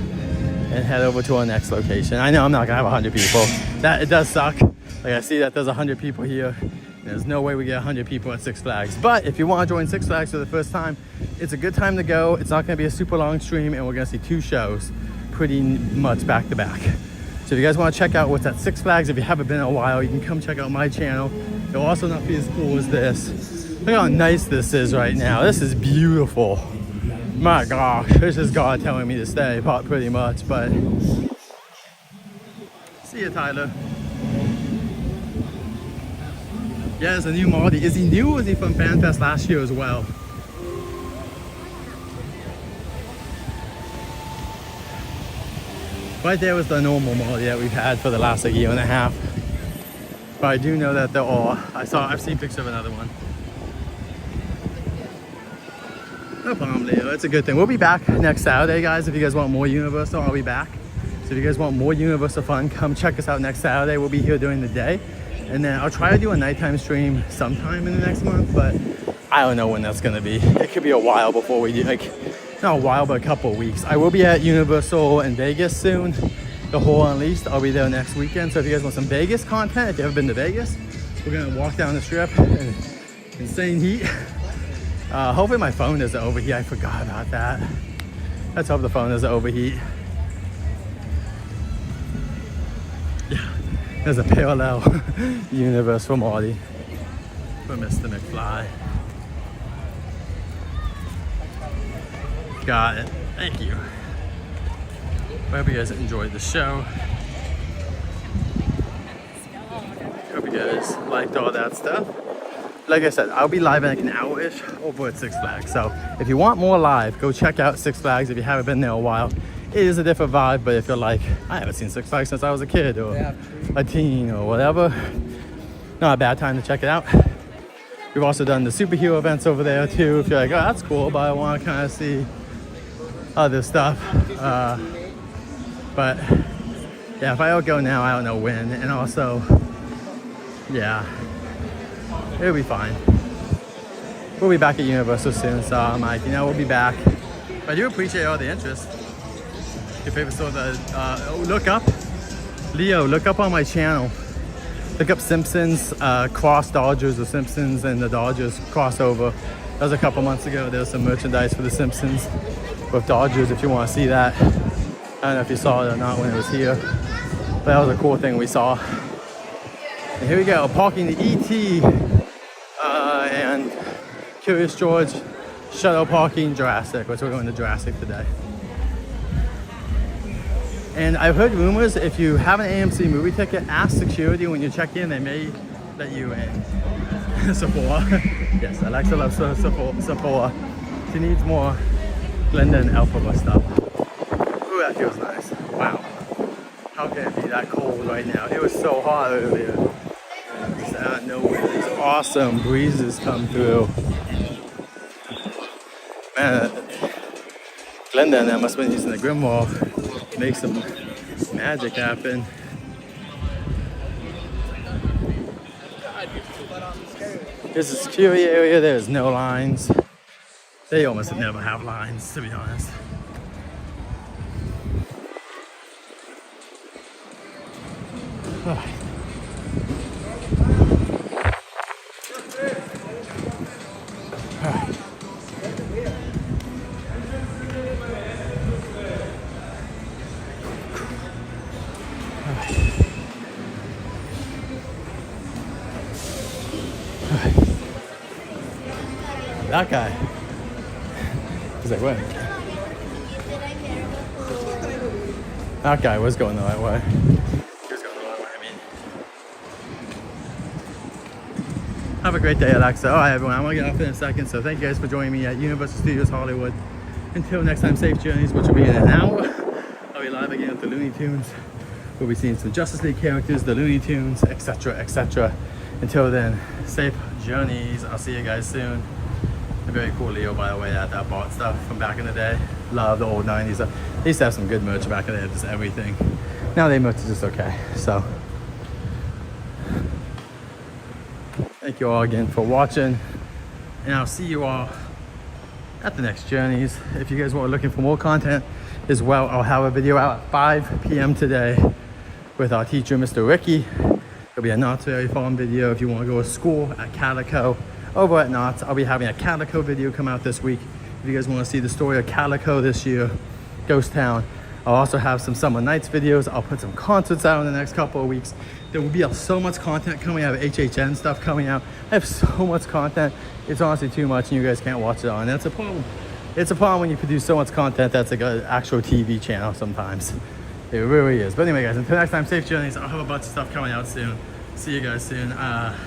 and head over to our next location. I know I'm not gonna have 100 people. That, it does suck. Like I see that there's 100 people here. There's no way we get 100 people at Six Flags. But if you wanna join Six Flags for the first time, it's a good time to go. It's not gonna be a super long stream, and we're gonna see 2 shows pretty much back to back. So if you guys wanna check out what's at Six Flags, if you haven't been in a while, you can come check out my channel. It'll also not be as cool as this. Look how nice this is right now. This is beautiful. My gosh, this is God telling me to stay, pretty much, but. See you, Tyler. Yeah, there's a new Marty. Is he new or is he from FanFest last year as well? Right there was the normal Marty that we've had for the last year and a half. But I do know that there are, I've seen pictures of another one. No problem, Leo. It's a good thing. We'll be back next Saturday, guys. If you guys want more Universal, I'll be back. So if you guys want more Universal fun, come check us out next Saturday. We'll be here during the day. And then I'll try to do a nighttime stream sometime in the next month, but I don't know when that's gonna be. It could be a while before we do, like, not a while, but a couple of weeks. I will be at Universal in Vegas soon. The Horror Unleashed. I'll be there next weekend. So if you guys want some Vegas content, if you haven't been to Vegas, we're gonna walk down the strip in insane heat. Hopefully my phone doesn't overheat. I forgot about that. Let's hope the phone doesn't overheat. Yeah, there's a parallel universe for Marty, for Mr. McFly. Got it. Thank you. I hope you guys enjoyed the show. Hope you guys liked all that stuff. Like I said, I'll be live in like an hour-ish over at Six Flags. So if you want more live, go check out Six Flags if you haven't been there a while. It is a different vibe, but if you're like, I haven't seen Six Flags since I was a kid or a teen or whatever, not a bad time to check it out. We've also done the superhero events over there too. If you're like, oh, that's cool, but I want to kind of see other stuff. But yeah, if I don't go now, I don't know when. And also, yeah, it'll be fine. We'll be back at Universal soon, so I'm like, you know, we'll be back. But I do appreciate all the interest. Your favorite store, look up, Leo, look up on my channel. Look up Simpsons cross Dodgers or Simpsons and the Dodgers crossover. That was a couple months ago. There was some merchandise for the Simpsons with Dodgers if you want to see that. I don't know if you saw it or not when it was here, but that was a cool thing we saw. And here we go, parking the ET and Curious George shuttle parking Jurassic, which we're going to Jurassic today. And I've heard rumors, if you have an AMC movie ticket, ask security when you check in, they may let you in. Sephora. Yes, Alexa loves Sephora. She needs more Glenda and Elphaba stuff. Ooh, that feels nice. Wow. How can it be that cold right now? It was so hot earlier. It's out of nowhere. These awesome breezes come through. Man, Glenda and I must have been using the Grimoire to make some magic happen. There's a security area, there's no lines. They almost never have lines, to be honest. that guy. He's like, what? That guy was going the right way. He was going the right way, I mean. Have a great day, Alexa. All right, everyone, I'm gonna get off in a second. So thank you guys for joining me at Universal Studios Hollywood. Until next time, safe journeys, which will be in an hour. I'll be live again with the Looney Tunes. We'll be seeing some Justice League characters, the Looney Tunes, etc., etc. Until then, safe journeys. I'll see you guys soon. A very cool Leo, by the way, at that bought stuff from back in the day. Love the old 90s stuff. They used to have some good merch back in the day, just everything. Now they merch is just okay. So, thank you all again for watching. And I'll see you all at the next journeys. If you guys are looking for more content as well, I'll have a video out at 5 p.m. today with our teacher, Mr. Ricky. It'll be a Knott's Berry Farm video if you want to go to school at Calico over at Knott's. I'll be having a Calico video come out this week. If you guys want to see the story of Calico this year, Ghost Town. I'll also have some Summer Nights videos. I'll put some concerts out in the next couple of weeks. There will be so much content coming out of HHN stuff coming out. I have so much content. It's honestly too much and you guys can't watch it all. And that's a problem. It's a problem when you produce so much content that's like an actual TV channel sometimes. It really is. But anyway, guys, until next time, safe journeys. I'll have a bunch of stuff coming out soon. See you guys soon.